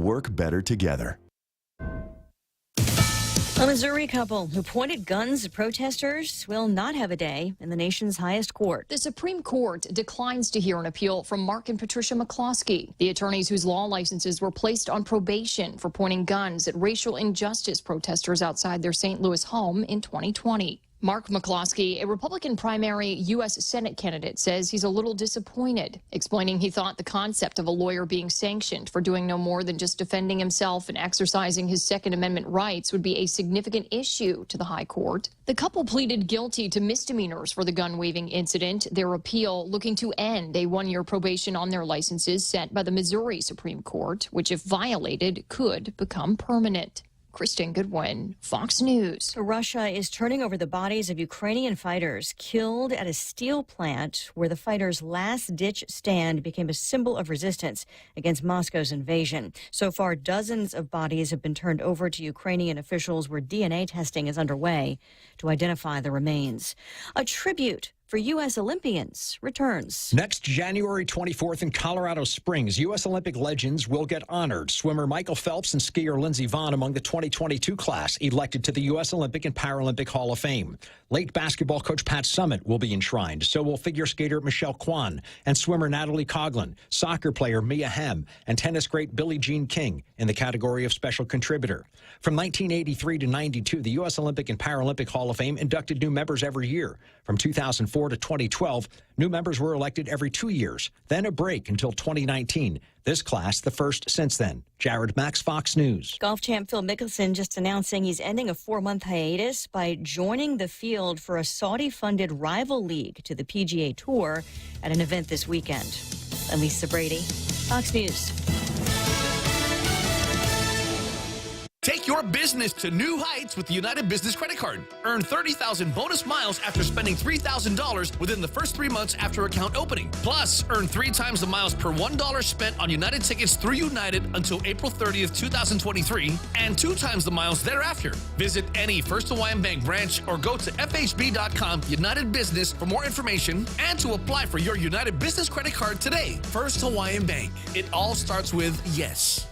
work better together. A Missouri couple who pointed guns at protesters will not have a day in the nation's highest court. The Supreme Court declines to hear an appeal from Mark and Patricia McCloskey, the attorneys whose law licenses were placed on probation for pointing guns at racial injustice protesters outside their St. Louis home in 2020. Mark McCloskey, a Republican primary U.S. Senate candidate, says he's a little disappointed, explaining he thought the concept of a lawyer being sanctioned for doing no more than just defending himself and exercising his Second Amendment rights would be a significant issue to the high court. The couple pleaded guilty to misdemeanors for the gun-waving incident, their appeal looking to end a one-year probation on their licenses set by the Missouri Supreme Court, which, if violated, could become permanent. Kristen Goodwin, Fox News. Russia is turning over the bodies of Ukrainian fighters killed at a steel plant where the fighters' last-ditch stand became a symbol of resistance against Moscow's invasion. So far, dozens of bodies have been turned over to Ukrainian officials where DNA testing is underway to identify the remains. A tribute for U.S. Olympians returns. Next January 24th in Colorado Springs, U.S. Olympic legends will get honored. Swimmer Michael Phelps and skier Lindsey Vonn among the 2022 class elected to the U.S. Olympic and Paralympic Hall of Fame. Late basketball coach Pat Summitt will be enshrined. So will figure skater Michelle Kwan and swimmer Natalie Coughlin, soccer player Mia Hamm, and tennis great Billie Jean King in the category of special contributor. From 1983 to 92, the U.S. Olympic and Paralympic Hall of Fame inducted new members every year. From 2004 to 2012, new members were elected every 2 years, then a break until 2019. This class, the first since then. Jared Max, Fox News. Golf champ Phil Mickelson just announcing he's ending a 4-month hiatus by joining the field for a Saudi-funded rival league to the PGA Tour at an event this weekend. I'm Lisa Brady, Fox News. Take your business to new heights with the United Business Credit Card. Earn 30,000 bonus miles after spending $3,000 within the first 3 months after account opening. Plus, earn 3 times the miles per $1 spent on United tickets through United until April 30th, 2023, and 2 times the miles thereafter. Visit any First Hawaiian Bank branch or go to FHB.com United Business for more information and to apply for your United Business Credit Card today. First Hawaiian Bank. It all starts with yes.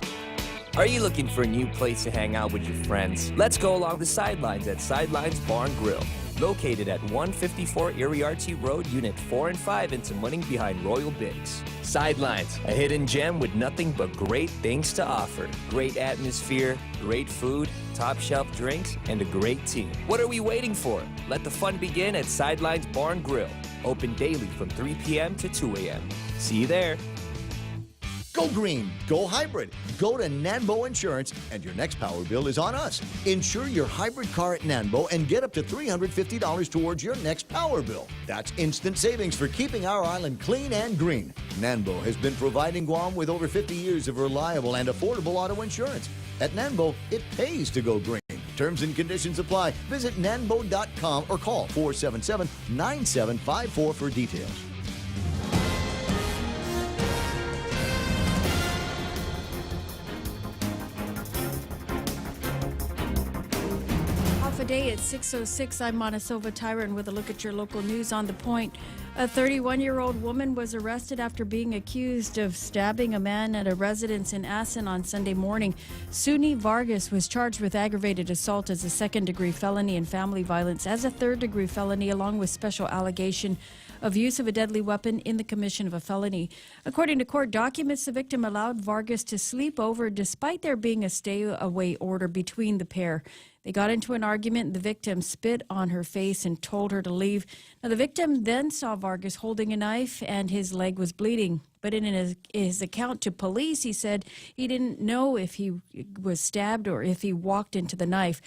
Are you looking for a new place to hang out with your friends? Let's go along the sidelines at Sidelines Bar and Grill. Located at 154 Iriarty Road, Unit 4 and 5 in Tamuning behind Royal Bigs. Sidelines, a hidden gem with nothing but great things to offer. Great atmosphere, great food, top shelf drinks, and a great team. What are we waiting for? Let the fun begin at Sidelines Bar and Grill. Open daily from 3 p.m. to 2 a.m. See you there. Go green, go hybrid. Go to Nanbo Insurance, and your next power bill is on us. Insure your hybrid car at Nanbo and get up to $350 towards your next power bill. That's instant savings for keeping our island clean and green. Nanbo has been providing Guam with over 50 years of reliable and affordable auto insurance. At Nanbo, it pays to go green. Terms and conditions apply. Visit nanbo.com or call 477-9754 for details. Day at 6:06. I'm Montesova Tyron with a look at your local news on The Point. A 31-year-old woman was arrested after being accused of stabbing a man at a residence in Assen on Sunday morning. Suni Vargas was charged with aggravated assault as a second-degree felony and family violence as a third-degree felony, along with special allegation of use of a deadly weapon in the commission of a felony. According to court documents, the victim allowed Vargas to sleep over despite there being a stay-away order between the pair. They got into an argument. The victim spit on her face and told her to leave. Now, the victim then saw Vargas holding a knife and his leg was bleeding. But in his account to police, he said he didn't know if he was stabbed or if he walked into the knife.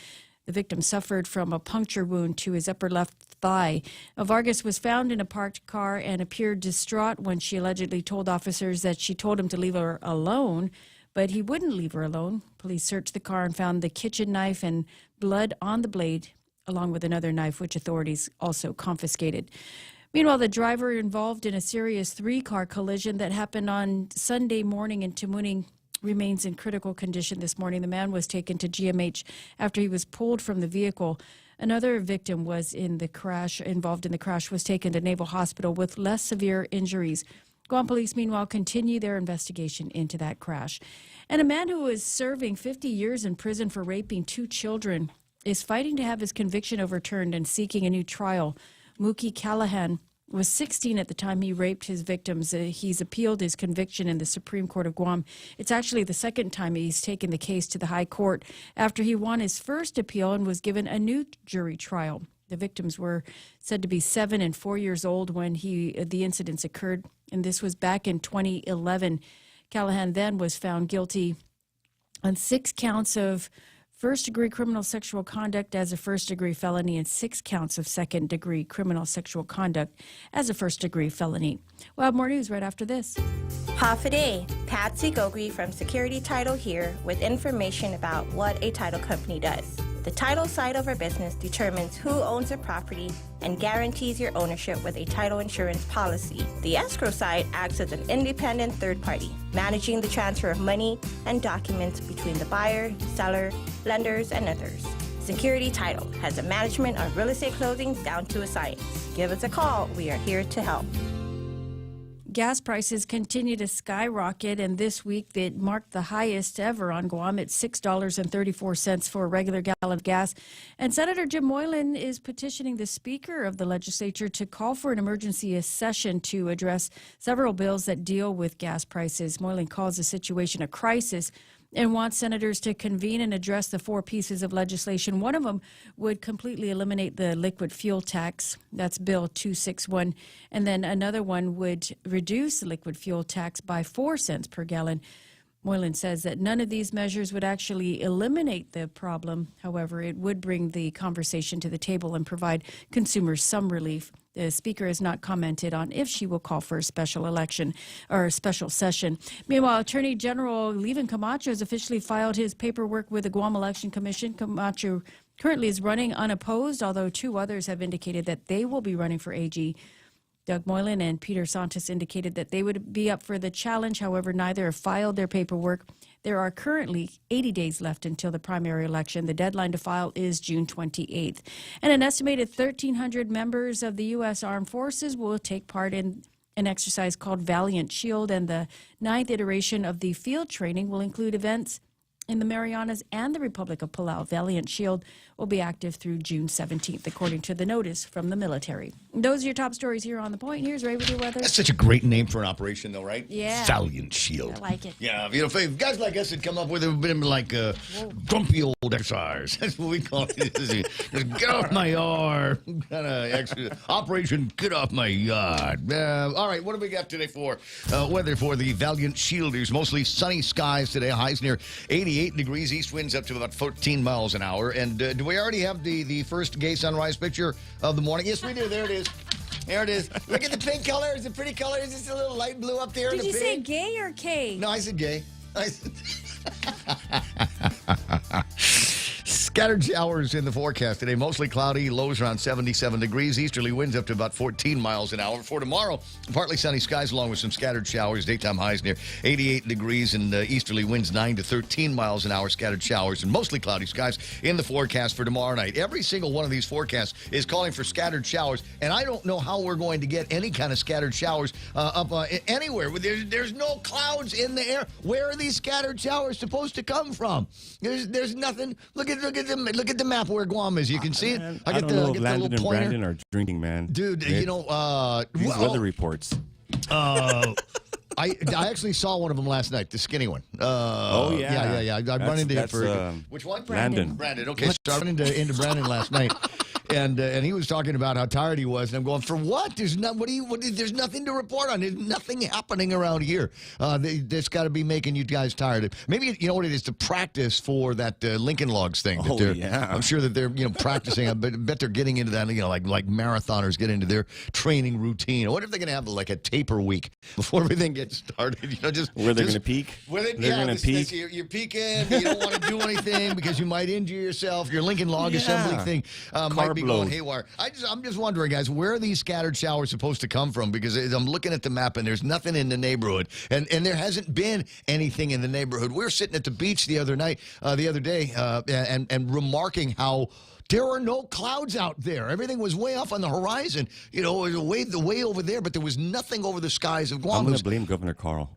The victim suffered from a puncture wound to his upper left thigh. Vargas was found in a parked car and appeared distraught when she allegedly told officers that she told him to leave her alone, but he wouldn't leave her alone. Police searched the car and found the kitchen knife and blood on the blade, along with another knife, which authorities also confiscated. Meanwhile, the driver involved in a serious 3-car collision that happened on Sunday morning in Tamuning remains in critical condition this morning. The man was taken to GMH after he was pulled from the vehicle. Another victim was involved in the crash, was taken to Naval Hospital with less severe injuries. Guam police, meanwhile, continue their investigation into that crash. And a man who was serving 50 years in prison for raping 2 children is fighting to have his conviction overturned and seeking a new trial. Mookie Callahan was 16 at the time he raped his victims. He's appealed his conviction in the Supreme Court of Guam. It's actually the second time he's taken the case to the High Court after he won his first appeal and was given a new jury trial. The victims were said to be 7 and 4 years old when the incidents occurred, and this was back in 2011. Callahan then was found guilty on 6 counts of first-degree criminal sexual conduct as a first-degree felony and 6 counts of second-degree criminal sexual conduct as a first-degree felony. We'll have more news right after this. Half a day. Patsy Gogri from Security Title here with information about what a title company does. The title side of our business determines who owns a property and guarantees your ownership with a title insurance policy. The escrow side acts as an independent third party, managing the transfer of money and documents between the buyer, seller, lenders, and others. Security Title has a management of real estate closings down to a science. Give us a call. We are here to help. Gas prices continue to skyrocket, and this week it marked the highest ever on Guam at $6.34 for a regular gallon of gas. And Senator Jim Moylan is petitioning the Speaker of the Legislature to call for an emergency session to address several bills that deal with gas prices. Moylan calls the situation a crisis and wants senators to convene and address the 4 pieces of legislation. One of them would completely eliminate the liquid fuel tax. That's Bill 261. And then another one would reduce the liquid fuel tax by 4 cents per gallon. Moylan says that none of these measures would actually eliminate the problem. However, it would bring the conversation to the table and provide consumers some relief. The Speaker has not commented on if she will call for a special election or a special session. Meanwhile, Attorney General Levin Camacho has officially filed his paperwork with the Guam Election Commission. Camacho currently is running unopposed, although 2 others have indicated that they will be running for AG. Doug Moylan and Peter Santos indicated that they would be up for the challenge. However, neither have filed their paperwork. There are currently 80 days left until the primary election. The deadline to file is June 28th. And an estimated 1,300 members of the U.S. Armed Forces will take part in an exercise called Valiant Shield, and the 9th iteration of the field training will include events in the Marianas and the Republic of Palau. Valiant Shield will be active through June 17th, according to the notice from the military. Those are your top stories here on The Point. Here's Ray with your weather. That's such a great name for an operation, though, right? Yeah. Valiant Shield. I like it. Yeah, if guys like us had come up with it, it would have been like a grumpy old exercise. That's what we call it. Just get off my yard. Kind of Operation Get Off My Yard. All right, what do we got today for weather for the Valiant Shielders? Mostly sunny skies today. Highs near 88 degrees. East winds up to about 14 miles an hour. And do we already have the first gay sunrise picture of the morning? Yes, we do. There it is. There it is. Look at the pink color. It's a pretty color. Is this a little light blue up there? Did you say pink? gay or K? No, I said gay. Scattered showers in the forecast today. Mostly cloudy. Lows around 77 degrees. Easterly winds up to about 14 miles an hour. For tomorrow, partly sunny skies along with some scattered showers. Daytime highs near 88 degrees and easterly winds 9 to 13 miles an hour. Scattered showers and mostly cloudy skies in the forecast for tomorrow night. Every single one of these forecasts is calling for scattered showers, and I don't know how we're going to get any kind of scattered showers up anywhere. There's no clouds in the air. Where are these scattered showers supposed to come from? There's nothing. Look at the map where Guam is. You can see it. I don't know if Landon and Brandon are drinking, man. Dude, These weather reports. I actually saw one of them last night, the skinny one. Yeah. I run into him for which one? Brandon. Okay, so I run into Brandon last night. And he was talking about how tired he was, and I'm going, for what? There's there's nothing to report on. There's nothing happening around here. That's got to be making you guys tired. Maybe you know what it is, to practice for that Lincoln Logs thing. Yeah. I'm sure that they're practicing. I bet they're getting into that. Like marathoners get into their training routine. I wonder if they're going to have like a taper week before everything gets started. Where they're going to peak. They're going to peak. You're peaking. You don't want to do anything because you might injure yourself. Your Lincoln Log assembly thing. be going haywire. I'm just wondering, guys, where are these scattered showers supposed to come from? Because I'm looking at the map and there's nothing in the neighborhood, and there hasn't been anything in the neighborhood. We were sitting at the beach the other day, and remarking how there are no clouds out there. Everything was way off on the horizon. It was way over there, but there was nothing over the skies of Guam. I'm going to blame Governor Carl.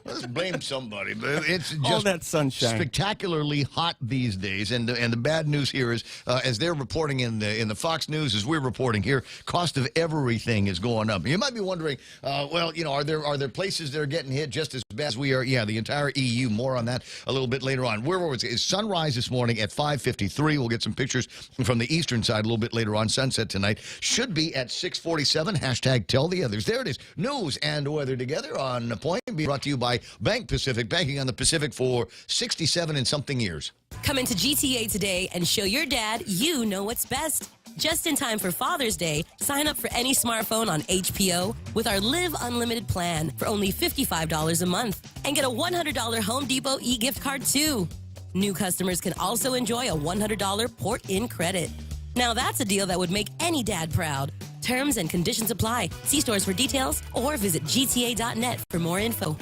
Let's blame somebody, but it's just all that sunshine. Spectacularly hot these days. And the bad news here is, as they're reporting in the Fox News, as we're reporting here, cost of everything is going up. You might be wondering, are there places that are getting hit just as bad as we are? Yeah, the entire EU. More on that a little bit later on. Where was it? It's sunrise this morning at 5:53. We'll get some pictures from the eastern side a little bit later on. Sunset tonight should be at 6:47. Hashtag tell the others. There it is. News and weather together on The Point. Being brought to you by Bank Pacific, banking on the Pacific for 67 and something years. Come into GTA today and show your dad you know what's best. Just in time for Father's Day, sign up for any smartphone on HPO with our Live Unlimited plan for only $55 a month and get a $100 Home Depot e-gift card too. New customers can also enjoy a $100 port-in credit. Now that's a deal that would make any dad proud. Terms and conditions apply. See stores for details or visit gta.net for more info.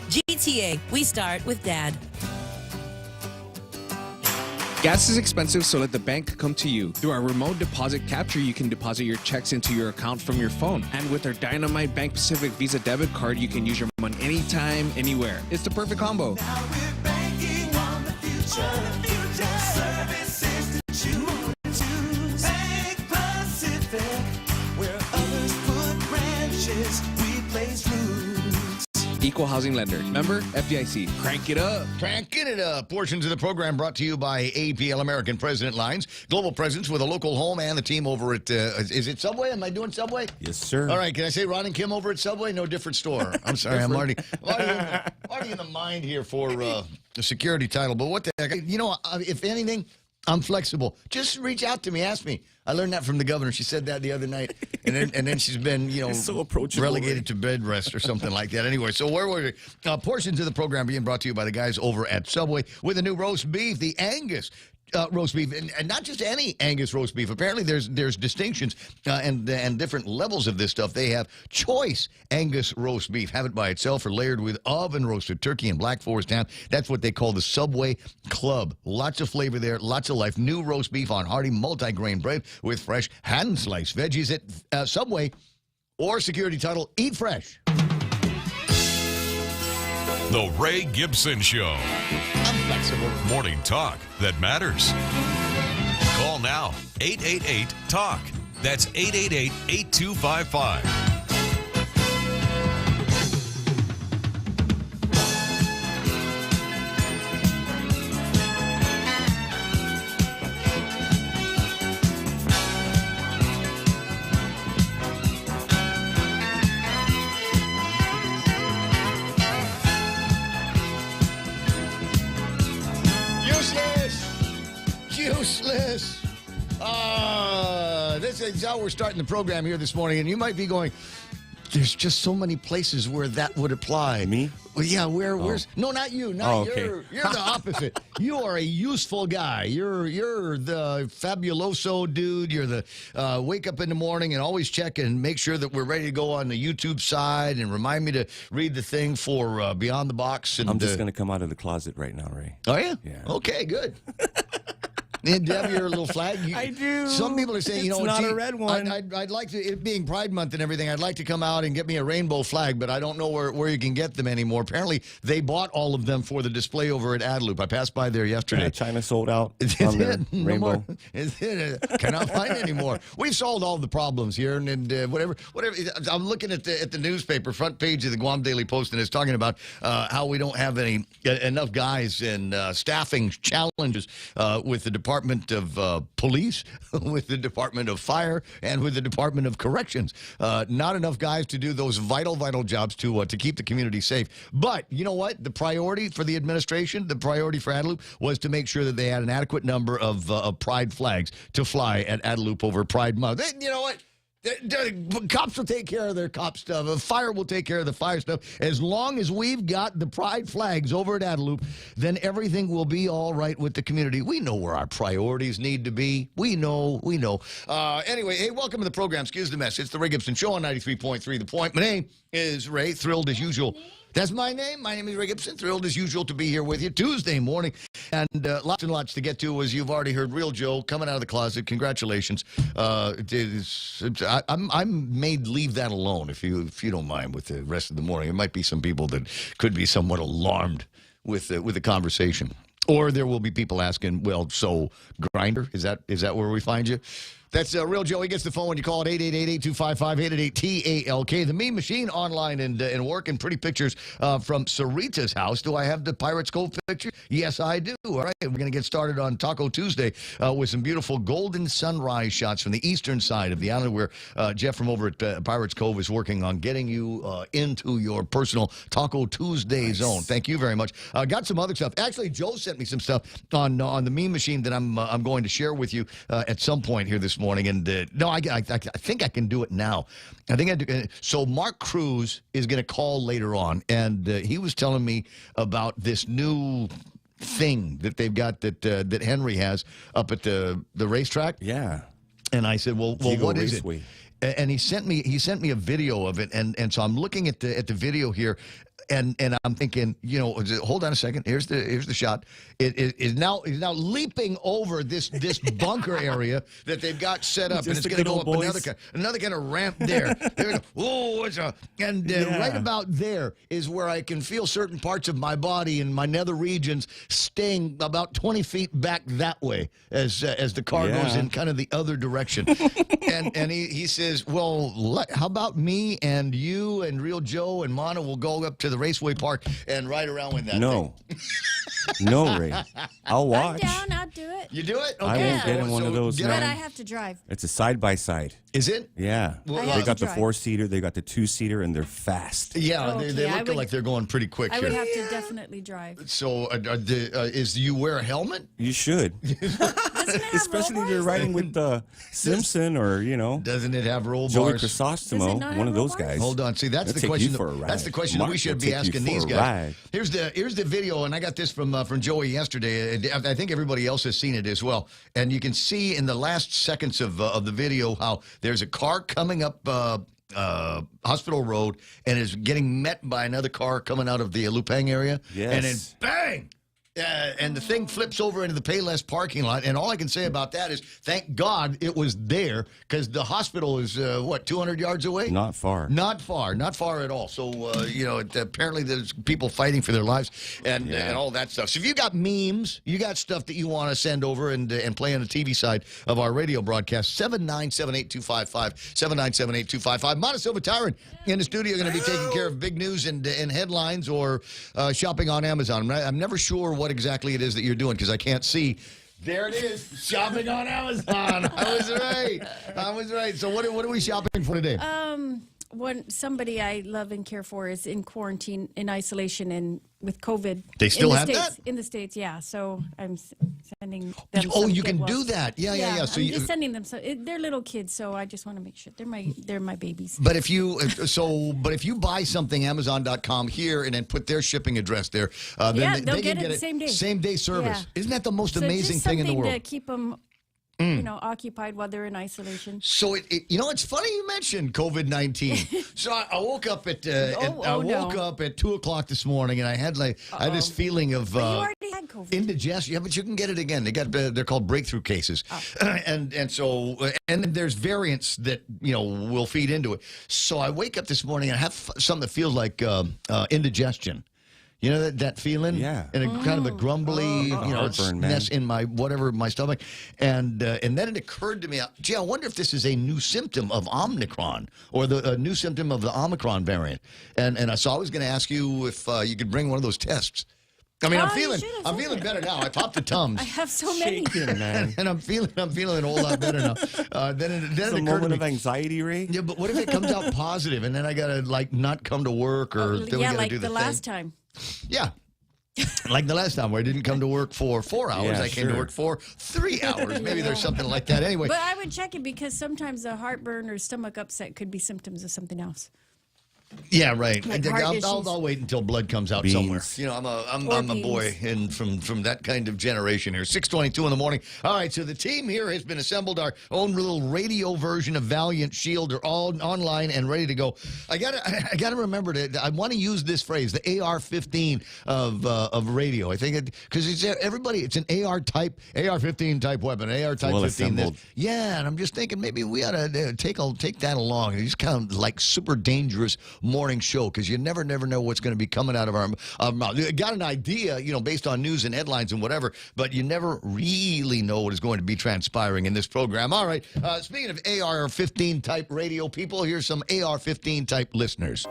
GTA, we start with Dad. Gas is expensive, so let the bank come to you. Through our remote deposit capture, you can deposit your checks into your account from your phone. And with our Dynamite Bank Pacific Visa debit card, you can use your money anytime, anywhere. It's the perfect combo. Now we're banking on the future. Services that you want to. Bank Pacific, where others put branches, we place roots. Equal housing lender. Member FDIC. Crank it up. Cranking it up. Portions of the program brought to you by APL American President Lines. Global presence with a local home and the team over at, is it Subway? Am I doing Subway? Yes, sir. All right. Can I say Ron and Kim over at Subway? No, different store. I'm sorry. I'm already in the mind here for the security title. But what the heck? If anything, I'm flexible. Just reach out to me. Ask me. I learned that from the governor. She said that the other night, and then she's been, so approachable, relegated to bed rest or something like that. Anyway, so where were we? Portions of the program being brought to you by the guys over at Subway with a new roast beef, the Angus roast beef, and not just any Angus roast beef. Apparently, there's distinctions and different levels of this stuff. They have choice Angus roast beef. Have it by itself or layered with oven roasted turkey and Black Forest ham. That's what they call the Subway Club. Lots of flavor there, lots of life. New roast beef on hearty multi-grain bread with fresh hand-sliced veggies at Subway or security title, Eat Fresh. The Ray Gibson Show. I'm flexible. Morning talk that matters. Call now, 888-TALK. That's 888-8255. Useless. This is how we're starting the program here this morning, and you might be going, there's just so many places where that would apply. Me? Well, yeah, where's... No, not you. Not okay. You're the opposite. You are a useful guy. You're the fabuloso dude. You're the wake up in the morning and always check and make sure that we're ready to go on the YouTube side and remind me to read the thing for Beyond the Box. And I'm just going to come out of the closet right now, Ray. Oh, yeah? Yeah. Okay, good. And do you have your little flag? I do. Some people are saying, it's not a red one. I'd like to, it being Pride Month and everything, I'd like to come out and get me a rainbow flag, but I don't know where you can get them anymore. Apparently, they bought all of them for the display over at Adeloop. I passed by there yesterday. Yeah, China sold out on their rainbow. Cannot find anymore. We've solved all the problems here, and whatever. I'm looking at the newspaper front page of the Guam Daily Post, and it's talking about how we don't have enough guys and staffing challenges with the Department of Police, with the Department of Fire, and with the Department of Corrections. Not enough guys to do those vital jobs to keep the community safe. But you know what? The priority for the administration, the priority for Adeloop, was to make sure that they had an adequate number of Pride flags to fly at Adeloop over Pride Month. You know what? Cops will take care of their cop stuff. Fire will take care of the fire stuff. As long as we've got the pride flags over at Adeloop, then everything will be all right with the community. We know where our priorities need to be. We know. Anyway, hey, welcome to the program. Excuse the mess. It's the Ray Gibson Show on 93.3 The Point. My name is Ray. Thrilled as usual. That's my name. My name is Ray Gibson. Thrilled as usual to be here with you Tuesday morning. And lots and lots to get to, as you've already heard. Real Joe coming out of the closet. Congratulations. I'm made leave that alone if you don't mind with the rest of the morning. There might be some people that could be somewhat alarmed with the conversation. Or there will be people asking, well, so Grinder, is that where we find you? That's Real Joe. He gets the phone when you call it 888-825-888-TALK. The Meme Machine online and working. Pretty pictures from Sarita's house. Do I have the Pirates Cove picture? Yes, I do. All right, we're going to get started on Taco Tuesday with some beautiful golden sunrise shots from the eastern side of the island where Jeff from over at Pirates Cove is working on getting you into your personal Taco Tuesday zone. Thank you very much. Got some other stuff. Actually, Joe sent me some stuff on the Meme Machine that I'm going to share with you at some point here this morning. And no, I think I can do it now. I think I do. So Mark Cruz is going to call later on, and he was telling me about this new thing that they've got that Henry has up at the racetrack. Yeah. And I said, well, what is it? And he sent me a video of it, and so I'm looking at the video here. And I'm thinking, hold on a second. Here's the shot. It is now leaping over this bunker area that they've got set up, and it's going to go up another kind of ramp there. There we go. Oh, right about there is where I can feel certain parts of my body and my nether regions staying about 20 feet back that way as the car goes in kind of the other direction. and he says, well, how about me and you and Real Joe and Mana will go up to the Raceway Park and ride around with that thing. No, Ray. I'll watch. I'm down. I'll do it. You do it? Okay. I won't get in one of those. But I have to drive. It's a side-by-side. Is it? Yeah. They got the 4-seater, they got the 2-seater, and they're fast. Yeah, they look like they're going pretty quick I here. would have to definitely drive. So, do you wear a helmet? You should. Especially if you're riding with Simpson or, Doesn't it have roll Joey bars? Crisostomo, one of those guys. Hold on. See, that's the question. That's the question we should be asking these guys. Here's the video, and I got this from Joey yesterday. I think everybody else has seen it as well. And you can see in the last seconds of the video how there's a car coming up Hospital Road and is getting met by another car coming out of the Lupang area. Yes. And then bang! And the thing flips over into the Payless parking lot. And all I can say about that is, thank God it was there, because the hospital is, 200 yards away? Not far. Not far at all. So, apparently there's people fighting for their lives and all that stuff. So if you got memes, you got stuff that you want to send over and play on the TV side of our radio broadcast, 7978255, 7978255. Mana Silva Tyron in the studio going to be taking care of big news and headlines or shopping on Amazon. I'm never sure what exactly it is that you're doing because I can't see. There it is, shopping on Amazon. I was right. So what are we shopping for today? Somebody I love and care for is in quarantine, in isolation, and with COVID. They still have States, that? In the States, yeah. So I'm sending them Oh, some you can get do well. that. Yeah. So I'm just sending them. They're little kids, so I just want to make sure they're my babies. But if you buy something Amazon.com here and then put their shipping address there, then they'll they can get get it same day. Same day service. Yeah. Isn't that the most So amazing just thing in the world? To keep them, occupied while they're in isolation. So it's funny you mentioned COVID-19. So I woke up at up at 2:00 this morning, and I had this feeling of But you already had COVID. indigestion. Yeah, but you can get it again. They're called breakthrough cases, and so there's variants that will feed into it. So I wake up this morning and I have something that feels like indigestion. You know that feeling? Yeah. And kind of a grumbly, mess in my stomach. And then it occurred to me, gee, I wonder if this is a new symptom of Omicron or a new symptom of the Omicron variant. And so I was going to ask you if you could bring one of those tests. I mean, I'm feeling better now. I popped the Tums. I have so many. Shaking, man. And I'm feeling a whole lot better now. Then it It's a occurred moment to me, of anxiety, Ray. yeah, but what if it comes out positive and then I got to not come to work or then we got to like do the thing? last time. Yeah. Like the last time where I didn't come to work for 4 hours. Yeah, I came to sure. work for 3 hours. Maybe there's something like that. Anyway. But I would check it because sometimes a heartburn or stomach upset could be symptoms of something else. Yeah, right. Like heart issues. I'll wait until blood comes out Beans. somewhere. You know, I'm a boy and from that kind of generation here. 6:22 in the morning. All right, so the team here has been assembled. Our own little radio version of Valiant Shield are all online and ready to go. I gotta remember I want to use this phrase, the AR-15 of radio. I think because it's an AR-15 type weapon, AR type Well 15. assembled. Yeah, and I'm just thinking maybe we ought to take that along. It's kind of like super dangerous morning show because you never know what's going to be coming out of our mouth. You got an idea, based on news and headlines and whatever, but you never really know what is going to be transpiring in this program. All right, speaking of AR-15 type radio people, here's some AR-15 type listeners.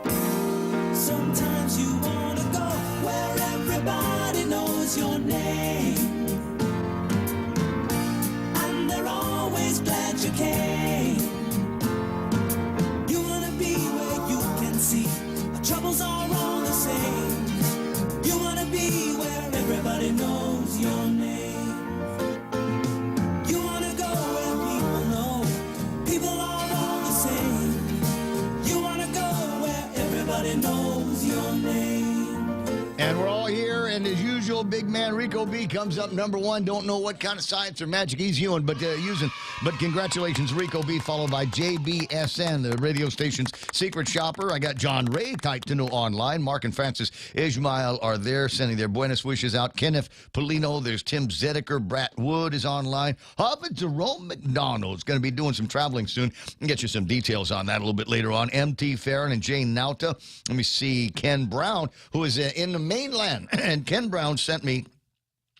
Sometimes you want to go where everybody knows your name, and they're always glad you came. You want to be where you can see our troubles are all the same. You want to be where everybody knows your name. You want to go where people know people are all the same. You want to go where everybody knows your name. And we're all here, and as usual, big man Rico B comes up number one. Don't know what kind of science or magic he's using, but congratulations, Rico B, followed by JBSN, the radio station's secret shopper. I got John Ray typed to know online. Mark and Francis Ismail are there, sending their buenos wishes out. Kenneth Polino, there's Tim Zedeker. Brat Wood is online. Huff and Jerome McDonald's going to be doing some traveling soon. I'll get you some details on that a little bit later on. MT Farron and Jane Nauta. Let me see Ken Brown, who is in the mainland. And Ken Brown sent me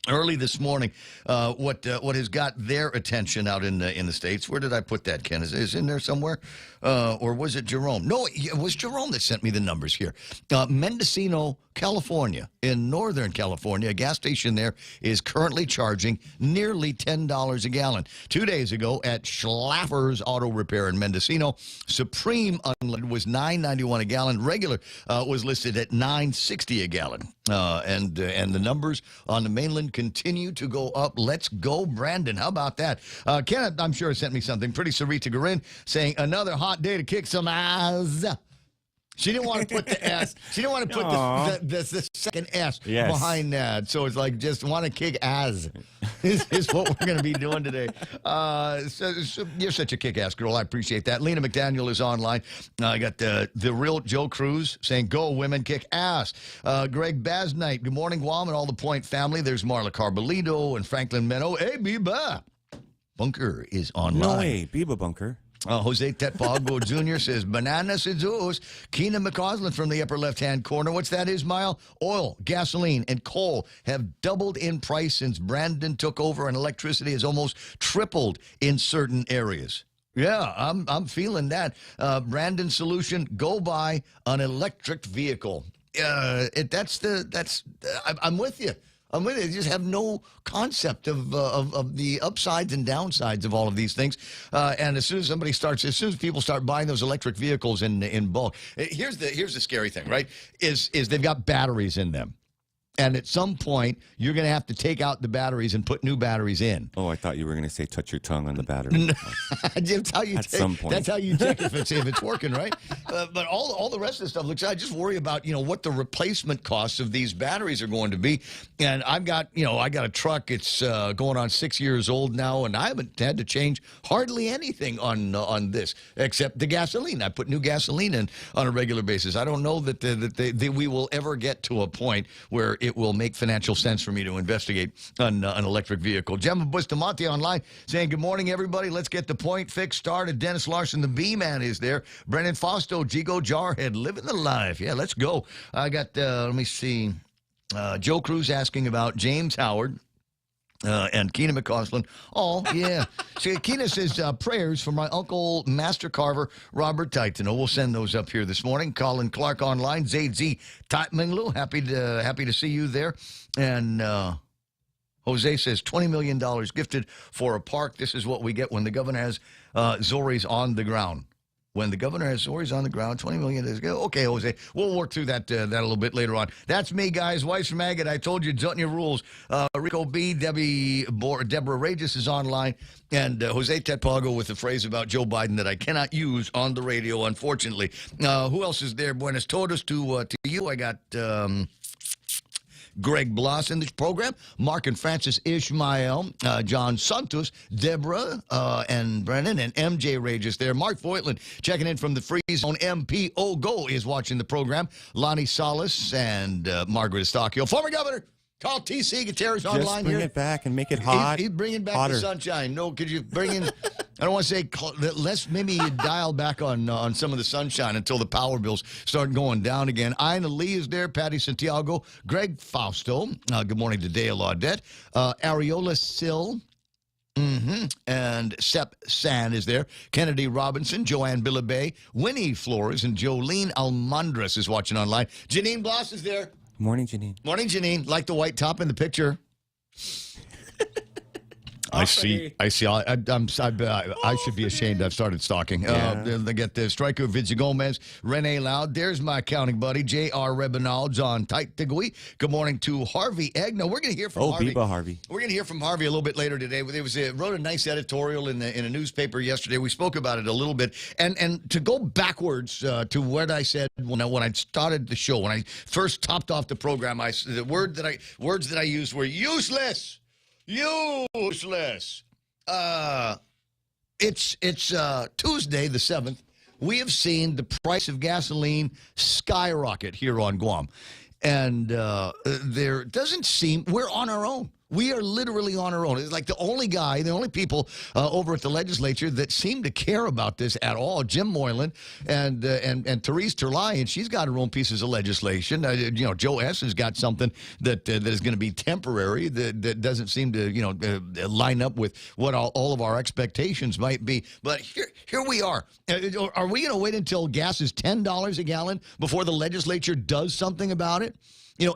early this morning what has got their attention out in the States. Where did I put that, Ken? Is in there somewhere? Or was it Jerome? No, it was Jerome that sent me the numbers here. Mendocino, California, in Northern California, a gas station there is currently charging nearly $10 a gallon. 2 days ago at Schlaffer's Auto Repair in Mendocino, Supreme Unleaded was $9.91 a gallon. Regular was listed at $9.60 a gallon. And the numbers on the mainland continue to go up. Let's go, Brandon. How about that? Kenneth, I'm sure, sent me something. Pretty Sarita Garin saying, another hot day to kick some ass. She didn't want to put the S. She didn't want to put the second S behind that. So it's like just want to kick ass is what we're going to be doing today. So you're such a kick-ass girl. I appreciate that. Lena McDaniel is online. I got the real Joe Cruz saying, go women, kick ass. Greg Basnight, good morning, Guam and all the Point family. There's Marla Carbolito and Franklin Meno. Hey, Biba. Bunker is online. No way, Biba Bunker. Jose Tetpagbo Jr. says, banana sedus. Keenan McCausland from the upper left-hand corner. What's that, Ismail? Oil, gasoline, and coal have doubled in price since Brandon took over, and electricity has almost tripled in certain areas. Yeah, I'm feeling that. Brandon's solution, go buy an electric vehicle. I'm with you. They just have no concept of the upsides and downsides of all of these things. And as soon as people start buying those electric vehicles in bulk, here's the scary thing, right? Is they've got batteries in them. And at some point, you're going to have to take out the batteries and put new batteries in. Oh, I thought you were going to say touch your tongue on the battery. Some point. That's how you check if it's working, right? But all the rest of the stuff looks. I just worry about what the replacement costs of these batteries are going to be. And I got a truck. It's going on 6 years old now, and I haven't had to change hardly anything on this except the gasoline. I put new gasoline in on a regular basis. I don't know that we will ever get to a point where it will make financial sense for me to investigate an electric vehicle. Gemma Bustamante online saying, good morning, everybody. Let's get the point fix started. Dennis Larson, the B-man, is there. Brennan Fausto, Jigo Jarhead, living the life. Yeah, let's go. I got, let me see, Joe Cruz asking about James Howard. And Keena McCausland. Oh, yeah. See, Keena says, prayers for my uncle, Master Carver, Robert Titano. We'll send those up here this morning. Colin Clark online. ZZ Tatminglu, happy to see you there. And Jose says, $20 million gifted for a park. This is what we get when the governor has Zoris on the ground. when the governor has stories on the ground, 20 million days ago. Okay, Jose, we'll work through that a little bit later on. That's me, guys. Weiss from Agate. I told you, Zutnia rules. Rico B, Deborah Regis is online, and Jose Tetpago with the phrase about Joe Biden that I cannot use on the radio, unfortunately. Who else is there? Buenos todos to you. I got... Greg Bloss in the program, Mark and Francis Ishmael, John Santos, Deborah and Brennan, and MJ Regis there. Mark Voigtland checking in from the Free Zone. MPO Go is watching the program. Lonnie Salas and Margaret Estacchio. Former governor, call TC Gutierrez online Just bring here. it back and make it hot. He's bringing back hotter. the sunshine. No, could you bring in... I don't want to say let's maybe dial back on some of the sunshine until the power bills start going down again. Ina Lee is there, Patty Santiago, Greg Fausto. Good morning to Dale Audette. Ariola Sill. And Sep San is there. Kennedy Robinson, Joanne Billabay, Winnie Flores, and Jolene Almandres is watching online. Janine Bloss is there. Morning, Janine. Morning, Janine. Like the white top in the picture. I see. I should be ashamed. I've started stalking. They get the striker, Vinci Gomez, Rene Loud. There's my accounting buddy, J.R. Rebinalds on Tight Tigui. Good morning to Harvey Egg. Now, we're going to hear from Harvey. Biba Harvey. We're going to hear from Harvey a little bit later today. Wrote a nice editorial in a newspaper yesterday. We spoke about it a little bit. And to go backwards to what I said when I started the show, when I first topped off the program, the words that I used were useless. Useless. It's Tuesday the 7th. We have seen the price of gasoline skyrocket here on Guam. And there doesn't seem, we're on our own. We are literally on our own. It's like the only people over at the legislature that seem to care about this at all, Jim Moylan and Therese Terlai, and she's got her own pieces of legislation. Joe S. has got something that is going to be temporary that doesn't seem to line up with what all of our expectations might be. But here we are. Are we going to wait until gas is $10 a gallon before the legislature does something about it?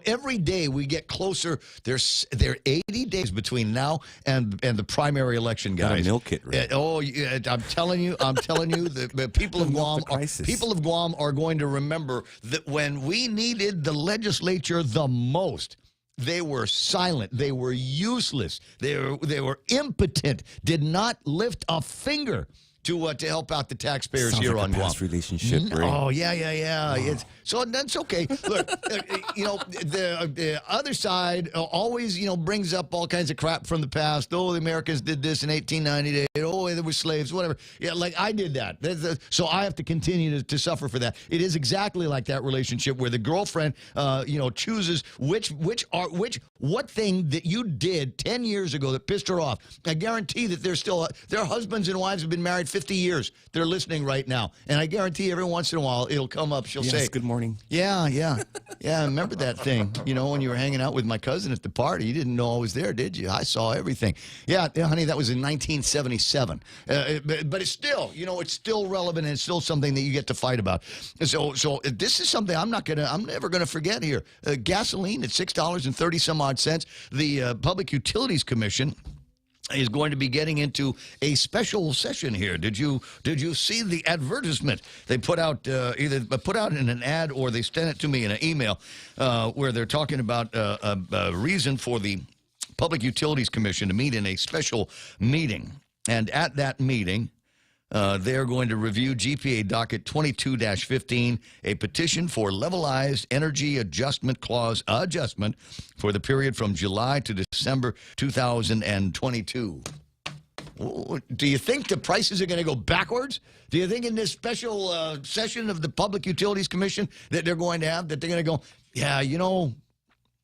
Every day we get closer. There are 80 days between now and the primary election, guys. Gotta milk it, right? I'm telling you, the people of Guam are going to remember that when we needed the legislature the most, they were silent. They were useless. They were impotent. Did not lift a finger to help out the taxpayers. Sounds here like on a past Guam. relationship, right? Oh, yeah. So that's okay. Look, the other side always, brings up all kinds of crap from the past. Oh, the Americans did this in 1898. Oh, there were slaves, whatever. Yeah, like I did that. So I have to continue to suffer for that. It is exactly like that relationship where the girlfriend, chooses what thing that you did 10 years ago that pissed her off. I guarantee that their husbands and wives have been married 50 years. They're listening right now. And I guarantee every once in a while it'll come up. She'll say, good morning. Yeah. Remember that thing, when you were hanging out with my cousin at the party. You didn't know I was there, did you? I saw everything. Yeah, honey, that was in 1977. But it's still, it's still relevant and it's still something that you get to fight about. So this is something I'm never going to forget here. Gasoline at $6.30 some odd cents. The Public Utilities Commission is going to be getting into a special session here. Did you see the advertisement they put out? Either put out in an ad or they sent it to me in an email where they're talking about a reason for the Public Utilities Commission to meet in a special meeting. And at that meeting, they're going to review GPA Docket 22-15, a petition for levelized energy adjustment clause adjustment for the period from July to December 2022. Do you think the prices are going to go backwards? Do you think in this special session of the Public Utilities Commission that they're going to have, that they're going to go, yeah,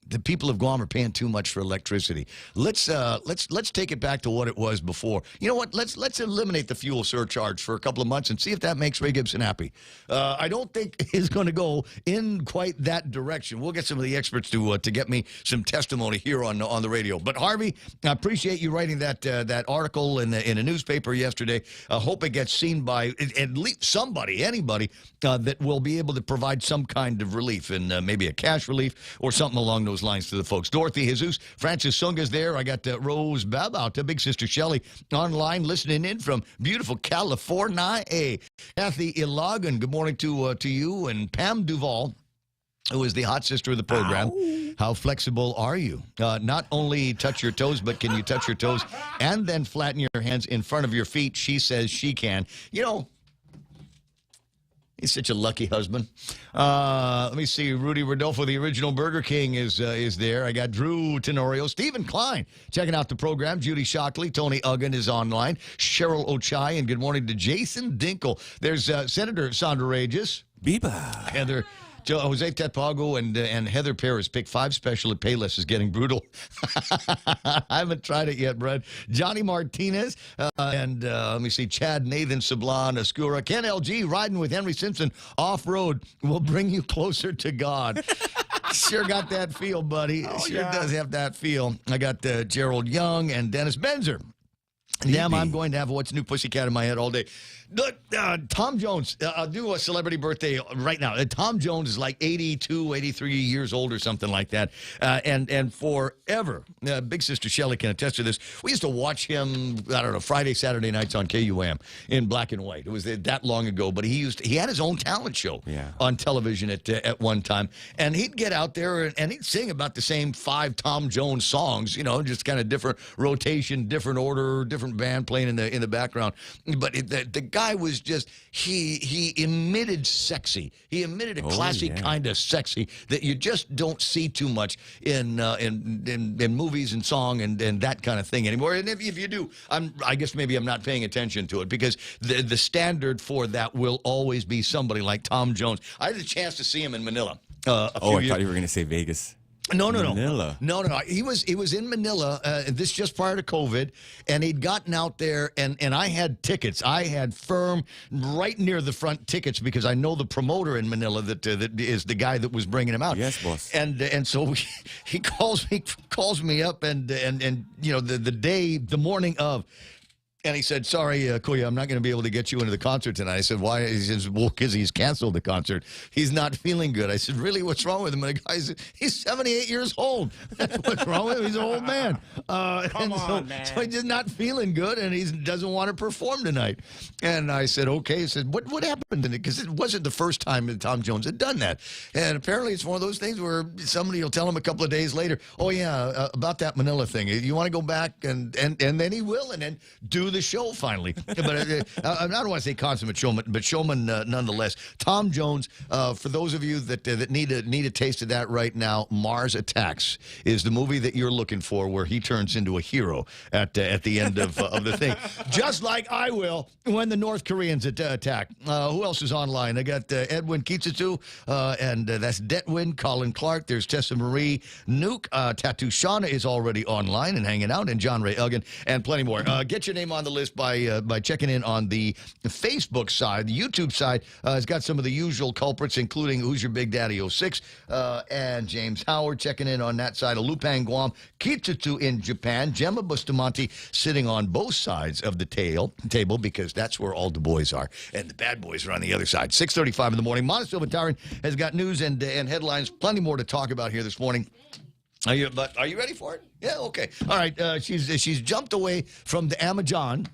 the people of Guam are paying too much for electricity. Let's take it back to what it was before. You know what? Let's eliminate the fuel surcharge for a couple of months and see if that makes Ray Gibson happy. I don't think it's going to go in quite that direction. We'll get some of the experts to get me some testimony here on the radio. But Harvey, I appreciate you writing that article in a newspaper yesterday. I hope it gets seen by at least anybody that will be able to provide some kind of relief, and maybe a cash relief or something along those those lines to the folks. Dorothy Jesus, Francis Sunga's there. I got Rose Babauta, Big Sister Shelley online listening in from beautiful California. Kathy Ilagan, good morning to you. And Pam Duvall, who is the hot sister of the program. Ow. How flexible are you? Not only touch your toes, but can you touch your toes and then flatten your hands in front of your feet? She says she can. You know, he's such a lucky husband. Let me see. Rudy Rodolfo, the original Burger King, is there. I got Drew Tenorio, Stephen Klein checking out the program. Judy Shockley, Tony Uggan is online. Cheryl Ochai, and good morning to Jason Dinkle. There's Senator Sandra Regis. Biba. Heather. Jose Tetpago and Heather Paris pick 5 special at Payless is getting brutal. I haven't tried it yet, Brad. Johnny Martinez and let me see, Chad Nathan Sablan Escura. Ken LG riding with Henry Simpson off-road will bring you closer to God. Sure got that feel, buddy. Does have that feel. I got Gerald Young and Dennis Benzer. Damn, I'm going to have What's New Pussycat in my head all day. Look, Tom Jones, I'll do a celebrity birthday right now. Tom Jones is like 82, 83 years old or something like that. And forever, Big Sister Shelley can attest to this. We used to watch him, I don't know, Friday, Saturday nights on KUAM in black and white. It was that long ago, but he had his own talent show on television at one time. And he'd get out there and he'd sing about the same 5 Tom Jones songs, you know, just kind of different rotation, different order, different band playing in the background. But the guy was just he emitted sexy. He emitted a classy kind of sexy that you just don't see too much in movies and song and that kind of thing anymore. And if you do, I guess maybe I'm not paying attention to it because the standard for that will always be somebody like Tom Jones. I had a chance to see him in Manila. I thought you were going to say Vegas. No. Manila. No. He was in Manila, this just prior to COVID, and he'd gotten out there, and I had tickets. I had firm, right near the front tickets because I know the promoter in Manila that is the guy that was bringing him out. Yes, boss. And so he calls me up, and you know the morning of. And he said, sorry, Kuya, I'm not going to be able to get you into the concert tonight. I said, why? He says, well, because he's canceled the concert. He's not feeling good. I said, really, what's wrong with him? And the guy said, he's 78 years old. What's wrong with him? He's an old man. Come on, man. So he's just not feeling good, and he doesn't want to perform tonight. And I said, okay. He said, what happened? Because it wasn't the first time that Tom Jones had done that. And apparently it's one of those things where somebody will tell him a couple of days later, oh, yeah, about that Manila thing. You want to go back? And then he will, and then do the show finally. But I don't want to say consummate showman, but showman nonetheless. Tom Jones, for those of you that need a taste of that right now, Mars Attacks is the movie that you're looking for, where he turns into a hero at the end of the thing. Just like I will when the North Koreans attack. Who else is online? I got Edwin Kitsutu, and that's Detwin, Colin Clark. There's Tessa Marie Nuke. Tattoo Shauna is already online and hanging out, and John Ray Uggan, and plenty more. Get your name on the list by checking in on the Facebook side. The YouTube side has got some of the usual culprits, including Who's Your Big Daddy 06 and James Howard checking in on that side. Lupang Guam, Kitsutu in Japan, Gemma Bustamante sitting on both sides of the table because that's where all the boys are, and the bad boys are on the other side. 6:35 in the morning. Monica Silva-Tyron has got news and headlines. Plenty more to talk about here this morning. Are you ready for it? Yeah, okay. All right. She's jumped away from the Amazon.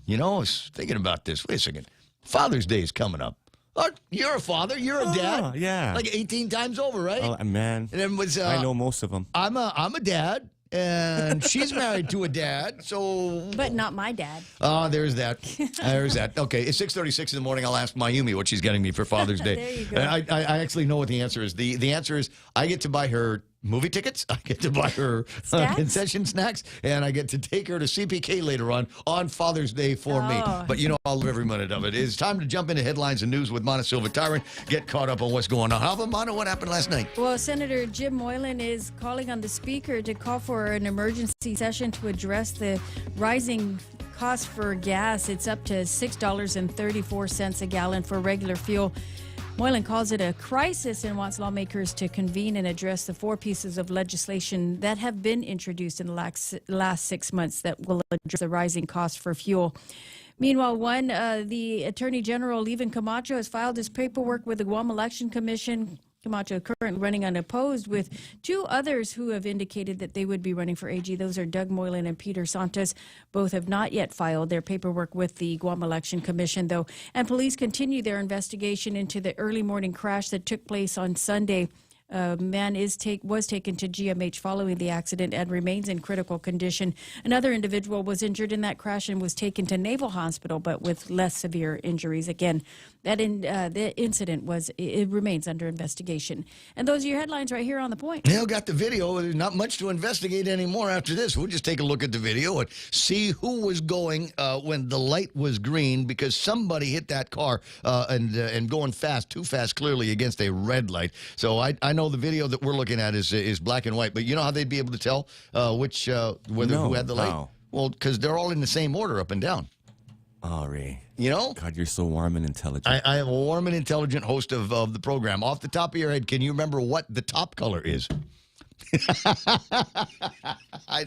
You know, I was thinking about this. Wait a second. Father's Day is coming up. Oh, you're a father. You're a dad. Yeah. Like 18 times over, right? Oh, man. And then I know most of them. I'm a dad, and she's married to a dad, so... But not my dad. Oh, there's that. There's that. Okay, it's 6:36 in the morning. I'll ask Mayumi what she's getting me for Father's Day. There you go. I actually know what the answer is. The answer is I get to buy her movie tickets, I get to buy her concession snacks, and I get to take her to CPK later on Father's Day for me. But you know, I'll love every minute of it. It's time to jump into headlines and news with Monica Silva-Tyron. Get caught up on what's going on. How about Monica? What happened last night? Well, Senator Jim Moylan is calling on the Speaker to call for an emergency session to address the rising cost for gas. It's up to $6.34 a gallon for regular fuel. Moylan calls it a crisis and wants lawmakers to convene and address the 4 pieces of legislation that have been introduced in the last 6 months that will address the rising cost for fuel. Meanwhile, the Attorney General, Levin Camacho, has filed his paperwork with the Guam Election Commission Camacho currently running unopposed, with two others who have indicated that they would be running for AG. Those are Doug Moylan and Peter Santos. Both have not yet filed their paperwork with the Guam Election Commission, though. And police continue their investigation into the early morning crash that took place on Sunday. A man was taken to GMH following the accident and remains in critical condition. Another individual was injured in that crash and was taken to Naval Hospital, but with less severe injuries. Again, the incident remains under investigation. And those are your headlines right here on The Point. Neil got the video. There's not much to investigate anymore after this. We'll just take a look at the video and see who was going when the light was green, because somebody hit that car and going fast, too fast, clearly against a red light. So I know the video that we're looking at is black and white, but you know how they'd be able to tell who had the light? How? Well, because they're all in the same order, up and down. Oh, Ray. You know? God, you're so warm and intelligent. I am a warm and intelligent host of the program. Off the top of your head, can you remember what the top color is? I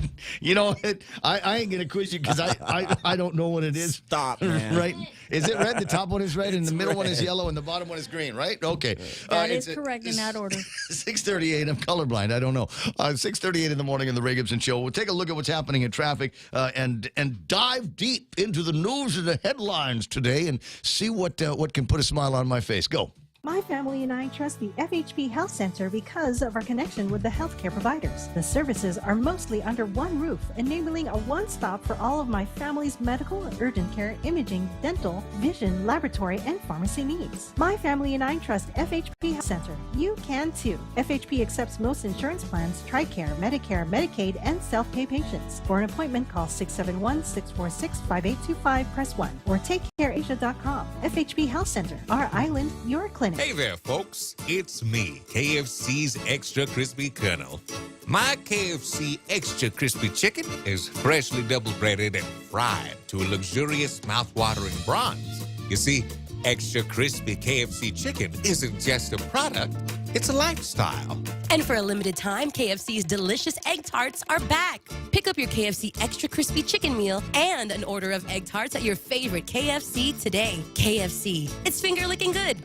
ain't gonna quiz you because I don't know what it is. Stop, man. Right? Is it red? The top one is red, and the middle one is red. yellow, and the bottom one is green. Right? Okay. That is correct in that order. 6:38. I'm colorblind. I don't know. 6:38 in the morning in the Ray Gibson Show. We'll take a look at what's happening in traffic and dive deep into the news and the headlines today, and see what can put a smile on my face. Go. My family and I trust the FHP Health Center because of our connection with the healthcare providers. The services are mostly under one roof, enabling a one-stop for all of my family's medical, urgent care, imaging, dental, vision, laboratory, and pharmacy needs. My family and I trust FHP Health Center. You can too. FHP accepts most insurance plans, TRICARE, Medicare, Medicaid, and self-pay patients. For an appointment, call 671-646-5825, press 1, or takecareasia.com. FHP Health Center, our island, your clinic. Hey there, folks. It's me, KFC's Extra Crispy Colonel. My KFC Extra Crispy Chicken is freshly double-breaded and fried to a luxurious, mouth-watering bronze. You see, Extra Crispy KFC Chicken isn't just a product, it's a lifestyle. And for a limited time, KFC's delicious egg tarts are back. Pick up your KFC Extra Crispy Chicken meal and an order of egg tarts at your favorite KFC today. KFC, it's finger-licking good.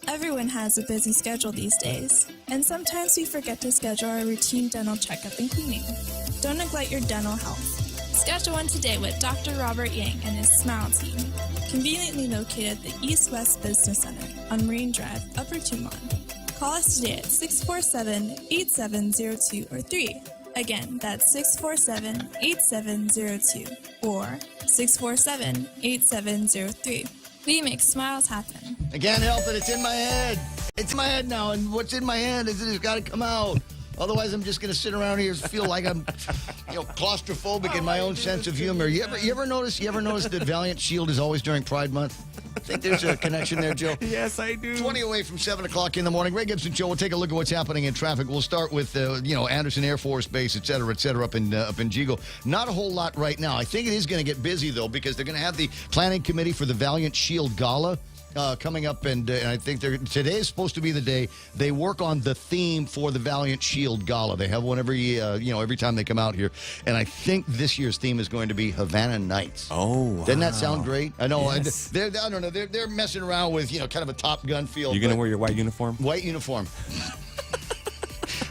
Everyone has a busy schedule these days, and sometimes we forget to schedule our routine dental checkup and cleaning. Don't neglect your dental health. Schedule one today with Dr. Robert Yang and his Smile team, conveniently located at the East West Business Center on Marine Drive, Upper Tumon. Call us today at 647-8702 or 3. Again, that's 647-8702 or 647-8703. We make smiles happen. I can't help it. It's in my head. It's in my head now, and what's in my head is it's got to come out. Otherwise, I'm just going to sit around here and feel like I'm, claustrophobic in my own sense of humor. You ever notice that Valiant Shield is always during Pride Month? I think there's a connection there, Joe. Yes, I do. 20 away from 7 o'clock in the morning. Ray Gibson Show. We'll take a look at what's happening in traffic. We'll start with, Anderson Air Force Base, et cetera, up in Jigo. Not a whole lot right now. I think it is going to get busy, though, because they're going to have the planning committee for the Valiant Shield Gala coming up, and I think today is supposed to be the day they work on the theme for the Valiant Shield Gala. They have one every time they come out here, and I think this year's theme is going to be Havana Nights. Oh, wow. Doesn't that sound great? I know. Yes. I don't know. They're messing around with kind of a Top Gun feel. You're gonna wear your white uniform? White uniform.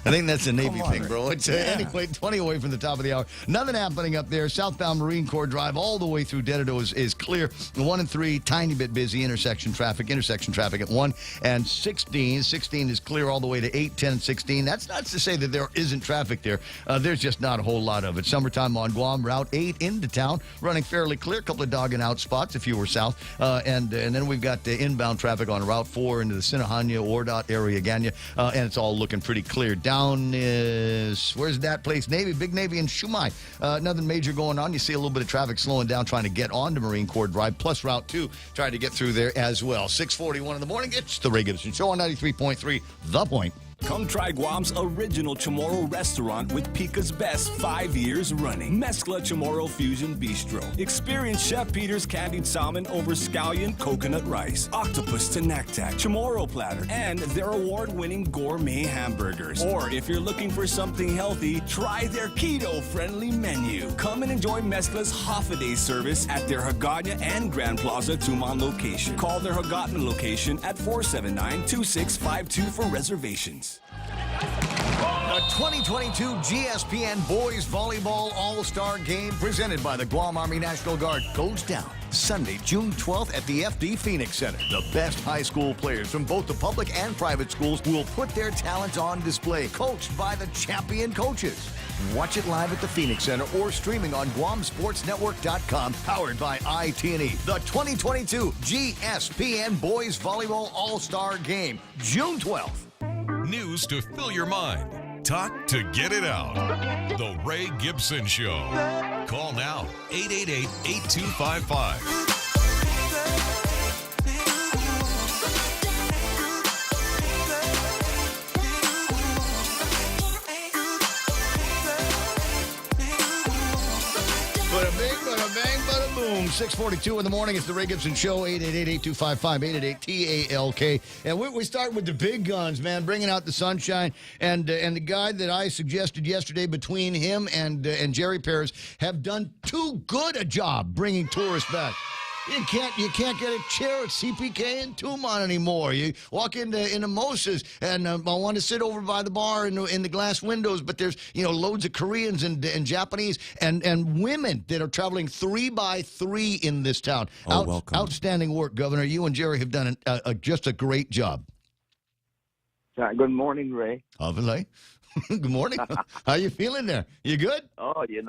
I think that's a Navy thing, bro. It's anyway, 20 away from the top of the hour. Nothing happening up there. Southbound Marine Corps Drive all the way through Dededo is clear. 1 and 3, tiny bit busy. Intersection traffic at 1 and 16. 16 is clear all the way to 8, 10, and 16. That's not to say that there isn't traffic there. There's just not a whole lot of it. Summertime on Guam, Route 8 into town, running fairly clear. A couple of dog and out spots if you were south. And then we've got the inbound traffic on Route 4 into the Sinahanya, Ordot area, Ganya. And it's all looking pretty clear. Down is, where's that place? Big Navy and Shumai. Nothing major going on. You see a little bit of traffic slowing down, trying to get onto Marine Corps Drive, plus Route 2, trying to get through there as well. 6:41 in the morning. It's the Ray Gibson Show on 93.3, The Point. Come try Guam's original Chamorro restaurant with Pica's best 5 years running. Mezcla Chamorro Fusion Bistro. Experience Chef Peter's candied salmon over scallion coconut rice, octopus to naktak, Chamorro platter, and their award-winning gourmet hamburgers. Or if you're looking for something healthy, try their keto-friendly menu. Come and enjoy Mezcla's half-a-day service at their Hagåtña and Grand Plaza Tuman location. Call their Hagåtña location at 479-2652 for reservations. The 2022 GSPN Boys Volleyball All-Star Game presented by the Guam Army National Guard goes down Sunday, June 12th at the FD Phoenix Center. The best high school players from both the public and private schools will put their talents on display, coached by the champion coaches. Watch it live at the Phoenix Center or streaming on GuamSportsNetwork.com, powered by IT&E. The 2022 GSPN Boys Volleyball All-Star Game, June 12th. News to fill your mind. Talk to get it out. The Ray Gibson Show. Call now, 888-8255. Bada bing, bada bang, bada boom. 6:42 in the morning. It's the Ray Gibson Show. 888-8255, 888-TALK. And we start with the big guns, man, bringing out the sunshine. And the guy that I suggested yesterday, between him and Jerry Perez, have done too good a job bringing tourists back. You can't get a chair at CPK in Tuman anymore. You walk into Moses, and I want to sit over by the bar in the glass windows, but there's loads of Koreans and Japanese and women that are traveling 3x3 in this town. Welcome. Outstanding work, Governor. You and Jerry have done just a great job. Good morning, Ray. Good morning. How you feeling there? You good? Oh, you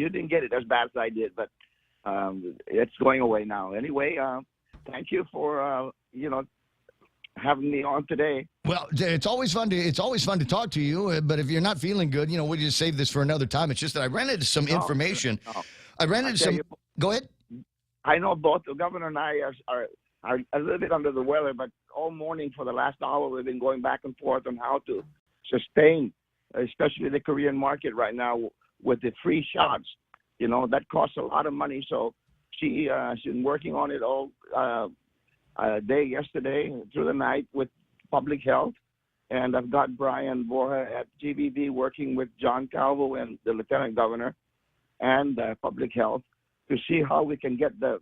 didn't get it as bad as I did, but it's going away now. Anyway, thank you for having me on today. Well, it's always fun to talk to you. But if you're not feeling good, we'll just save this for another time. It's just that I ran into some information. No. I ran into some. Go ahead. I know both the governor and I are a little bit under the weather, but all morning for the last hour we've been going back and forth on how to sustain, especially the Korean market right now with the free shots. That costs a lot of money. So she's been working on it all day yesterday through the night with public health. And I've got Brian Borja at GBB working with John Calvo and the lieutenant governor and public health to see how we can get the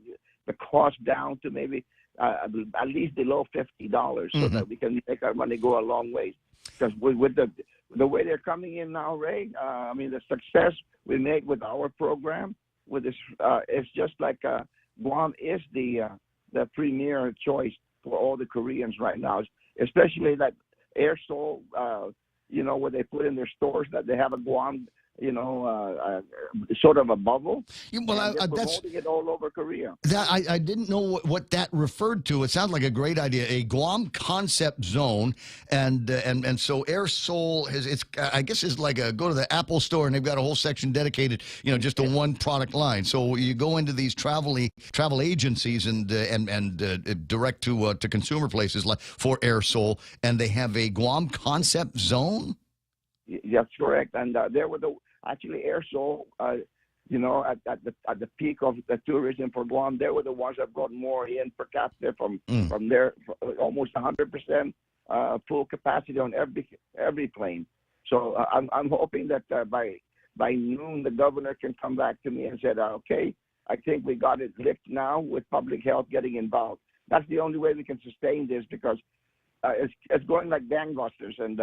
cost down to maybe at least below $50 so that we can make our money go a long way. Because with the way they're coming in now, Ray, the success we make with our program, with this, it's just like Guam is the premier choice for all the Koreans right now, especially that Air Seoul, where they put in their stores that they have a Guam, sort of a bubble. Well, they're promoting it all over Korea. That I didn't know what that referred to. It sounds like a great idea. A Guam concept zone, and so Air Seoul is like go to the Apple store and they've got a whole section dedicated, just to one product line. So you go into these travel agencies and direct to consumer places like for Air Seoul, and they have a Guam concept zone. That's correct, and there were actually Air Seoul, at the peak of the tourism for Guam, they were the ones that brought more in per capita from there, almost 100% full capacity on every plane. So I'm hoping that by noon the governor can come back to me and say, okay, I think we got it licked now with public health getting involved. That's the only way we can sustain this because it's going like gangbusters and.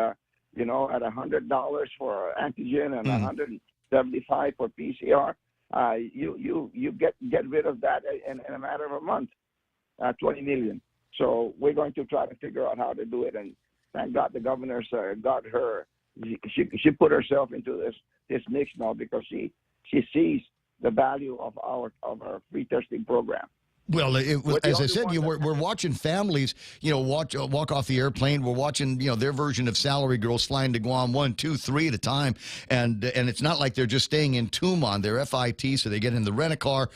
At $100 for antigen and $175 for PCR, you get rid of that in a matter of a month, 20 million. So we're going to try to figure out how to do it. And thank God the governor's got her. She put herself into this mix now because she sees the value of our free testing program. Well, We're the as I only said, one we're watching families, walk off the airplane. We're watching, their version of salary girls flying to Guam 1, 2, 3 at a time, and it's not like they're just staying in Tumon. They're FIT, so they get in the rent-a-car.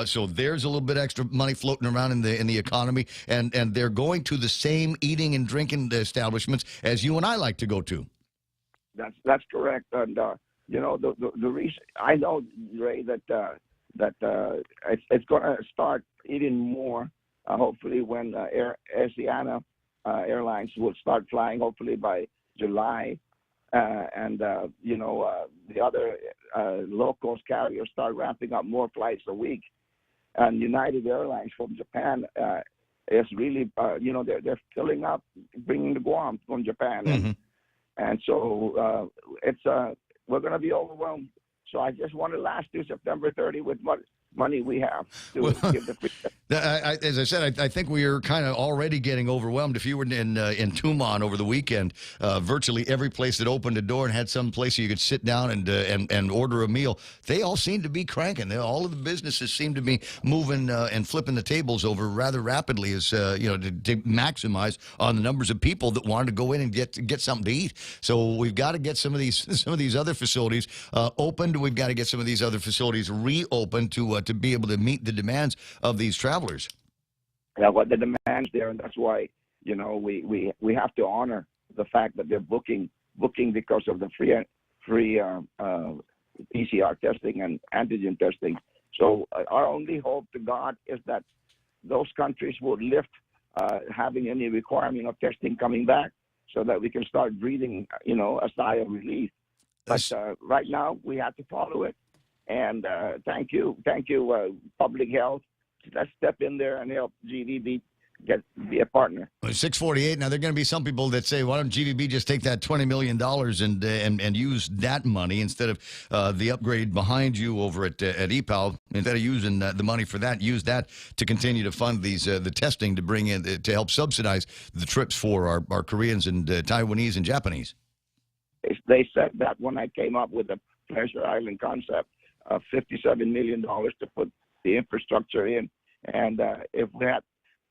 So there's a little bit extra money floating around in the economy, and they're going to the same eating and drinking establishments as you and I like to go to. That's correct, and the reason I know, Ray, that it's going to start even more. Hopefully, when Asiana Airlines will start flying, hopefully by July, and the other low-cost carriers start ramping up more flights a week, and United Airlines from Japan is really, they're filling up, bringing to Guam from Japan, and so we're going to be overwhelmed. So I just want to last through September 30 with what money we have to give the free. As I said, I think we are kind of already getting overwhelmed. If you were in Tumon over the weekend, virtually every place that opened a door and had some place you could sit down and order a meal, they all seem to be cranking. All of the businesses seem to be moving and flipping the tables over rather rapidly, as to maximize on the numbers of people that wanted to go in and get something to eat. So we've got to get some of these other facilities opened. We've got to get some of these other facilities reopened to be able to meet the demands of these travelers. Yeah, what the demands there, and that's why we have to honor the fact that they're booking because of the free PCR testing and antigen testing. So our only hope to God is that those countries will lift having any requirement of testing coming back, so that we can start breathing a sigh of relief. But right now we have to follow it. And thank you, Public Health. Let's step in there and help GVB be a partner. 648. Now, there are going to be some people that say, why don't GVB just take that $20 million and use that money instead of the upgrade behind you over at EPAL? Instead of using the money for that, use that to continue to fund the testing to bring in, to help subsidize the trips for our Koreans and Taiwanese and Japanese. They said that when I came up with the Pleasure Island concept, $57 million to put the infrastructure in. And if we had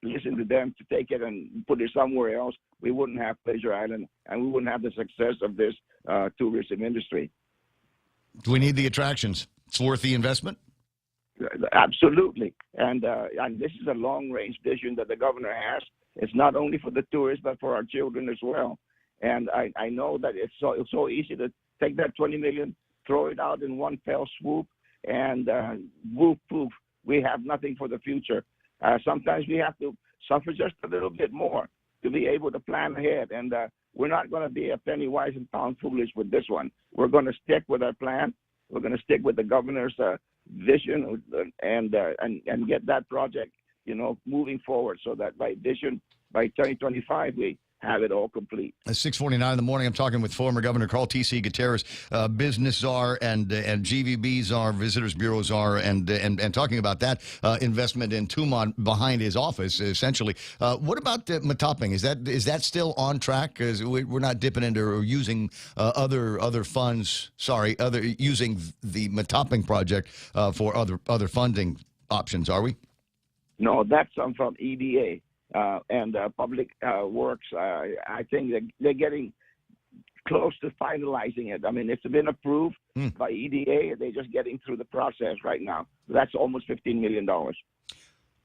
listened to them to take it and put it somewhere else, we wouldn't have Pleasure Island, and we wouldn't have the success of this tourism industry. Do we need the attractions? It's worth the investment? Absolutely. And this is a long-range vision that the governor has. It's not only for the tourists, but for our children as well. And I know that it's so easy to take that $20 million, throw it out in one fell swoop, and whoop, poof, we have nothing for the future. Sometimes we have to suffer just a little bit more to be able to plan ahead. And we're not going to be a penny wise and pound foolish with this one. We're going to stick with our plan. We're going to stick with the governor's vision and get that project, moving forward, so that by 2025, we have it all complete. 6:49 in the morning. I'm talking with former Governor Carl T.C. Gutierrez, business czar and GVB czar, visitors bureau czar, and talking about that investment in Tumon behind his office, essentially. What about Mataping? Is that still on track? Because we're not dipping into or using other funds. Using the Mataping project for other funding options, are we? No, that's from EDA. And Public Works, I think they're getting close to finalizing it. I mean, it's been approved by EDA. They're just getting through the process right now. That's almost $15 million.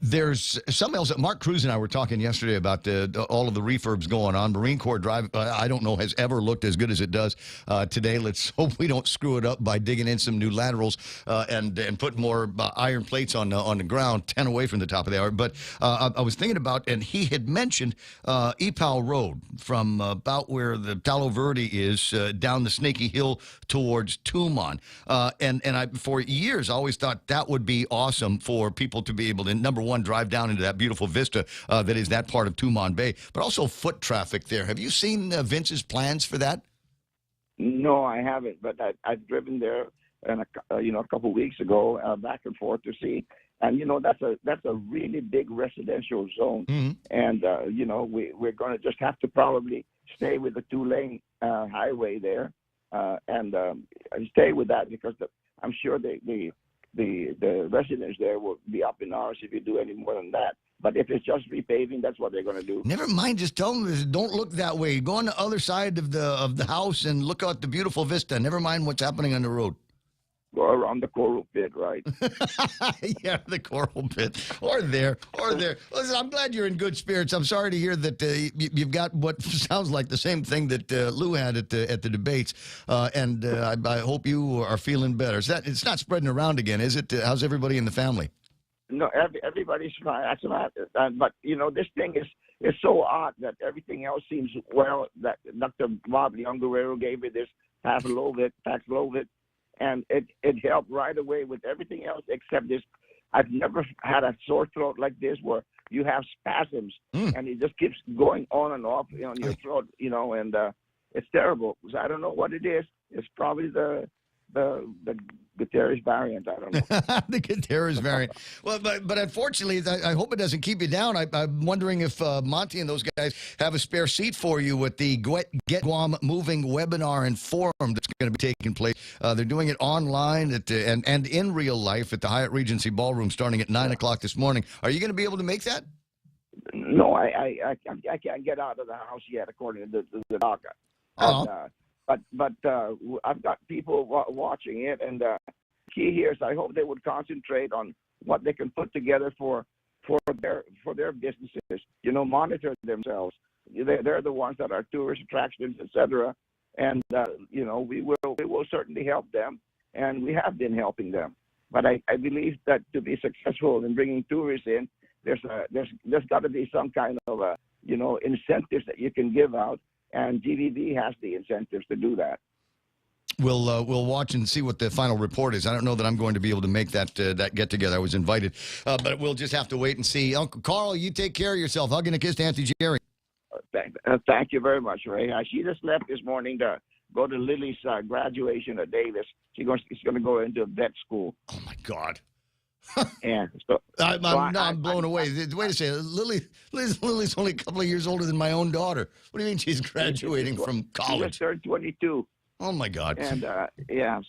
There's something else. Mark Cruz and I were talking yesterday about all of the refurbs going on. Marine Corps Drive, I don't know, has ever looked as good as it does today. Let's hope we don't screw it up by digging in some new laterals and put more iron plates on the ground, 10 away from the top of the hour. But I was thinking about, and he had mentioned EPAL Road from about where the Palo Verde is down the Snaky Hill towards Tumon. And I, for years, always thought that would be awesome for people to be able to, number one, drive down into that beautiful vista that is that part of Tumon Bay, but also foot traffic there. Have you seen Vince's plans for that? No, I haven't, but I've driven there and a couple of weeks ago, back and forth to see, and that's a really big residential zone, and we're going to just have to probably stay with the 2-lane highway there, and stay with that, because I'm sure the the residents there will be up in arms if you do any more than that. But if it's just repaving, that's what they're going to do. Never mind. Just tell them don't look that way. Go on the other side of the house and look out the beautiful vista. Never mind what's happening on the road. Go around the coral pit, right? Yeah, the coral pit, or there. Listen, I'm glad you're in good spirits. I'm sorry to hear that you've got what sounds like the same thing that Lou had at the debates, and I hope you are feeling better. It's not spreading around again, is it? How's everybody in the family? No, everybody's fine. That's not. But this thing is so odd that everything else seems well. That Dr. Bob Young-Guerrero gave me this Paxlovid, and it helped right away with everything else except this. I've never had a sore throat like this where you have spasms and it just keeps going on and off on your throat, and it's terrible. So I don't know what it is. It's probably the Gutierrez variant. I don't know. The Gutierrez variant. Well, but unfortunately, I hope it doesn't keep you down. I'm wondering if Monty and those guys have a spare seat for you at the Get Guam Moving webinar and forum that's going to be taking place. They're doing it online and in real life at the Hyatt Regency Ballroom starting at 9 o'clock this morning. Are you going to be able to make that? No, I can't get out of the house yet, according to the doctor. But I've got people watching it, and key here is I hope they would concentrate on what they can put together for their businesses. Monitor themselves. They're the ones that are tourist attractions, etc. And we will certainly help them, and we have been helping them. But I believe that to be successful in bringing tourists in, there's got to be some kind of incentives that you can give out. And GVB has the incentives to do that. We'll watch and see what the final report is. I don't know that I'm going to be able to make that get together. I was invited, but we'll just have to wait and see. Uncle Carl, you take care of yourself. Hug and a kiss to Auntie Jerry. Thank you very much, Ray. She just left this morning to go to Lily's graduation at Davis. She's going to go into vet school. Oh my God. Yeah, so I'm blown away. Wait a second, Lily's only a couple of years older than my own daughter. What do you mean she's graduating from college? She just turned 22. Oh my God! And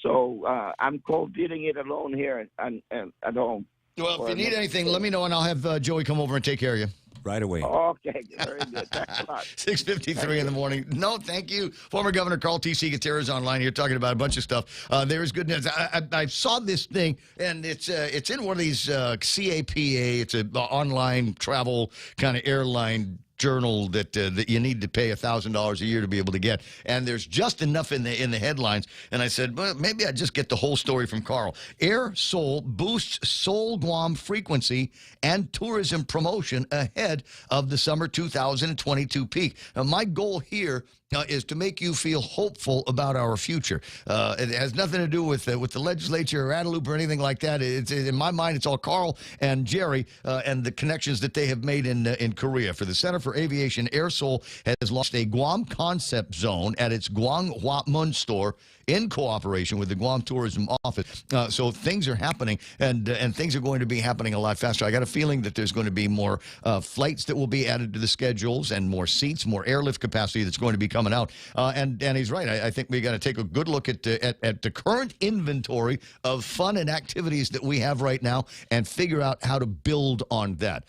so I'm cold-eating it alone here and at home. Well, if you need anything, let me know, and I'll have Joey come over and take care of you. Right away. Okay, very good. Thanks a lot. 6:53 in the morning. No, thank you. Former Governor Carl T.C. Gutierrez online here talking about a bunch of stuff. There is good news. I saw this thing, and it's in one of these CAPA. It's an online travel kind of airline journal that you need to pay $1,000 a year to be able to get, and there's just enough in the headlines. And I said, well, maybe I just get the whole story from Carl. Air Seoul boosts Seoul Guam frequency and tourism promotion ahead of the summer 2022 peak. Now, my goal here is to make you feel hopeful about our future. It has nothing to do with the legislature or Adelup or anything like that. In my mind, it's all Carl and Jerry and the connections that they have made in Korea. For the Center for Aviation, Air Seoul has launched a Guam Concept Zone at its Gwanghwamun store in cooperation with the Guam Tourism Office. So things are happening, and things are going to be happening a lot faster. I got a feeling that there's going to be more flights that will be added to the schedules and more seats, more airlift capacity that's going to be coming out. And he's right. I think we got to take a good look at the current inventory of fun and activities that we have right now and figure out how to build on that.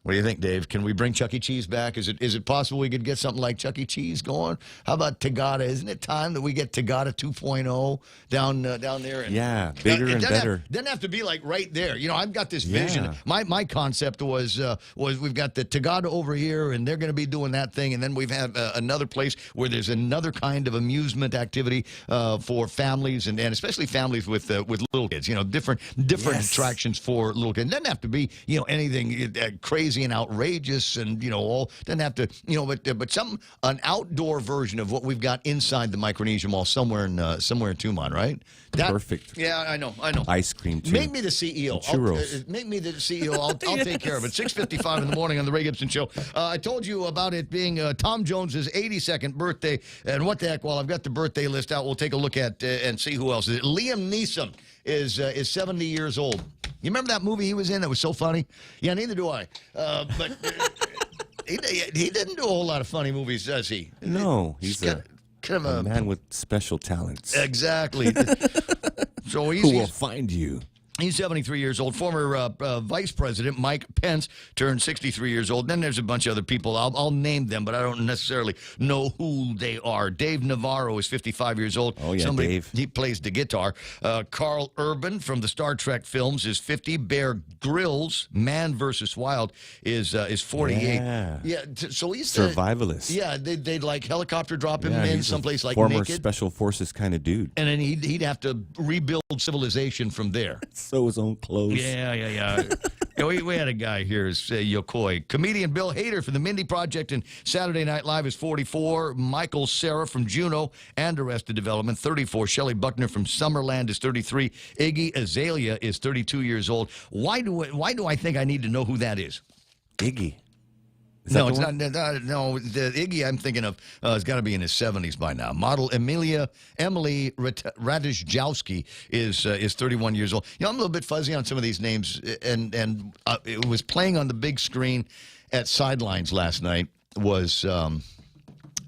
What do you think, Dave? Can we bring Chuck E. Cheese back? Is it possible we could get something like Chuck E. Cheese going? How about Tagada? Isn't it time that we get Tagada 2.0 down there? Yeah, bigger and better. Doesn't have to be like right there. I've got this vision. My concept was we've got the Tagada over here, and they're going to be doing that thing, and then we've had another place where there's another kind of amusement activity for families and especially families with little kids. Different attractions for little kids. It doesn't have to be anything crazy and outrageous, and all doesn't have to but an outdoor version of what we've got inside the Micronesia Mall somewhere in Tumon, right? Perfect. Yeah, I know. Ice cream too. Make me the CEO. And churros. Make me the CEO. I'll take care of it. 6:55 in the morning on the Ray Gibson Show. I told you about it being Tom Jones's 82nd birthday, and what the heck? While I've got the birthday list out, we'll take a look at and see who else is it. Liam Neeson is 70 years old. You remember that movie he was in that was so funny? Yeah, neither do I. But he didn't do a whole lot of funny movies, does he? No, he's kind of a man with special talents. Exactly. So who will find you? He's 73 years old. Former Vice President Mike Pence turned 63 years old. Then there's a bunch of other people. I'll name them, but I don't necessarily know who they are. Dave Navarro is 55 years old. Oh, yeah, Dave. He plays the guitar. Carl Urban from the Star Trek films is 50. Bear Grylls, Man vs. Wild, is 48. Yeah. So he's survivalist. Yeah, they'd like helicopter drop him in he's someplace like former naked. special forces kind of dude. And then he'd have to rebuild civilization from there. Sew his own clothes. Yeah. we had a guy here, Yokoi. Comedian Bill Hader from the Mindy Project and Saturday Night Live is 44. Michael Cera from Juno and Arrested Development, 34. Shelley Buckner from Summerland is 33. Iggy Azalea is 32 years old. Why do I think I need to know who that is? Iggy. No, it's not. No, the Iggy I'm thinking of has got to be in his 70s by now. Model Emily Ratajkowski is 31 years old. You know, I'm a little bit fuzzy on some of these names, and it was playing on the big screen at Sidelines last night. Was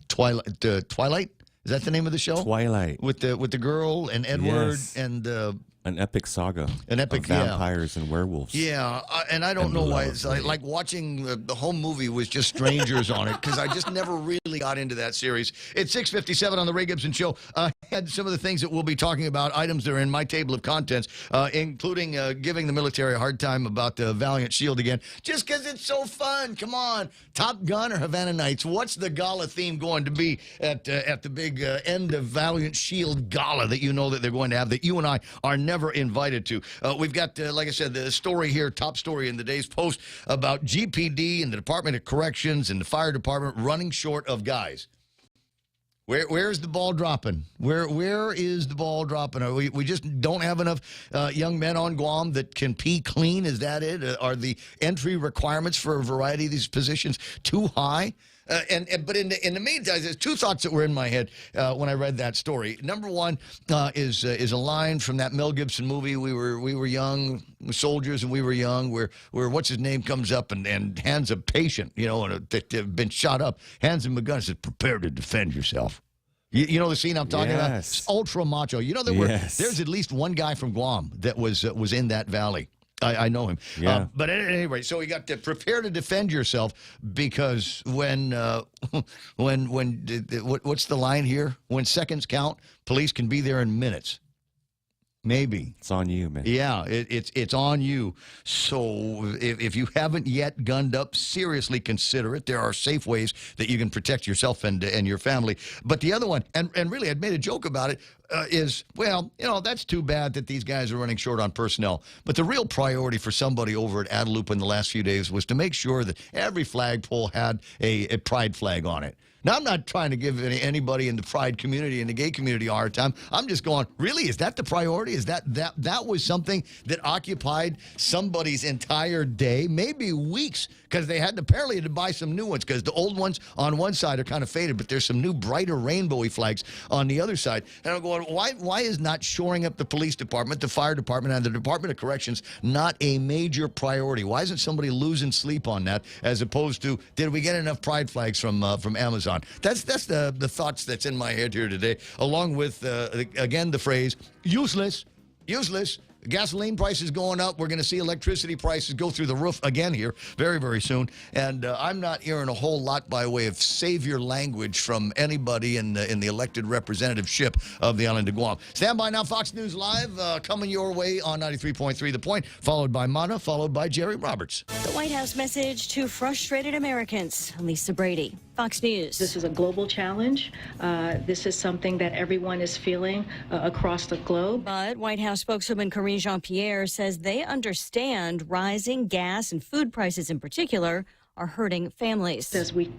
Twilight? Is that the name of the show? Twilight with the girl and Edward and. An epic saga. An epic of vampires and werewolves. Yeah, and I don't know why. It's like watching the whole movie was just strangers on it because I just never really got into that series. It's 6:57 on the Ray Gibson Show. I had some of the things that we'll be talking about, items that are in my table of contents, including giving the military a hard time about the Valiant Shield again, just because it's so fun. Come on, Top Gun or Havana Nights? What's the gala theme going to be at the big end of Valiant Shield gala that you know that they're going to have that you and I are never invited to? We've got, like I said, the story here, top story in the day's Post about GPD and the Department of Corrections and the fire department running short of guys. Where's the ball dropping? Where is the ball dropping? We just don't have enough young men on Guam that can pee clean? Is that it? Are the entry requirements for a variety of these positions too high? But in the meantime, there's two thoughts that were in my head when I read that story. Number one is a line from that Mel Gibson movie. We were young soldiers, and we were young. Where what's his name comes up and hands a patient, that have been shot up, hands him a gun, and says, "Prepare to defend yourself." You know the scene I'm talking about? It's ultra macho. You know there's at least one guy from Guam that was in that valley. I know him. Yeah. But anyway, so you got to prepare to defend yourself because when what's the line here? When seconds count, police can be there in minutes. Maybe. It's on you, man. Yeah, it's on you. So if you haven't yet gunned up, seriously consider it. There are safe ways that you can protect yourself and your family. But the other one, and really I'd made a joke about it, is, well, that's too bad that these guys are running short on personnel. But the real priority for somebody over at Adelupa in the last few days was to make sure that every flagpole had a pride flag on it. Now, I'm not trying to give anybody in the pride community and the gay community a hard time. I'm just going, really? Is that the priority? Is that was something that occupied somebody's entire day, maybe weeks, because they had apparently to buy some new ones because the old ones on one side are kind of faded, but there's some new brighter rainbowy flags on the other side. And I'm going, why is not shoring up the police department, the fire department, and the Department of Corrections not a major priority? Why isn't somebody losing sleep on that as opposed to, did we get enough pride flags from Amazon? That's the thoughts that's in my head here today, along with, again, the phrase, useless. Gasoline prices going up. We're going to see electricity prices go through the roof again here very, very soon. And I'm not hearing a whole lot by way of savior language from anybody in the elected representativeship of the island of Guam. Stand by now. Fox News Live coming your way on 93.3 The Point, followed by Mana, followed by Jerry Roberts. The White House message to frustrated Americans. Lisa Brady, Fox News. This is a global challenge. This is something that everyone is feeling across the globe. But White House spokeswoman Karine Jean-Pierre says they understand rising gas and food prices in particular are hurting families. As we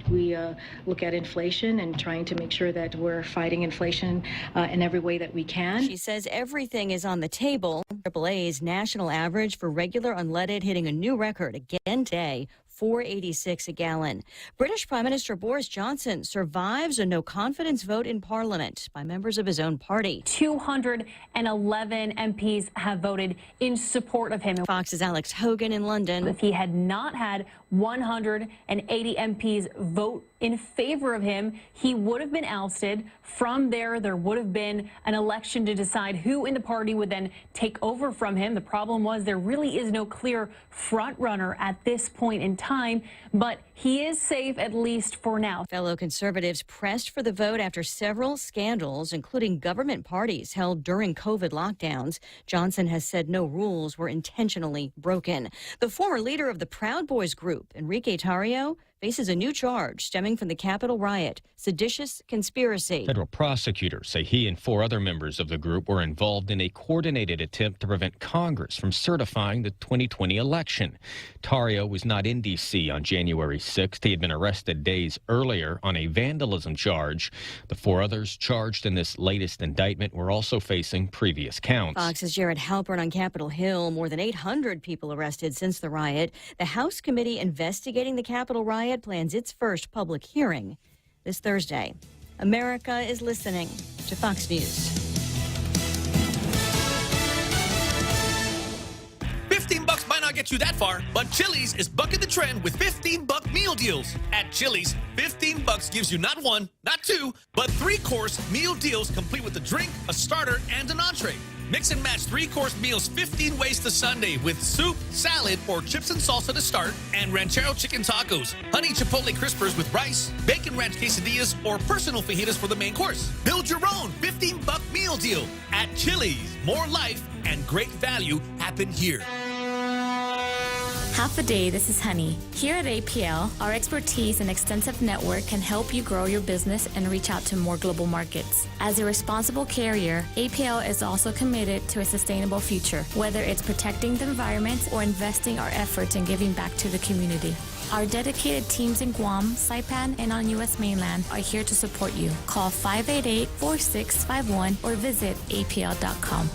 look at inflation and trying to make sure that we're fighting inflation in every way that we can. She says everything is on the table. AAA's national average for regular unleaded hitting a new record again today, $4.86 a gallon. British Prime Minister Boris Johnson survives a no-confidence vote in Parliament by members of his own party. 211 MPs have voted in support of him. Fox's Alex Hogan in London. If he had not had 180 MPs vote in favor of him, he would have been ousted. From there would have been an election to decide who in the party would then take over from him. The problem was there really is no clear front runner at this point in time, but he is safe at least for now. Fellow conservatives pressed for the vote after several scandals, including government parties held during COVID lockdowns. Johnson has said no rules were intentionally broken. The former leader of the Proud Boys group, Enrique Tarrio, faces a new charge stemming from the Capitol riot, seditious conspiracy. Federal prosecutors say he and 4 other members of the group were involved in a coordinated attempt to prevent Congress from certifying the 2020 election. Tarrio was not in D.C. on January 6th. He had been arrested days earlier on a vandalism charge. The 4 others charged in this latest indictment were also facing previous counts. Fox's Jared Halpern on Capitol Hill. More than 800 people arrested since the riot. The House committee investigating the Capitol riot plans its first public hearing this Thursday. America is listening to Fox News. $15 might not get you that far, but Chili's is bucking the trend with $15 meal deals. At Chili's, $15 gives you not 1, not 2, but 3-course meal deals complete with a drink, a starter, and an entree. Mix and match 3-course meals 15 ways to Sunday with soup, salad, or chips and salsa to start, and ranchero chicken tacos, honey chipotle crispers with rice, bacon ranch quesadillas, or personal fajitas for the main course. Build your own $15 meal deal at Chili's. More life and great value happen here. Half a day, this is Honey. Here at APL, our expertise and extensive network can help you grow your business and reach out to more global markets. As a responsible carrier, APL is also committed to a sustainable future, whether it's protecting the environment or investing our efforts in giving back to the community. Our dedicated teams in Guam, Saipan, and on U.S. mainland are here to support you. Call 588-4651 or visit apl.com.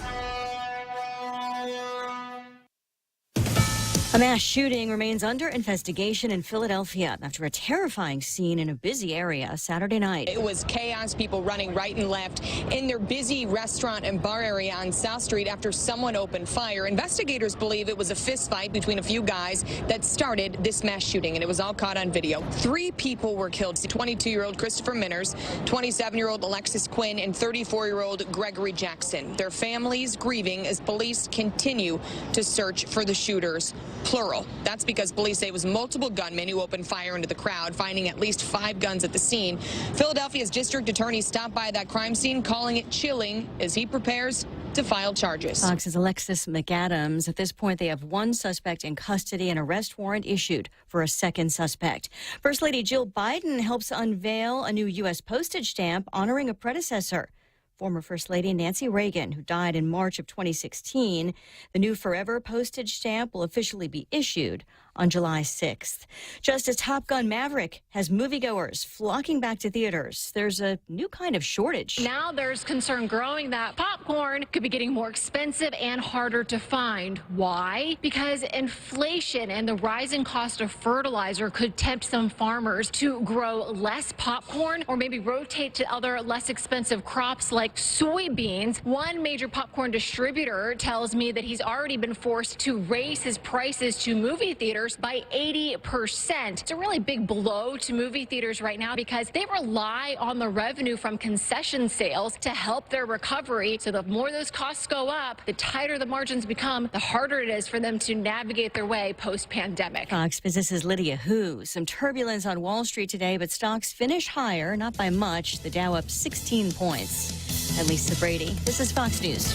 A mass shooting remains under investigation in Philadelphia after a terrifying scene in a busy area Saturday night. It was chaos, people running right and left in their busy restaurant and bar area on South Street after someone opened fire. Investigators believe it was a fist fight between a few guys that started this mass shooting, and it was all caught on video. 3 people were killed: 22-year-old Christopher Minners, 27-year-old Alexis Quinn, and 34-year-old Gregory Jackson. Their families grieving as police continue to search for the shooters. Plural. That's because police say it was multiple gunmen who opened fire into the crowd, finding at least 5 guns at the scene. Philadelphia's district attorney stopped by that crime scene, calling it chilling as he prepares to file charges. Fox's Alexis McAdams. At this point, they have 1 suspect in custody, and arrest warrant issued for a 2nd suspect. First Lady Jill Biden helps unveil a new U.S. postage stamp honoring a predecessor. Former First Lady Nancy Reagan, who died in March of 2016. The new Forever postage stamp will officially be issued on July 6th. Just as Top Gun Maverick has moviegoers flocking back to theaters, there's a new kind of shortage. Now there's concern growing that popcorn could be getting more expensive and harder to find. Why? Because inflation and the rising cost of fertilizer could tempt some farmers to grow less popcorn or maybe rotate to other less expensive crops like soybeans. One major popcorn distributor tells me that he's already been forced to raise his prices to movie theaters by 80%. It's a really big blow to movie theaters right now because they rely on the revenue from concession sales to help their recovery. So the more those costs go up, the tighter the margins become, the harder it is for them to navigate their way post-pandemic. Fox Business's Lydia Hu. Some turbulence on Wall Street today, but stocks finish higher, not by much. The Dow up 16 points. I'm Lisa Brady. This is Fox News.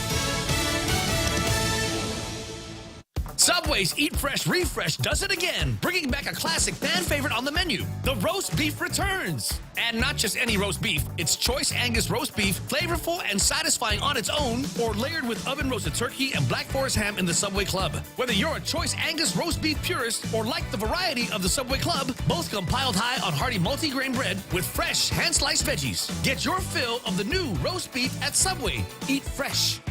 Subway's Eat Fresh Refresh does it again, bringing back a classic fan favorite on the menu. The roast beef returns. And not just any roast beef, it's choice Angus roast beef, flavorful and satisfying on its own, or layered with oven-roasted turkey and Black Forest ham in the Subway Club. Whether you're a choice Angus roast beef purist or like the variety of the Subway Club, both come piled high on hearty multi-grain bread with fresh hand-sliced veggies. Get your fill of the new roast beef at Subway. Eat fresh.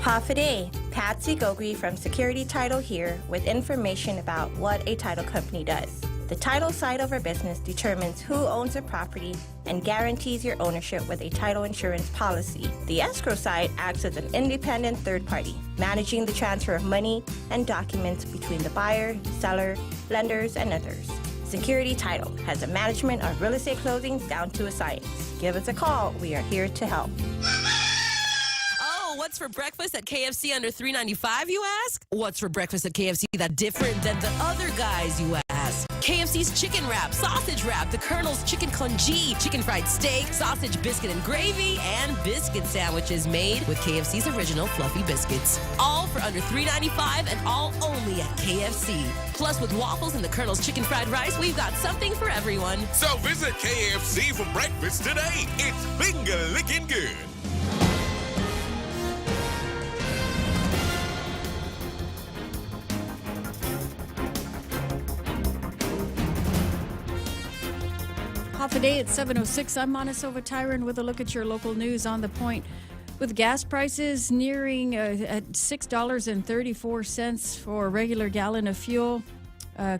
Half a day. Patsy Gogri from Security Title here with information about what a title company does. The title side of our business determines who owns a property and guarantees your ownership with a title insurance policy. The escrow side acts as an independent third party, managing the transfer of money and documents between the buyer, seller, lenders, and others. Security Title has a management of real estate closings down to a science. Give us a call. We are here to help. Oh, what's for breakfast at KFC under $3.95, you ask? What's for breakfast at KFC that's different than the other guys, you ask? KFC's chicken wrap, sausage wrap, the Colonel's chicken congee, chicken fried steak, sausage biscuit and gravy, and biscuit sandwiches made with KFC's original fluffy biscuits. All for under $3.95 and all only at KFC. Plus, with waffles and the Colonel's chicken fried rice, we've got something for everyone. So visit KFC for breakfast today. It's finger licking good. Half a day at 7:06. I'm Montesova Tyron with a look at your local news on the point. With gas prices nearing at $6.34 for a regular gallon of fuel,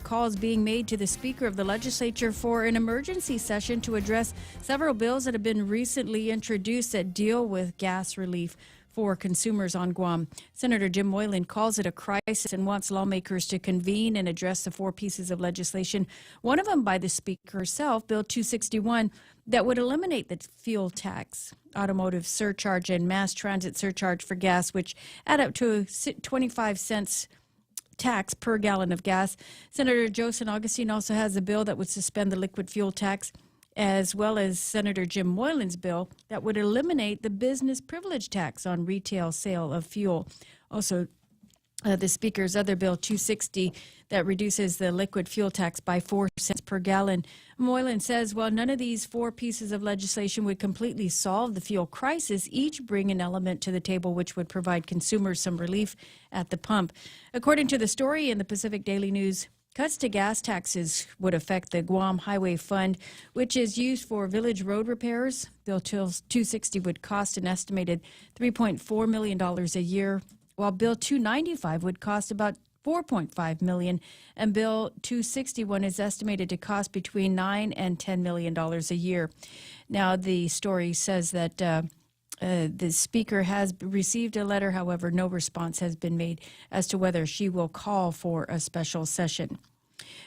calls being made to the Speaker of the Legislature for an emergency session to address several bills that have been recently introduced that deal with gas relief for consumers on Guam. Senator Jim Moylan calls it a crisis and wants lawmakers to convene and address the four pieces of legislation, one of them by the Speaker herself, Bill 261, that would eliminate the fuel tax, automotive surcharge, and mass transit surcharge for gas, which add up to 25 cents tax per gallon of gas. Senator Joe San Augustine also has a bill that would suspend the liquid fuel tax, as well as Senator Jim Moylan's bill that would eliminate the business privilege tax on retail sale of fuel. Also, the Speaker's other bill, 260, that reduces the liquid fuel tax by 4 cents per gallon. Moylan says, while none of these four pieces of legislation would completely solve the fuel crisis, each bring an element to the table which would provide consumers some relief at the pump. According to the story in the Pacific Daily News, cuts to gas taxes would affect the Guam Highway Fund, which is used for village road repairs. Bill 260 would cost an estimated $3.4 million a year, while Bill 295 would cost about $4.5 million, and Bill 261 is estimated to cost between $9 and $10 million a year. Now, the story says that the Speaker has received a letter. However, no response has been made as to whether she will call for a special session.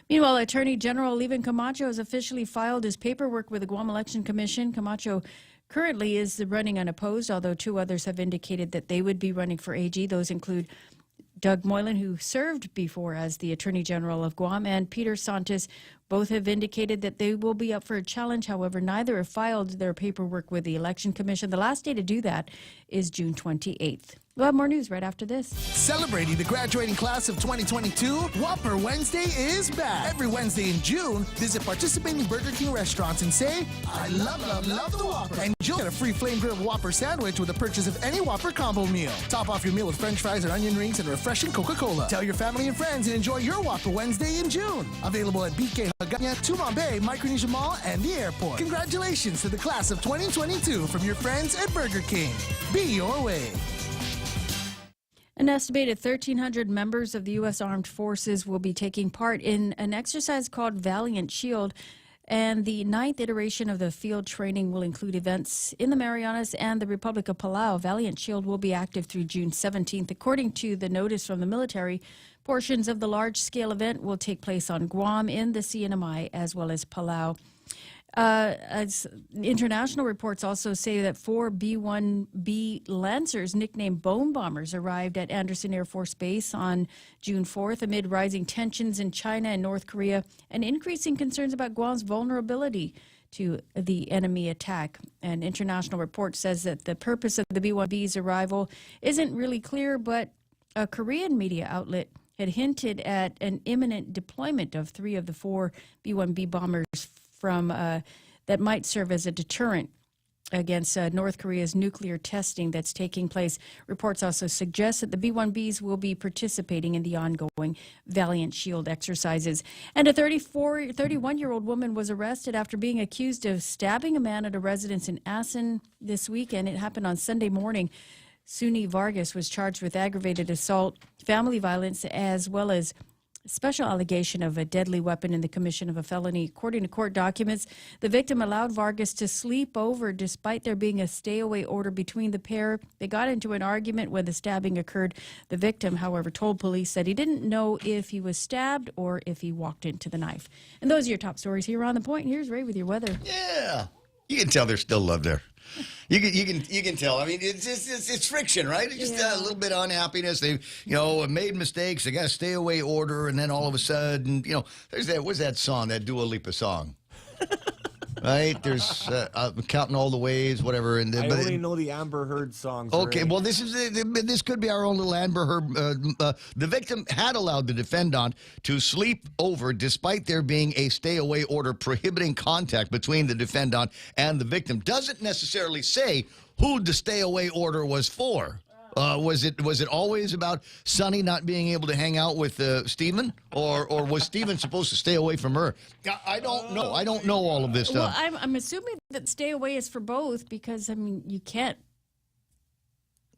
Meanwhile, Attorney General Levin Camacho has officially filed his paperwork with the Guam Election Commission. Camacho currently is running unopposed, although two others have indicated that they would be running for AG. Those include Doug Moylan, who served before as the Attorney General of Guam, and Peter Santos. Both have indicated that they will be up for a challenge. However, neither have filed their paperwork with the Election Commission. The last day to do that is June 28th. We'll have more news right after this. Celebrating the graduating class of 2022, Whopper Wednesday is back. Every Wednesday in June, visit participating Burger King restaurants and say, I love the Whopper. And you'll get a free flame grilled Whopper sandwich with the purchase of any Whopper combo meal. Top off your meal with French fries and onion rings and refreshing Coca-Cola. Tell your family and friends and enjoy your Whopper Wednesday in June. Available at BK Haganya, Tumon Bay, Micronesia Mall, and the airport. Congratulations to the class of 2022 from your friends at Burger King. Be your way. An estimated 1,300 members of the U.S. Armed Forces will be taking part in an exercise called Valiant Shield, and the 9th iteration of the field training will include events in the Marianas and the Republic of Palau. Valiant Shield will be active through June 17th. According to the notice from the military, portions of the large-scale event will take place on Guam, in the CNMI, as well as Palau. As international reports also say that 4 B-1B Lancers, nicknamed Bone Bombers, arrived at Andersen Air Force Base on June 4th amid rising tensions in China and North Korea and increasing concerns about Guam's vulnerability to the enemy attack. An international report says that the purpose of the B-1B's arrival isn't really clear, but a Korean media outlet had hinted at an imminent deployment of 3 of the 4 B-1B bombers from that might serve as a deterrent against North Korea's nuclear testing that's taking place. Reports also suggest that the B-1Bs will be participating in the ongoing Valiant Shield exercises. And a 31-year-old woman was arrested after being accused of stabbing a man at a residence in Assen this weekend. It happened on Sunday morning. Suni Vargas was charged with aggravated assault, family violence, as well as special allegation of a deadly weapon in the commission of a felony. According to court documents, the victim allowed Vargas to sleep over despite there being a stay-away order between the pair. They got into an argument when the stabbing occurred. The victim, however, told police that he didn't know if he was stabbed or if he walked into the knife. And those are your top stories here on The Point. Here's Ray with your weather. Yeah. You can tell there's still love there. You can tell. I mean, it's friction, right? It's just a little bit of unhappiness. They, made mistakes. They got a stay away order, and then all of a sudden, there's that. What's that song? That Dua Lipa song. Right? There's counting all the ways, whatever. And I only know the Amber Heard songs. Okay, right? well, this could be our own little Amber Heard. The victim had allowed the defendant to sleep over despite there being a stay-away order prohibiting contact between the defendant and the victim. Doesn't necessarily say who the stay-away order was for. Was it always about Sonny not being able to hang out with Stephen, or was Stephen supposed to stay away from her? I don't know. I don't know all of this stuff. Well, I'm assuming that stay away is for both because, I mean, you can't.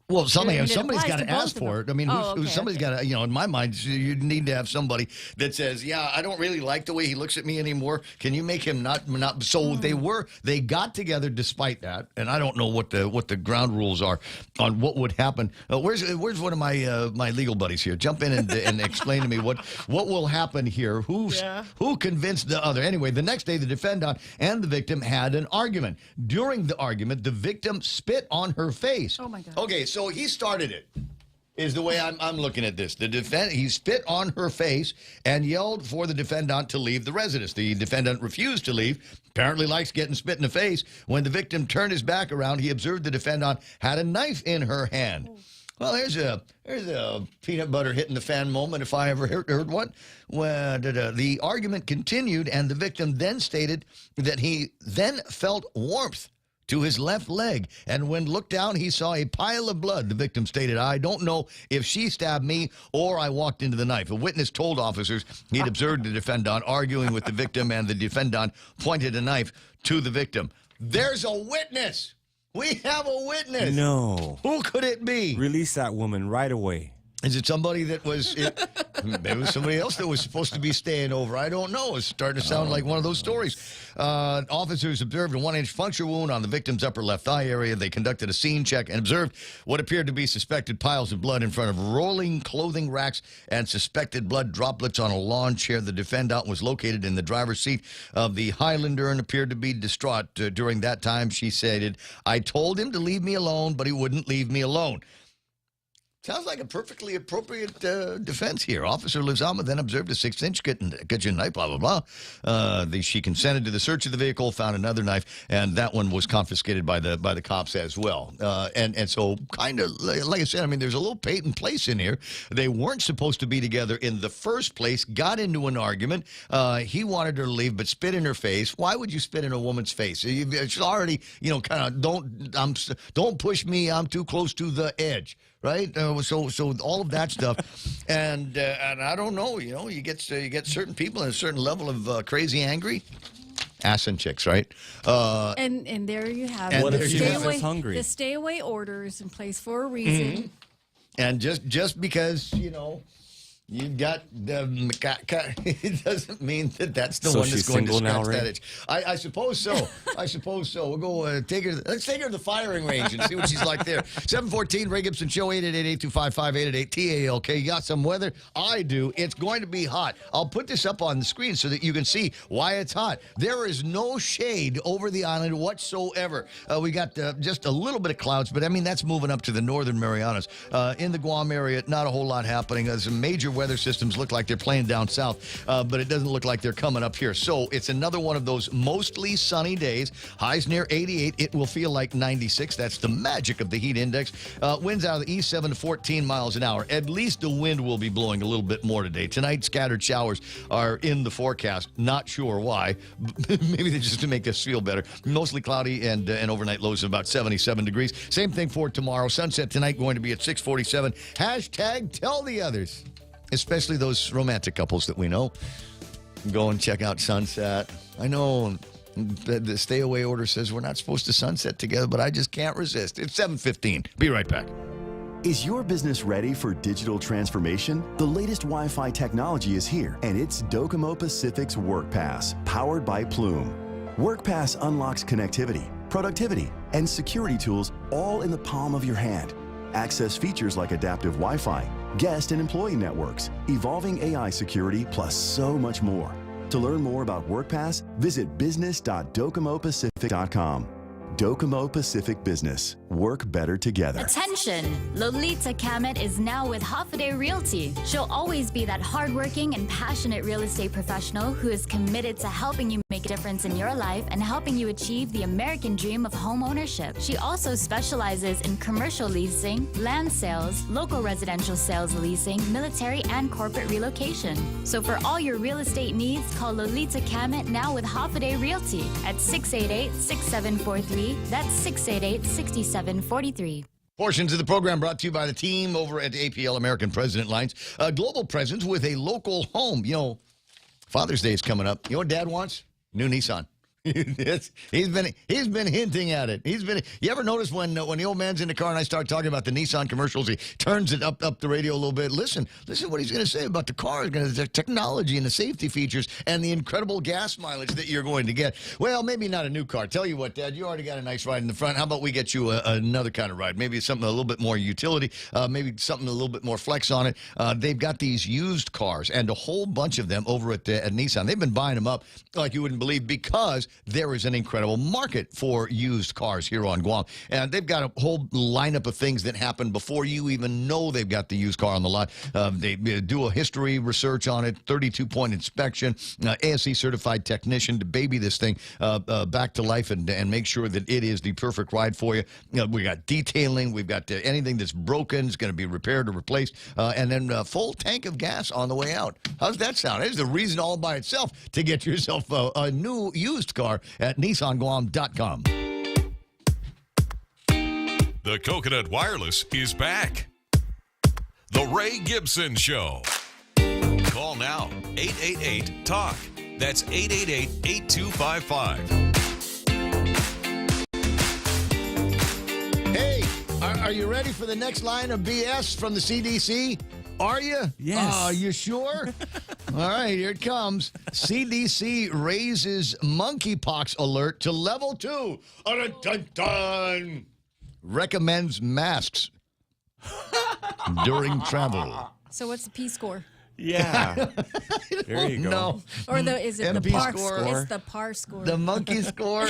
Well, somebody's applies got to to ask both of for them. it. I mean, Okay, somebody's got to, in my mind, you need to have somebody that says, yeah, I don't really like the way he looks at me anymore. Can you make him not? So they got together despite that. And I don't know what the ground rules are on what would happen. Where's one of my legal buddies here? Jump in and explain to me what will happen here. Who convinced the other? Anyway, the next day, the defendant and the victim had an argument. During the argument, the victim spit on her face. Oh, my God. Okay, so he started it, is the way I'm looking at this. He spit on her face and yelled for the defendant to leave the residence. The defendant refused to leave, apparently likes getting spit in the face. When the victim turned his back around, he observed the defendant had a knife in her hand. Well, here's a peanut butter hitting the fan moment, if I ever heard one. Well, the argument continued, and the victim then stated that he then felt warmth to his left leg, and when looked down, he saw a pile of blood. The victim stated, I don't know if she stabbed me or I walked into the knife. A witness told officers he'd observed the defendant arguing with the victim, and the defendant pointed a knife to the victim. There's a witness! We have a witness! No. Who could it be? Release that woman right away. Is it somebody that was, maybe it was somebody else that was supposed to be staying over? I don't know. It's starting to sound like one of those stories. Officers observed a 1-inch puncture wound on the victim's upper left thigh area. They conducted a scene check and observed what appeared to be suspected piles of blood in front of rolling clothing racks and suspected blood droplets on a lawn chair. The defendant was located in the driver's seat of the Highlander and appeared to be distraught. During that time, she stated, I told him to leave me alone, but he wouldn't leave me alone. Sounds like a perfectly appropriate defense here. Officer Lizama then observed a 6-inch kitchen knife, blah, blah, blah. She consented to the search of the vehicle, found another knife, and that one was confiscated by the cops as well. And so kind of, like I said, I mean, there's a little patent place in here. They weren't supposed to be together in the first place, got into an argument. He wanted her to leave, but spit in her face. Why would you spit in a woman's face? It's already, kind of, don't push me, I'm too close to the edge. Right, so all of that stuff, and I don't know, you get certain people at a certain level of crazy angry, ass and chicks, right? And there you have it. What if she was hungry? The stay away order is in place for a reason. Mm-hmm. And just because you got it doesn't mean that's the one that's going to scratch that itch. I suppose so. I suppose so. We'll go let's take her to the firing range and see what she's like there. 714 Ray Gibson Show, 888-825-5888 TALK. You got some weather? I do. It's going to be hot. I'll put this up on the screen so that you can see why it's hot. There is no shade over the island whatsoever. We got just a little bit of clouds, but I mean that's moving up to the northern Marianas. In the Guam area, not a whole lot happening. Some major weather systems look like they're playing down south, but it doesn't look like they're coming up here. So it's another one of those mostly sunny days. Highs near 88. It will feel like 96. That's the magic of the heat index. Winds out of the east, 7 to 14 miles an hour. At least the wind will be blowing a little bit more today. Tonight, scattered showers are in the forecast. Not sure why. Maybe they're just to make us feel better. Mostly cloudy and overnight lows of about 77 degrees. Same thing for tomorrow. Sunset tonight going to be at 6:47. Hashtag tell the others. Especially those romantic couples that we know. Go and check out sunset. I know the stay-away order says we're not supposed to sunset together, but I just can't resist. It's 7:15. Be right back. Is your business ready for digital transformation? The latest Wi-Fi technology is here, and it's Docomo Pacific's WorkPass, powered by Plume. WorkPass unlocks connectivity, productivity, and security tools all in the palm of your hand. Access features like adaptive Wi-Fi, guest and employee networks, evolving AI security, plus so much more. To learn more about WorkPass, visit business.docomopacific.com. Docomo Pacific Business. Work better together. Attention! Lolita Kamet is now with Hoffaday Realty. She'll always be that hardworking and passionate real estate professional who is committed to helping you make a difference in your life and helping you achieve the American dream of home ownership. She also specializes in commercial leasing, land sales, local residential sales leasing, military and corporate relocation. So for all your real estate needs, call Lolita Kamet now with Hoffaday Realty at 688-6743. That's 688-6743. Portions of the program brought to you by the team over at APL American President Lines. A global presence with a local home. You know, Father's Day is coming up. You know what Dad wants? New Nissan. He's been hinting at it. You ever notice when the old man's in the car and I start talking about the Nissan commercials, he turns it up the radio a little bit. Listen what he's going to say about the car, the technology and the safety features and the incredible gas mileage that you're going to get. Well, maybe not a new car. Tell you what, Dad, you already got a nice ride in the front. How about we get you another kind of ride? Maybe something a little bit more utility, maybe something a little bit more flex on it. They've got these used cars and a whole bunch of them over at Nissan. They've been buying them up like you wouldn't believe because there is an incredible market for used cars here on Guam. And they've got a whole lineup of things that happen before you even know they've got the used car on the lot. They do a history research on it, 32-point inspection, ASE certified technician to baby this thing back to life and make sure that it is the perfect ride for you. We got detailing. We've got anything that's broken is going to be repaired or replaced. And then a full tank of gas on the way out. How's that sound? It's the reason all by itself to get yourself a new used car at NissanGuam.com. The Coconut Wireless is back. The Ray Gibson Show. Call now, 888-TALK. That's 888-8255. Hey, are you ready for the next line of BS from the CDC? Are you? Yes. You sure? All right, here it comes. CDC raises monkeypox alert to level 2. Dun, dun, dun. Recommends masks during travel. So what's the P score? Yeah. There you go. No. Or is it MP the PAR score? It's the PAR score. The monkey score.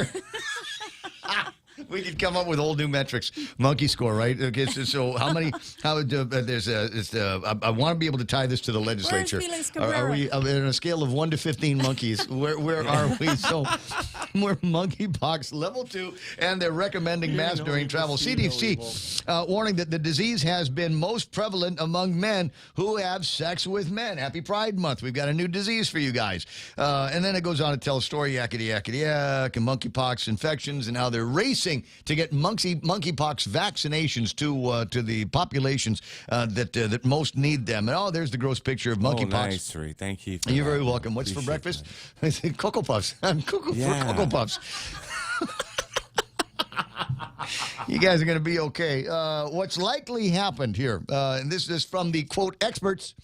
We could come up with all new metrics. Monkey score, right? Okay, so I want to be able to tie this to the legislature. Where's Felix Are we on a scale of 1 to 15 monkeys? Where are we? So we're monkeypox level 2, and they're recommending masks during travel. CDC warning that the disease has been most prevalent among men who have sex with men. Happy Pride Month. We've got a new disease for you guys. And then it goes on to tell a story, yakety yakety yak, and monkeypox infections and how they're racing to get monkeypox vaccinations to the populations that most need them. And there's the gross picture of monkeypox. Oh, nice, Ray. Thank you. You're very welcome. What's for breakfast? Cocoa Puffs. I'm for Cocoa Puffs. You guys are going to be okay. What's likely happened here, and this is from the, quote, experts.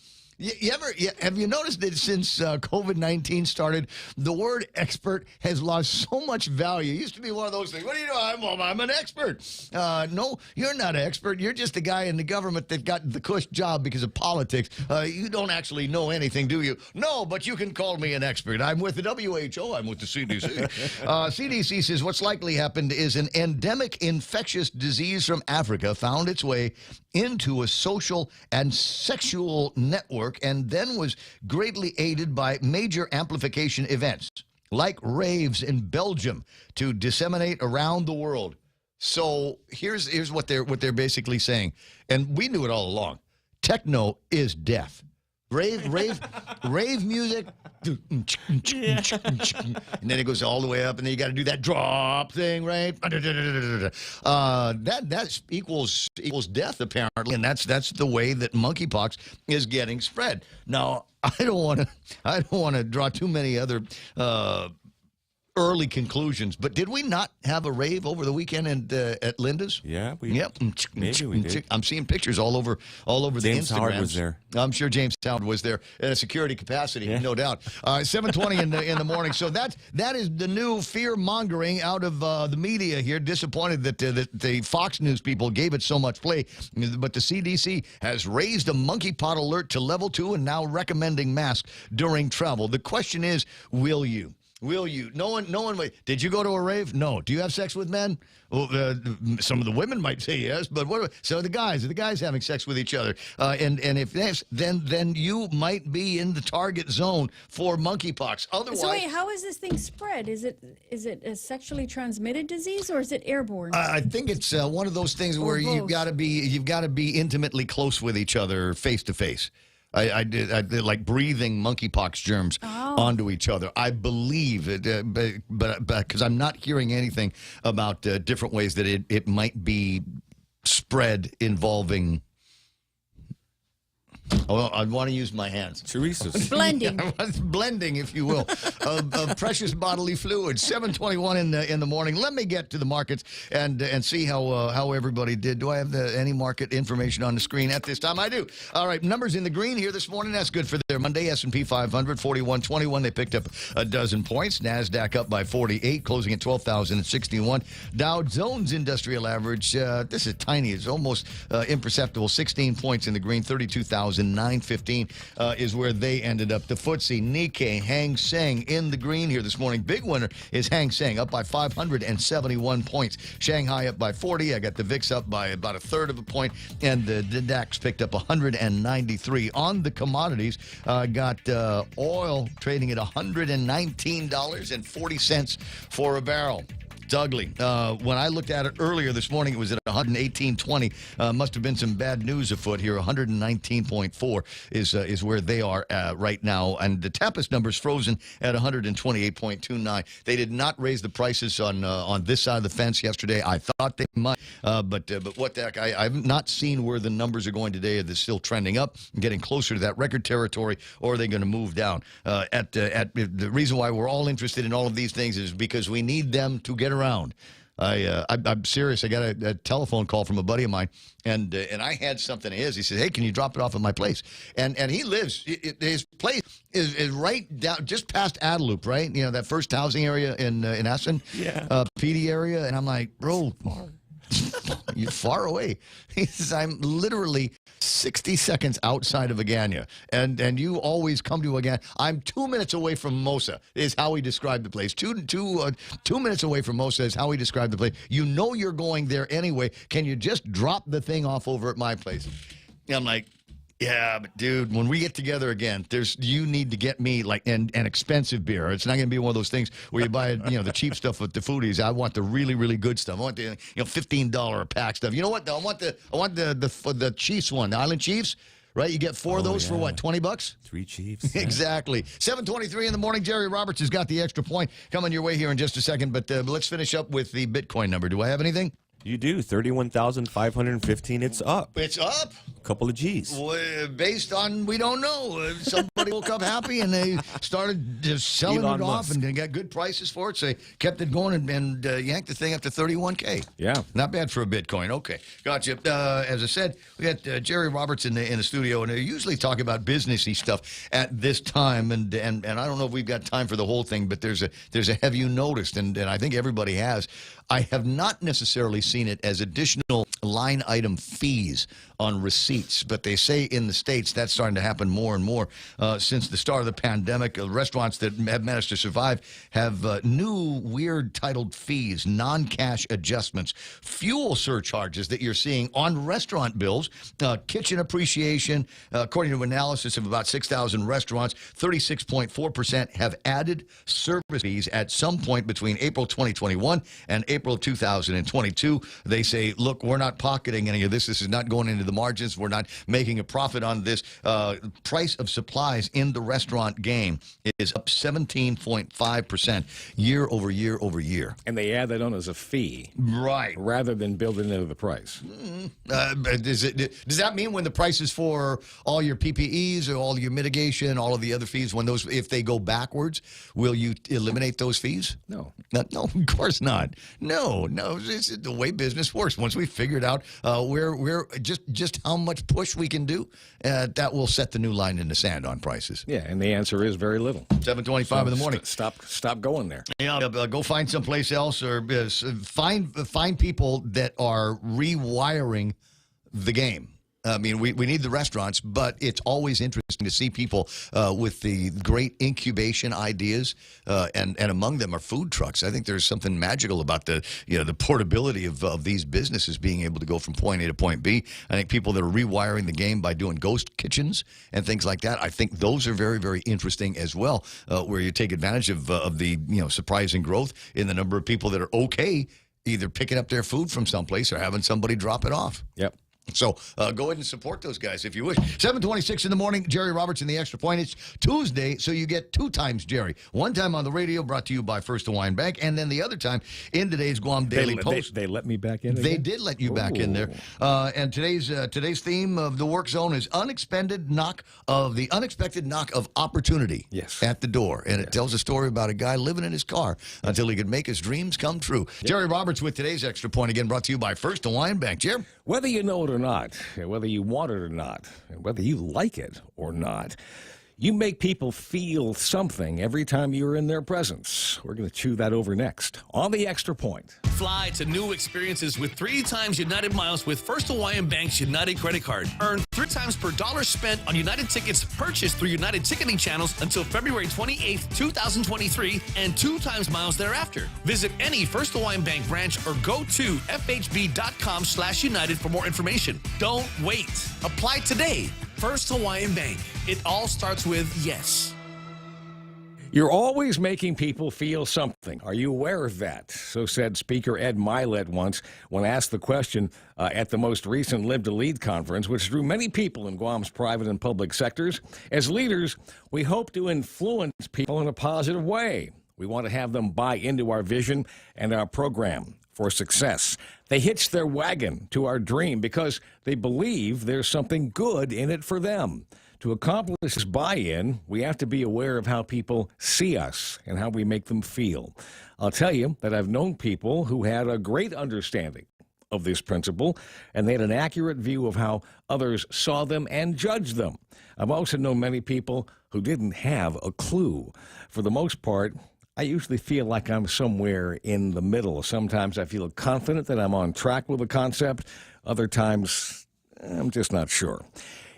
Have you noticed that since COVID-19 started, the word expert has lost so much value? It used to be one of those things. What do you know? I'm an expert. No, you're not an expert. You're just a guy in the government that got the cush job because of politics. You don't actually know anything, do you? No, but you can call me an expert. I'm with the WHO. I'm with the CDC. CDC says what's likely happened is an endemic infectious disease from Africa found its way into a social and sexual network and then was greatly aided by major amplification events like raves in Belgium to disseminate around the world. So here's what they're basically saying, and we knew it all along. Techno is death. Rave music. And then it goes all the way up, and then you got to do that drop thing, right? That equals death, apparently, and that's the way that monkeypox is getting spread. Now, I don't want to draw too many other early conclusions. But did we not have a rave over the weekend at Linda's? Yeah. Yep. Maybe we did. I'm seeing pictures all over the James Instagrams. Howard was there. I'm sure James Howard was there in a security capacity, no doubt. 7:20 in the morning. So that is the new fear mongering out of the media here. Disappointed that the Fox News people gave it so much play, but the CDC has raised a monkeypox alert to level 2 and now recommending masks during travel. The question is, will you? Will you? No one. Did you go to a rave? No. Do you have sex with men? Well, some of the women might say yes, but so are the guys having sex with each other? And if yes, then you might be in the target zone for monkeypox. Otherwise, so wait, how is this thing spread? Is it a sexually transmitted disease or is it airborne? I think it's one of those things where you've got to be intimately close with each other, face to face. I did like breathing monkeypox germs onto each other. I believe it, but because I'm not hearing anything about different ways that it might be spread involving. Oh, I want to use my hands. Teresa's. Blending. Blending, if you will, of precious bodily fluids. 7:21 in the morning. Let me get to the markets and see how everybody did. Do I have any market information on the screen at this time? I do. All right, numbers in the green here this morning. That's good for their Monday. S&P 500, 41.21. They picked up a dozen points. NASDAQ up by 48, closing at 12,061. Dow Jones Industrial Average, this is tiny. It's almost imperceptible. 16 points in the green, 32,915 is where they ended up. The FTSE, Nikkei, Hang Seng in the green here this morning. Big winner is Hang Seng, up by 571 points. Shanghai up by 40. I got the VIX up by about a third of a point, and the DAX picked up 193. On the commodities, got oil trading at $119.40 for a barrel. Ugly. When I looked at it earlier this morning, it was at 118.20. Must have been some bad news afoot here. 119.4 is where they are right now. And the Tapas number's frozen at 128.29. They did not raise the prices on this side of the fence yesterday. I thought they might, but what the heck? I've not seen where the numbers are going today. They're still trending up, getting closer to that record territory, or are they going to move down? The reason why we're all interested in all of these things is because we need them to get around. I'm serious. I got a telephone call from a buddy of mine, and I had something of his. He said, "Hey, can you drop it off at my place?" And he lives. His place is right down, just past Adelup, right? You know, that first housing area in Aspen, PD area. And I'm like, bro, you're far away. He says, I'm literally 60 seconds outside of Agana, and you always come to Agana. I'm 2 minutes away from Mosa, is how he described the place. 2 minutes away from Mosa is how he described the place. You know you're going there anyway. Can you just drop the thing off over at my place? And I'm like, yeah, but dude, when we get together again, you need to get me like an expensive beer. It's not going to be one of those things where you buy the cheap stuff at the foodies. I want the really, really good stuff. I want the $15 a pack stuff. You know what? I want the Chiefs one, the Island Chiefs. Right, you get 4 of those for what, $20? 3 Chiefs. Exactly. 7:23 in the morning. Jerry Roberts has got the extra point coming your way here in just a second. But let's finish up with the Bitcoin number. Do I have anything? You do. 31,515. It's up. It's up. A couple of G's. Well, based on, we don't know. Somebody woke up happy and they started just selling Elon it off Musk. and they got good prices for it. So they kept it going and yanked the thing up to 31K. Yeah. Not bad for a Bitcoin. Okay. Gotcha. As I said, we got Jerry Roberts in the studio, and they usually talk about businessy stuff at this time. And I don't know if we've got time for the whole thing, but there's a have you noticed? And I think everybody has. I have not necessarily seen it as additional line item fees on receipts, but they say in the States that's starting to happen more and more since the start of the pandemic. Restaurants that have managed to survive have new weird titled fees, non-cash adjustments, fuel surcharges that you're seeing on restaurant bills, kitchen appreciation. According to analysis of about 6,000 restaurants, 36.4% have added service fees at some point between April 2021 and April 2022. They say, look, we're not pocketing any of this. This is not going into the margins. we're not making a profit on this. Price of supplies in the restaurant game is up 17.5% year over year over year. And they add that on as a fee. Right. Rather than building into the price. Does that mean when the prices for all your PPEs or all your mitigation, all of the other fees, if they go backwards, will you eliminate those fees? No. No, of course not. No. This is the way business works. Once we figured out where just how much push we can do, that will set the new line in the sand on prices. Yeah, and the answer is very little. 7:25 in the morning. Stop going there. Yeah, go find someplace else, or find people that are rewiring the game. I mean, we need the restaurants, but it's always interesting to see people with the great incubation ideas, and among them are food trucks. I think there's something magical about the portability of these businesses being able to go from point A to point B. I think people that are rewiring the game by doing ghost kitchens and things like that, I think those are very, very interesting as well, where you take advantage of the surprising growth in the number of people that are okay either picking up their food from someplace or having somebody drop it off. Yep. So go ahead and support those guys if you wish. 7:26 in the morning, Jerry Roberts in the Extra Point. It's Tuesday, so you get 2 times Jerry. One time on the radio, brought to you by First Hawaiian Bank, and then the other time in today's Guam Daily Post. They let me back in again? They did let you back in there. And today's theme of the work zone is unexpected knock of opportunity at the door. And it tells a story about a guy living in his car until he could make his dreams come true. Yep. Jerry Roberts with today's Extra Point, again brought to you by First Hawaiian Bank. Jerry? Whether you know it or not, whether you want it or not, whether you like it or not, you make people feel something every time you're in their presence. We're going to chew that over next on the Extra Point. Fly to new experiences with 3 times United miles with First Hawaiian Bank's United credit card. Earn 3 times per dollar spent on United tickets purchased through United ticketing channels until February 28th, 2023, and 2 times miles thereafter. Visit any First Hawaiian Bank branch or go to fhb.com/United for more information. Don't wait. Apply today. First Hawaiian Bank. It all starts with yes. You're always making people feel something. Are you aware of that? So said Speaker Ed Milet once when asked the question at the most recent Live to Lead conference, which drew many people in Guam's private and public sectors. As leaders, we hope to influence people in a positive way. We want to have them buy into our vision and our program for success. They hitch their wagon to our dream because they believe there's something good in it for them. To accomplish this buy-in, we have to be aware of how people see us and how we make them feel. I'll tell you that I've known people who had a great understanding of this principle, and they had an accurate view of how others saw them and judged them. I've also known many people who didn't have a clue. For the most part, I usually feel like I'm somewhere in the middle. Sometimes I feel confident that I'm on track with a concept. Other times, I'm just not sure.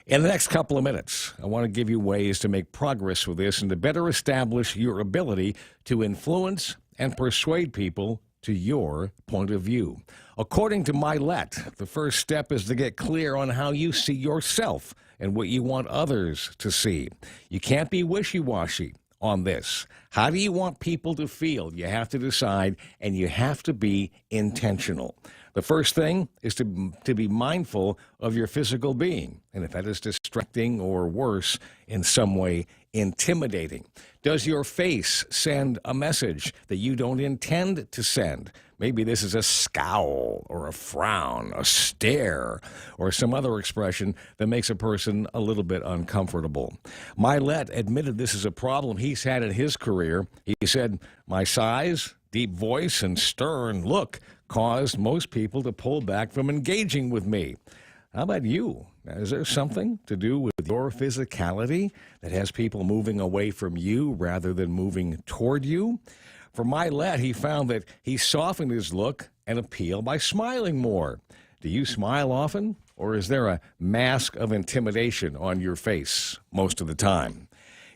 In the next couple of minutes, I want to give you ways to make progress with this and to better establish your ability to influence and persuade people to your point of view. According to Milet, the first step is to get clear on how you see yourself and what you want others to see. You can't be wishy-washy on this. How do you want people to feel? You have to decide, and you have to be intentional. The first thing is to be mindful of your physical being, and if that is distracting or worse, in some way intimidating. Does your face send a message that you don't intend to send? Maybe this is a scowl or a frown, a stare, or some other expression that makes a person a little bit uncomfortable. Milet admitted this is a problem he's had in his career. He said, "My size, deep voice, and stern look caused most people to pull back from engaging with me." How about you? Now, is there something to do with your physicality that has people moving away from you rather than moving toward you? For Milet, he found that he softened his look and appeal by smiling more. Do you smile often, or is there a mask of intimidation on your face most of the time?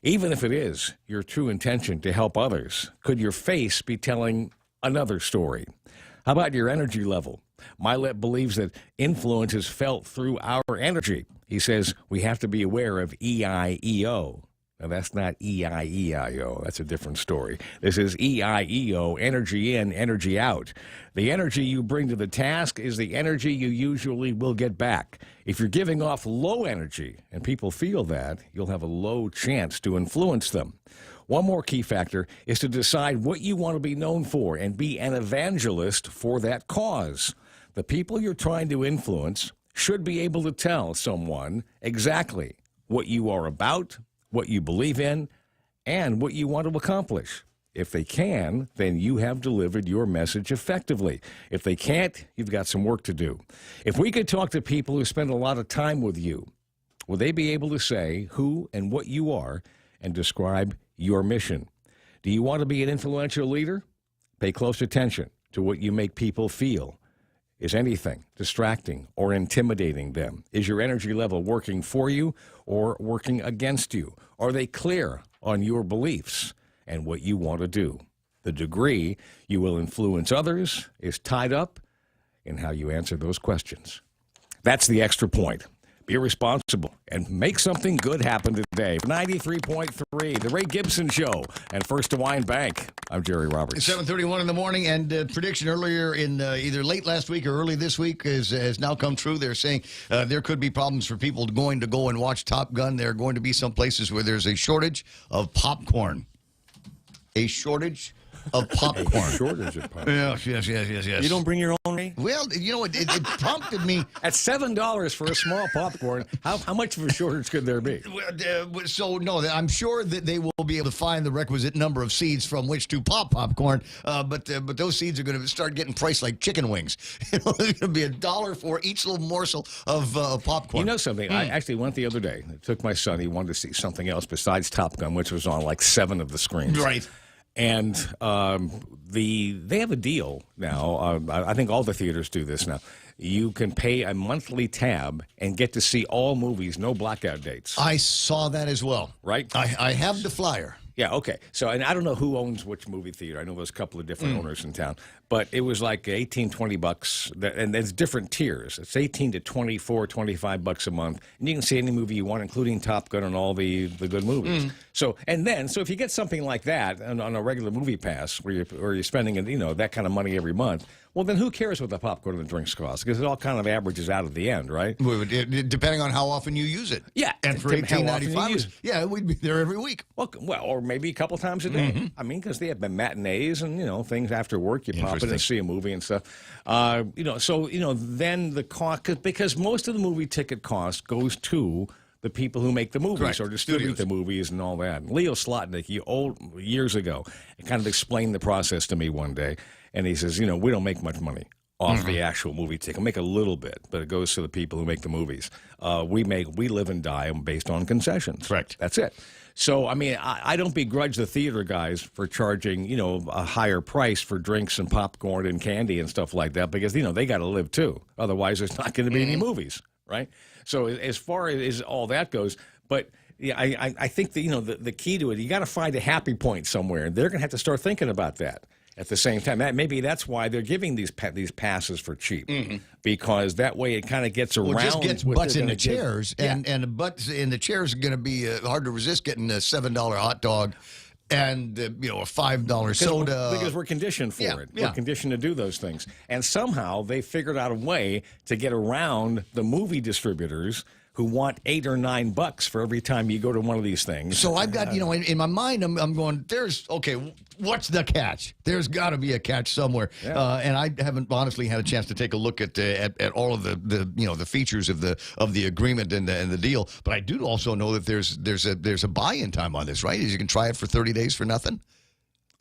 Even if it is your true intention to help others, could your face be telling another story? How about your energy level? Milet believes that influence is felt through our energy. He says we have to be aware of EIEO, Now, that's not E-I-E-I-O. That's a different story. This is E-I-E-O, energy in, energy out. The energy you bring to the task is the energy you usually will get back. If you're giving off low energy and people feel that, you'll have a low chance to influence them. One more key factor is to decide what you want to be known for and be an evangelist for that cause. The people you're trying to influence should be able to tell someone exactly what you are about, what you believe in, and what you want to accomplish. If they can, then you have delivered your message effectively. If they can't, you've got some work to do. If we could talk to people who spend a lot of time with you, will they be able to say who and what you are and describe your mission? Do you want to be an influential leader? Pay close attention to what you make people feel. Is anything distracting or intimidating them? Is your energy level working for you or working against you? Are they clear on your beliefs and what you want to do? The degree you will influence others is tied up in how you answer those questions. That's the extra point. Be responsible and make something good happen today. 93.3, The Ray Gibson Show, and First Hawaiian Bank. I'm Jerry Roberts. 7:31 in the morning, and prediction earlier in either late last week or early this week has now come true. They're saying there could be problems for people going to go and watch Top Gun. There are going to be some places where there's a shortage of popcorn. A shortage of popcorn. Shortage of popcorn. Yes. You don't bring your own, Ray? Well, you know, it prompted me. At $7 for a small popcorn, how much of a shortage could there be? So, no, I'm sure that they will be able to find the requisite number of seeds from which to pop popcorn, but those seeds are going to start getting priced like chicken wings. You know, it's going to be $1 for each little morsel of popcorn. You know something? I actually went the other day. I took my son. He wanted to see something else besides Top Gun, which was on like 7 of the screens. Right. And they have a deal now. I think all the theaters do this now. You can pay a monthly tab and get to see all movies, no blackout dates. I saw that as well. Right? I have the flyer. Yeah, okay. So, and I don't know who owns which movie theater. I know there's a couple of different owners in town. But it was like $18, $20, and there's different tiers. It's $18 to $24, $25 a month, and you can see any movie you want, including Top Gun and all the good movies. So if you get something like that on a regular movie pass, where you're spending that kind of money every month, well, then who cares what the popcorn and the drinks cost? Because it all kind of averages out at the end, right? Depending on how often you use it. Yeah. And for $18.95, we'd be there every week. Well, or maybe a couple times a day. I mean, because they have matinees and, things after work. You pop in and see a movie and stuff. Then the cost, because most of the movie ticket cost goes to the people who make the movies or distribute the movies and all that. And Leo Slotnick, years ago, kind of explained the process to me one day. And he says, we don't make much money off the actual movie ticket. We make a little bit, but it goes to the people who make the movies. We live and die based on concessions. Correct. That's it. So, I mean, I don't begrudge the theater guys for charging, a higher price for drinks and popcorn and candy and stuff like that because, they got to live too. Otherwise, there's not going to be any movies, right? So as far as all that goes, but yeah, I think the key to it, you got to find a happy point somewhere. They're going to have to start thinking about that. At the same time, maybe that's why they're giving these passes for cheap, because that way it kind of gets around. Well, it just gets butts in the chairs, and the butts in the chairs are going to be hard to resist getting a $7 hot dog and a $5 soda. Because we're conditioned for it. We're conditioned to do those things. And somehow they figured out a way to get around the movie distributors who want $8 or $9 for every time you go to one of these things. So I've got, in my mind, I'm going, what's the catch? There's got to be a catch somewhere. Yeah. And I haven't honestly had a chance to take a look at all of the features of the agreement and the deal. But I do also know that there's a buy-in time on this, right? You can try it for 30 days for nothing.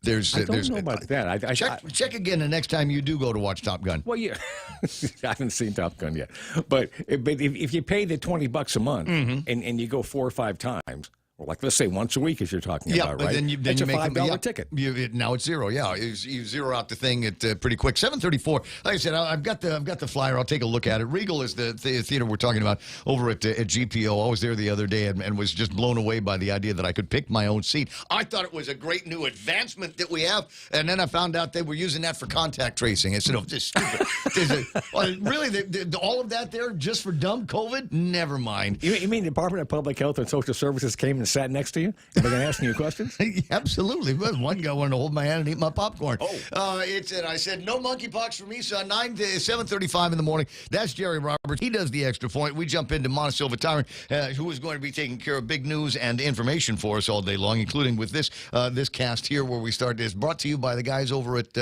I don't know about that. Check again the next time you do go to watch Top Gun. Well, yeah, I haven't seen Top Gun yet. But if you pay the $20 a month and you go 4 or 5 times, or like let's say once a week, as you're talking about, right? Then you make a $5 ticket. Now it's zero. Yeah, you zero out the thing at pretty quick. 7:34. Like I said, I've got the flyer. I'll take a look at it. Regal is the theater we're talking about over at GPO. I was there the other day and was just blown away by the idea that I could pick my own seat. I thought it was a great new advancement that we have, and then I found out they were using that for contact tracing. I said, "Oh, this is stupid." Really, all of that there just for dumb COVID? Never mind. You mean the Department of Public Health and Social Services came and sat next to you? Am I going to ask you questions? Absolutely. Well, one guy wanted to hold my hand and eat my popcorn. I said, no monkeypox for me, son. 7:35 in the morning. That's Jerry Roberts. He does the extra point. We jump into Montesilva Tyrant, who is going to be taking care of big news and information for us all day long, including with this cast here where we start. It's brought to you by the guys over at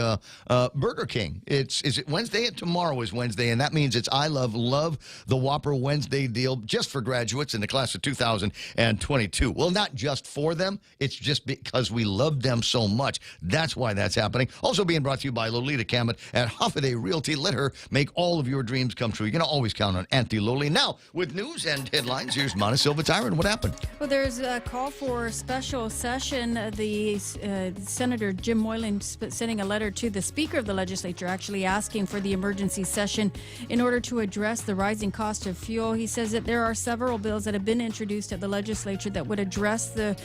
Burger King. Is it Wednesday? Tomorrow is Wednesday, and that means it's I Love the Whopper Wednesday deal just for graduates in the class of 2022. Well, not just for them. It's just because we love them so much. That's why that's happening. Also being brought to you by Lolita Camet at Hoffaday Realty. Let her make all of your dreams come true. You can always count on Auntie Loli. Now, with news and headlines, here's Montesilva Tyrant. What happened? Well, there's a call for a special session. The Senator Jim Moylan sending a letter to the Speaker of the Legislature actually asking for the emergency session in order to address the rising cost of fuel. He says that there are several bills that have been introduced at the legislature that would address the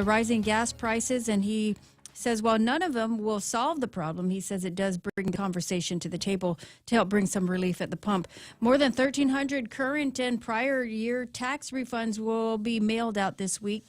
rising gas prices, and he says while none of them will solve the problem, he says it does bring the conversation to the table to help bring some relief at the pump. More than 1,300 current and prior year tax refunds will be mailed out this week.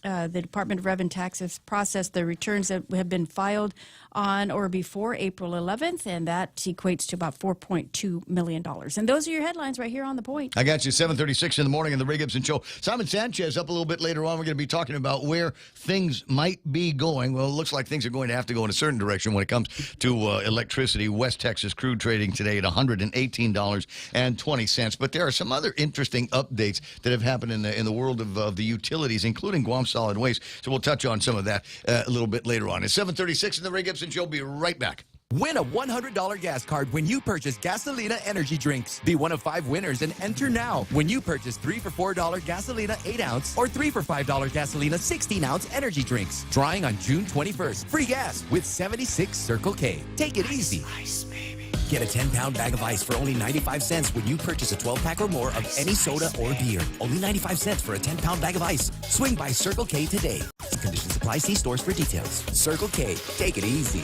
The Department of Revenue Taxes processed the returns that have been filed on or before April 11th, and that equates to about $4.2 million. And those are your headlines right here on The Point. I got you. 7:36 in the morning on the Ray Gibson Show. Simon Sanchez up a little bit later on. We're going to be talking about where things might be going. Well, it looks like things are going to have to go in a certain direction when it comes to electricity. West Texas crude trading today at $118.20. But there are some other interesting updates that have happened in the world of the utilities, including Guam Solid Waste. So we'll touch on some of that a little bit later on. It's 7:36 in the Ray Gibson Show. Be right back. Win a $100 gas card when you purchase Gasolina energy drinks. Be one of 5 winners and enter now when you purchase 3 for $4 Gasolina 8-ounce or 3 for $5 Gasolina 16-ounce energy drinks. Drawing on June 21st. Free gas with 76 Circle K. Take it easy. Ice, baby. Get a 10-pound bag of ice for only 95 cents when you purchase a 12-pack or more of any soda or beer. Only 95 cents for a 10-pound bag of ice. Swing by Circle K today. Conditions apply. See stores for details. Circle K. Take it easy.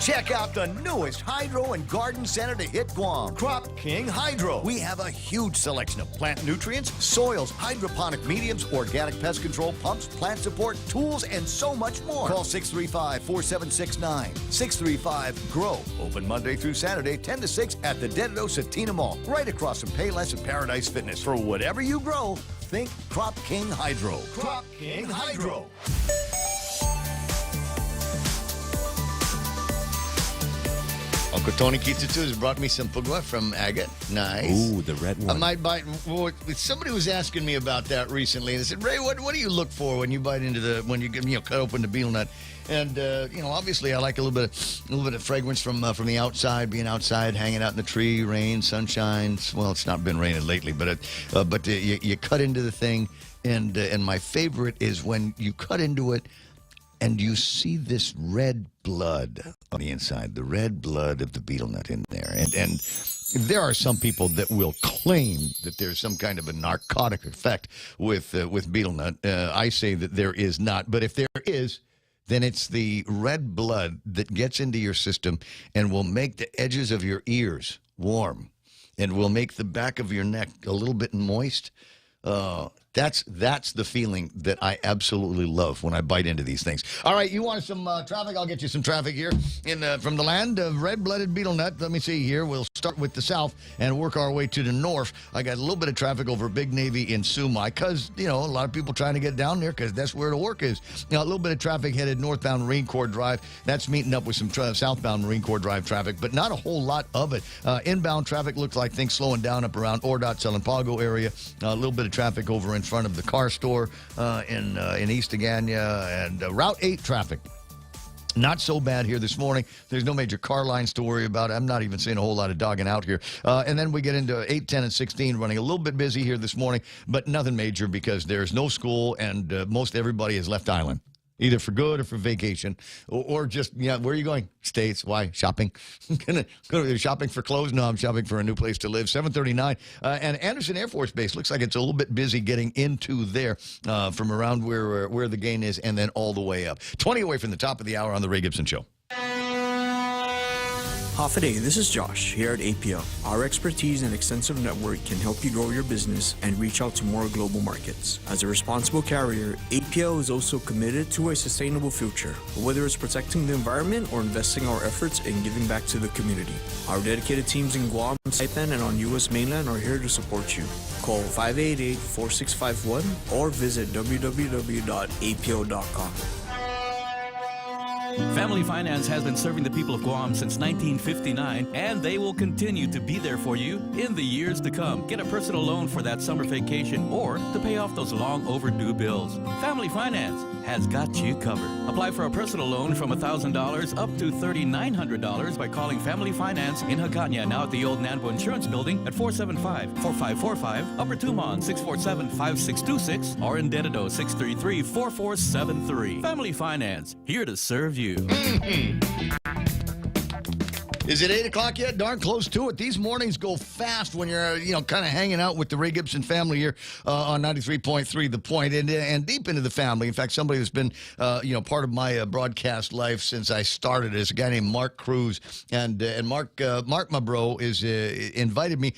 Check out the newest hydro and garden center to hit Guam, Crop King Hydro. We have a huge selection of plant nutrients, soils, hydroponic mediums, organic pest control, pumps, plant support, tools, and so much more. Call 635-4769. 635-GROW. Open Monday through Saturday, 10 to 6 at the Dededo Satina Mall, right across from Payless and Paradise Fitness. For whatever you grow, think Crop King Hydro. Crop King Hydro. Uncle Tony Kitsutu has brought me some pugwa from Agate. Nice. Ooh, the red one. I might bite. Well, somebody was asking me about that recently, and they said, "Ray, what do you look for when you bite into when you cut open the betel nut?" And obviously, I like a little bit of fragrance from the outside, being outside, hanging out in the tree, rain, sunshine. Well, it's not been raining lately, but you cut into the thing, and my favorite is when you cut into it. And you see this red blood on the inside, the red blood of the betel nut in there. And there are some people that will claim that there's some kind of a narcotic effect with betel nut. I say that there is not. But if there is, then it's the red blood that gets into your system and will make the edges of your ears warm and will make the back of your neck a little bit moist. That's the feeling that I absolutely love when I bite into these things. All right, you want some traffic? I'll get you some traffic here from the land of red-blooded betel nut. Let me see here. We'll start with the south and work our way to the north. I got a little bit of traffic over Big Navy in Sumai because, a lot of people trying to get down there because that's where the work is. A little bit of traffic headed northbound Marine Corps Drive. That's meeting up with some southbound Marine Corps Drive traffic, but not a whole lot of it. Inbound traffic looks like things slowing down up around Ordot, Salampago area. A little bit of traffic over in front of the car store in East Agania, and Route 8 traffic. Not so bad here this morning. There's no major car lines to worry about. I'm not even seeing a whole lot of dogging out here. And then we get into 8, 10, and 16 running a little bit busy here this morning, but nothing major because there's no school and most everybody has left island. Either for good or for vacation, or just, where are you going? States. Why? Shopping. Gonna go shopping for clothes? No, I'm shopping for a new place to live. 7:39. And Anderson Air Force Base looks like it's a little bit busy getting into there from around where the gain is and then all the way up. 20 away from the top of the hour on the Ray Gibson Show. Hafa-day, this is Josh here at APL. Our expertise and extensive network can help you grow your business and reach out to more global markets. As a responsible carrier, APL is also committed to a sustainable future, whether it's protecting the environment or investing our efforts in giving back to the community. Our dedicated teams in Guam, Saipan, and on U.S. mainland are here to support you. Call 588-4651 or visit www.apo.com. Family Finance has been serving the people of Guam since 1959, and they will continue to be there for you in the years to come. Get a personal loan for that summer vacation or to pay off those long overdue bills. Family Finance has got you covered. Apply for a personal loan from $1,000 up to $3,900 by calling Family Finance in Hagåtña, now at the old Nanbo Insurance Building at 475-4545, Upper Tumon 647-5626, or in Dededo 633-4473. Family Finance, here to serve you. Is it 8 o'clock yet? Darn close to it. These mornings go fast when you're, kind of hanging out with the Ray Gibson family here on 93.3 The Point and deep into the family. In fact, somebody that's been, part of my broadcast life since I started is a guy named Mark Cruz. And Mark, my bro, is invited me.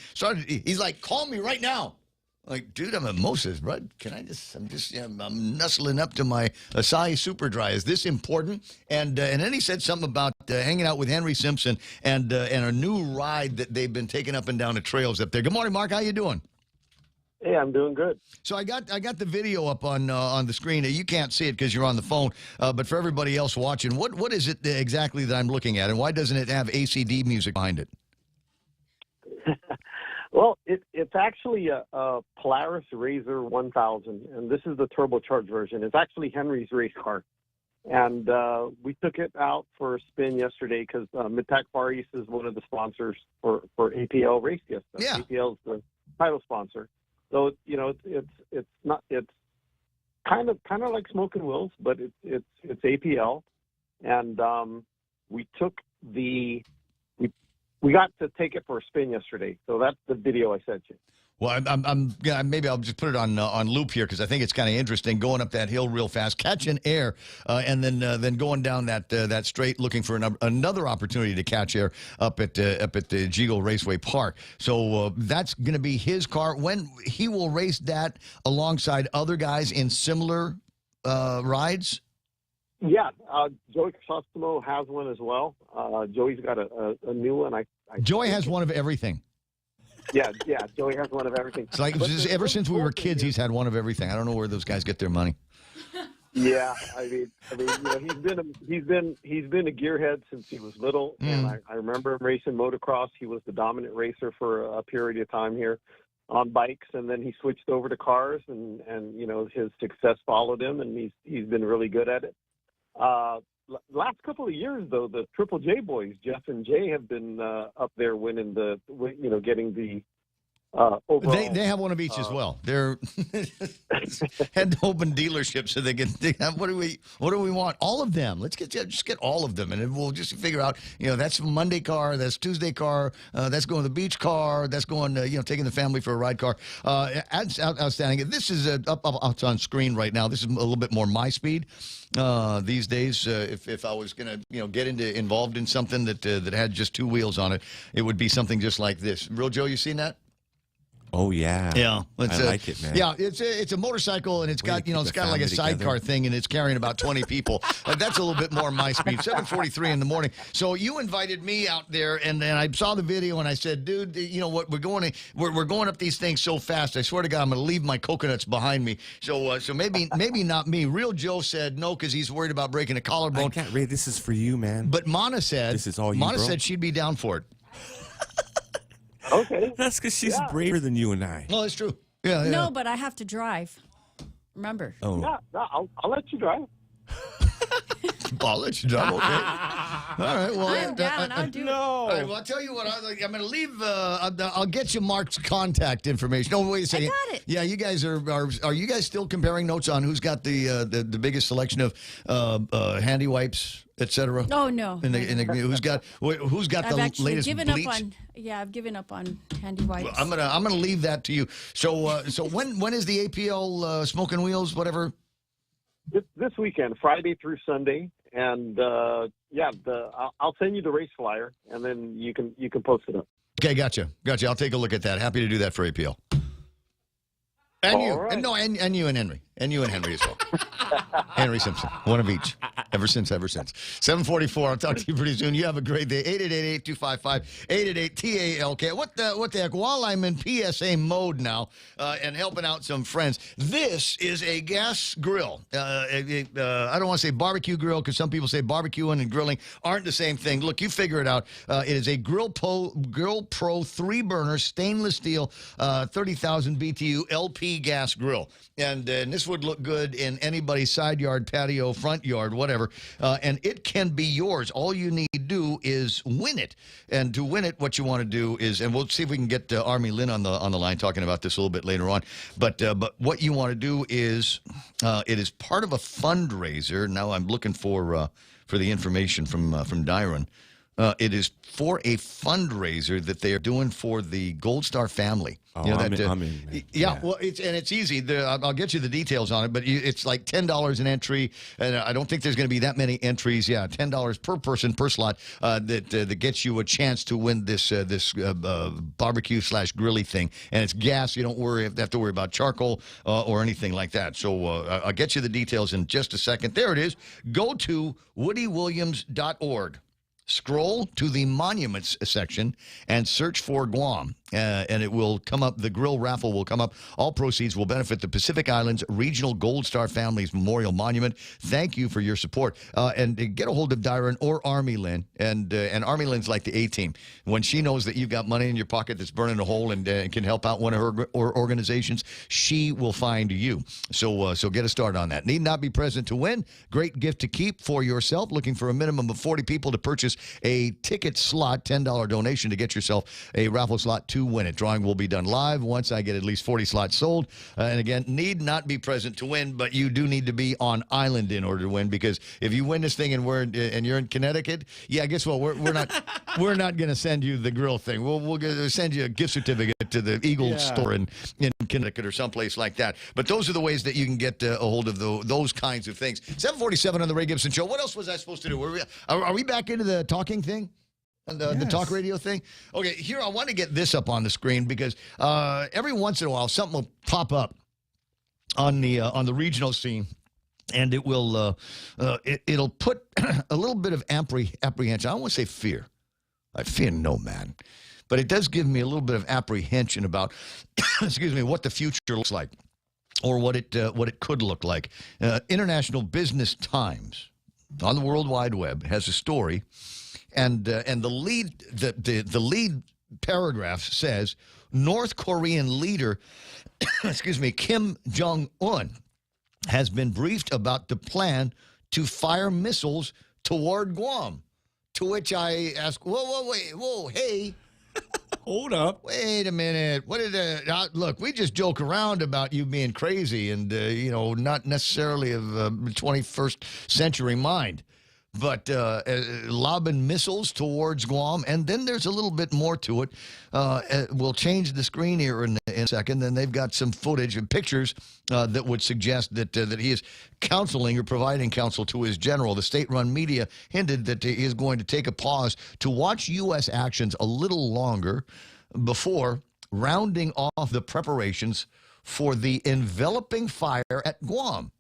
He's like, call me right now. Like, dude, I'm at Moses, bro. I'm nuzzling up to my Asahi Super Dry. Is this important? And then he said something about hanging out with Henry Simpson and a new ride that they've been taking up and down the trails up there. Good morning, Mark. How you doing? Hey, I'm doing good. So I got the video up on the screen. You can't see it because you're on the phone. But for everybody else watching, what is it exactly that I'm looking at, and why doesn't it have ACD music behind it? Well, it's actually a Polaris Razor 1000, and this is the turbocharged version. It's actually Henry's race car. And we took it out for a spin yesterday because Midpac Far East is one of the sponsors for APL Race Fiesta. Yeah. APL is the title sponsor. So, it's kind of like Smoking Wills, but it's APL. And we got to take it for a spin yesterday, so that's the video I sent you. Well, maybe I'll just put it on loop here because I think it's kind of interesting going up that hill real fast, catching air, and then going down that straight, looking for another opportunity to catch air up at the Jigo Raceway Park. So that's going to be his car. When he will race that alongside other guys in similar rides. Yeah, Joey Crisostomo has one as well. Joey's got a new one. Joey has one of everything. Yeah, Joey has one of everything. It's like ever since we were kids, he's had one of everything. I don't know where those guys get their money. Yeah, I mean, he's been a gearhead since he was little, and I remember him racing motocross. He was the dominant racer for a period of time here on bikes, and then he switched over to cars, and his success followed him, and he's been really good at it. Last couple of years, though, the Triple J boys, Jeff and Jay, have been up there winning getting the overall. They have one of each as well. They're had to open dealerships so they can. What do we want? All of them. Let's just get all of them, and then we'll just figure out. That's Monday car, that's Tuesday car, that's going to the beach car, that's going taking the family for a ride car. Outstanding. This is up on screen right now. This is a little bit more my speed. These days, if I was going to get involved in something that had just two wheels on it, it would be something just like this. Real Joe, you seen that? Oh yeah, yeah. I like it, man. Yeah, it's a motorcycle, and it's got like a sidecar thing, and it's carrying about 20 people. That's a little bit more my speed. 7:43 in the morning. So you invited me out there, and then I saw the video, and I said, dude, you know what? We're going up these things so fast. I swear to God, I'm going to leave my coconuts behind me. So maybe not me. Real Joe said no because he's worried about breaking a collarbone. I can't read. This is for you, man. But Mana said this is all you. Mana said she'd be down for it. Okay. That's because she's braver than you and I. No, it's true. Yeah. No, but I have to drive. Remember. Oh. Yeah, I'll let you drive. I'll let you drive. Okay. All right. Well, I'm down. I'll do it. All right. Well, I'll tell you what. I'm going to leave. I'll get you Mark's contact information. No, wait a second. I got it. Yeah, you guys are you guys still comparing notes on who's got the biggest selection of handy wipes, etc.? Oh no. Who's got the latest bleach? I've given up on handy wipes. Well, I'm gonna leave that to you. So when is the APL Smoking Wheels whatever? This weekend, Friday through Sunday, and I'll send you the race flyer, and then you can post it up. Okay, gotcha. I'll take a look at that. Happy to do that for APL. And All you, right. and you and Henry, as well. Henry Simpson, one of each. Ever since. 7:44. I'll talk to you pretty soon. You have a great day. 888-825-5888-TALK. What the heck? While I'm in PSA mode now and helping out some friends, this is a gas grill. I don't want to say barbecue grill because some people say barbecuing and grilling aren't the same thing. Look, you figure it out. It is a Grill Pro 3-burner stainless steel 30,000 BTU LP gas grill. And this would look good in anybody's side yard, patio, front yard, whatever. And it can be yours. All you need to do is win it. And to win it, what you want to do is, and we'll see if we can get Army Lynn on the line talking about this a little bit later on. But what you want to do is, it is part of a fundraiser. Now I'm looking for the information from Dyron. It is for a fundraiser that they are doing for the Gold Star family. Oh, you know, I'm in. Yeah, well, it's easy. I'll get you the details on it, but it's like $10 an entry, and I don't think there's going to be that many entries. Yeah, $10 per person per slot that gets you a chance to win this barbecue/grilly thing, and it's gas. You don't have to worry about charcoal or anything like that. So I'll get you the details in just a second. There it is. Go to woodywilliams.org. Scroll to the monuments section and search for Guam, and it will come up. The grill raffle will come up. All proceeds will benefit the Pacific Islands Regional Gold Star Families Memorial Monument. Thank you for your support. And get a hold of Dyron or Army Lynn. And Army Lynn's like the A-team. When she knows that you've got money in your pocket that's burning a hole and can help out one of her organizations, she will find you. So get a start on that. Need not be present to win. Great gift to keep for yourself. Looking for a minimum of 40 people to purchase a ticket slot, $10 donation to get yourself a raffle slot to win it. Drawing will be done live once I get at least 40 slots sold. And again, need not be present to win, but you do need to be on island in order to win, because if you win this thing and you're in Connecticut, yeah, guess what? We're not going to send you the grill thing. We'll send you a gift certificate to the Eagle store in Connecticut or someplace like that. But those are the ways that you can get a hold of those kinds of things. 7:47 on the Ray Gibson Show. What else was I supposed to do? Are we back into the talking thing? The talk radio thing? Okay, here I want to get this up on the screen because every once in a while something will pop up on the regional scene, and it will it'll put a little bit of apprehension. I don't want to say fear. I fear no man, but it does give me a little bit of apprehension about excuse me, what the future looks like, or what it could look like. International Business Times on the World Wide Web has a story. And the lead paragraph says North Korean leader, excuse me, Kim Jong-un has been briefed about the plan to fire missiles toward Guam. To which I ask, whoa, hey. Hold up. Wait a minute. What is it? Look, we just joke around about you being crazy and, not necessarily of 21st century mind. But lobbing missiles towards Guam, and then there's a little bit more to it. We'll change the screen here in a second. Then they've got some footage and pictures that would suggest that he is counseling or providing counsel to his general. The state-run media hinted that he is going to take a pause to watch U.S. actions a little longer before rounding off the preparations for the enveloping fire at Guam.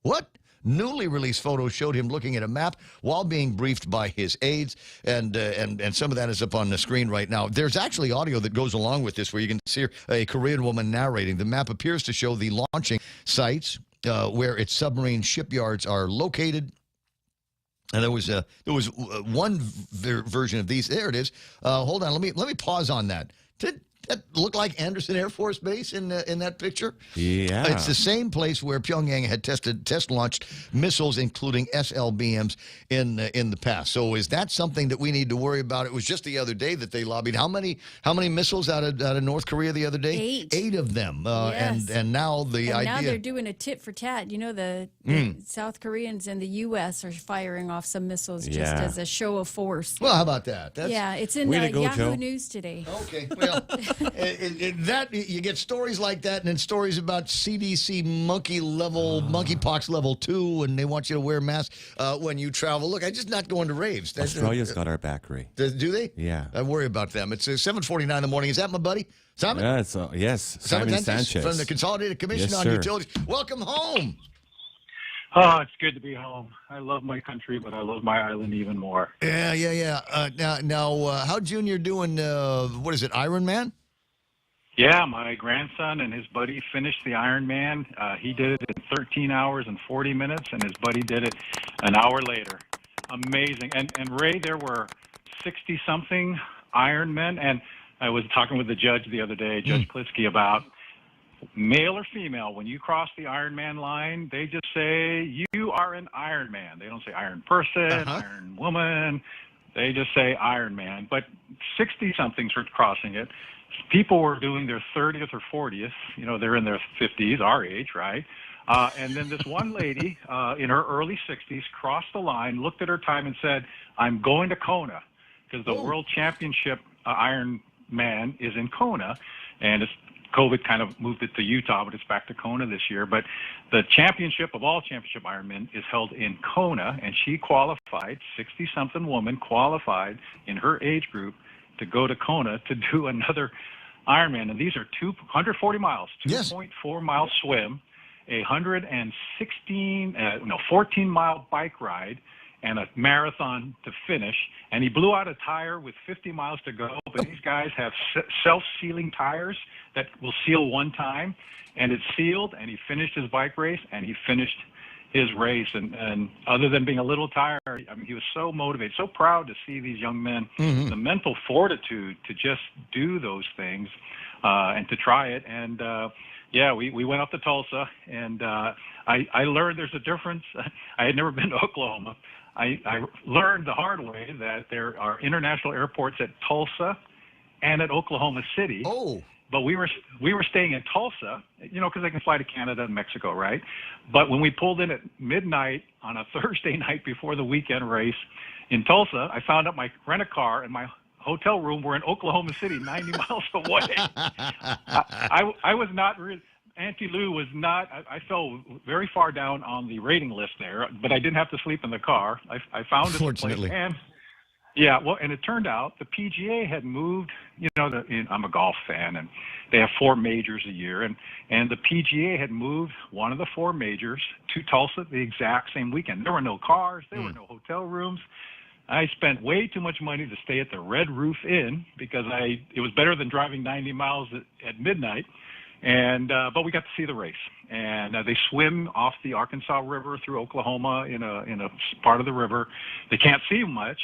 What? Newly released photos showed him looking at a map while being briefed by his aides, and some of that is up on the screen right now. There's actually audio that goes along with this where you can see a Korean woman narrating. The map appears to show the launching sites where its submarine shipyards are located. And there was one version of these. There it is. Hold on, let me pause on that. Did that look like Anderson Air Force Base in that picture? Yeah. It's the same place where Pyongyang had test-launched missiles, including SLBMs, in the past. So is that something that we need to worry about? It was just the other day that they lobbied. How many missiles out of North Korea the other day? 8 of them. Yes. And now the idea. Now they're doing a tit for tat. The South Koreans and the U.S. are firing off some missiles just as a show of force. Well, how about that? It's in Yahoo News today. Okay, well. That you get stories like that, and then stories about CDC monkeypox level 2, and they want you to wear masks when you travel. Look, I'm just not going to raves. Australia's got our back, Ray. Do they? Yeah. I worry about them. It's 7:49 in the morning. Is that my buddy? Simon? Yeah, yes, Simon Sanchez. From the Consolidated Commission on Utilities. Welcome home. Oh, it's good to be home. I love my country, but I love my island even more. Yeah. Now, how Junior doing? What is it, Ironman? Yeah, my grandson and his buddy finished the Ironman. He did it in 13 hours and 40 minutes, and his buddy did it an hour later. Amazing. And Ray, there were 60-something Ironmen, and I was talking with the judge the other day, Judge Klitsky, about male or female. When you cross the Ironman line, they just say, you are an Ironman. They don't say Iron person, Iron woman. They just say Ironman. But 60-somethings were crossing it. People were doing their 30th or 40th. You know, they're in their 50s, our age, right? And then this one lady in her early 60s crossed the line, looked at her time, and said, I'm going to Kona, because the World Championship Ironman is in Kona, and COVID kind of moved it to Utah, but it's back to Kona this year. But the championship of all championship Ironmen is held in Kona, and she qualified, 60-something woman qualified in her age group to go to Kona to do another Ironman. And these are 240 miles, 2.4-mile swim, a 14-mile bike ride, and a marathon to finish. And he blew out a tire with 50 miles to go. But these guys have self-sealing tires that will seal one time, and it's sealed. And he finished his bike race, and he finished his race. And other than being a little tired, I mean, he was so motivated, so proud to see these young men, the mental fortitude to just do those things and to try it. And yeah, we went up to Tulsa, and I learned there's a difference. I had never been to Oklahoma. I learned the hard way that there are international airports at Tulsa and at Oklahoma City. Oh. But we were staying in Tulsa, you know, because they can fly to Canada and Mexico, right? But when we pulled in at midnight on a Thursday night before the weekend race in Tulsa, I found out my rent-a-car and my hotel room were in Oklahoma City, 90 miles away. I was not really... Auntie Lou was not, I fell very far down on the rating list there, but I didn't have to sleep in the car. I found it. Fortunately. And yeah, well, and it turned out the PGA had moved, you know, I'm a golf fan, and they have 4 majors a year, and the PGA had moved one of the 4 majors to Tulsa the exact same weekend. There were no cars, there were no hotel rooms. I spent way too much money to stay at the Red Roof Inn because it was better than driving 90 miles at midnight. And but we got to see the race, and they swim off the Arkansas River through Oklahoma in a part of the river. They can't see much.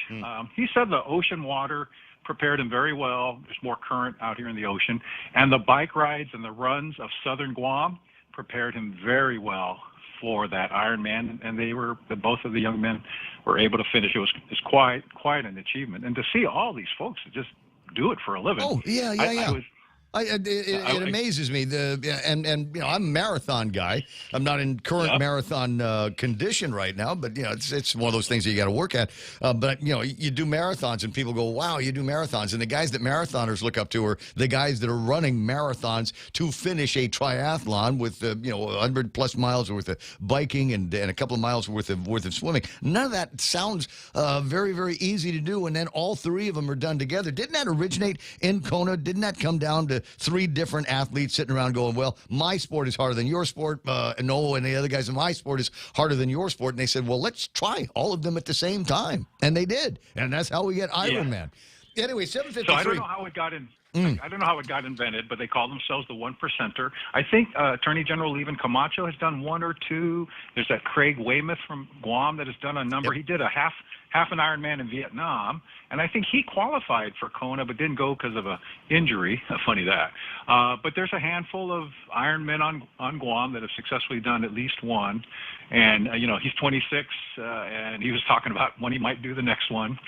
He said the ocean water prepared him very well. There's more current out here in the ocean, and the bike rides and the runs of southern Guam prepared him very well for that Ironman. And both of the young men were able to finish. It's quite an achievement, and to see all these folks just do it for a living. Oh yeah. It amazes me. And you know, I'm a marathon guy. I'm not in current marathon condition right now, but you know, it's one of those things that you got to work at. But you know, you do marathons, and people go, "Wow, you do marathons." And the guys that marathoners look up to are the guys that are running marathons to finish a triathlon with 100+ miles worth of biking and a couple of miles worth of swimming. None of that sounds very, very easy to do. And then all 3 of them are done together. Didn't that originate in Kona? Didn't that come down to 3 different athletes sitting around going, well, my sport is harder than your sport. No, and the other guys in my sport is harder than your sport. And they said, well, let's try all of them at the same time. And they did. And that's how we get Ironman. Anyway, 753. So I don't know how it got in. I don't know how it got invented, but they call themselves the 1%er. I think Attorney General Levin Camacho has done 1 or 2. There's that Craig Weymouth from Guam that has done a number. He did a half an Ironman in Vietnam, and I think he qualified for Kona but didn't go because of an injury. Funny that. But there's a handful of Ironmen on Guam that have successfully done at least one. And, you know, he's 26, and he was talking about when he might do the next one.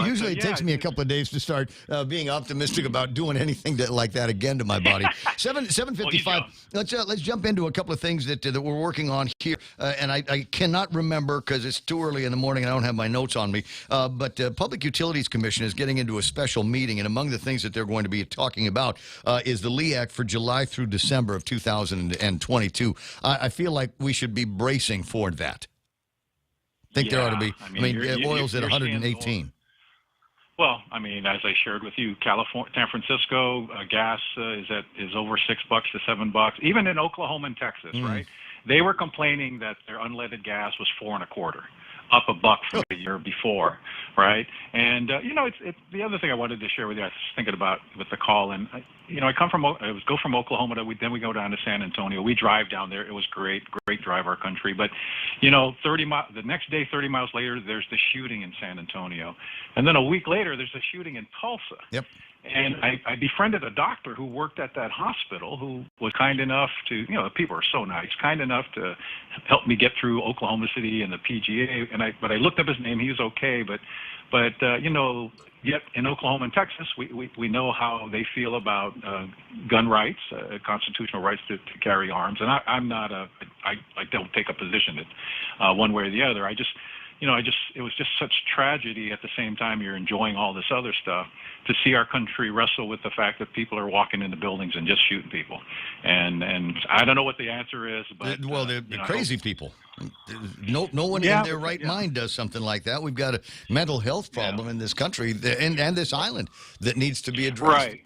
Usually it takes me a couple of days to start being optimistic about doing anything like that again to my body. 7:55. Let's jump into a couple of things that we're working on here, and I cannot remember because it's too early in the morning and I don't have my notes on me. But Public Utilities Commission is getting into a special meeting, and among the things that they're going to be talking about is the LEAC for July through December of 2022. I feel like we should be bracing for that. Think there ought to be. I mean, oil's at 118. Well, I mean, as I shared with you, California, San Francisco, gas is over $6 to $7. Even in Oklahoma and Texas, right? They were complaining that their unleaded gas was $4.25, up $1 from the year before, right? And it's the other thing I wanted to share with you. I was thinking about with the call, and I go from Oklahoma then we go down to San Antonio. We drive down there. It was great drive our country. But the next day, 30 miles later, there's the shooting in San Antonio, and then a week later, there's a shooting in Tulsa. Yep. And I befriended a doctor who worked at that hospital who was kind enough to, people are so nice, kind enough to help me get through Oklahoma City and the PGA. But I looked up his name. He was okay. But yet in Oklahoma and Texas, we know how they feel about gun rights, constitutional rights to carry arms. And I don't take a position one way or the other. It was just such tragedy at the same time you're enjoying all this other stuff to see our country wrestle with the fact that people are walking into buildings and just shooting people. And I don't know what the answer is, but they're crazy people. No one in their right mind does something like that. We've got a mental health problem in this country and this island that needs to be addressed.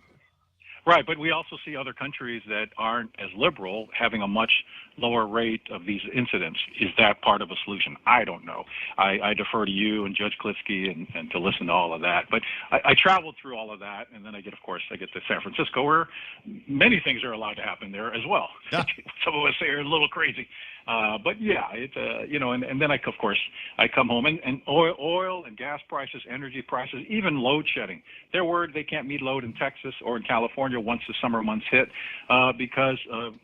Right, but we also see other countries that aren't as liberal having a much lower rate of these incidents. Is that part of a solution? I don't know. I defer to you and Judge Klitsky and to listen to all of that. But I traveled through all of that, and then I get to San Francisco, where many things are allowed to happen there as well. Yeah. Some of us say are a little crazy. But yeah, it's and then I come home and oil and gas prices, energy prices, even load shedding. They're worried they can't meet load in Texas or in California once the summer months hit because of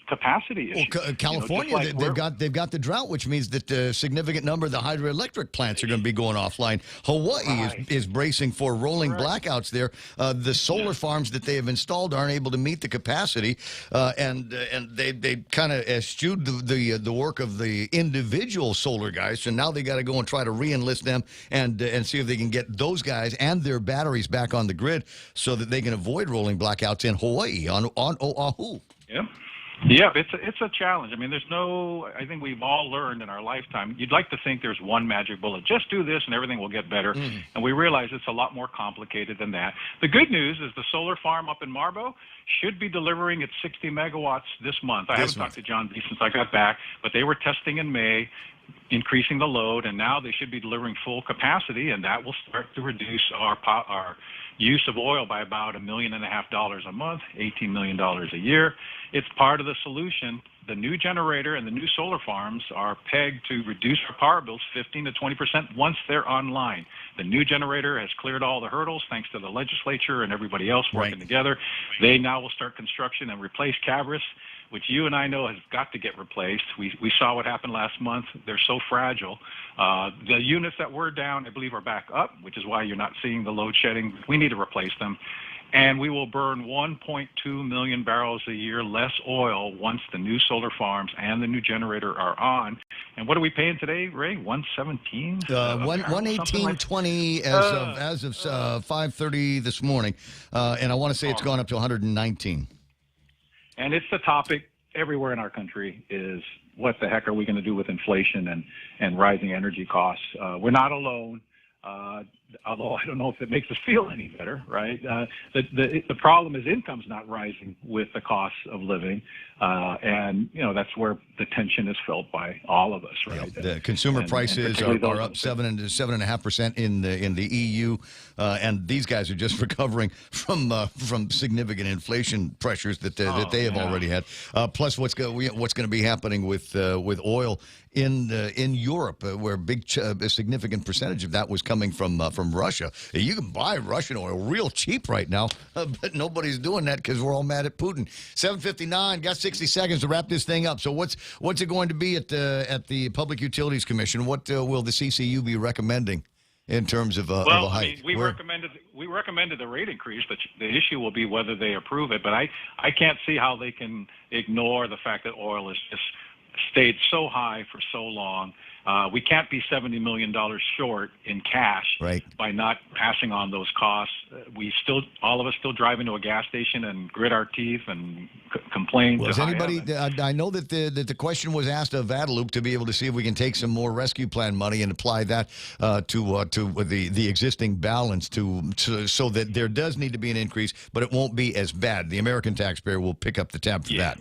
capacity issues. Well, California, they've got the drought, which means that a significant number of the hydroelectric plants are going to be going offline. Hawaii is bracing for rolling blackouts there. The solar farms that they have installed aren't able to meet the capacity, and they kind of eschewed the work of the individual solar guys. So now they got to go and try to re-enlist them and see if they can get those guys and their batteries back on the grid so that they can avoid rolling blackouts in Hawaii on Oahu. Yeah. Yeah, it's a challenge. I mean, I think we've all learned in our lifetime, you'd like to think there's one magic bullet. Just do this and everything will get better. And we realize it's a lot more complicated than that. The good news is the solar farm up in Marbo should be delivering its 60 megawatts this month. I haven't talked to John B. since I got back, but they were testing in May, increasing the load, and now they should be delivering full capacity, and that will start to reduce our use of oil by about $1.5 million a month, $18 million a year. It's part of the solution. The new generator and the new solar farms are pegged to reduce our power bills 15 to 20% once they're online. The new generator has cleared all the hurdles thanks to the legislature and everybody else working together. They now will start construction and replace Cabris, which you and I know has got to get replaced. We saw what happened last month. They're so fragile. The units that were down, I believe, are back up, which is why you're not seeing the load shedding. We need to replace them. And we will burn 1.2 million barrels a year less oil once the new solar farms and the new generator are on. And what are we paying today, Ray? 117? 118.20 as of 5:30 this morning. And I want to say it's gone up to 119. And it's the topic everywhere in our country is what the heck are we going to do with inflation and rising energy costs? We're not alone. Although I don't know if it makes us feel any better, right? The problem is income's not rising with the costs of living, and that's where the tension is felt by all of us, right? Yeah, the consumer prices are up 7.5% in the EU, and these guys are just recovering from significant inflation pressures that they have already had. Plus, what's going to be happening with oil in Europe, where a significant percentage of that was coming from Russia. You can buy Russian oil real cheap right now, but nobody's doing that because we're all mad at Putin. 7:59, got 60 seconds to wrap this thing up. So what's it going to be at the Public Utilities Commission? What will the CCU be recommending in terms of a hike? We recommended the rate increase, but the issue will be whether they approve it. But I can't see how they can ignore the fact that oil has just stayed so high for so long. We can't be $70 million short in cash by not passing on those costs. All of us still drive into a gas station and grit our teeth and complain. Was anybody? I know that the question was asked of Guadalupe to be able to see if we can take some more rescue plan money and apply that to the existing balance so that there does need to be an increase, but it won't be as bad. The American taxpayer will pick up the tab for that.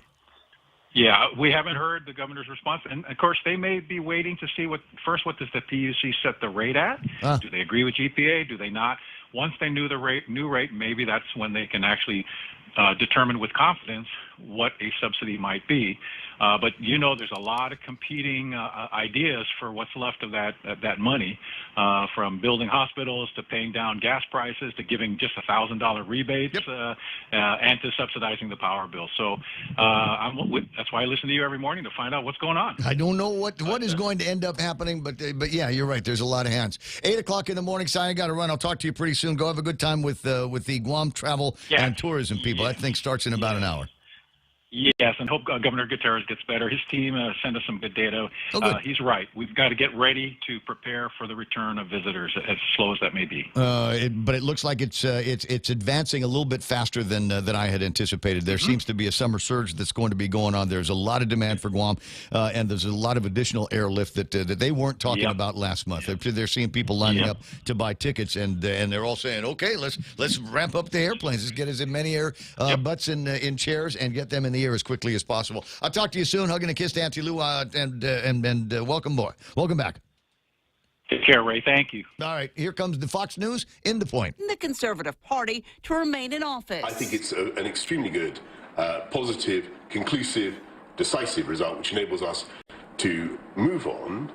Yeah, we haven't heard the governor's response. And, of course, they may be waiting to see what does the PUC set the rate at? Do they agree with GPA? Do they not? Once they knew the new rate, maybe that's when they can actually determine with confidence what a subsidy might be. But there's a lot of competing ideas for what's left of that money, from building hospitals to paying down gas prices to giving just $1,000 rebates and to subsidizing the power bill. So that's why I listen to you every morning to find out what's going on. I don't know what is going to end up happening, but yeah, you're right. There's a lot of hands. 8 o'clock in the morning, Si, I got to run. I'll talk to you pretty soon. Go have a good time with the Guam travel and tourism people. That thing starts in about an hour. Yes, and hope Governor Gutierrez gets better. His team sent us some good data. He's right. We've got to get ready to prepare for the return of visitors, as slow as that may be. But it looks like it's advancing a little bit faster than I had anticipated. There seems to be a summer surge that's going to be going on. There's a lot of demand for Guam, and there's a lot of additional airlift that they weren't talking about last month. They're seeing people lining up to buy tickets, and they're all saying, "Okay, let's ramp up the airplanes. Let's get as many butts in chairs and get them in the air as quickly as possible." I'll talk to you soon. Hugging a kiss to Auntie Lou, and welcome, boy. Welcome back. Take care, Ray. Thank you. All right, here comes the Fox News in the point. The Conservative Party to remain in office. I think it's an extremely good, positive, conclusive, decisive result, which enables us to move on,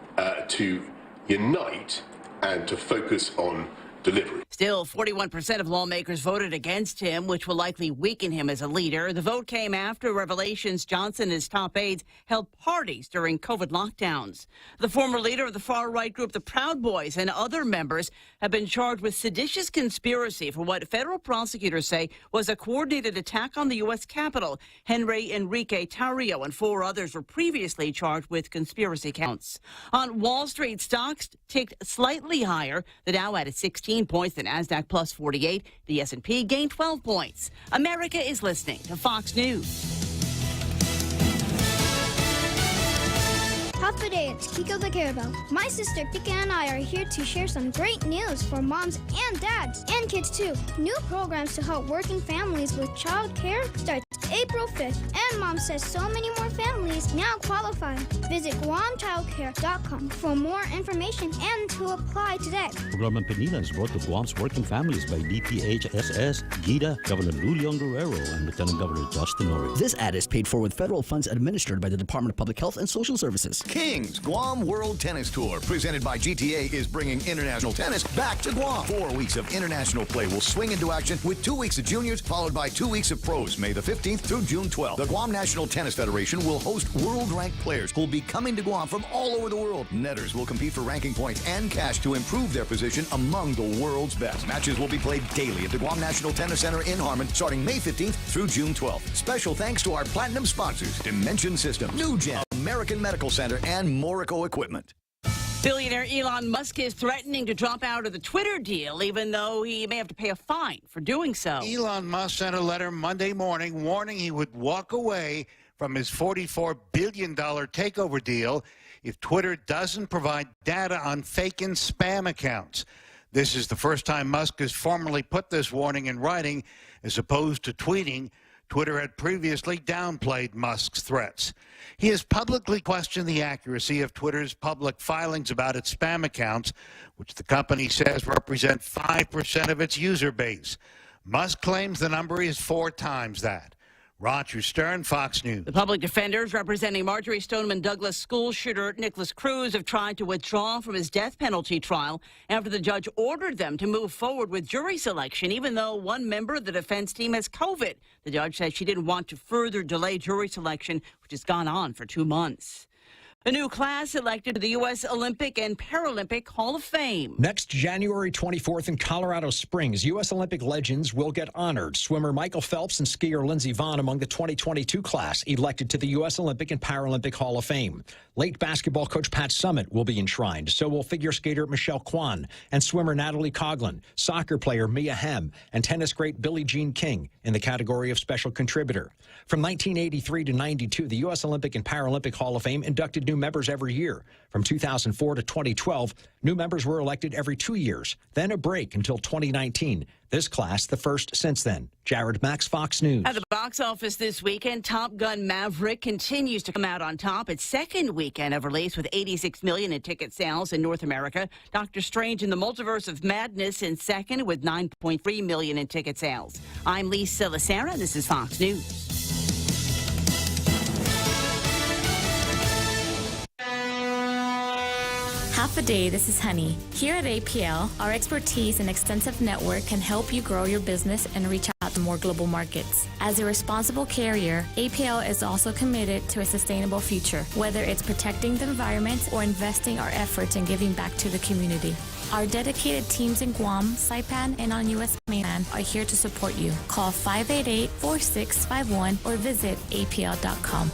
to unite, and to focus on delivery. Still, 41% of lawmakers voted against him, which will likely weaken him as a leader. The vote came after revelations Johnson and his top aides held parties during COVID lockdowns. The former leader of the far-right group, the Proud Boys, and other members have been charged with seditious conspiracy for what federal prosecutors say was a coordinated attack on the U.S. Capitol. Henry Enrique Tarrio and 4 others were previously charged with conspiracy counts. On Wall Street, stocks ticked slightly higher. The Dow added 16 points, the Nasdaq plus 48. The S&P gained 12 points. America is listening to Fox News. Happy day, it's Kiko the Carabelle. My sister Pika and I are here to share some great news for moms and dads, and kids too. New programs to help working families with child care starts April 5th, and Mom says so many more families now qualify. Visit GuamChildCare.com for more information and to apply today. Program Penila is brought to Guam's working families by DPHSS, GIDA, Governor Lou Leon Guerrero, and Lieutenant Governor Justin Ori. This ad is paid for with federal funds administered by the Department of Public Health and Social Services. Kings Guam World Tennis Tour, presented by GTA, is bringing international tennis back to Guam. 4 weeks of international play will swing into action with 2 weeks of juniors, followed by 2 weeks of pros, May the 15th through June 12th. The Guam National Tennis Federation will host world-ranked players who will be coming to Guam from all over the world. Netters will compete for ranking points and cash to improve their position among the world's best. Matches will be played daily at the Guam National Tennis Center in Harmon, starting May 15th through June 12th. Special thanks to our platinum sponsors, Dimension Systems, New Gen, American Medical Center, and Morico Equipment. Billionaire Elon Musk is threatening to drop out of the Twitter deal, even though he may have to pay a fine for doing so. Elon Musk sent a letter Monday morning warning he would walk away from his $44 billion takeover deal if Twitter doesn't provide data on fake and spam accounts. This is the first time Musk has formally put this warning in writing, as opposed to tweeting. Twitter had previously downplayed Musk's threats. He has publicly questioned the accuracy of Twitter's public filings about its spam accounts, which the company says represent 5% of its user base. Musk claims the number is 4 times that. Roger Stern, Fox News. The public defenders representing Marjorie Stoneman Douglas school shooter Nicholas Cruz have tried to withdraw from his death penalty trial after the judge ordered them to move forward with jury selection, even though one member of the defense team has COVID. The judge said she didn't want to further delay jury selection, which has gone on for 2 months. A new class elected to the U.S. Olympic and Paralympic Hall of Fame. Next January 24th in Colorado Springs, U.S. Olympic legends will get honored. Swimmer Michael Phelps and skier Lindsey Vonn among the 2022 class elected to the U.S. Olympic and Paralympic Hall of Fame. Late basketball coach Pat Summitt will be enshrined. So will figure skater Michelle Kwan and swimmer Natalie Coughlin, soccer player Mia Hamm, and tennis great Billie Jean King in the category of special contributor. From 1983 to 92, the U.S. Olympic and Paralympic Hall of Fame inducted new members every year. From 2004 to 2012, new members were elected every 2 years, then a break until 2019. This class, the first since then. Jared Max, Fox News. At the box office this weekend, Top Gun Maverick continues to come out on top. Its second weekend of release with $86 million in ticket sales in North America. Doctor Strange in the Multiverse of Madness in second with $9.3 million in ticket sales. I'm Lisa Lacera. This is Fox News. Half a day, this is Honey. Here at APL, our expertise and extensive network can help you grow your business and reach out to more global markets. As a responsible carrier, APL is also committed to a sustainable future, whether it's protecting the environment or investing our efforts in giving back to the community. Our dedicated teams in Guam, Saipan, and on U.S. mainland are here to support you. Call 588-4651 or visit apl.com.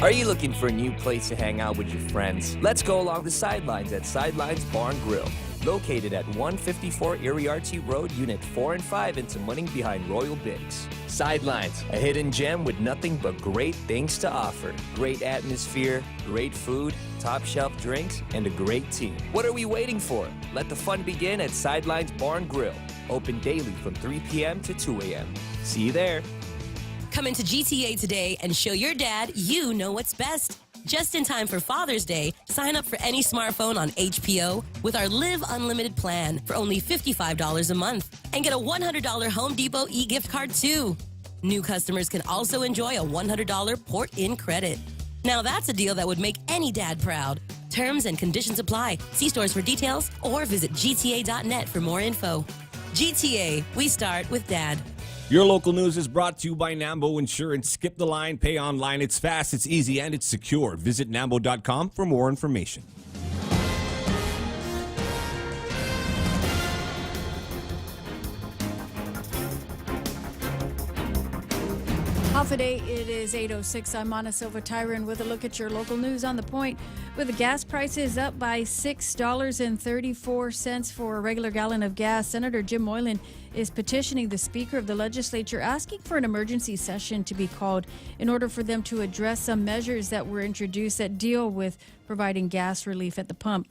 Are you looking for a new place to hang out with your friends? Let's go along the sidelines at Sidelines Bar and Grill. Located at 154 Iriarty Road, Unit 4 and 5 in Tamuning behind Royal Bigs. Sidelines, a hidden gem with nothing but great things to offer. Great atmosphere, great food, top shelf drinks, and a great team. What are we waiting for? Let the fun begin at Sidelines Bar and Grill. Open daily from 3 p.m. to 2 a.m. See you there. Come into GTA today and show your dad you know what's best. Just in time for Father's Day, sign up for any smartphone on HPO with our Live Unlimited plan for only $55 a month and get a $100 Home Depot e-gift card too. New customers can also enjoy a $100 port-in credit. Now that's a deal that would make any dad proud. Terms and conditions apply. See stores for details or visit gta.net for more info. GTA, we start with Dad. Your local news is brought to you by Nambo Insurance. Skip the line, pay online. It's fast, it's easy, and it's secure. Visit Nambo.com for more information. Half a day, it is 8:06. I'm Ana Silva Tyron with a look at your local news on the point. With the gas prices up by $6.34 for a regular gallon of gas, Senator Jim Moylan is petitioning the Speaker of the Legislature asking for an emergency session to be called in order for them to address some measures that were introduced that deal with providing gas relief at the pump.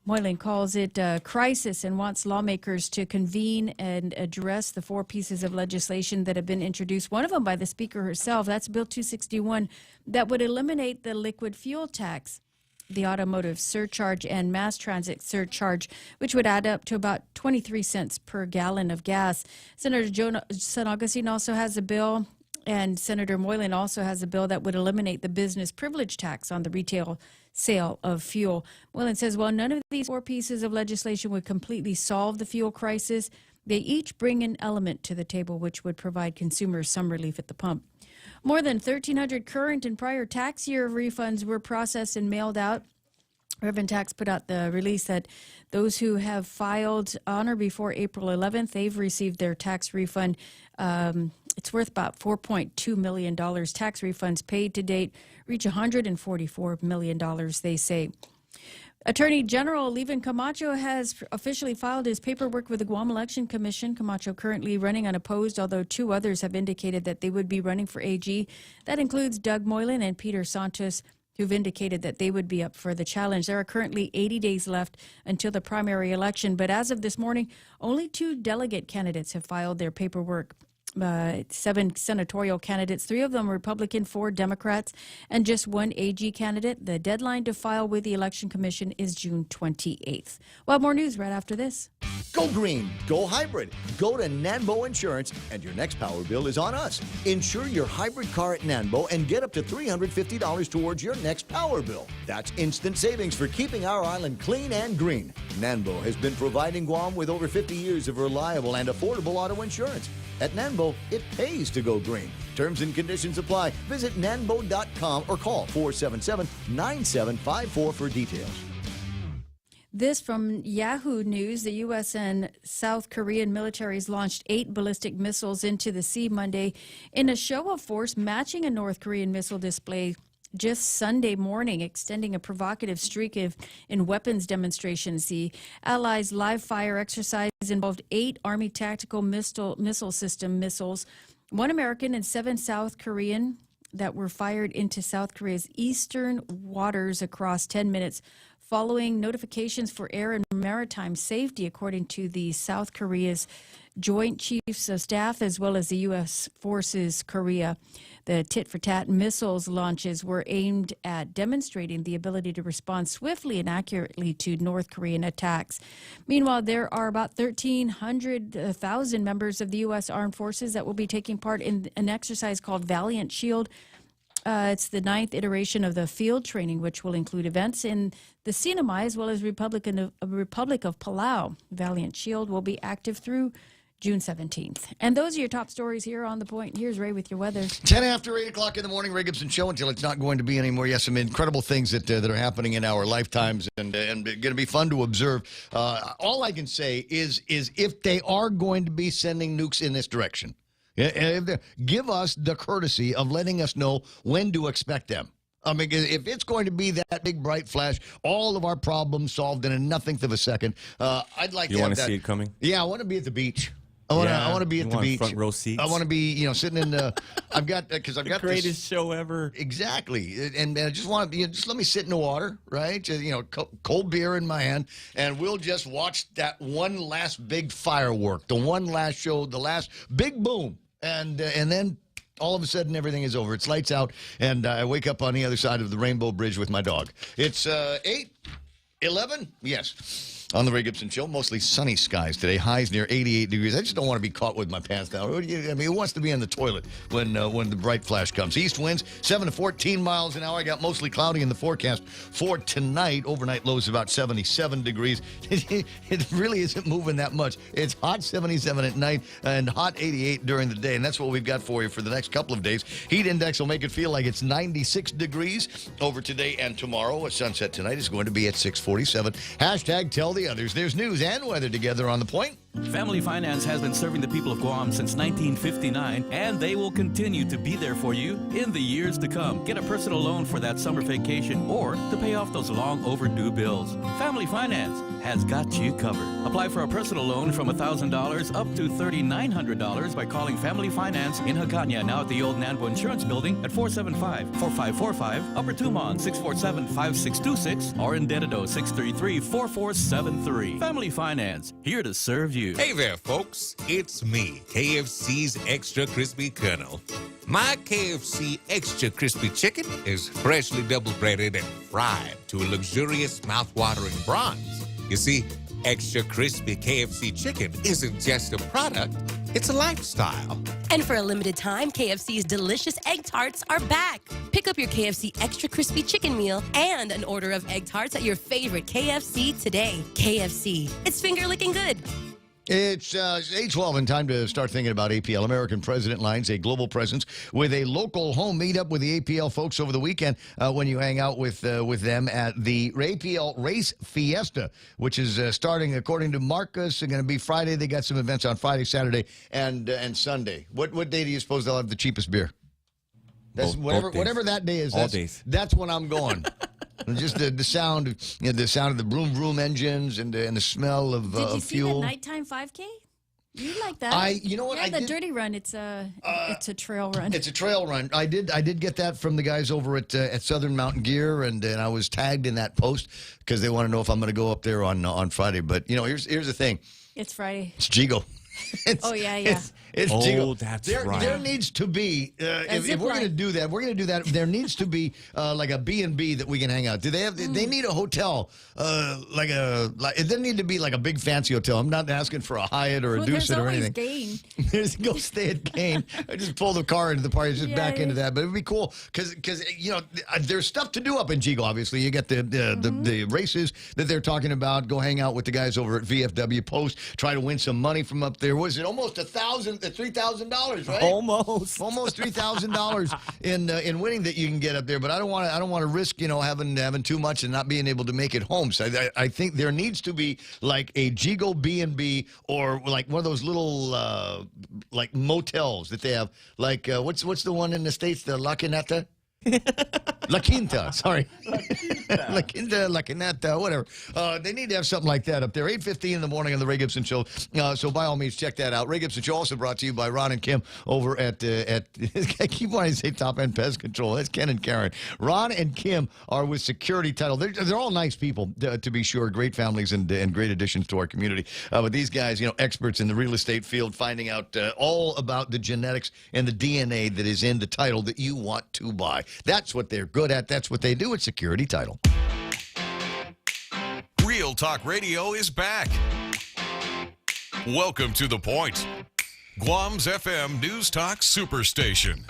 Moylan calls it a crisis and wants lawmakers to convene and address the 4 pieces of legislation that have been introduced, one of them by the Speaker herself. That's Bill 261, that would eliminate the liquid fuel tax, the automotive surcharge, and mass transit surcharge, which would add up to about 23 cents per gallon of gas. Senator San Augustine also has a bill, and Senator Moylan also has a bill that would eliminate the business privilege tax on the retail sale of fuel. Moylan says, while none of these 4 pieces of legislation would completely solve the fuel crisis, they each bring an element to the table which would provide consumers some relief at the pump. More than 1,300 current and prior tax year refunds were processed and mailed out. Reverend Tax put out the release that those who have filed on or before April 11th, they've received their tax refund. It's worth about $4.2 million. Tax refunds paid to date reach $144 million, they say. Attorney General Levin Camacho has officially filed his paperwork with the Guam Election Commission. Camacho currently running unopposed, although 2 others have indicated that they would be running for AG. That includes Doug Moylan and Peter Santos, who've indicated that they would be up for the challenge. There are currently 80 days left until the primary election, but as of this morning, only 2 delegate candidates have filed their paperwork. 7 senatorial candidates, 3 of them Republican, 4 Democrats, and just 1 AG candidate. The deadline to file with the Election Commission is June 28th. Well, more news right after this. Go green, go hybrid. Go to Nanbo Insurance, and your next power bill is on us. Insure your hybrid car at Nanbo and get up to $350 towards your next power bill. That's instant savings for keeping our island clean and green. Nanbo has been providing Guam with over 50 years of reliable and affordable auto insurance. At Nanbo, it pays to go green. Terms and conditions apply. Visit nanbo.com or call 477-9754 for details. This from Yahoo News. The U.S. and South Korean militaries launched 8 ballistic missiles into the sea Monday in a show of force matching a North Korean missile display just Sunday morning, extending a provocative streak in weapons demonstrations. The Allies' live-fire exercise involved 8 Army tactical missile system missiles, 1 American and 7 South Korean, that were fired into South Korea's eastern waters across 10 minutes, following notifications for air and maritime safety, according to the South Korea's Joint Chiefs of Staff, as well as the U.S. Forces Korea. The tit-for-tat missiles launches were aimed at demonstrating the ability to respond swiftly and accurately to North Korean attacks. Meanwhile, there are about 1,300,000 members of the U.S. Armed Forces that will be taking part in an exercise called Valiant Shield. It's the 9th iteration of the field training, which will include events in the Sinai as well as Republic of Palau. Valiant Shield will be active through June 17th. And those are your top stories here on The Point. Here's Ray with your weather. 10 after 8 o'clock in the morning, Ray Gibson Show, until it's not going to be anymore. Yes, some incredible things that are happening in our lifetimes and going to be fun to observe. All I can say is if they are going to be sending nukes in this direction, give us the courtesy of letting us know when to expect them. I mean, if it's going to be that big bright flash, all of our problems solved in a nothing of a second, I'd like to have that. You want to see it coming? Yeah, I want to be at the beach. I want to be at the beach. Front row seats. I want to be, sitting in the. I've got the greatest show ever. Exactly, and I just want to just let me sit in the water, right? Just, cold beer in my hand, and we'll just watch that one last big firework, the one last show, the last big boom, and then all of a sudden everything is over. It's lights out, and I wake up on the other side of the Rainbow Bridge with my dog. It's 8:11. Yes. On the Ray Gibson Show, mostly sunny skies today. Highs near 88 degrees. I just don't want to be caught with my pants down. I mean, who wants to be in the toilet when the bright flash comes? East winds 7 to 14 miles an hour. I got mostly cloudy in the forecast for tonight. Overnight lows about 77 degrees. It really isn't moving that much. It's hot 77 at night and hot 88 during the day, and that's what we've got for you for the next couple of days. Heat index will make it feel like it's 96 degrees over today and tomorrow. A sunset tonight is going to be at 6:47. Hashtag tell the others. There's news and weather together on The Point. Family Finance has been serving the people of Guam since 1959, and they will continue to be there for you in the years to come. Get a personal loan for that summer vacation or to pay off those long overdue bills. Family Finance has got you covered. Apply for a personal loan from $1,000 up to $3,900 by calling Family Finance in Hagåtña, now at the old Nanbo Insurance Building at 475-4545, Upper Tumon 647-5626, or in Dededo 633-4473. Family Finance, here to serve you. Hey there, folks. It's me, KFC's Extra Crispy Colonel. My KFC Extra Crispy Chicken is freshly double-breaded and fried to a luxurious, mouth-watering bronze. You see, Extra Crispy KFC Chicken isn't just a product, it's a lifestyle. And for a limited time, KFC's delicious egg tarts are back. Pick up your KFC Extra Crispy Chicken meal and an order of egg tarts at your favorite KFC today. KFC, it's finger-licking good. It's 8:12 and time to start thinking about APL. American President Lines, a global presence with a local home meetup with the APL folks over the weekend when you hang out with them at the APL Race Fiesta, which is starting, according to Marcus, going to be Friday. They got some events on Friday, Saturday, and Sunday. What day do you suppose they'll have the cheapest beer? That's whatever that day is. That's when I'm going. Just the sound, the sound of the vroom vroom engines and the smell of fuel. Did you see that nighttime 5K? You like that? You know what? Yeah, the dirty run. It's a trail run. It's a trail run. I did get that from the guys over at Southern Mountain Gear, and I was tagged in that post because they want to know if I'm going to go up there on Friday. But here's the thing. It's Friday. It's Jigo. Yeah. It's Jigo. That's right. There needs to be, if we're going to do that, there needs to be like a B&B that we can hang out. Do they have? They need a hotel, it doesn't need to be like a big fancy hotel. I'm not asking for a Hyatt or a Ducent or anything. There's go stay at Gain. I just pull the car into the party, just back into that. But it'd be cool because there's stuff to do up in Jigo. Obviously, you get the races that they're talking about. Go hang out with the guys over at VFW Post. Try to win some money from up there. there. Was it almost $3,000, right? Almost $3,000 in winning that you can get up there. But I don't want to risk having too much and not being able to make it home. So I think there needs to be like a Jigo B&B or like one of those little like motels that they have. Like what's the one in the States? The La Quinta? La Quinta, sorry. La Quinta, La Quinta, whatever. They need to have something like that up there. 8:15 in the morning on the Ray Gibson Show. So by all means, check that out. Ray Gibson Show also brought to you by Ron and Kim over at I keep wanting to say Top End Pest Control. That's Ken and Karen. Ron and Kim are with Security Title. They're all nice people, to be sure. Great families and great additions to our community. But these guys, experts in the real estate field, finding out all about the genetics and the DNA that is in the title that you want to buy. That's what they're good at. That's what they do at Security Title. Real Talk Radio is back. Welcome to The Point, Guam's FM News Talk Superstation.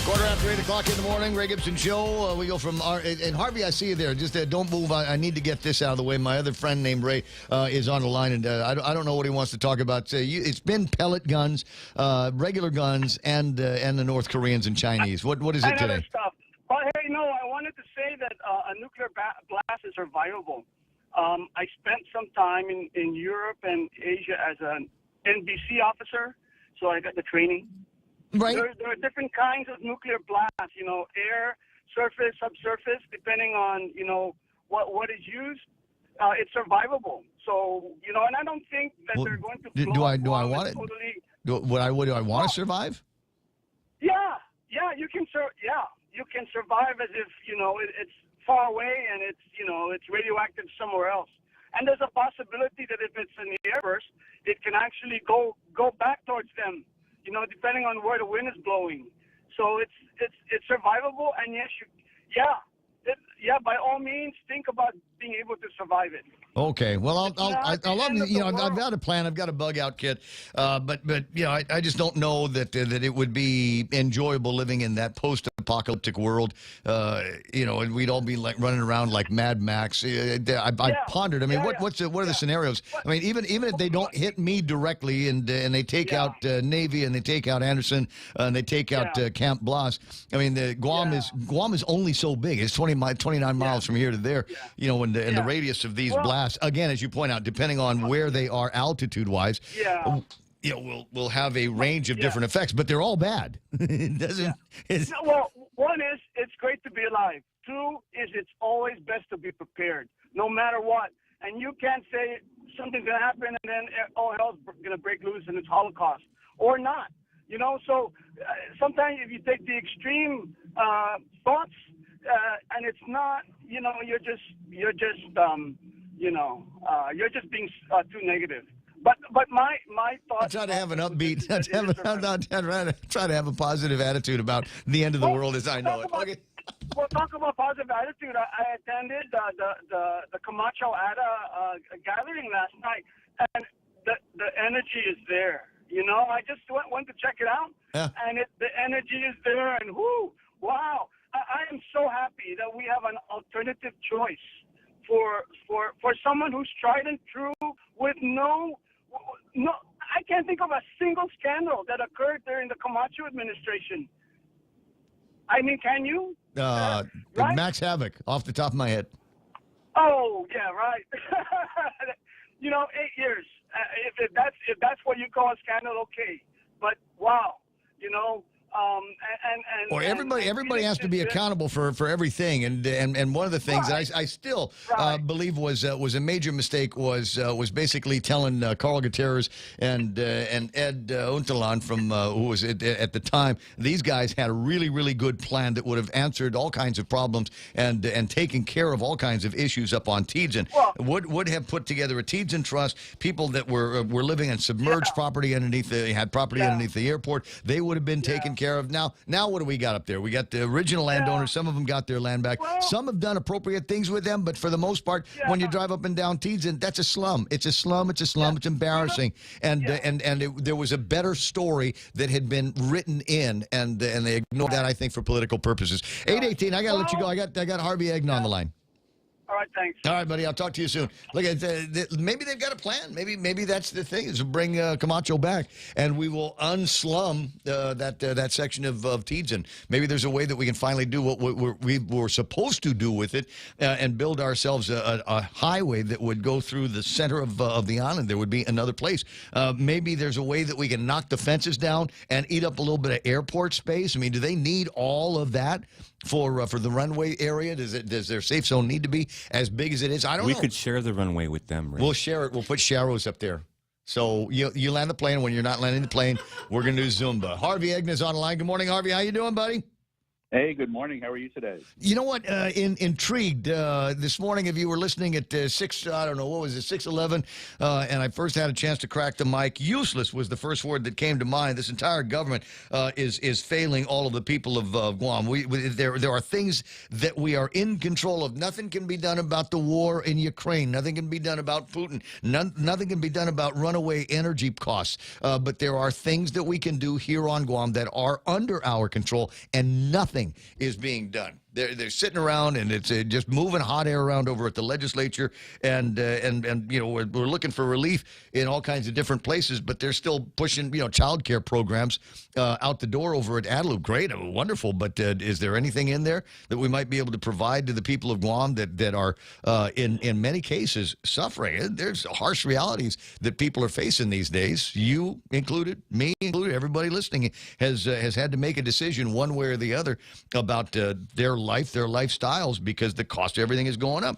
8:15 in the morning, Ray Gibson Show. We go from and Harvey, I see you there. Just don't move. I need to get this out of the way. My other friend named Ray is on the line, and I don't know what he wants to talk about. It's been pellet guns, regular guns, and the North Koreans and Chinese. What is it today? Other stuff. But hey, no, I wanted to say that a nuclear blast is survivable. I spent some time in Europe and Asia as an NBC officer, so I got the training. Right. There are different kinds of nuclear blasts, air, surface, subsurface, depending on, what is used. It's survivable. So, and I don't think that they're going to blow do I want it? Totally... Do I want to survive? Yeah, you can you can survive as if, it's far away and it's radioactive somewhere else. And there's a possibility that if it's in the airburst, it can actually go back towards them. Depending on where the wind is blowing. So it's survivable, and by all means, think about being able to survive it. Okay. Well, I've got a plan. I've got a bug out kit. But I just don't know that it would be enjoyable living in that post-apocalyptic world. And we'd all be like running around like Mad Max. I pondered. I mean, what are the scenarios? I mean, even if they don't hit me directly, and they take out Navy, and they take out Anderson, and they take out Camp Blas. I mean, Guam is only so big. It's 29 miles from here to there. And the radius of these blasts. Again, as you point out, depending on where they are altitude-wise, we'll have a range of different effects, but they're all bad. It doesn't. Well, one is it's great to be alive. Two is it's always best to be prepared, no matter what. And you can't say something's going to happen and then all hell's going to break loose and it's Holocaust or not. So sometimes if you take the extreme thoughts and it's not, you're just being too negative. But my thoughts. I try to have an upbeat. Try to have a positive attitude about the end of the world as I know it. Okay. Well, talk about positive attitude. I attended the Camacho Ada gathering last night, and the energy is there. I just went to check it out, and the energy is there, and wow! I am so happy that we have an alternative choice for someone who's tried and true with no. I can't think of a single scandal that occurred during the Camacho administration. I mean, can you? Right? Max Havoc, off the top of my head. Oh yeah, right. 8 years. If that's what you call a scandal, okay. But wow, Or everybody has to be accountable for everything, and one of the things that I still believe was a major mistake was basically telling Carl Gutierrez and Ed Untalan from who was at the time. These guys had a really good plan that would have answered all kinds of problems and taken care of all kinds of issues up on Teedzin. Would have put together a Teedzin Trust. People that were living in submerged property underneath underneath the airport. They would have been taken care of. Now what do we got up there? We got the original landowners. Some of them got their land back. Some have done appropriate things with them, but for the most part, when you drive up and down Teedzin, that's a slum. It's a slum. It's embarrassing. And there was a better story that had been written in, and they ignored that, I think, for political purposes. 8:18. I got to let you go. I got Harvey Eggen on the line. All right, thanks. All right, buddy. I'll talk to you soon. Look, maybe they've got a plan. Maybe that's the thing, is to bring Camacho back, and we will unslum that section of Teedson. Maybe there's a way that we can finally do what we were supposed to do with it, and build ourselves a highway that would go through the center of the island. There would be another place. Maybe there's a way that we can knock the fences down and eat up a little bit of airport space. I mean, do they need all of that for the runway area? Does their safe zone need to be as big as it is? I don't know. We could share the runway with them, right? We'll share it. We'll put Sharrows up there. So you land the plane. When you're not landing the plane, we're going to do Zumba. Harvey Egna's on the line. Good morning, Harvey. How you doing, buddy? Hey, good morning. How are you today? You know what? Intrigued this morning. If you were listening at 6:11, and I first had a chance to crack the mic. Useless was the first word that came to mind. This entire government is failing all of the people of Guam. There are things that we are in control of. Nothing can be done about the war in Ukraine. Nothing can be done about Putin. Nothing can be done about runaway energy costs. But there are things that we can do here on Guam that are under our control, and nothing is being done. They're sitting around, and it's just moving hot air around over at the legislature, and you know, we're looking for relief in all kinds of different places, but they're still pushing, you know, child care programs out the door over at Adelup. Great, wonderful, but is there anything in there that we might be able to provide to the people of Guam that are in many cases suffering? There's harsh realities that people are facing these days. You included, me included, everybody listening has had to make a decision one way or the other about their life, their lifestyles, because the cost of everything is going up.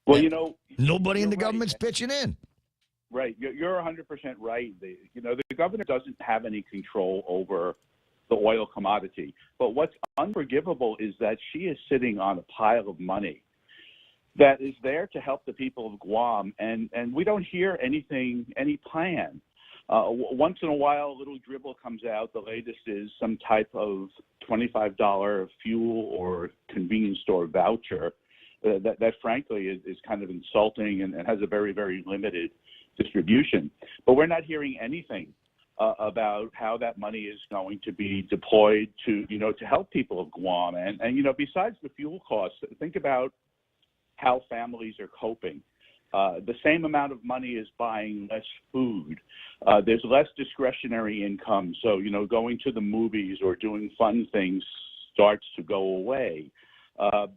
Well, you know, nobody in the government's pitching in. Right. You're 100% right. The governor doesn't have any control over the oil commodity. But what's unforgivable is that she is sitting on a pile of money that is there to help the people of Guam, and we don't hear anything, any plan. Once in a while, a little dribble comes out. The latest is some type of $25 fuel or convenience store voucher that frankly, is kind of insulting and has a very, very limited distribution. But we're not hearing anything about how that money is going to be deployed to help people of Guam. And besides the fuel costs, think about how families are coping. The same amount of money is buying less food. There's less discretionary income. So, going to the movies or doing fun things starts to go away.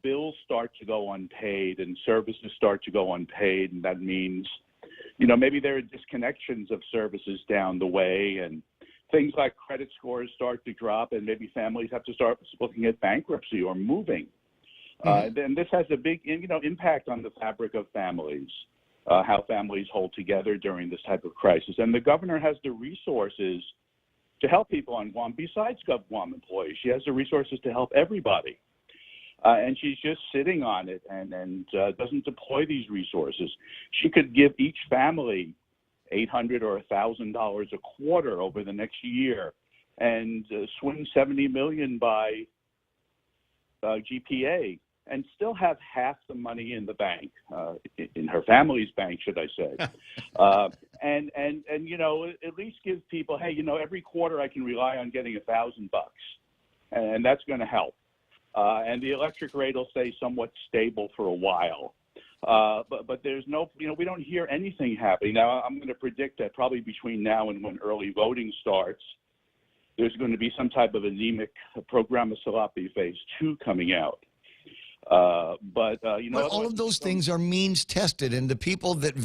Bills start to go unpaid and services start to go unpaid. And that means, maybe there are disconnections of services down the way, and things like credit scores start to drop, and maybe families have to start looking at bankruptcy or moving. Then this has a big, impact on the fabric of families, how families hold together during this type of crisis. And the governor has the resources to help people on Guam besides GovGuam employees. She has the resources to help everybody. And she's just sitting on it and doesn't deploy these resources. She could give each family $800 or $1,000 a quarter over the next year and swing $70 million by GPA, and still have half the money in the bank, in her family's bank, should I say. And at least give people, hey, every quarter I can rely on getting $1,000, and that's going to help. And the electric rate will stay somewhat stable for a while. But there's no, we don't hear anything happening. Now, I'm going to predict that probably between now and when early voting starts, there's going to be some type of anemic Programa Salapi Phase 2 coming out. But all of those things are means tested, and the people that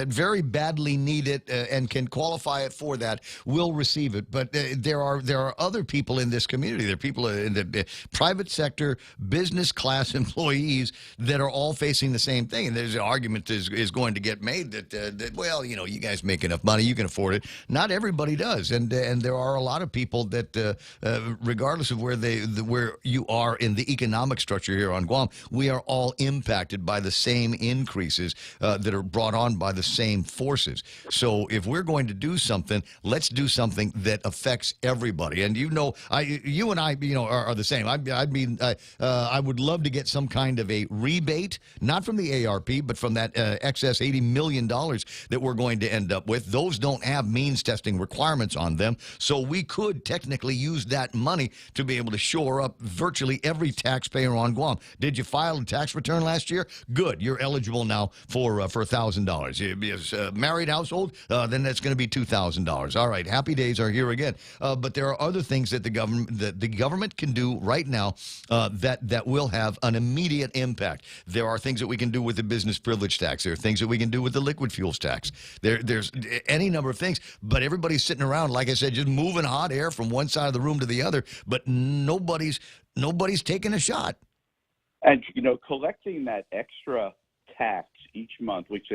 very badly need it and can qualify it for that will receive it. But there are other people in this community. There are people in the private sector, business class employees that are all facing the same thing. And there's an argument is going to get made that well, you guys make enough money, you can afford it. Not everybody does, and there are a lot of people that regardless of where you are in the economic structure here on Guam, we are all impacted by the same increases that are brought on by the same forces. So if we're going to do something, let's do something that affects everybody. And you and I, are the same. I would love to get some kind of a rebate, not from the ARP, but from that excess $80 million that we're going to end up with. Those don't have means testing requirements on them, so we could technically use that money to be able to shore up virtually every taxpayer on Guam. Did you you filed a tax return last year, good. You're eligible now for $1,000. You be a married household, then that's going to be $2,000. All right, happy days are here again. But there are other things that the government can do right now that will have an immediate impact. There are things that we can do with the business privilege tax. There are things that we can do with the liquid fuels tax. There's any number of things. But everybody's sitting around, like I said, just moving hot air from one side of the room to the other. But nobody's taking a shot. And, collecting that extra tax each month, which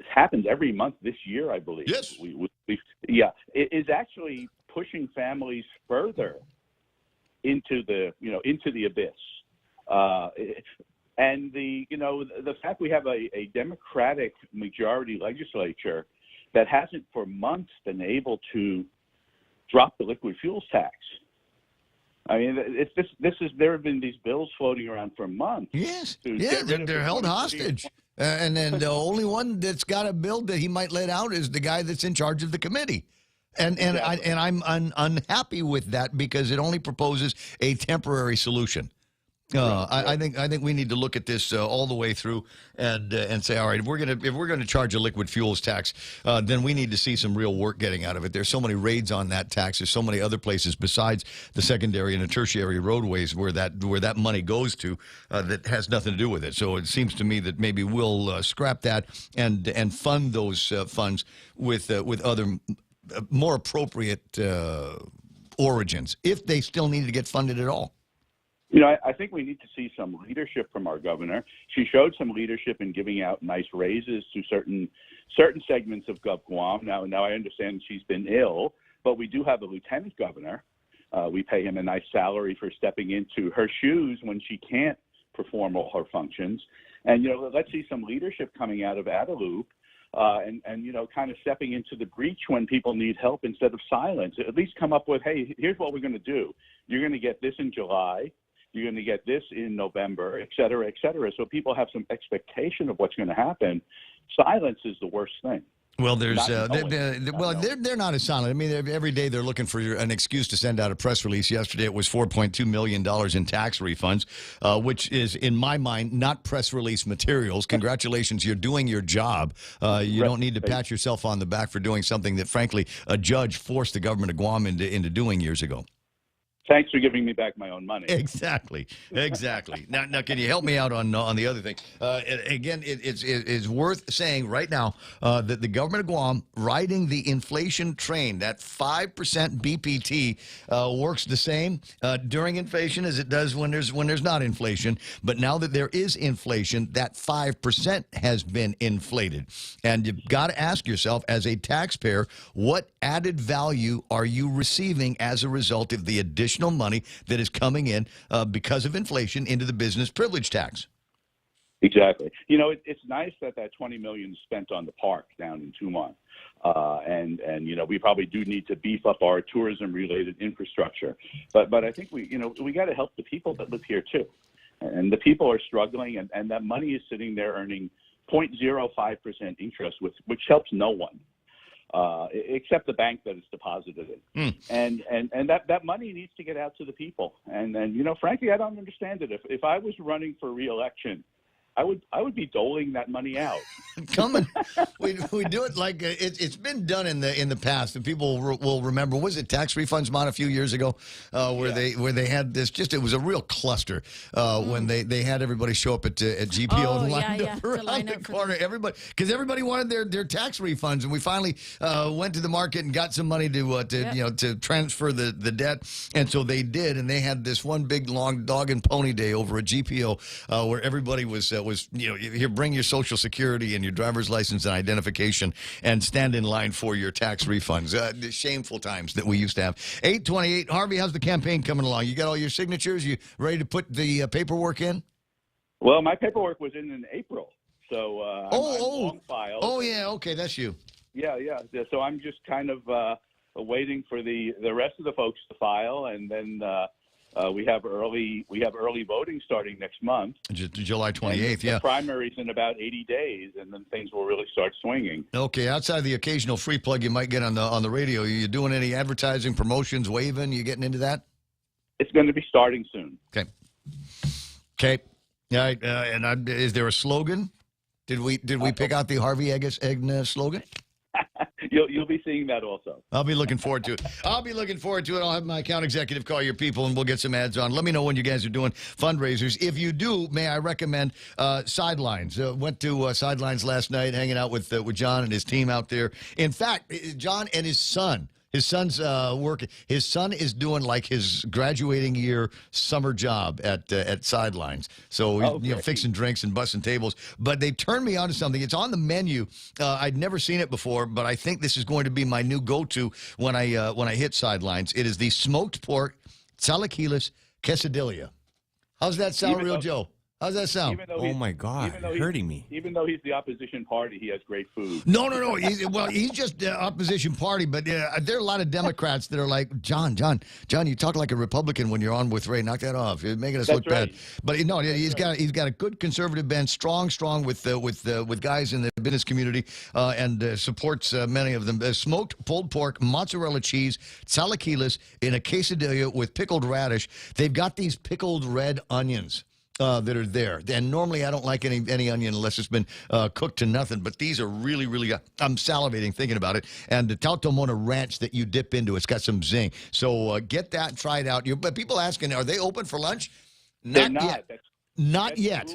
happens every month this year, I believe. Yes. Is actually pushing families further into the abyss. And the fact we have a Democratic majority legislature that hasn't for months been able to drop the liquid fuels tax. I mean, there have been these bills floating around for months. Yes, they're held hostage. And then the only one that's got a bill that he might let out is the guy that's in charge of the committee. And I'm unhappy with that because it only proposes a temporary solution. I think we need to look at this all the way through and say, all right, if we're gonna charge a liquid fuels tax, then we need to see some real work getting out of it. There's so many raids on that tax. There's so many other places besides the secondary and the tertiary roadways where that money goes to that has nothing to do with it. So it seems to me that maybe we'll scrap that and fund those funds with other more appropriate origins if they still need to get funded at all. I think we need to see some leadership from our governor. She showed some leadership in giving out nice raises to certain segments of Gov Guam. Now I understand she's been ill, but we do have a lieutenant governor. We pay him a nice salary for stepping into her shoes when she can't perform all her functions. And, let's see some leadership coming out of Adelup and kind of stepping into the breach when people need help instead of silence. At least come up with, hey, here's what we're going to do. You're going to get this in July. You're going to get this in November, et cetera, et cetera. So people have some expectation of what's going to happen. Silence is the worst thing. Well, they're not as silent. I mean, every day they're looking for an excuse to send out a press release. Yesterday it was $4.2 million in tax refunds, which is, in my mind, not press release materials. Congratulations, you're doing your job. You don't need to pat yourself on the back for doing something that, frankly, a judge forced the government of Guam into doing years ago. Thanks for giving me back my own money. Exactly. Now, can you help me out on the other thing? Again, it's worth saying right now that the government of Guam riding the inflation train, that 5% BPT works the same during inflation as it does when there's not inflation. But now that there is inflation, that 5% has been inflated, and you've got to ask yourself, as a taxpayer, what added value are you receiving as a result of the additional money that is coming in because of inflation into the business privilege tax? Exactly. It's nice that $20 million is spent on the park down in Tumon. And we probably do need to beef up our tourism-related infrastructure. But I think we got to help the people that live here, too. And the people are struggling, and that money is sitting there earning 0.05% interest, which helps no one. Except the bank that it's deposited in. And that money needs to get out to the people. And frankly, I don't understand it. If I was running for re-election, I would be doling that money out. We do it like it's been done in the past, and people will remember. Was it tax refunds month a few years ago, where they had this? It was a real cluster when they had everybody show up at GPO and lined up around the corner. Everybody wanted their tax refunds, and we finally went to the market and got some money to transfer the debt, and so they did, and they had this one big long dog and pony day over at GPO where everybody was here, bring your Social Security and your driver's license and identification and stand in line for your tax refunds. The shameful times that we used to have. 828. Harvey, how's the campaign coming along? You got all your signatures? You ready to put the paperwork in? Well, my paperwork was in April, so I'm long file. Oh, yeah, okay, that's you. Yeah. So I'm just kind of waiting for the rest of the folks to file, and then we have early voting starting next month. July 28th, The primaries in about 80 days, and then things will really start swinging. Okay, outside the occasional free plug you might get on the radio, are you doing any advertising, promotions, waving? You getting into that? It's going to be starting soon. Okay. Okay. All right. Is there a slogan? Did we pick out the Harvey Egg slogan? You'll be seeing that also. I'll be looking forward to it. I'll have my account executive call your people, and we'll get some ads on. Let me know when you guys are doing fundraisers. If you do, may I recommend Sidelines. Went to Sidelines last night, hanging out with John and his team out there. In fact, John and his son. His son's working. His son is doing like his graduating year summer job at Sidelines. So he's fixing drinks and bussing tables. But they turned me on to something. It's on the menu. I'd never seen it before, but I think this is going to be my new go-to when I hit Sidelines. It is the smoked pork chilaquiles quesadilla. How's that sound, Real Joe? How's that sound? Oh, my God. Hurting me. Even though he's the opposition party, he has great food. No. He's just the opposition party, but there are a lot of Democrats that are like, John, you talk like a Republican when you're on with Ray. Knock that off. You're making us look bad. But he's got a good conservative bench, strong with guys in the business community, and supports many of them. Smoked pulled pork, mozzarella cheese, chilaquiles in a quesadilla with pickled radish. They've got these pickled red onions that are there. And normally I don't like any onion unless it's been cooked to nothing. But these are really, really good. I'm salivating thinking about it. And the Tautomona Ranch that you dip into, it's got some zing. So get that, try it out. But people asking, are they open for lunch? They're not. Not yet.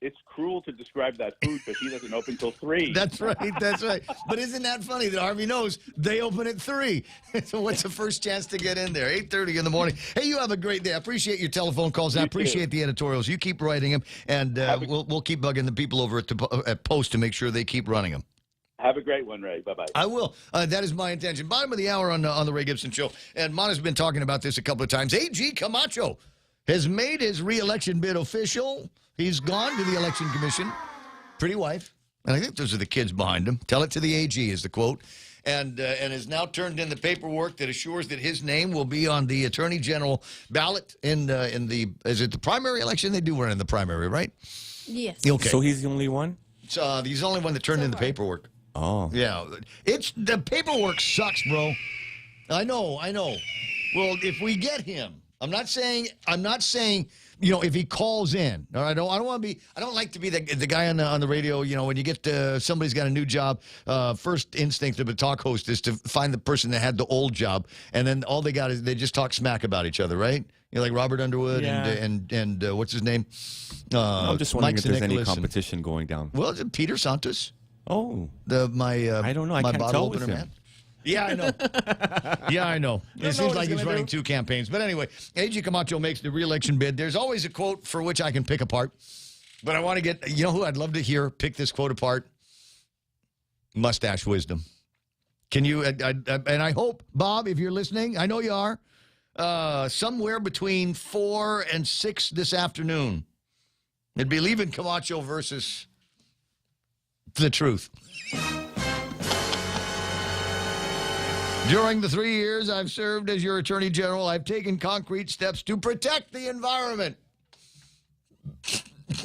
It's cruel to describe that food because he doesn't open till 3. That's right. But isn't that funny that Harvey knows they open at 3? So what's the first chance to get in there? 8:30 in the morning. Hey, you have a great day. I appreciate your telephone calls. I appreciate the editorials. You keep writing them, and we'll keep bugging the people over at Post to make sure they keep running them. Have a great one, Ray. Bye-bye. I will. That is my intention. Bottom of the hour on the Ray Gibson Show. And Mona's been talking about this a couple of times. A.G. Camacho has made his re-election bid official. He's gone to the Election Commission. Pretty wife. And I think those are the kids behind him. Tell it to the AG is the quote. And has now turned in the paperwork that assures that his name will be on the Attorney General ballot in the, is it the primary election? They do run in the primary, right? Yes. Okay. So he's the only one? He's the only one that turned in the paperwork. Oh. Yeah. The paperwork sucks, bro. I know. Well, if we get him, I'm not saying, if he calls in, or I don't like to be the guy on the radio, when you get somebody's got a new job, first instinct of a talk host is to find the person that had the old job, and then all they got is they just talk smack about each other, right? Like Robert Underwood and what's his name? I'm just wondering if there's any Nicholas competition going down. Well, is it Peter Santos? Oh. I don't know. I can't tell with him. Man. Yeah, I know. It seems like he's running 2 campaigns. But anyway, A.G. Camacho makes the re-election bid. There's always a quote for which I can pick apart. But I want to get, who I'd love to hear pick this quote apart? Mustache Wisdom. Can you, and I hope, Bob, if you're listening, I know you are, somewhere between 4 and 6 this afternoon. It'd be leaving Camacho versus the truth. During the 3 years I've served as your Attorney General, I've taken concrete steps to protect the environment.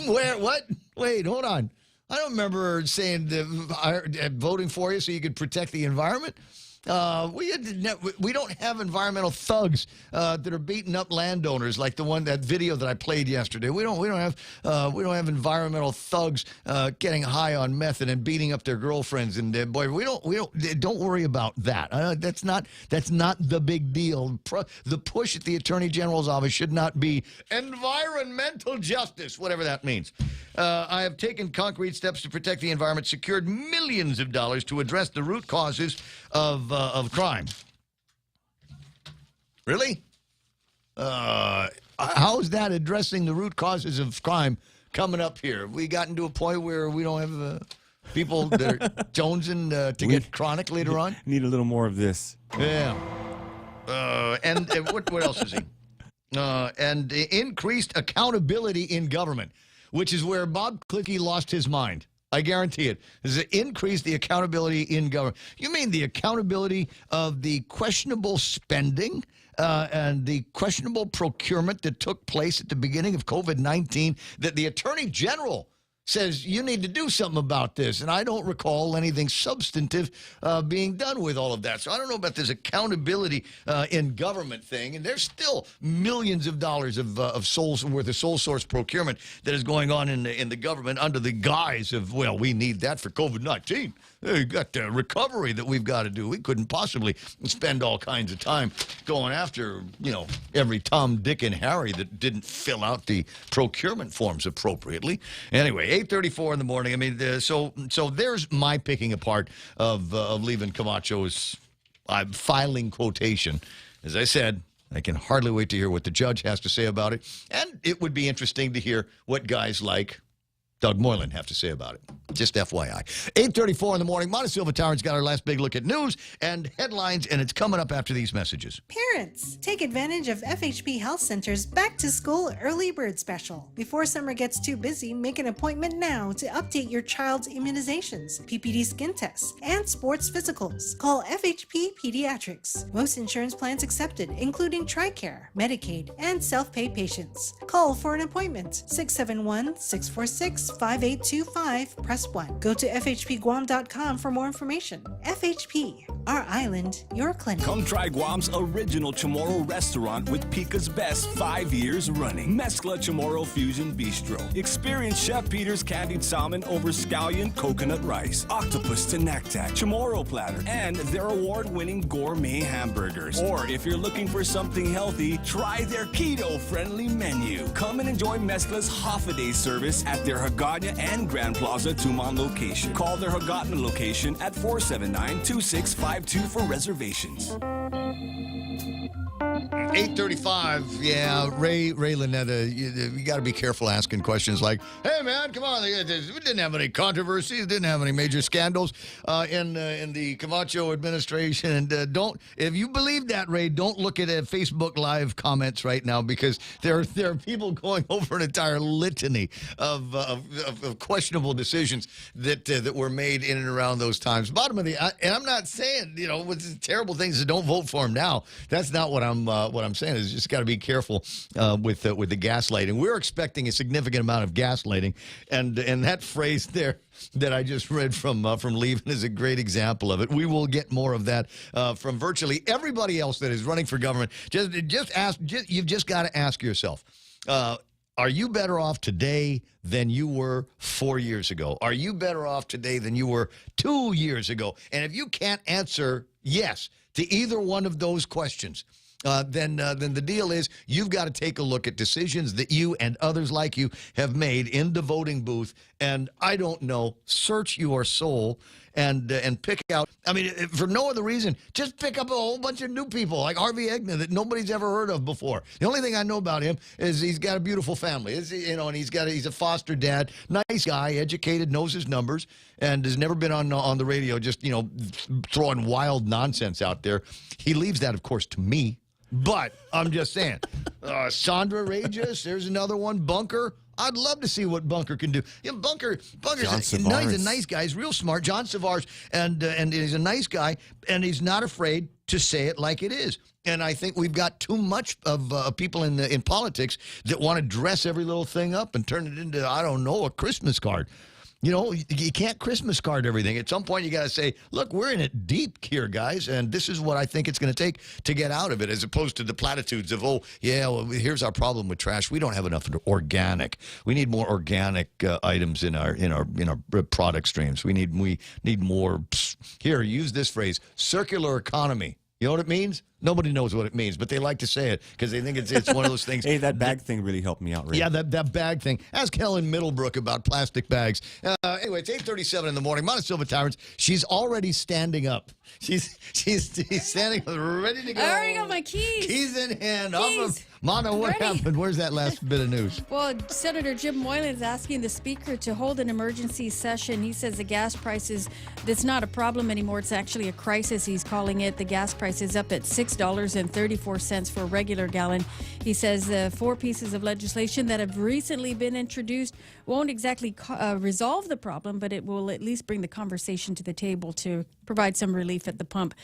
What? Wait, hold on. I don't remember saying voting for you so you could protect the environment. We don't have environmental thugs that are beating up landowners like that video that I played yesterday. We don't have environmental thugs getting high on meth and beating up their girlfriends. And don't worry about that. That's not the big deal. The push at the Attorney General's office should not be environmental justice, whatever that means. I have taken concrete steps to protect the environment, secured millions of dollars to address the root causes of crime. Really? How is that addressing the root causes of crime coming up here? Have we gotten to a point where we don't have people that are jonesing to get chronic later on? Need a little more of this. Yeah. And what else is he? And increased accountability in government, which is where Bob Clickey lost his mind. I guarantee it. Is to increase the accountability in government. You mean the accountability of the questionable spending and the questionable procurement that took place at the beginning of COVID-19 that the Attorney General says you need to do something about this. And I don't recall anything substantive being done with all of that. So I don't know about this accountability in government thing. And there's still millions of dollars of worth of sole source procurement that is going on in the government under the guise of, well, we need that for COVID-19. We've got the recovery that we've got to do. We couldn't possibly spend all kinds of time going after, every Tom, Dick, and Harry that didn't fill out the procurement forms appropriately. Anyway, 8:34 in the morning. I mean, so there's my picking apart of leaving Camacho's filing quotation. As I said, I can hardly wait to hear what the judge has to say about it. And it would be interesting to hear what guys like Doug Moylan have to say about it. Just FYI. 8:34 in the morning. Montecillo Tyrant's got our last big look at news and headlines, and it's coming up after these messages. Parents, take advantage of FHP Health Center's Back to School Early Bird Special. Before summer gets too busy, make an appointment now to update your child's immunizations, PPD skin tests, and sports physicals. Call FHP Pediatrics. Most insurance plans accepted, including TRICARE, Medicaid, and self-pay patients. Call for an appointment. 671-646-5825. Press 1. Go to FHPGuam.com for more information. FHP, our island, your clinic. Come try Guam's original Chamorro restaurant with Pica's Best 5 years running. Mezcla Chamorro Fusion Bistro. Experience Chef Peter's candied salmon over scallion coconut rice, octopus tenactac, Chamorro platter, and their award-winning gourmet hamburgers. Or if you're looking for something healthy, try their keto-friendly menu. Come and enjoy Mezcla's half-a-day service at their Hagåtña and Grand Plaza Tumon location. Call their Hagåtña location at 479-2652 for reservations. 8:35. Yeah, Ray Lynetta, you got to be careful asking questions like, "Hey man, come on! We didn't have any controversies, didn't have any major scandals in the Camacho administration." And if you believe that, Ray, don't look at Facebook Live comments right now, because there are people going over an entire litany of questionable decisions that were made in and around those times. Bottom of and I'm not saying with terrible things that don't vote for him now. That's not what I'm saying. Is just got to be careful with the gaslighting. We're expecting a significant amount of gaslighting, and that phrase there that I just read from Levin is a great example of it. We will get more of that from virtually everybody else that is running for government. You've just got to ask yourself. Are you better off today than you were 4 years ago? Are you better off today than you were 2 years ago? And if you can't answer yes to either one of those questions, then the deal is you've got to take a look at decisions that you and others like you have made in the voting booth. And I don't know, search your soul and pick out. I mean, for no other reason, just pick up a whole bunch of new people like Harvey Egner that nobody's ever heard of before. The only thing I know about him is he's got a beautiful family. And he's a foster dad, nice guy, educated, knows his numbers, and has never been on the radio just throwing wild nonsense out there. He leaves that, of course, to me. But I'm just saying, Sandra Regis, there's another one. Bunker. I'd love to see what Bunker can do. Bunker's a nice guy. He's real smart. John Savars, and he's a nice guy, and he's not afraid to say it like it is. And I think we've got too much of people in politics that want to dress every little thing up and turn it into, I don't know, a Christmas card. You can't Christmas card everything. At some point, you got to say, look, we're in it deep here, guys, and this is what I think it's going to take to get out of it, as opposed to the platitudes of, here's our problem with trash. We don't have enough organic. We need more organic items in our product streams. We need more. Here, use this phrase, circular economy. You know what it means? Nobody knows what it means, but they like to say it because they think it's one of those things. Hey, that bag thing really helped me out, Ray. Yeah, that bag thing. Ask Helen Middlebrook about plastic bags. Anyway, it's 8:37 in the morning. Montecillo Tyrants, she's already standing up. She's standing up, ready to go. I already got my keys. Keys in hand. Mana, what happened? Where's that last bit of news? Well, Senator Jim Moylan is asking the Speaker to hold an emergency session. He says the gas prices, it's not a problem anymore. It's actually a crisis, he's calling it. The gas price is up at $6.34 for a regular gallon. He says the 4 pieces of legislation that have recently been introduced won't exactly resolve the problem, but it will at least bring the conversation to the table to provide some relief at the pump.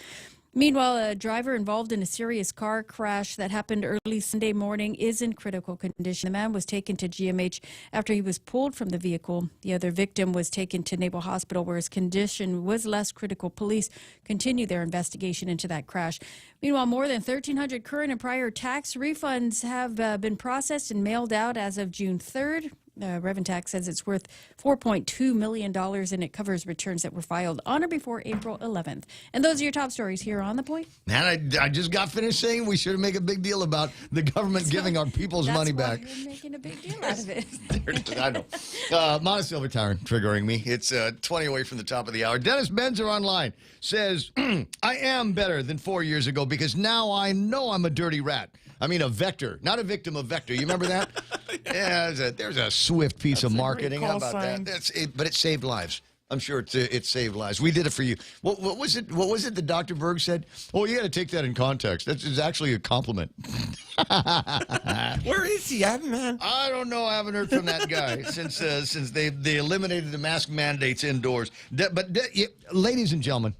Meanwhile, a driver involved in a serious car crash that happened early Sunday morning is in critical condition. The man was taken to GMH after he was pulled from the vehicle. The other victim was taken to Naval Hospital where his condition was less critical. Police continue their investigation into that crash. Meanwhile, more than 1,300 current and prior tax refunds have been processed and mailed out as of June 3rd. Revenue Tax says it's worth $4.2 million, and it covers returns that were filed on or before April 11th. And those are your top stories here on The Point. Man, I just got finished saying we should make a big deal about the government giving our people's money back. That's why you're making a big deal out of it. I know. Monticello Tyrant triggering me. It's 20 away from the top of the hour. Dennis Benzer online says, I am better than 4 years ago because now I know I'm a dirty rat. I mean, a vector, not a victim of vector. You remember that? Yeah, there's a swift piece of marketing. How about that? But it saved lives. I'm sure it saved lives. We did it for you. What was it? What was it that Dr. Berg said? Oh, you got to take that in context. That's actually a compliment. Where is he? I don't know. I haven't heard from that guy since they eliminated the mask mandates indoors. Ladies and gentlemen,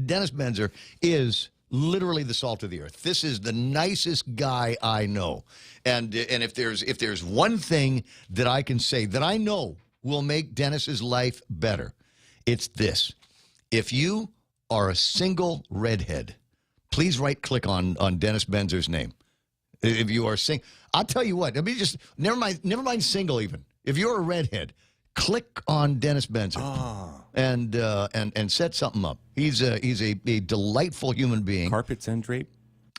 Dennis Benzer is literally the salt of the earth. This is the nicest guy I know. And if there's one thing that I can say that I know will make Dennis's life better, it's this. If you are a single redhead, please right-click on Dennis Benzer's name. If you are single, I'll tell you what. I mean, just never mind single even. If you're a redhead, click on Dennis Benzer and set something up. He's a delightful human being. Carpets and drape.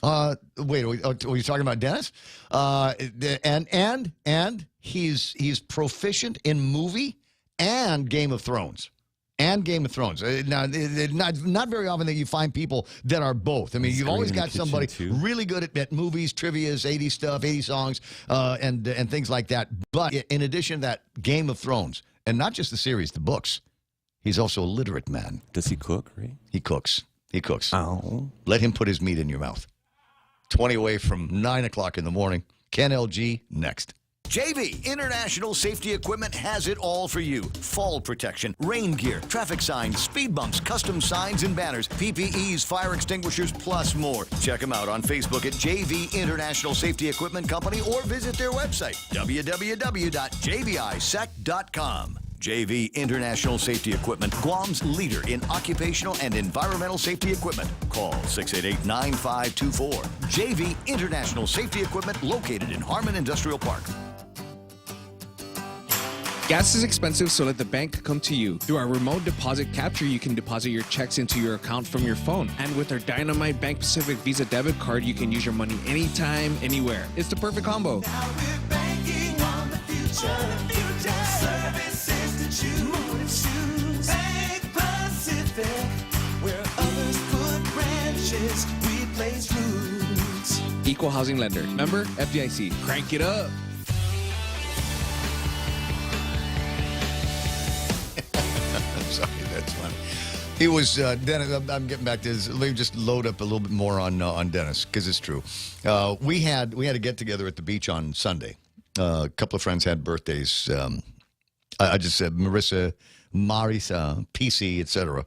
Wait, are you talking about Dennis? And he's proficient in movie and Game of Thrones. Now, not very often that you find people that are both. I mean, you've always got somebody really good at movies, trivias, 80s stuff, 80 songs, and things like that. But in addition to that, Game of Thrones, and not just the series, the books. He's also a literate man. Does he cook, right? He cooks. Oh. Let him put his meat in your mouth. 20 away from 9 o'clock in the morning. Ken LG next. JV International Safety Equipment has it all for you. Fall protection, rain gear, traffic signs, speed bumps, custom signs and banners, PPEs, fire extinguishers, plus more. Check them out on Facebook at JV International Safety Equipment Company or visit their website, www.jvisec.com. JV International Safety Equipment, Guam's leader in occupational and environmental safety equipment. Call 688-9524. JV International Safety Equipment, located in Harmon Industrial Park. Gas is expensive, so let the bank come to you. Through our remote deposit capture, you can deposit your checks into your account from your phone. And with our Dynamite Bank Pacific Visa debit card, you can use your money anytime, anywhere. It's the perfect combo. Now we're banking on the future. Services to choose. Bank Pacific, where others put branches, we place roots. Equal housing lender. Member FDIC. Crank it up. Sorry, that's funny. He was Dennis. I'm getting back to this. Let me just load up a little bit more on Dennis because it's true. We had a get together at the beach on Sunday. A couple of friends had birthdays. I just said Marissa, Marisa, PC, etc.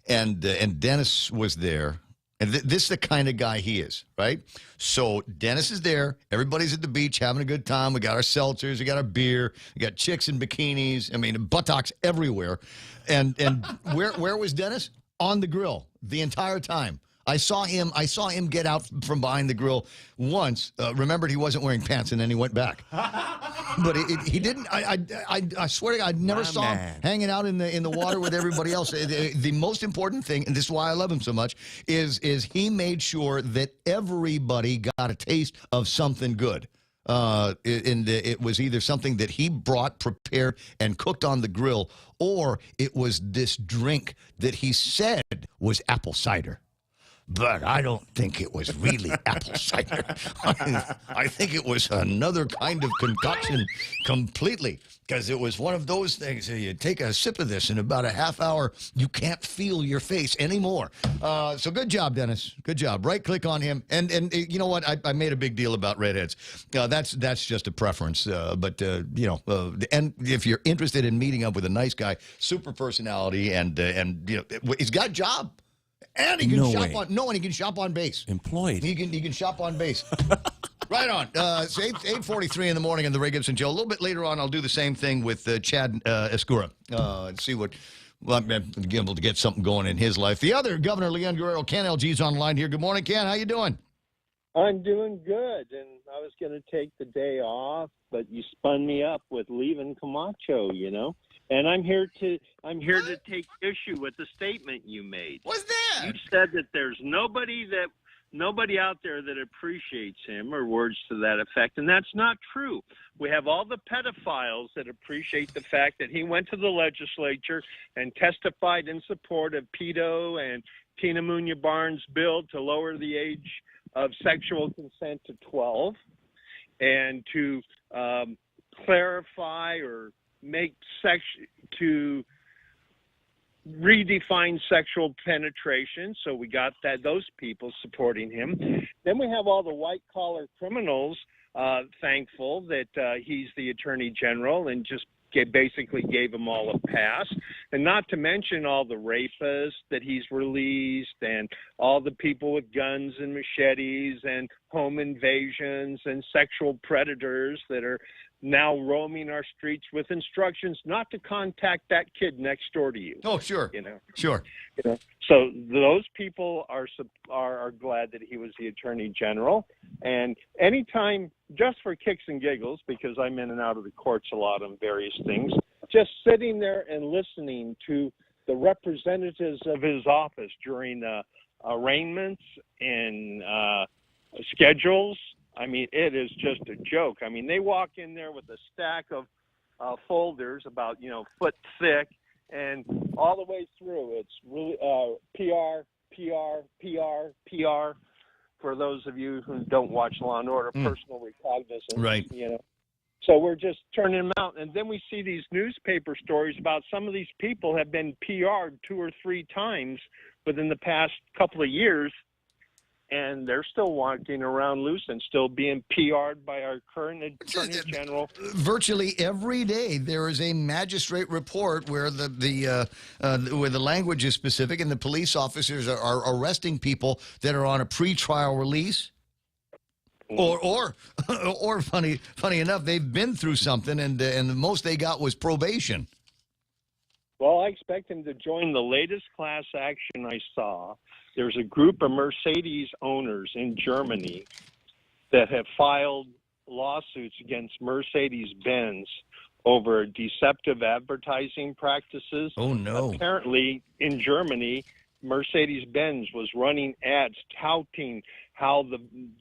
And Dennis was there. And this is the kind of guy he is, right? So Dennis is there. Everybody's at the beach having a good time. We got our seltzers. We got our beer. We got chicks in bikinis. I mean, buttocks everywhere. And where was Dennis? On the grill the entire time. I saw him get out from behind the grill once. Remembered he wasn't wearing pants, and then he went back. But he didn't. I swear to God, I never saw him hanging out in the water with everybody else. The most important thing, and this is why I love him so much, is he made sure that everybody got a taste of something good. It was either something that he brought, prepared, and cooked on the grill, or it was this drink that he said was apple cider. But I don't think it was really apple cider. I think it was another kind of concoction completely, because it was one of those things. You take a sip of this, in about a half hour, you can't feel your face anymore. So good job, Dennis. Good job. Right-click on him. And you know what? I made a big deal about redheads. That's just a preference. But and if you're interested in meeting up with a nice guy, super personality, and he's got a job. And he can No shop way. on and he can shop on base. Employed. He can shop on base. Right on. It's 8:43 in the morning on the Ray Gibson Show. A little bit later on, I'll do the same thing with Chad Escura and see what. Well, I'm able to get something going in his life. The other Governor Leon Guerrero, Ken LG's online here. Good morning, Ken. How you doing? I'm doing good, and I was going to take the day off, but you spun me up with leaving Camacho, And I'm here to take issue with the statement you made. What's that? You said that there's nobody out there that appreciates him, or words to that effect, and that's not true. We have all the pedophiles that appreciate the fact that he went to the legislature and testified in support of Pedo and Tina Munya Barnes' bill to lower the age of sexual consent to 12 and to clarify or make to redefine sexual penetration. So we got those people supporting him. Then we have all the white-collar criminals thankful that he's the attorney general and just basically gave them all a pass. And not to mention all the rapists that he's released and all the people with guns and machetes and home invasions and sexual predators that are now roaming our streets with instructions not to contact that kid next door to you. Oh, sure. Sure. So those people are glad that he was the attorney general. And anytime, just for kicks and giggles, because I'm in and out of the courts a lot on various things, just sitting there and listening to the representatives of his office during arraignments and schedules, I mean, it is just a joke. I mean, they walk in there with a stack of folders about, foot thick, and all the way through, it's really PR, for those of you who don't watch Law and Order, personal recognizance. Right. So we're just turning them out. And then we see these newspaper stories about some of these people have been PR'd 2 or 3 times within the past couple of years, and they're still walking around loose and still being PR'd by our current Attorney General. Virtually every day there is a magistrate report where where the language is specific and the police officers are arresting people that are on a pretrial release. Or funny enough, they've been through something and the most they got was probation. Well, I expect him to join the latest class action I saw. There's a group of Mercedes owners in Germany that have filed lawsuits against Mercedes-Benz over deceptive advertising practices. Oh, no. Apparently, in Germany, Mercedes-Benz was running ads touting how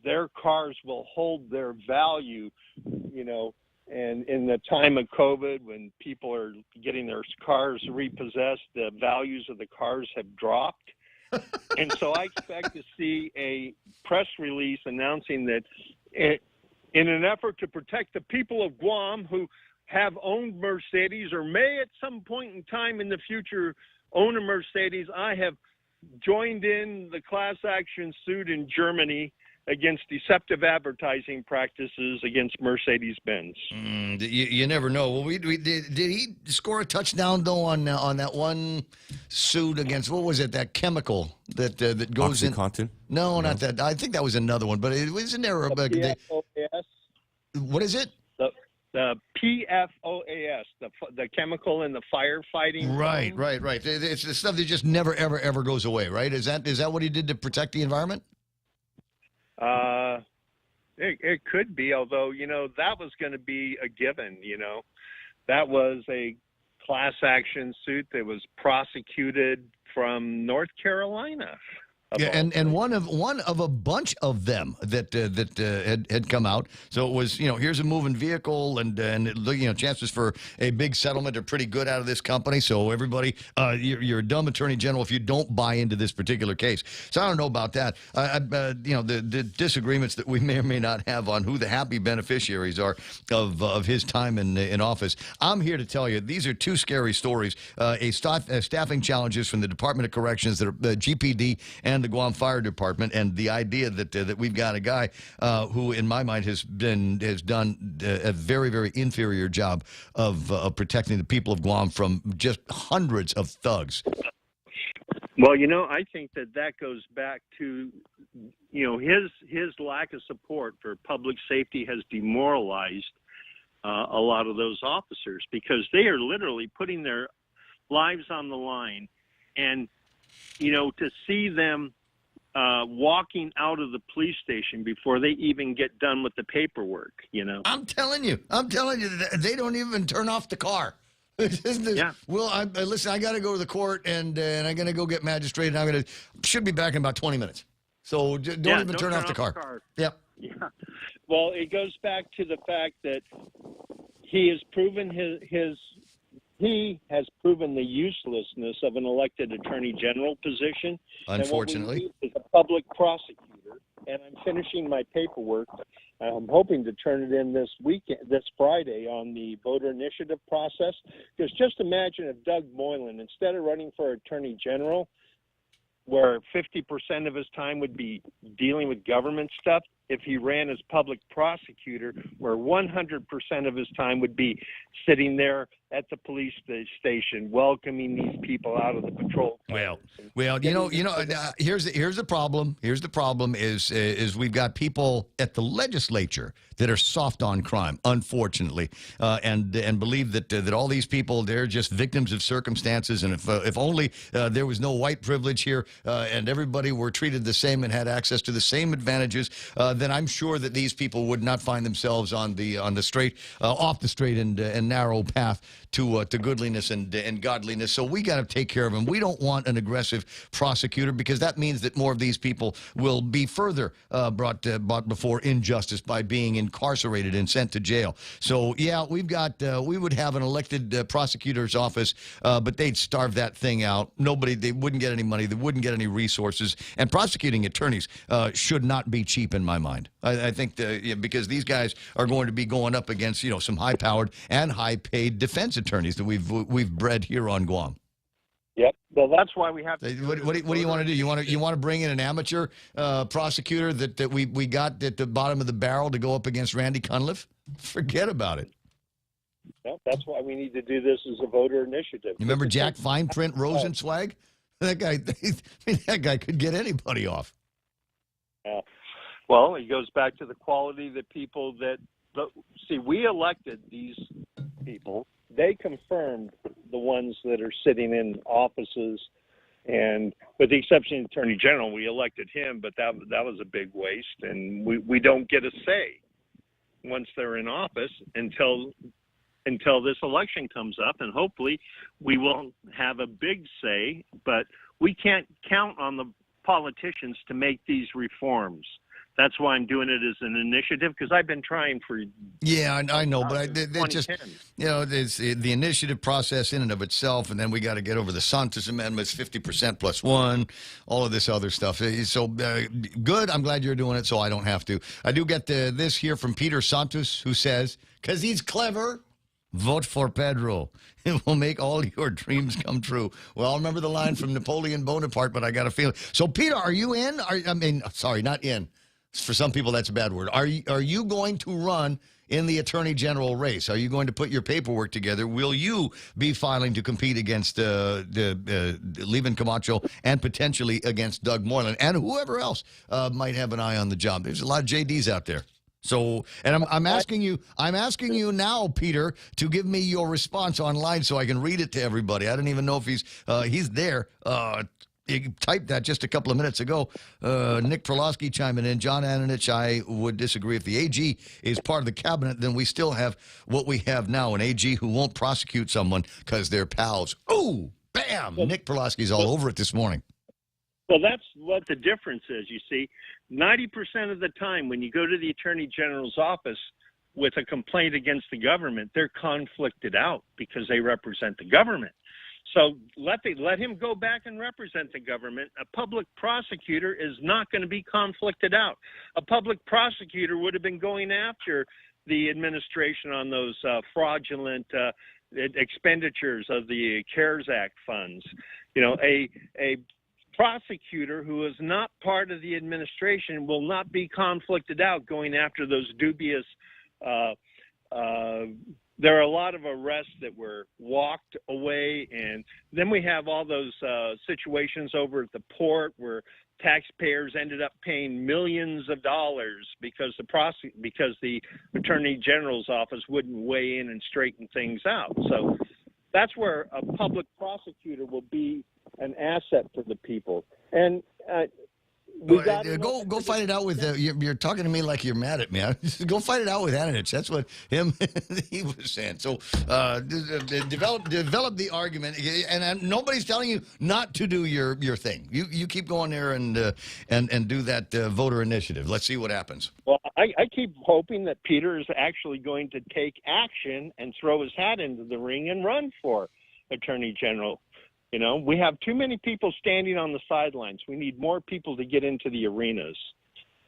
their cars will hold their value, and in the time of COVID, when people are getting their cars repossessed, the values of the cars have dropped. And so I expect to see a press release announcing that in an effort to protect the people of Guam who have owned Mercedes or may at some point in time in the future own a Mercedes, I have joined in the class action suit in Germany against deceptive advertising practices against Mercedes-Benz. You never know. Well, did he score a touchdown though on that one suit against, what was it, that chemical that goes OxyContin? in? No, not that. I think that was another one, but it was an error. PFOAS. What is it? The PFOAS, the chemical in the firefighting. Right. It's the stuff that just never ever goes away. Right? Is that what he did to protect the environment? It could be, although, that was going to be a given, That was a class action suit that was prosecuted from North Carolina. Yeah, and one of a bunch of them that had come out. So it was, here's a moving vehicle and chances for a big settlement are pretty good out of this company. So everybody, you're a dumb attorney general if you don't buy into this particular case. So I don't know about that. The disagreements that we may or may not have on who the happy beneficiaries are of his time in office. I'm here to tell you these are 2 scary stories. Staffing challenges from the Department of Corrections, the GPD, and the Guam Fire Department, and the idea that we've got a guy who, in my mind, has done a very, very inferior job of protecting the people of Guam from just hundreds of thugs. Well, I think that goes back to, his lack of support for public safety has demoralized a lot of those officers, because they are literally putting their lives on the line. And, to see them walking out of the police station before they even get done with the paperwork, I'm telling you, they don't even turn off the car. Yeah. Well, listen, I got to go to the court, and I'm going to go get magistrate, and should be back in about 20 minutes. So don't turn off the car. Yep. Yeah. Well, it goes back to the fact that he has proven he has proven the uselessness of an elected attorney general position. Unfortunately. And what we need is a public prosecutor, and I'm finishing my paperwork. I'm hoping to turn it in this Friday on the voter initiative process. Because just imagine if Doug Moylan, instead of running for attorney general, where 50% of his time would be dealing with government stuff, if he ran as public prosecutor, where 100% of his time would be sitting there at the police station, welcoming these people out of the patrol cars. Well, here's the problem. Here's the problem is we've got people at the legislature that are soft on crime, unfortunately, and believe that all these people, they're just victims of circumstances, and if only there was no white privilege here and everybody were treated the same and had access to the same advantages, then I'm sure that these people would not find themselves on the off the straight and narrow path to goodliness and godliness. So we got to take care of them. We don't want an aggressive prosecutor, because that means that more of these people will be further brought before injustice by being incarcerated and sent to jail. So yeah, we would have an elected prosecutor's office, but they'd starve that thing out. They wouldn't get any money. They wouldn't get any resources. And prosecuting attorneys should not be cheap in my mind. I think because these guys are going to be going up against some high-powered and high-paid defense attorneys that we've bred here on Guam. Yep. Well, that's why we have to. What do you want to do? You want to bring in an amateur prosecutor that we got at the bottom of the barrel to go up against Randy Cunliffe? Forget about it. Well, that's why we need to do this as a voter initiative. You remember Jack Fineprint Rosenzweig? That guy could get anybody off. Yeah. Well, it goes back to the quality of the people see, we elected these people. They confirmed the ones that are sitting in offices, and with the exception of the Attorney General, we elected him, but that was a big waste, and we don't get a say once they're in office until this election comes up, and hopefully we won't have a big say, but we can't count on the politicians to make these reforms. That's why I'm doing it as an initiative, because I've been trying for. Yeah, I know, but it's just there's the initiative process in and of itself, and then we got to get over the Santos amendments, 50% plus one, all of this other stuff. So good. I'm glad you're doing it, so I don't have to. I do get this here from Peter Santos, who says, because he's clever, vote for Pedro. It will make all your dreams come true. Well, I'll remember the line from Napoleon Bonaparte, but I got a feeling. So, Peter, are you in? Sorry, not in. For some people, that's a bad word. Are you going to run in the Attorney General race? Are you going to put your paperwork together? Will you be filing to compete against Levin Camacho and potentially against Doug Moylan and whoever else might have an eye on the job? There's a lot of JDs out there. So, and I'm asking you now, Peter, to give me your response online so I can read it to everybody. I don't even know if he's there. You typed that just a couple of minutes ago. Nick Perlowski chiming in. John Ananich, I would disagree. If the AG is part of the cabinet, then we still have what we have now, an AG who won't prosecute someone because they're pals. Ooh, bam! Nick Perlowski's all over it this morning. Well, that's what the difference is, you see. 90% of the time when you go to the Attorney General's office with a complaint against the government, they're conflicted out because they represent the government. So let him go back and represent the government. A public prosecutor is not going to be conflicted out. A public prosecutor would have been going after the administration on those fraudulent expenditures of the CARES Act funds. You know, a prosecutor who is not part of the administration will not be conflicted out going after those dubious there are a lot of arrests that were walked away, and then we have all those situations over at the port where taxpayers ended up paying millions of dollars because the Attorney General's office wouldn't weigh in and straighten things out. So that's where a public prosecutor will be an asset for the people. And go fight it out with. You're talking to me like you're mad at me. Go fight it out with Ananich. That's what he was saying. So develop the argument, and nobody's telling you not to do your thing. You keep going there and do that voter initiative. Let's see what happens. Well, I keep hoping that Peter is actually going to take action and throw his hat into the ring and run for Attorney General. You know, we have too many people standing on the sidelines. We need more people to get into the arenas,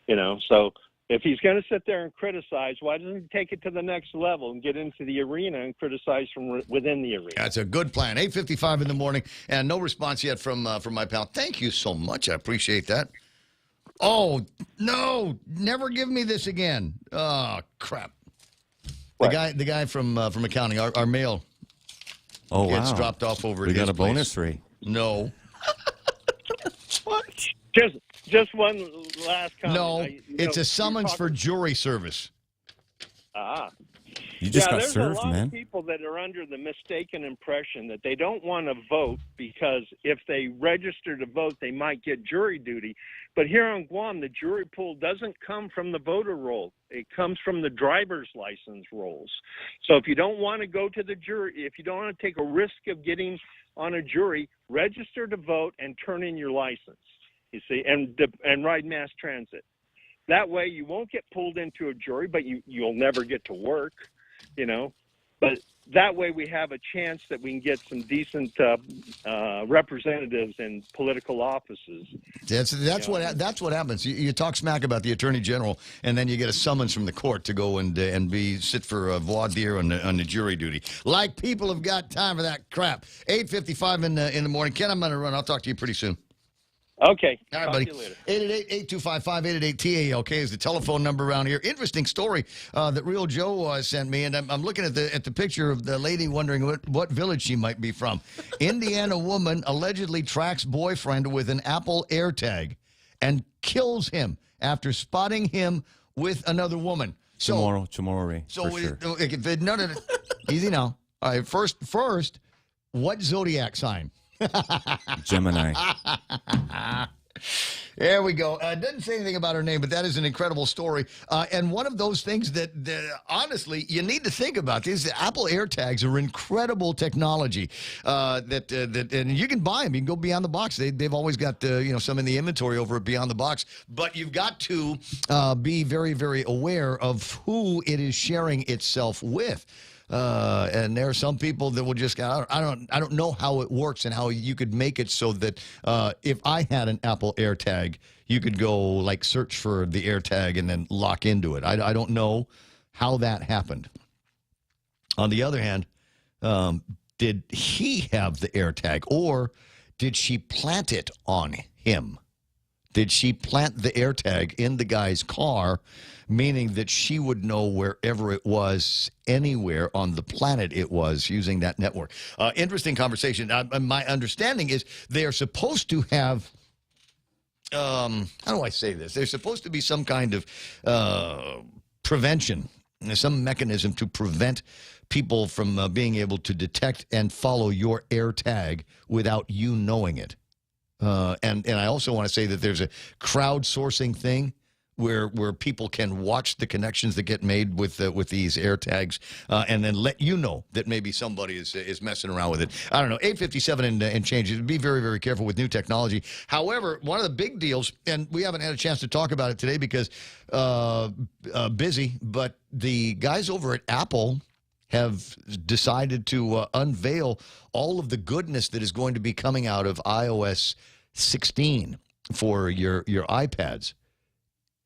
you know. So if he's going to sit there and criticize, why doesn't he take it to the next level and get into the arena and criticize from within the arena? That's a good plan. 8:55 in the morning, and no response yet from my pal. Thank you so much. I appreciate that. Oh, no, never give me this again. Oh, crap. What? The guy from accounting, our mail. Oh, wow. It's dropped off over We at his got a place. bonus rate. No. What? Just one last comment. No, it's a summons for jury service. You just got there's served, a lot man. of people that are under the mistaken impression that they don't want to vote because if they register to vote, they might get jury duty. But here on Guam, the jury pool doesn't come from the voter roll. It comes from the driver's license rolls. So if you don't want to go to the jury, if you don't want to take a risk of getting on a jury, register to vote and turn in your license, you see, and ride mass transit. That way you won't get pulled into a jury, but you'll never get to work, you know. But that way we have a chance that we can get some decent representatives in political offices. That's what happens. You talk smack about the Attorney General, and then you get a summons from the court to go and sit for voir dire on the jury duty. Like people have got time for that crap. 8:55 in the morning. Ken, I'm going to run. I'll talk to you pretty soon. Okay. All right, Talk buddy. to you later. 888-8255-888-TALK is the telephone number around here. Interesting story that Real Joe sent me, and I'm looking at the picture of the lady wondering what village she might be from. Indiana woman allegedly tracks boyfriend with an Apple AirTag and kills him after spotting him with another woman. Tomorrow, Ray. So for sure. none of it. Easy now. All right, first, what zodiac sign? Gemini. There we go. It doesn't say anything about her name, but that is an incredible story. And one of those things that honestly, you need to think about. These Apple AirTags are incredible technology and you can buy them. You can go Beyond the Box. They've always got some in the inventory over at Beyond the Box. But you've got to be very, very aware of who it is sharing itself with. And there are some people that will just I don't know how it works and how you could make it so that if I had an Apple AirTag, you could go like search for the AirTag and then lock into it. I don't know how that happened. On the other hand, did he have the AirTag or did she plant it on him? Did she plant the AirTag in the guy's car, meaning that she would know wherever it was, anywhere on the planet it was, using that network? Interesting conversation. My understanding is they are supposed to have, how do I say this? There's supposed to be some kind of prevention, some mechanism to prevent people from being able to detect and follow your AirTag without you knowing it. And I also want to say that there's a crowdsourcing thing where people can watch the connections that get made with these AirTags and then let you know that maybe somebody is messing around with it. I don't know. 8:57 and change. Be very, very careful with new technology. However, one of the big deals, and we haven't had a chance to talk about it today because busy, but the guys over at Apple have decided to unveil all of the goodness that is going to be coming out of iOS 16 for your iPads.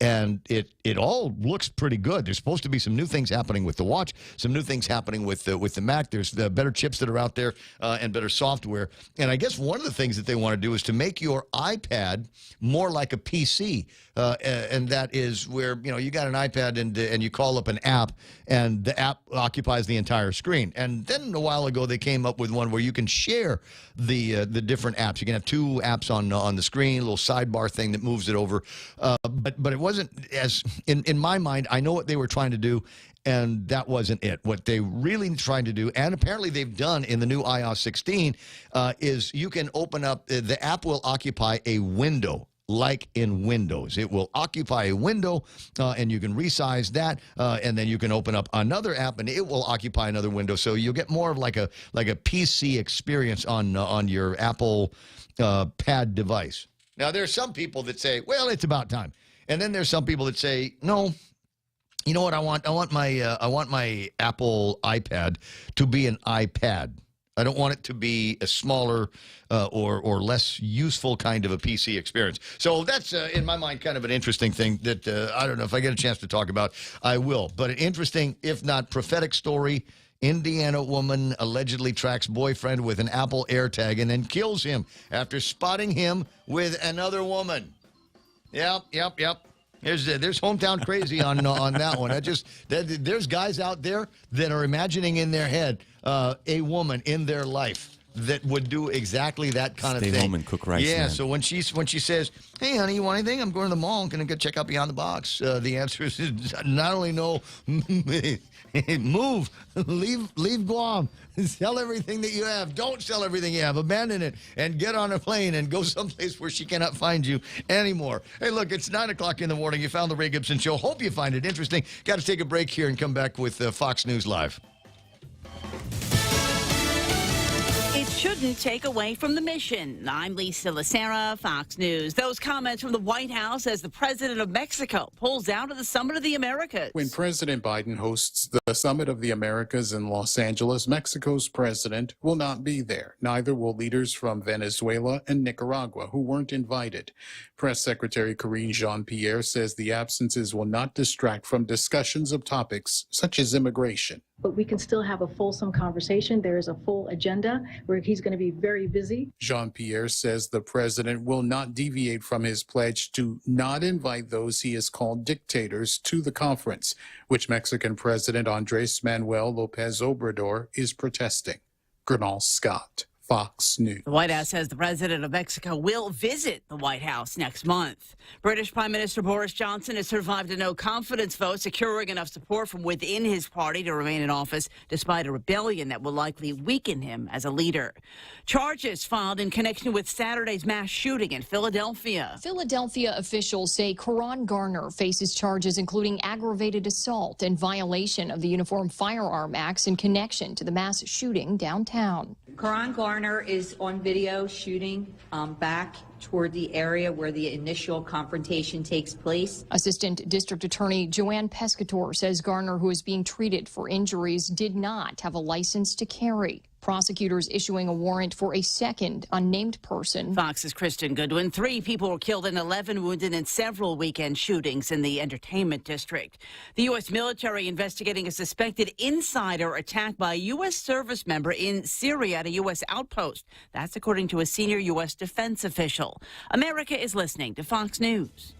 and it all looks pretty good. There's supposed to be some new things happening with the watch, some new things happening with the Mac. There's the better chips that are out there and better software. And I guess one of the things that they want to do is to make your iPad more like a PC, and that is where you got an iPad and you call up an app, and the app occupies the entire screen. And then a while ago they came up with one where you can share the different apps. You can have two apps on the screen, a little sidebar thing that moves it over. But it wasn't as in my mind. I know what they were trying to do, and that wasn't it. What they really tried to do, and apparently they've done in the new iOS 16, is you can open up, the app will occupy a window. Like in Windows, it will occupy a window, and you can resize that, and then you can open up another app, and it will occupy another window. So you'll get more of like a PC experience on your Apple Pad device. Now, there are some people that say, "Well, it's about time," and then there's some people that say, "No, you know what? I want my Apple iPad to be an iPad. I don't want it to be a smaller or less useful kind of a PC experience." So that's, in my mind, kind of an interesting thing that I don't know if I get a chance to talk about, I will. But an interesting, if not prophetic story. Indiana woman allegedly tracks boyfriend with an Apple AirTag and then kills him after spotting him with another woman. Yep. There's hometown crazy on that one. There's guys out there that are imagining in their head a woman in their life that would do exactly that kind of thing. Stay home and cook rice. Yeah. Man. So when she says, "Hey, honey, you want anything? I'm going to the mall. I'm going to go check out Beyond the Box." The answer is not only no, move, leave Guam, sell everything that you have. Don't sell everything you have. Abandon it and get on a plane and go someplace where she cannot find you anymore. Hey, look, it's 9 o'clock in the morning. You found the Ray Gibson Show. Hope you find it interesting. Got to take a break here and come back with Fox News Live. It shouldn't take away from the mission. I'm Lisa Lacera, Fox News. Those comments from the White House as the president of Mexico pulls out of the Summit of the Americas. When President Biden hosts the Summit of the Americas in Los Angeles, Mexico's president will not be there. Neither will leaders from Venezuela and Nicaragua, who weren't invited. Press Secretary Karine Jean-Pierre says the absences will not distract from discussions of topics such as immigration. But we can still have a fulsome conversation. There is a full agenda where he's going to be very busy. Jean-Pierre says the president will not deviate from his pledge to not invite those he has called dictators to the conference, which Mexican President Andrés Manuel López Obrador is protesting. Gernal Scott, Fox News. The White House says the president of Mexico will visit the White House next month. British Prime Minister Boris Johnson has survived a no-confidence vote, securing enough support from within his party to remain in office despite a rebellion that will likely weaken him as a leader. Charges filed in connection with Saturday's mass shooting in Philadelphia. Philadelphia officials say Karan Garner faces charges including aggravated assault and violation of the Uniform Firearm Acts in connection to the mass shooting downtown. Karan Garner is on video shooting back toward the area where the initial confrontation takes place. Assistant District Attorney Joanne Pescator says Garner, who is being treated for injuries, did not have a license to carry. Prosecutors issuing a warrant for a second unnamed person. Fox's Kristen Goodwin. 3 people were killed and 11 wounded in several weekend shootings in the entertainment district. The U.S. military investigating a suspected insider attack by a U.S. service member in Syria at a U.S. outpost. That's according to a senior U.S. defense official. America is listening to Fox News.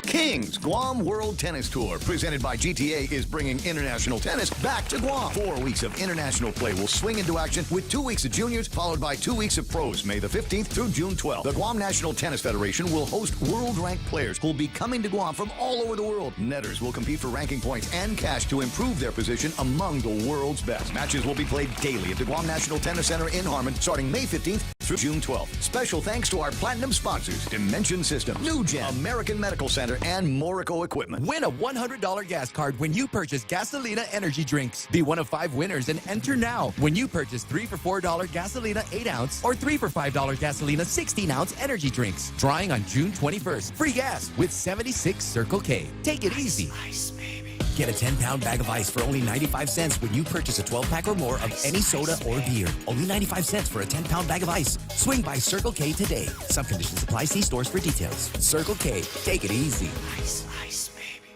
Kings Guam World Tennis Tour, presented by GTA, is bringing international tennis back to Guam. 4 weeks of international play will swing into action with 2 weeks of juniors, followed by 2 weeks of pros, May the 15th through June 12th. The Guam National Tennis Federation will host world-ranked players who will be coming to Guam from all over the world. Netters will compete for ranking points and cash to improve their position among the world's best. Matches will be played daily at the Guam National Tennis Center in Harmon, starting May 15th through June 12th. Special thanks to our platinum sponsors, Dimension Systems, New Gen, American Medical Center, and Morico Equipment. Win a $100 gas card when you purchase Gasolina energy drinks. Be one of 5 winners and enter now when you purchase 3 for $4 Gasolina 8-ounce or 3 for $5 Gasolina 16-ounce energy drinks. Drawing on June 21st. Free gas with 76 Circle K. Take it easy. Ice, baby. Get a 10-pound bag of ice for only 95 cents when you purchase a 12-pack or more of any soda or beer. Only 95 cents for a 10-pound bag of ice. Swing by Circle K today. Some conditions apply. See stores for details. Circle K. Take it easy.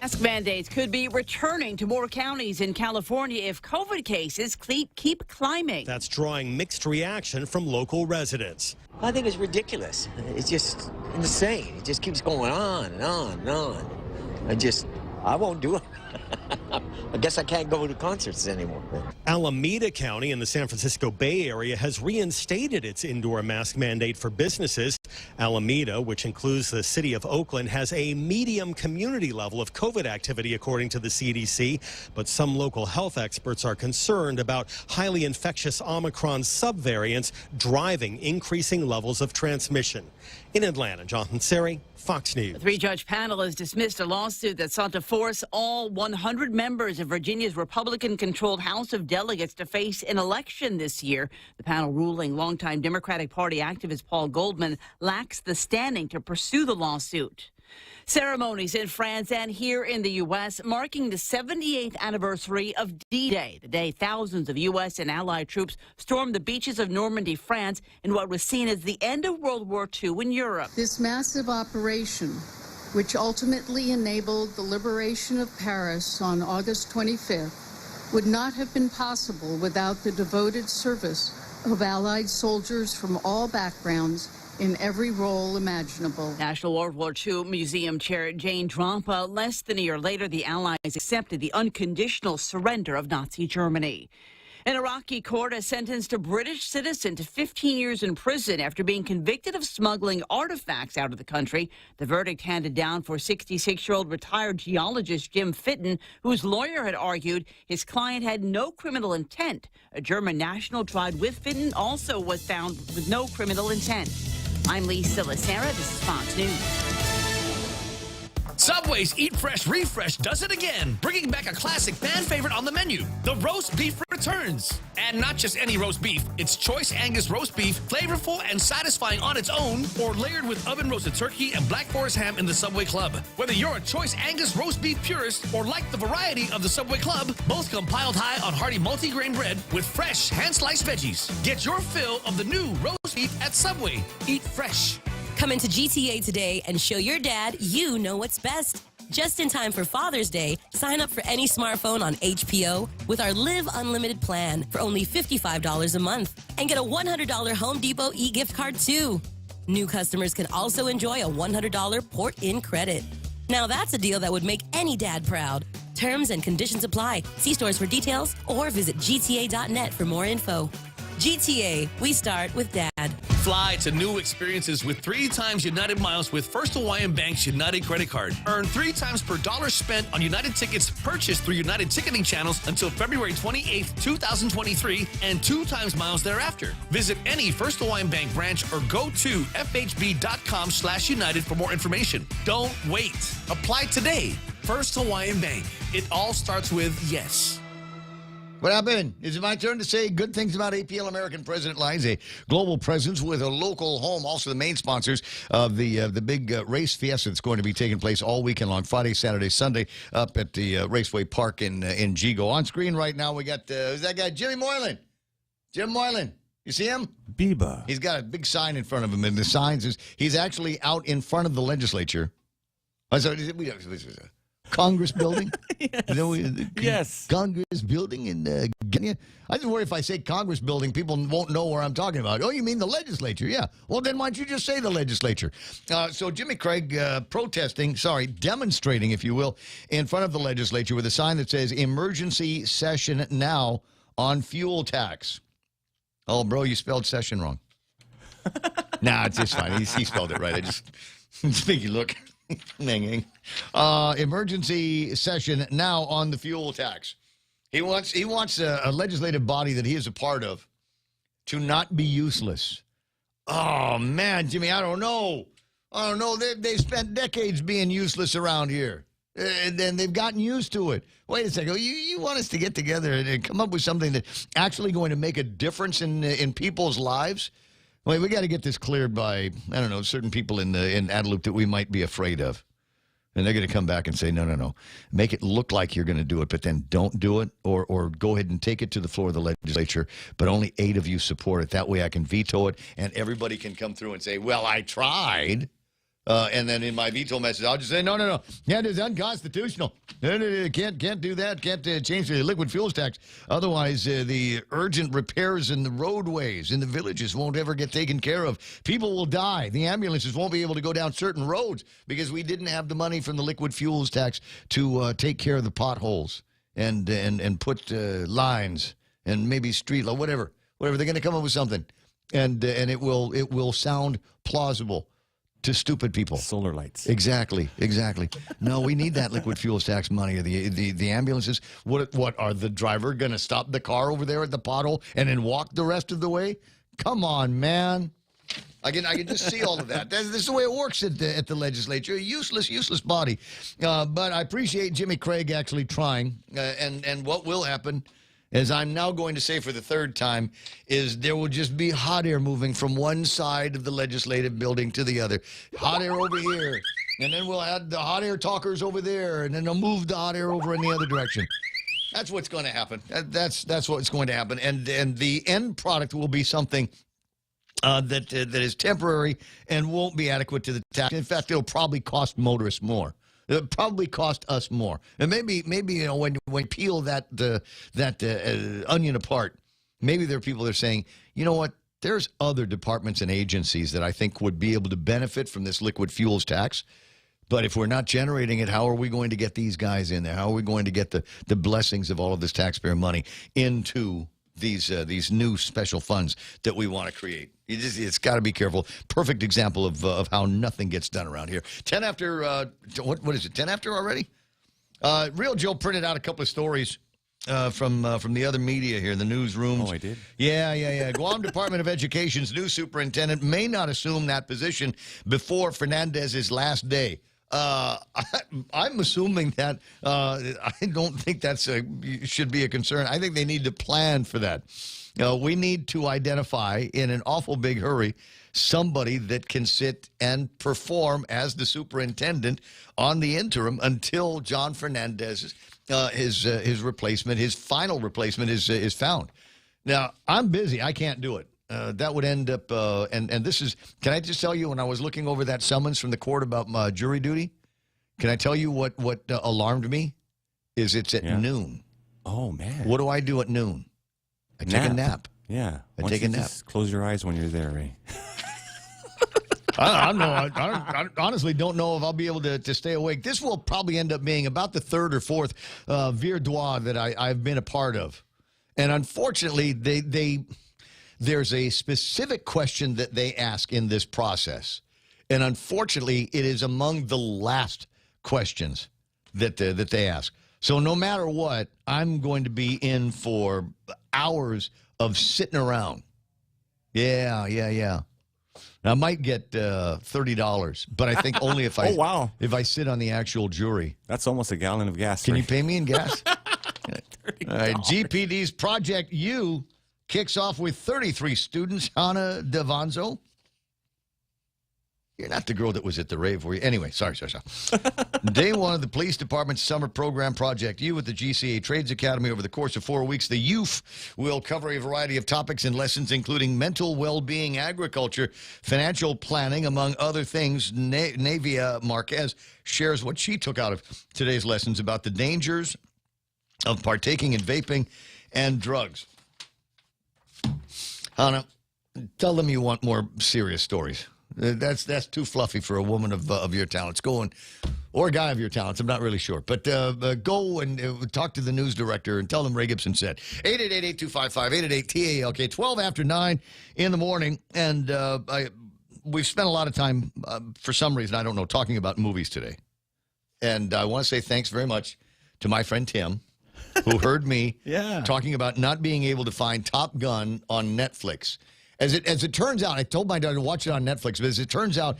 Mask mandates could be returning to more counties in California if COVID cases keep climbing. That's drawing mixed reaction from local residents. I think it's ridiculous. It's just insane. It just keeps going on and on and on. I won't do it. I guess I can't go to concerts anymore. Alameda County in the San Francisco Bay Area has reinstated its indoor mask mandate for businesses. Alameda, which includes the city of Oakland, has a medium community level of COVID activity, according to the CDC. But some local health experts are concerned about highly infectious Omicron subvariants driving increasing levels of transmission. In Atlanta, Jonathan Seri, Fox News. A three-judge panel has dismissed a lawsuit that sought to force all 100 members of Virginia's Republican-controlled House of Delegates to face an election this year. The panel ruling longtime Democratic Party activist Paul Goldman lacks the standing to pursue the lawsuit. Ceremonies in France and here in the U.S. marking the 78th anniversary of D-Day, the day thousands of U.S. and Allied troops stormed the beaches of Normandy, France, in what was seen as the end of World War II in Europe. This massive operation, which ultimately enabled the liberation of Paris on August 25th, would not have been possible without the devoted service of Allied soldiers from all backgrounds in every role imaginable. National World War II Museum Chair Jane Drampa. Less than a year later, the Allies accepted the unconditional surrender of Nazi Germany. An Iraqi court has sentenced a British citizen to 15 years in prison after being convicted of smuggling artifacts out of the country. The verdict handed down for 66-year-old retired geologist Jim Fitton, whose lawyer had argued his client had no criminal intent. A German national tried with Fitton also was found with no criminal intent. I'm Lisa Lacera. This is Fox News. Subway's Eat Fresh Refresh does it again, bringing back a classic fan favorite on the menu. The roast beef returns. And not just any roast beef, it's choice Angus roast beef, flavorful and satisfying on its own, or layered with oven-roasted turkey and Black Forest ham in the Subway Club. Whether you're a choice Angus roast beef purist or like the variety of the Subway Club, both come piled high on hearty multi-grain bread with fresh hand-sliced veggies. Get your fill of the new roast beef at Subway. Eat fresh. Come into GTA today and show your dad you know what's best. Just in time for Father's Day, sign up for any smartphone on HPO with our Live Unlimited plan for only $55 a month and get a $100 Home Depot e-gift card too. New customers can also enjoy a $100 port-in credit. Now that's a deal that would make any dad proud. Terms and conditions apply. See stores for details or visit gta.net for more info. GTA, we start with Dad. Fly to new experiences with 3 times United Miles with First Hawaiian Bank's United Credit Card. Earn 3 times per dollar spent on United tickets purchased through United ticketing channels until February 28th, 2023, and 2 times miles thereafter. Visit any First Hawaiian Bank branch or go to fhb.com/United for more information. Don't wait. Apply today. First Hawaiian Bank. It all starts with yes. What happened? Is it my turn to say good things about APL American President Lines, a global presence with a local home, also the main sponsors of the big race fiesta that's going to be taking place all weekend long, Friday, Saturday, Sunday, up at the Raceway Park in Gigo. On screen right now, we got, who's that guy? Jimmy Moylan. Jim Moylan. You see him? Biba. He's got a big sign in front of him, and the sign says he's actually out in front of the legislature. Congress building? Yes. Congress building in Kenya. I just worry if I say Congress building, people won't know where I'm talking about. Oh, you mean the legislature? Yeah. Well, then why don't you just say the legislature? So Jimmy Craig demonstrating, if you will, in front of the legislature with a sign that says emergency session now on fuel tax. Oh, bro, you spelled session wrong. Nah, it's just fine. He spelled it right. I just make you look. Emergency session now on the fuel tax. He wants a legislative body that he is a part of to not be useless. Oh, man, Jimmy, I don't know. They've spent decades being useless around here. And then they've gotten used to it. Wait a second. You want us to get together and come up with something that's actually going to make a difference in people's lives? Wait, we got to get this cleared by, I don't know, certain people in Adelup that we might be afraid of. And they're going to come back and say, no. Make it look like you're going to do it, but then don't do it, or go ahead and take it to the floor of the legislature, but only 8 of you support it. That way I can veto it, and everybody can come through and say, well, I tried. And then in my veto message, I'll just say, no. Yeah, it's unconstitutional. No, can't do that. Can't change the liquid fuels tax. Otherwise, the urgent repairs in the roadways in the villages won't ever get taken care of. People will die. The ambulances won't be able to go down certain roads because we didn't have the money from the liquid fuels tax to take care of the potholes and put lines and maybe street or whatever. They're going to come up with something, and it will sound plausible to stupid people. Solar lights. Exactly. No, we need that liquid fuels tax money. The ambulances. What are the driver going to stop the car over there at the pothole and then walk the rest of the way? Come on, man. I can just see all of that. This is the way it works at the legislature. A useless body. But I appreciate Jimmy Craig actually trying. And what will happen, as I'm now going to say for the 3rd time, is there will just be hot air moving from one side of the legislative building to the other. Hot air over here, and then we'll add the hot air talkers over there, and then they'll move the hot air over in the other direction. That's what's going to happen. That's what's going to happen. And the end product will be something that is temporary and won't be adequate to the tax. In fact, it'll probably cost motorists more. It'll probably cost us more. And maybe when you peel that onion apart, maybe there are people that are saying, you know what, there's other departments and agencies that I think would be able to benefit from this liquid fuels tax. But if we're not generating it, how are we going to get these guys in there? How are we going to get the blessings of all of this taxpayer money into these new special funds that we want to create? It's got to be careful. Perfect example of how nothing gets done around here. 10 after, what is it, 10 after already? Real Joe printed out a couple of stories from the other media here, the newsrooms. Oh, I did? Yeah. Guam Department of Education's new superintendent may not assume that position before Fernandez's last day. I'm assuming that I don't think that's should be a concern. I think they need to plan for that. We need to identify in an awful big hurry somebody that can sit and perform as the superintendent on the interim until John Fernandez, his replacement, his final replacement is found. Now, I'm busy. I can't do it. That would end up, and this is, can I just tell you, when I was looking over that summons from the court about jury duty, can I tell you what alarmed me? Is it's at noon. Oh, man. What do I do at noon? I take a nap. Yeah. I take a nap. Just close your eyes when you're there, Ray. I honestly don't know if I'll be able to stay awake. This will probably end up being about the 3rd or 4th Veer Droit that I've been a part of. And unfortunately, there's a specific question that they ask in this process. And unfortunately, it is among the last questions that they ask. So no matter what, I'm going to be in for hours of sitting around. Yeah. I might get $30, but I think only if I sit on the actual jury. That's almost a gallon of gas. Can you pay me in gas? All right, GPD's Project U kicks off with 33 students. Hannah Devanzo. You're not the girl that was at the rave, were you? Anyway, sorry. Day one of the police department's summer program, Project U, at the GCA Trades Academy. Over the course of 4 weeks, the youth will cover a variety of topics and lessons, including mental well-being, agriculture, financial planning, among other things. Navia Marquez shares what she took out of today's lessons about the dangers of partaking in vaping and drugs. Hannah, tell them you want more serious stories. That's too fluffy for a woman of your talents. Or a guy of your talents. I'm not really sure. But go and talk to the news director and tell them Ray Gibson said. 888-825-5888-TALK. 12 after 9 in the morning. And we've spent a lot of time, for some reason, I don't know, talking about movies today. And I want to say thanks very much to my friend Tim, who heard me talking about not being able to find Top Gun on Netflix. As it turns out, I told my daughter to watch it on Netflix, but as it turns out,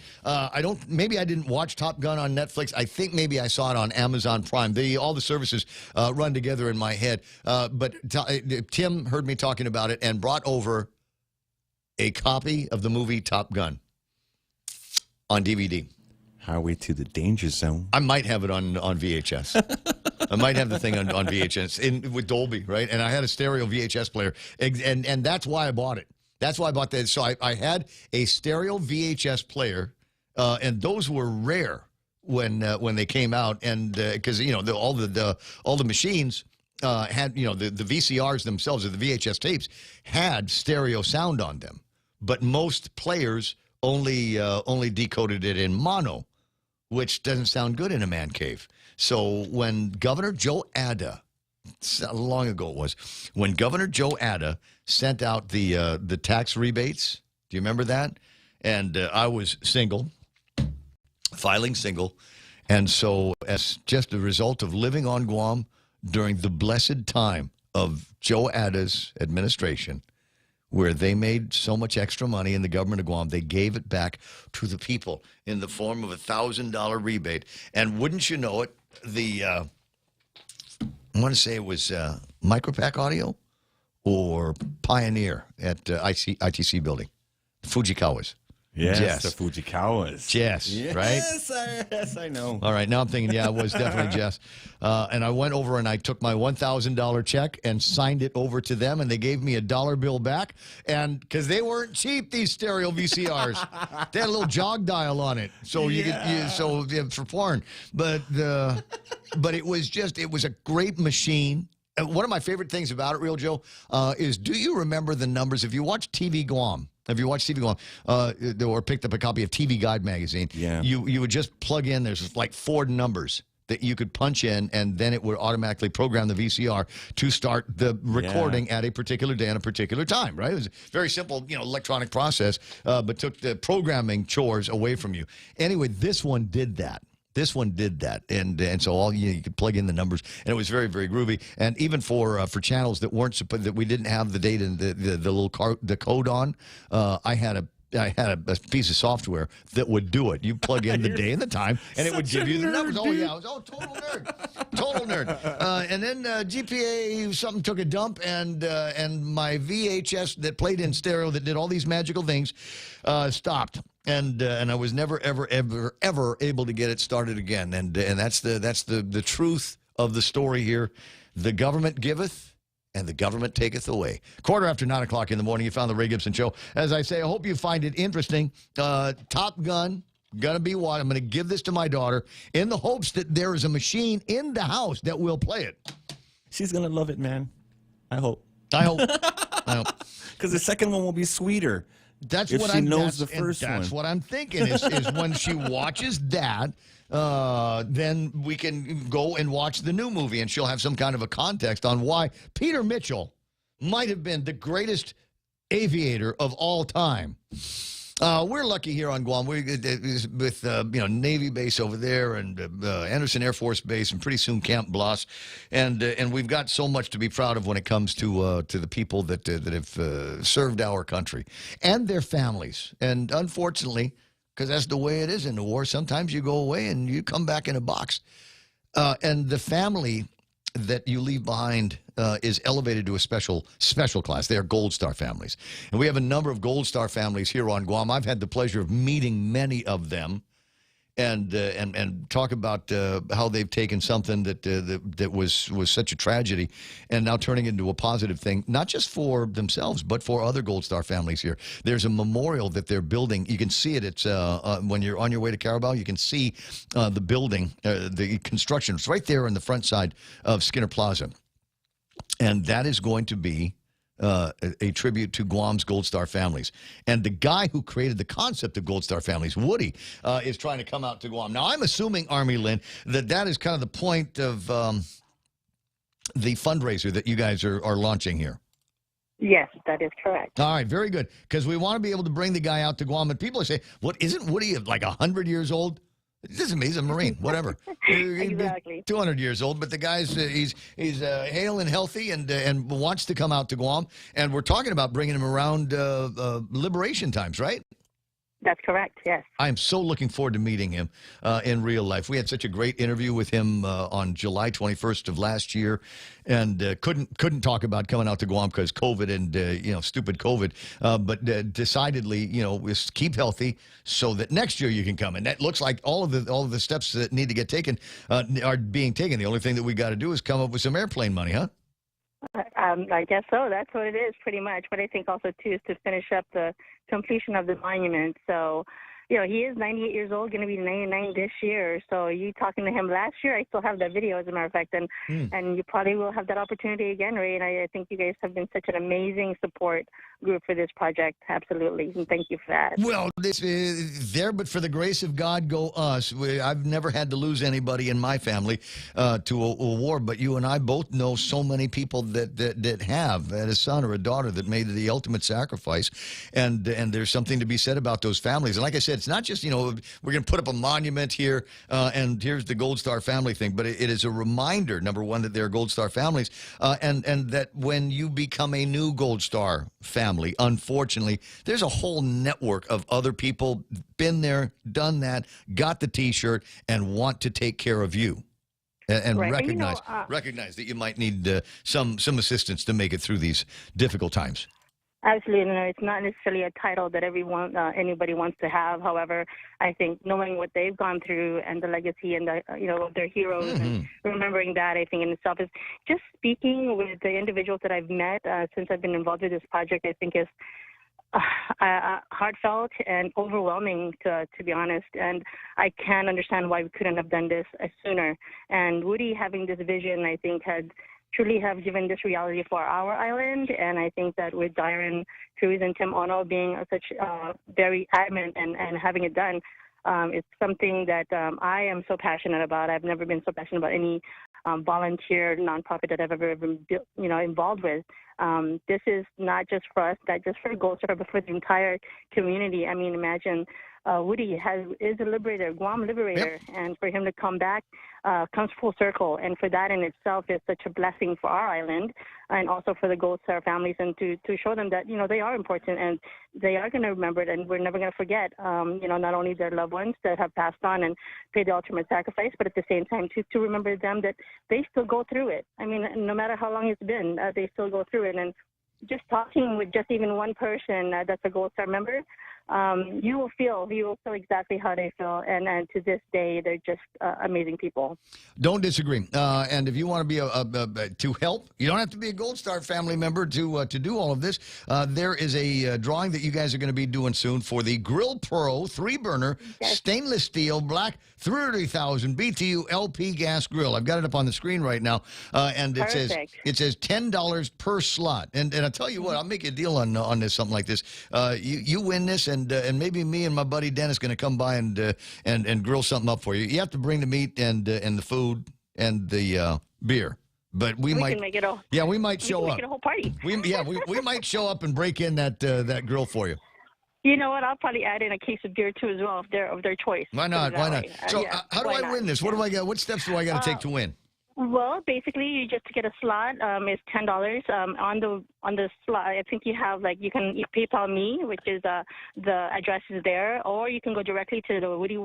maybe I didn't watch Top Gun on Netflix. I think maybe I saw it on Amazon Prime. All the services run together in my head. But Tim heard me talking about it and brought over a copy of the movie Top Gun on DVD. Highway to the Danger Zone. I might have it on VHS. I might have the thing on VHS with Dolby, right? And I had a stereo VHS player, and that's why I bought it. That's why I bought that. So I had a stereo VHS player, and those were rare when they came out, and because all the machines had the VCRs themselves or the VHS tapes had stereo sound on them, but most players only decoded it in mono, which doesn't sound good in a man cave. So when Governor Joe Adda, how long ago it was, when Governor Joe Adda sent out the tax rebates, do you remember that? And I was filing single, and so as just a result of living on Guam during the blessed time of Joe Adda's administration, where they made so much extra money in the government of Guam, they gave it back to the people in the form of a $1,000 rebate. And wouldn't you know it, I want to say it was Micropac Audio or Pioneer at ITC building, Fujikawa's. Yes, the Fujikawas. Jess, right? Yes, I know. All right, now I'm thinking, yeah, it was definitely Jess. And I went over and I took my $1,000 check and signed it over to them, and they gave me a $1 bill back. And because they weren't cheap, these stereo VCRs, they had a little jog dial on it, so for porn. But it was a great machine. One of my favorite things about it, Real Joe, is do you remember the numbers? If you watch TV Guam, or picked up a copy of TV Guide magazine, you would just plug in, there's like 4 numbers that you could punch in, and then it would automatically program the VCR to start the recording at a particular day and a particular time, right? It was a very simple, electronic process, but took the programming chores away from you. Anyway, this one did that. And so you could plug in the numbers, and it was very, very groovy. And even for channels that that we didn't have the data and the code on, I had a piece of software that would do it. You plug in the day and the time, and it would give you the numbers. Oh yeah, I was total nerd. And then GPA something took a dump, and my VHS that played in stereo that did all these magical things stopped. And I was never, ever, ever, ever able to get it started again. And that's the truth of the story here. The government giveth, and the government taketh away. 9:15 in the morning, you found the Ray Gibson Show. As I say, I hope you find it interesting. Top Gun, gonna be what? I'm gonna give this to my daughter in the hopes that there is a machine in the house that will play it. She's gonna love it, man. I hope. Because the second one will be sweeter. That's if what she I'm. knows the first one. That's what I'm thinking is when she watches that, then we can go and watch the new movie, and she'll have some kind of a context on why Peter Mitchell might have been the greatest aviator of all time. We're lucky here on Guam. With Navy base over there, and Anderson Air Force Base, and pretty soon Camp Bloss, and we've got so much to be proud of when it comes to the people that have served our country and their families. And unfortunately, because that's the way it is in the war, sometimes you go away and you come back in a box, and the family that you leave behind is elevated to a special class. They are Gold Star families. And we have a number of Gold Star families here on Guam. I've had the pleasure of meeting many of them and talk about how they've taken something that was such a tragedy and now turning into a positive thing, not just for themselves, but for other Gold Star families here. There's a memorial that they're building. You can see it. It's when you're on your way to Carabao, you can see the building, the construction. It's right there on the front side of Skinner Plaza. And that is going to be a tribute to Guam's Gold Star families. And the guy who created the concept of Gold Star families, Woody, is trying to come out to Guam. Now, I'm assuming, Army Lynn, that is kind of the point of the fundraiser that you guys are launching here. Yes, that is correct. All right, very good. Because we want to be able to bring the guy out to Guam. And people are saying, what, isn't Woody like 100 years old? He's a Marine, whatever. Exactly. 200 years old, but the guy's he's hale and healthy and wants to come out to Guam. And we're talking about bringing him around liberation times, right? That's correct, yes. I'm so looking forward to meeting him in real life. We had such a great interview with him on July 21st of last year, and couldn't talk about coming out to Guam because COVID and stupid COVID. But decidedly, keep healthy so that next year you can come. And that looks like all of the steps that need to get taken are being taken. The only thing that we got to do is come up with some airplane money, huh? I guess so. That's what it is, pretty much. But I think also, too, is to finish up the completion of the monument. So, he is 98 years old, going to be 99 this year. So you talking to him last year, I still have that video, as a matter of fact. And you probably will have that opportunity again, Ray. And I think you guys have been such an amazing support group for this project. Absolutely. And thank you for that. Well, this is there, but for the grace of God, go us. I've never had to lose anybody in my family to a war, but you and I both know so many people that have had a son or a daughter that made the ultimate sacrifice, and there's something to be said about those families. And like I said, it's not just, we're going to put up a monument here and here's the Gold Star family thing, but it is a reminder, number one, that they're Gold Star families, and that when you become a new Gold Star family, unfortunately, there's a whole network of other people been there, done that, got the T-shirt, and want to take care of you. And right. recognize that you might need some assistance to make it through these difficult times. Absolutely. No, it's not necessarily a title that anybody wants to have. However, I think knowing what they've gone through and the legacy and their heroes and remembering that, I think in itself is just speaking with the individuals that I've met since I've been involved with this project, I think is heartfelt and overwhelming, to be honest. And I can understand why we couldn't have done this sooner. And Woody having this vision, I think, had truly have given this reality for our island. And I think that with Darren Cruz and Tim Ono being such very adamant and having it done, it's something that I am so passionate about. I've never been so passionate about any volunteer nonprofit that I've ever been involved with. This is not just for us, not just for Gold Star, but for the entire community. I mean, imagine Woody is a liberator, Guam liberator, and for him to come back comes full circle. And for that in itself is such a blessing for our island and also for the Gold Star families, and to show them that, they are important and they are going to remember it, and we're never going to forget, not only their loved ones that have passed on and paid the ultimate sacrifice, but at the same time to remember them that they still go through it. I mean, no matter how long it's been, they still go through it. And just talking with just even one person that's a Gold Star member, you will feel exactly how they feel, and to this day, they're just amazing people. Don't disagree. And if you want to be to help, you don't have to be a Gold Star family member to do all of this. There is a drawing that you guys are going to be doing soon for the Grill Pro 3-burner stainless steel black 30,000 BTU LP gas grill. I've got it up on the screen right now, and it says $10 per slot. And I'll tell you what, I'll make you a deal on this, something like this. You win this, and maybe me and my buddy Dennis going to come by and grill something up for you. You have to bring the meat and the food and the beer. But we might can make it we might show up. Make it a whole party. we might show up and break in that grill for you. You know what? I'll probably add in a case of beer too as well, of their choice. Why not? Why not? So how do I win this? What do I got? What steps do I got to take to win? Well, basically, you just get a slot is $10. On the slot, I think you have you can PayPal me, which is the address is there, or you can go directly to the Woody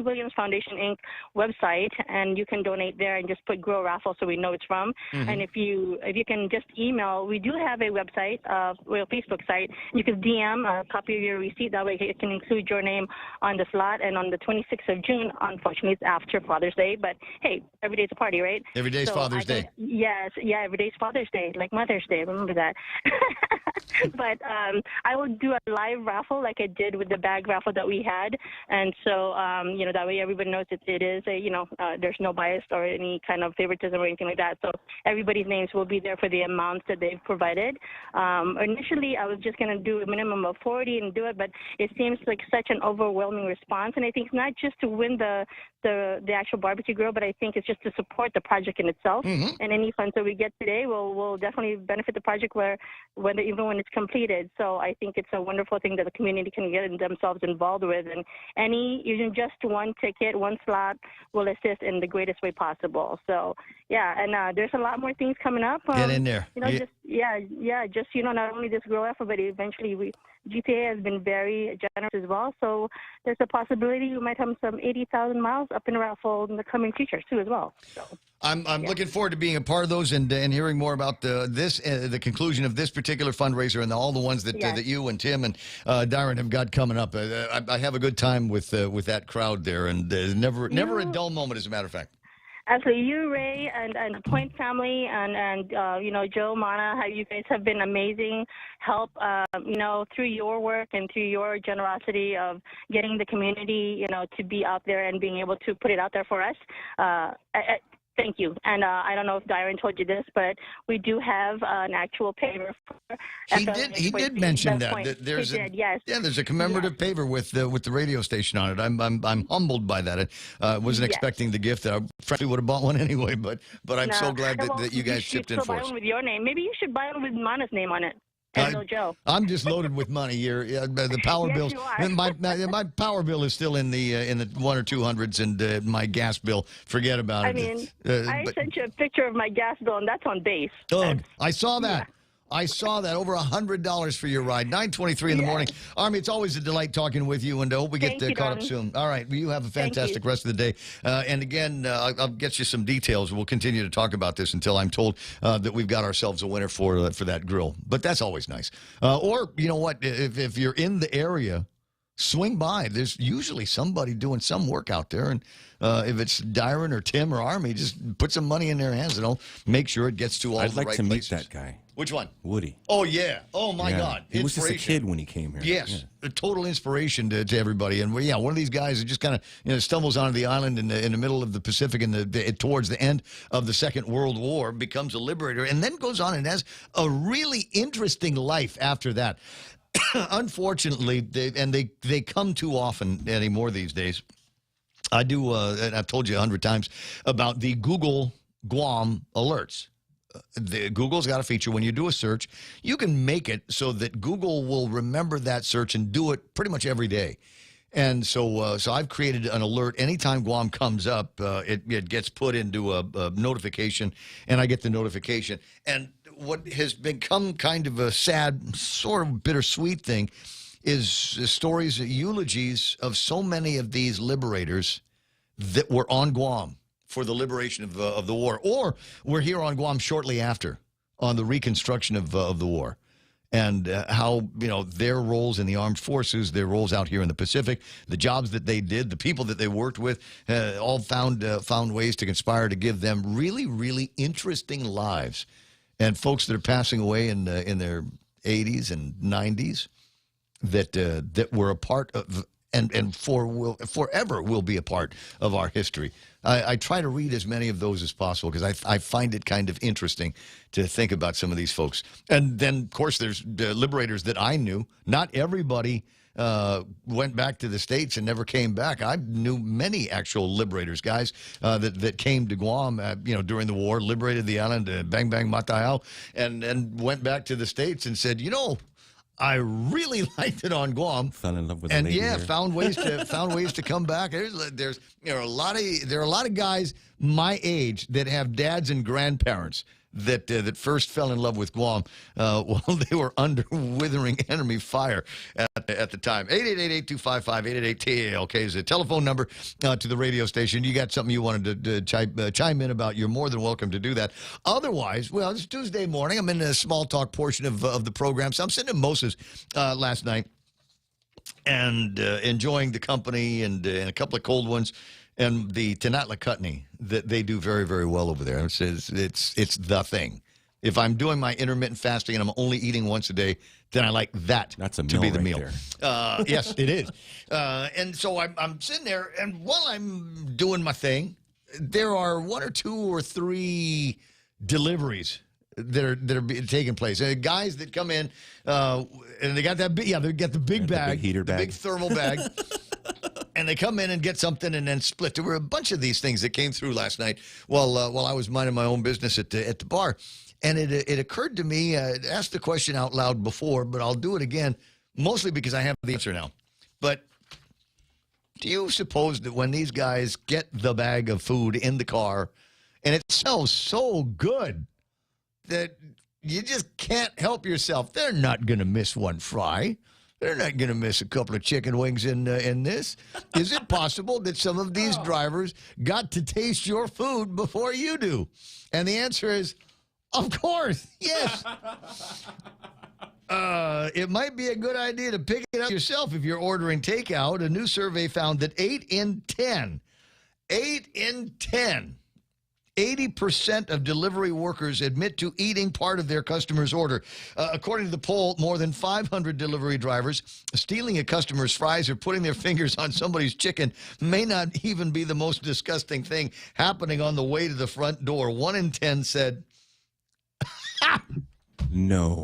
Williams Foundation Inc. website, and you can donate there and just put Grill Raffle so we know it's from. And if you can just email, we do have a website, Facebook site. You can DM a copy of your receipt. That way, it can include your name on the slot. And on the 26th of June, unfortunately, it's after Father's Day, but hey, every day's a party, right? Every day's Father's Day. Yes, every day's Father's Day, like Mother's Day. Remember that. But I will do a live raffle like I did with the bag raffle that we had, and so that way everybody knows it is there's no bias or any kind of favoritism or anything like that. So everybody's names will be there for the amounts that they've provided. Initially, I was just going to do a minimum of 40 and do it, but it seems like such an overwhelming response, and I think it's not just to win the actual barbecue grill, but I think it's just to support the project in itself. And any funds that we get today will definitely benefit the project even when it's completed. So I think it's a wonderful thing that the community can get themselves involved with, and even just one ticket, one slot will assist in the greatest way possible. So yeah, and there's a lot more things coming up. Get in there. Just not only this grow effort, but eventually GTA has been very generous as well. So there's a possibility we might have some 80,000 miles up in raffle in the coming future too as well. So. I'm looking forward to being a part of those and hearing more about the conclusion of this particular fundraiser and all the ones that that you and Tim and Dyron have got coming up. I have a good time with that crowd there, and never a dull moment, as a matter of fact. Absolutely, you, Ray, and the Point family, and Joe, Mana, how you guys have been amazing help. Through your work and through your generosity of getting the community, to be out there and being able to put it out there for us. Thank you. And I don't know if Dyron told you this, but we do have an actual paver. He did mention that. There's yes. Yeah, there's a commemorative paver with the radio station on it. I'm humbled by that. I wasn't expecting the gift. I frankly would have bought one anyway, but I'm so glad that you guys chipped in for buy us. one with your name. Maybe you should buy one with Mana's name on it. Joe. I'm just loaded with money here. The power bills. My power bill is still in the 1 or 200s, and my gas bill. Forget about it. I sent you a picture of my gas bill, and that's on base. Oh, I saw that. I saw that. Over $100 for your ride. 9:23 in the morning. Army, it's always a delight talking with you, and hope we get caught up soon. All right. Well, you have a fantastic rest of the day. And again, I'll get you some details. We'll continue to talk about this until I'm told that we've got ourselves a winner for that grill. But that's always nice. Or, you know what, if you're in the area, swing by. There's usually somebody doing some work out there, and if it's Dyron or Tim or Army, just put some money in their hands, and I'll make sure it gets to all the right places. I'd like to meet that guy. Which one? Woody. Oh, yeah. Oh, my God. He was just a kid when he came here. Yes. A total inspiration to everybody. And, one of these guys that just kind of stumbles onto the island in the middle of the Pacific towards the end of the Second World War, becomes a liberator, and then goes on and has a really interesting life after that. Unfortunately, they come too often anymore these days. I do, and I've told you 100 times about the Google Guam alerts. Google's got a feature when you do a search, you can make it so that Google will remember that search and do it pretty much every day. And so I've created an alert. Anytime Guam comes up, it gets put into a notification, and I get the notification. And what has become kind of a sad, sort of bittersweet thing is stories, eulogies of so many of these liberators that were on Guam for the liberation of the war, or were here on Guam shortly after on the reconstruction of the war. And how, their roles in the armed forces, their roles out here in the Pacific, the jobs that they did, the people that they worked with, all found ways to conspire to give them really, really interesting lives. And folks that are passing away in their 80s and 90s that were a part of, and forever will be a part of our history. I try to read as many of those as possible because I find it kind of interesting to think about some of these folks. And then, of course, there's liberators that I knew. Not everybody went back to the States and never came back. I knew many actual liberators, guys that came to Guam, during the war, liberated the island, bang, bang, matayao, and went back to the States and said, I really liked it on Guam. Fell in love with and a lady here. found ways to come back. There are a lot of guys my age that have dads and grandparents that first fell in love with Guam while they were under withering enemy fire at the time. 888-825-5888-TALK is the telephone number to the radio station. You got something you wanted to chime in about, you're more than welcome to do that. Otherwise, well, it's Tuesday morning. I'm in the small talk portion of the program. So I'm sitting at Moses last night and enjoying the company and a couple of cold ones. And the Tinatla Chutney that they do very, very well over there. It's the thing. If I'm doing my intermittent fasting and I'm only eating once a day, then I like that to be the meal. Yes, it is. And so I'm sitting there, and while I'm doing my thing, there are 1 or 2 or 3 deliveries that are taking place. Guys that come in, and they got that big, they got the big bag, the big thermal bag. And they come in and get something and then split. There were a bunch of these things that came through last night while I was minding my own business at the bar. And it occurred to me, I asked the question out loud before, but I'll do it again, mostly because I have the answer now. But do you suppose that when these guys get the bag of food in the car and it smells so good that you just can't help yourself? They're not going to miss one fry. They're not going to miss a couple of chicken wings in this. Is it possible that some of these drivers got to taste your food before you do? And the answer is, of course, yes. It might be a good idea to pick it up yourself if you're ordering takeout. A new survey found that 8 in 10, 80% of delivery workers admit to eating part of their customer's order. According to the poll, more than 500 delivery drivers stealing a customer's fries or putting their fingers on somebody's chicken may not even be the most disgusting thing happening on the way to the front door. 1 in 10 said... No.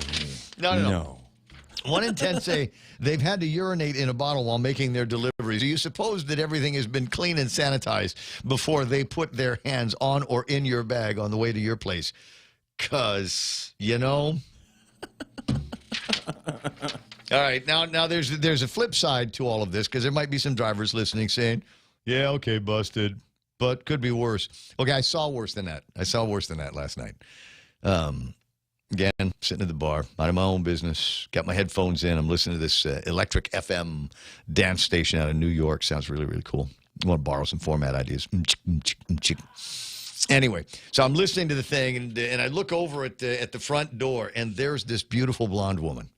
1 in 10 say they've had to urinate in a bottle while making their deliveries. Do you suppose that everything has been clean and sanitized before they put their hands on or in your bag on the way to your place? Because, All right, now there's a flip side to all of this, because there might be some drivers listening saying, yeah, okay, busted, but could be worse. Okay, I saw worse than that last night. Again, sitting at the bar, minding my own business, got my headphones in. I'm listening to this electric FM dance station out of New York. Sounds really, really cool. I want to borrow some format ideas. Anyway, so I'm listening to the thing, and I look over at the front door, and there's this beautiful blonde woman.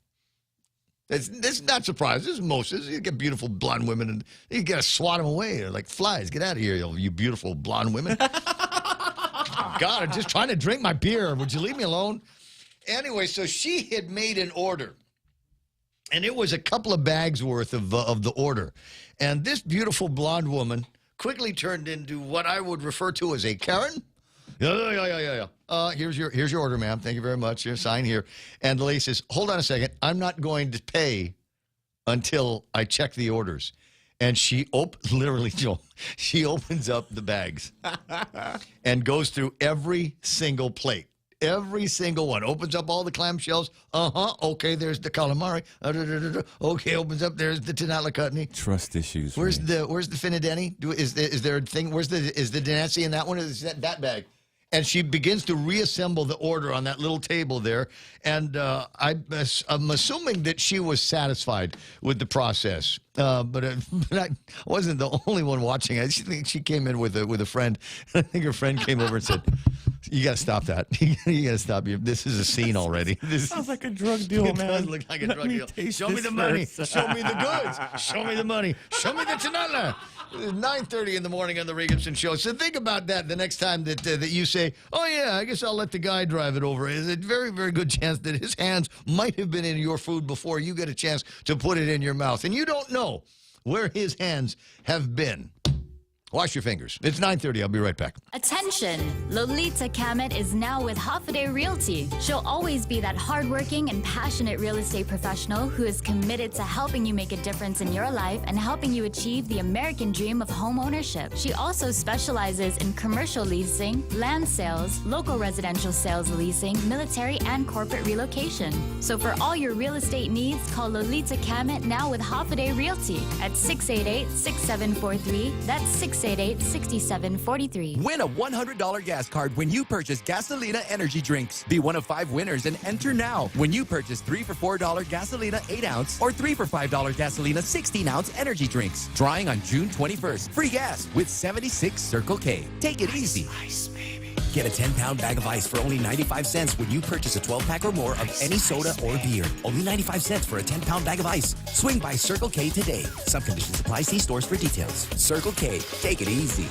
It's not surprising. This is Moses. You get beautiful blonde women, and you got to swat them away. They're like flies. Get out of here, you beautiful blonde women. God, I'm just trying to drink my beer. Would you leave me alone? Anyway, so she had made an order, and it was a couple of bags worth of the order. And this beautiful blonde woman quickly turned into what I would refer to as a Karen. Yeah. Here's your order, ma'am. Thank you very much. Here, sign here. And the lady says, hold on a second. I'm not going to pay until I check the orders. And she literally, Joe, she opens up the bags and goes through every single plate. Every single one. Opens up all the clamshells. Okay, there's the calamari. Okay, opens up. There's the Tinalacutney. Trust issues. Where's the Finideni? Is there a thing? Is the Danassi in that one? Is that bag? And she begins to reassemble the order on that little table there. And I'm assuming that she was satisfied with the process. But I wasn't the only one watching. I think she came in with a friend. I think her friend came over and said, you got to stop that. You got to stop. This is a scene already. This sounds like a drug deal, man. It does look like a drug deal. Show me the money. Show me the goods. Show me the money. Show me the Tanala. 9:30 in the morning on the Ray Gibson Show. So think about that the next time that you say, oh, yeah, I guess I'll let the guy drive it over. There's a very, very good chance that his hands might have been in your food before you get a chance to put it in your mouth. And you don't know where his hands have been. Wash your fingers. It's 9:30. I'll be right back. Attention! Lolita Kamet is now with Hoffaday Realty. She'll always be that hardworking and passionate real estate professional who is committed to helping you make a difference in your life and helping you achieve the American dream of home ownership. She also specializes in commercial leasing, land sales, local residential sales leasing, military and corporate relocation. So for all your real estate needs, call Lolita Kamet now with Hoffaday Realty at 688-6743. That's 688-6743. Win a $100 gas card when you purchase Gasolina energy drinks. Be one of 5 winners and enter now when you purchase 3 for $4 Gasolina 8-ounce or 3 for $5 Gasolina 16-ounce energy drinks. Drawing on June 21st. Free gas with 76 Circle K. Take it easy. Get a 10-pound bag of ice for only 95 cents when you purchase a 12-pack or more of any soda or beer. Only 95 cents for a 10-pound bag of ice. Swing by Circle K today. Some conditions apply. See stores for details. Circle K. Take it easy.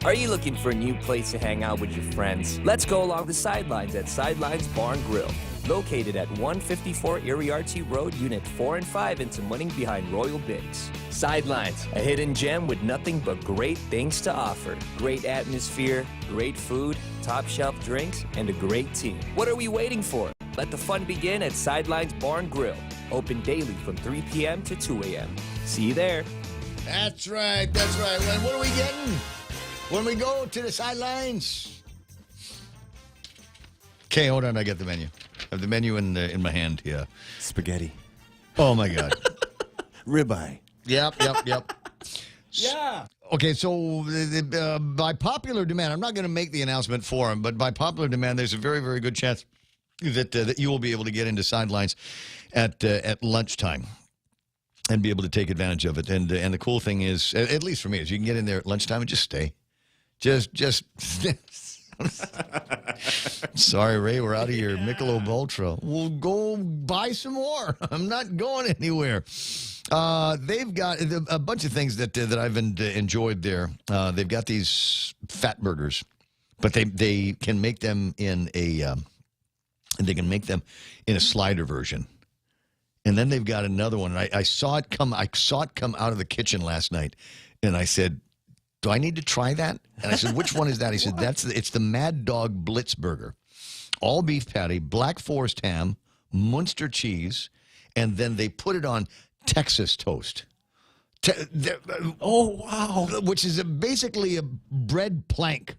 Are you looking for a new place to hang out with your friends? Let's go along the sidelines at Sidelines Bar and Grill. Located at 154 Iriarte Road, Unit 4 and 5 in Tamuning behind Royal Bigs. Sidelines, a hidden gem with nothing but great things to offer. Great atmosphere, great food, top shelf drinks, and a great team. What are we waiting for? Let the fun begin at Sidelines Bar and Grill. Open daily from 3 p.m. to 2 a.m. See you there. That's right. Well, what are we getting when we go to the sidelines? Okay, hold on. I get the menu. I have the menu in my hand. Yeah. Spaghetti. Oh, my God. Ribeye. Yep. Yeah. Okay, so by popular demand, I'm not going to make the announcement for him, but by popular demand, there's a very, very good chance that you will be able to get into Sidelines at lunchtime and be able to take advantage of it. And the cool thing is, at least for me, is you can get in there at lunchtime and just stay. Just sorry, Ray, we're out of your Michelob Ultra. We'll go buy some more. I'm not going anywhere. They've got a bunch of things that I've enjoyed there. They've got these fat burgers, but they can make them in a slider version. And then they've got another one. I saw it come out of the kitchen last night, and I said, "Do I need to try that?" And I said, "Which one is that?" He said, "It's the Mad Dog Blitz Burger, all beef patty, Black Forest ham, Munster cheese, and then they put it on Texas toast." Oh, wow. Which is basically a bread plank.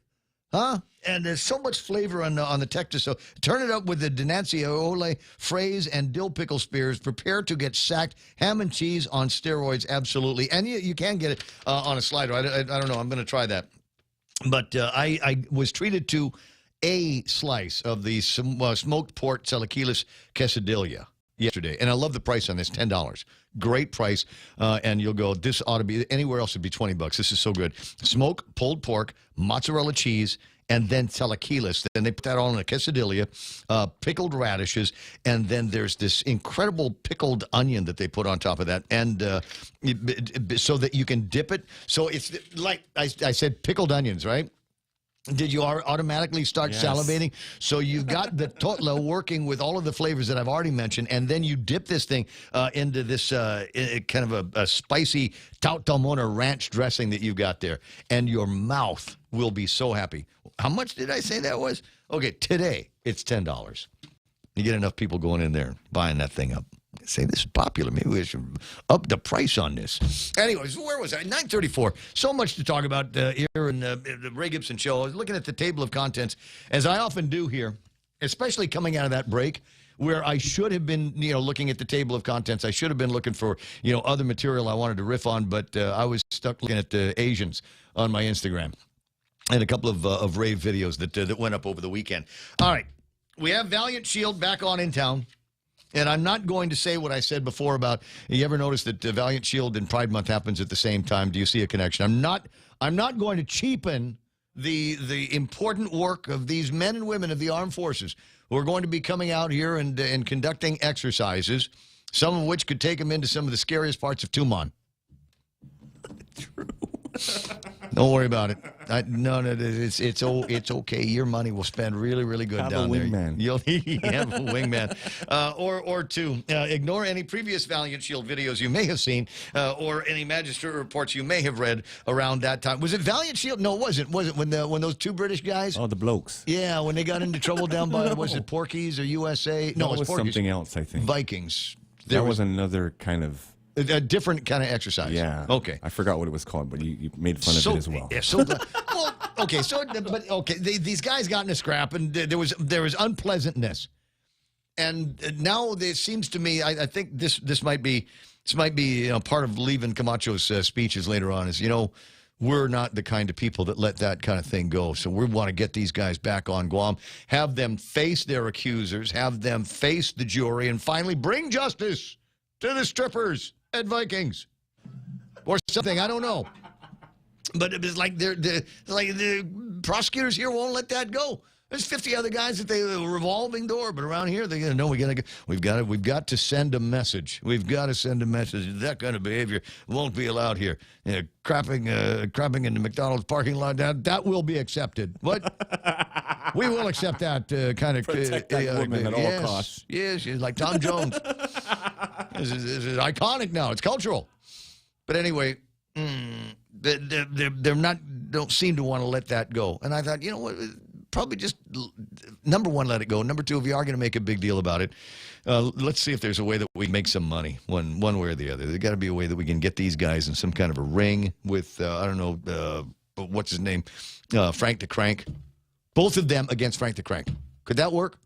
Huh? And there's so much flavor on the Texas. So turn it up with the Denanciole, Fraise, and dill pickle spears. Prepare to get sacked. Ham and cheese on steroids, absolutely. And you can get it on a slider. I don't know. I'm going to try that. But I was treated to a slice of the smoked pork chilaquiles quesadilla yesterday. And I love the price on this, $10. Great price. And you'll go, this ought to be, anywhere else would be $20. This is so good. Smoked pulled pork, mozzarella cheese, and then chilaquiles. Then they put that all in a quesadilla, pickled radishes, and then there's this incredible pickled onion that they put on top of that, and so that you can dip it. So it's like I said, pickled onions, right? Did you automatically start salivating? So you've got the totla working with all of the flavors that I've already mentioned, and then you dip this thing into this kind of a spicy tautamona ranch dressing that you've got there, and your mouth will be so happy. How much did I say that was? Okay, today it's $10. You get enough people going in there buying that thing up. Say this is popular. Maybe we should up the price on this. Anyways, where was I? 9:34. So much to talk about here in the Ray Gibson Show. I was looking at the table of contents, as I often do here, especially coming out of that break, where I should have been, looking at the table of contents. I should have been looking for, other material I wanted to riff on, but I was stuck looking at the Asians on my Instagram and a couple of rave videos that went up over the weekend. All right, we have Valiant Shield back on in town. And I'm not going to say what I said before about, you ever notice that Valiant Shield and Pride Month happens at the same time? Do you see a connection? I'm not going to cheapen the important work of these men and women of the armed forces who are going to be coming out here and conducting exercises, some of which could take them into some of the scariest parts of Tumon. True. Don't worry about it. No, it's okay. Your money will spend really, really good down there. You'll have a wingman, or two. Ignore any previous Valiant Shield videos you may have seen, or any magistrate reports you may have read around that time. Was it Valiant Shield? No, it wasn't. Was it when those two British guys? Oh, the blokes. Yeah, when they got into trouble down by was it Porky's or USA? No, it was Porky's. Something else. I think Vikings. There was another kind of. A different kind of exercise. Yeah. Okay. I forgot what it was called, but you made fun of it as well. Yeah, so well, okay. So, but okay, these guys got in a scrap, and there was unpleasantness, and now it seems to me, I think this might be part of leaving Camacho's speeches later on is we're not the kind of people that let that kind of thing go. So we want to get these guys back on Guam, have them face their accusers, have them face the jury, and finally bring justice to the strippers at Vikings or something. I don't know. But it was like the prosecutors here won't let that go. There's 50 other guys that they a revolving door, but around here they're gonna know we've got to send a message. We've got to send a message. That kind of behavior won't be allowed here. Crapping in the McDonald's parking lot, that will be accepted. What? We will accept that kind of protect that woman at all costs. Yes, like Tom Jones. This is iconic now. It's cultural. But anyway, they're don't seem to want to let that go. And I thought, what? Probably just, number one, let it go. Number two, if you are going to make a big deal about it, let's see if there's a way that we make some money one way or the other. There's got to be a way that we can get these guys in some kind of a ring with, I don't know, what's his name, Frank the Crank. Both of them against Frank the Crank. Could that work?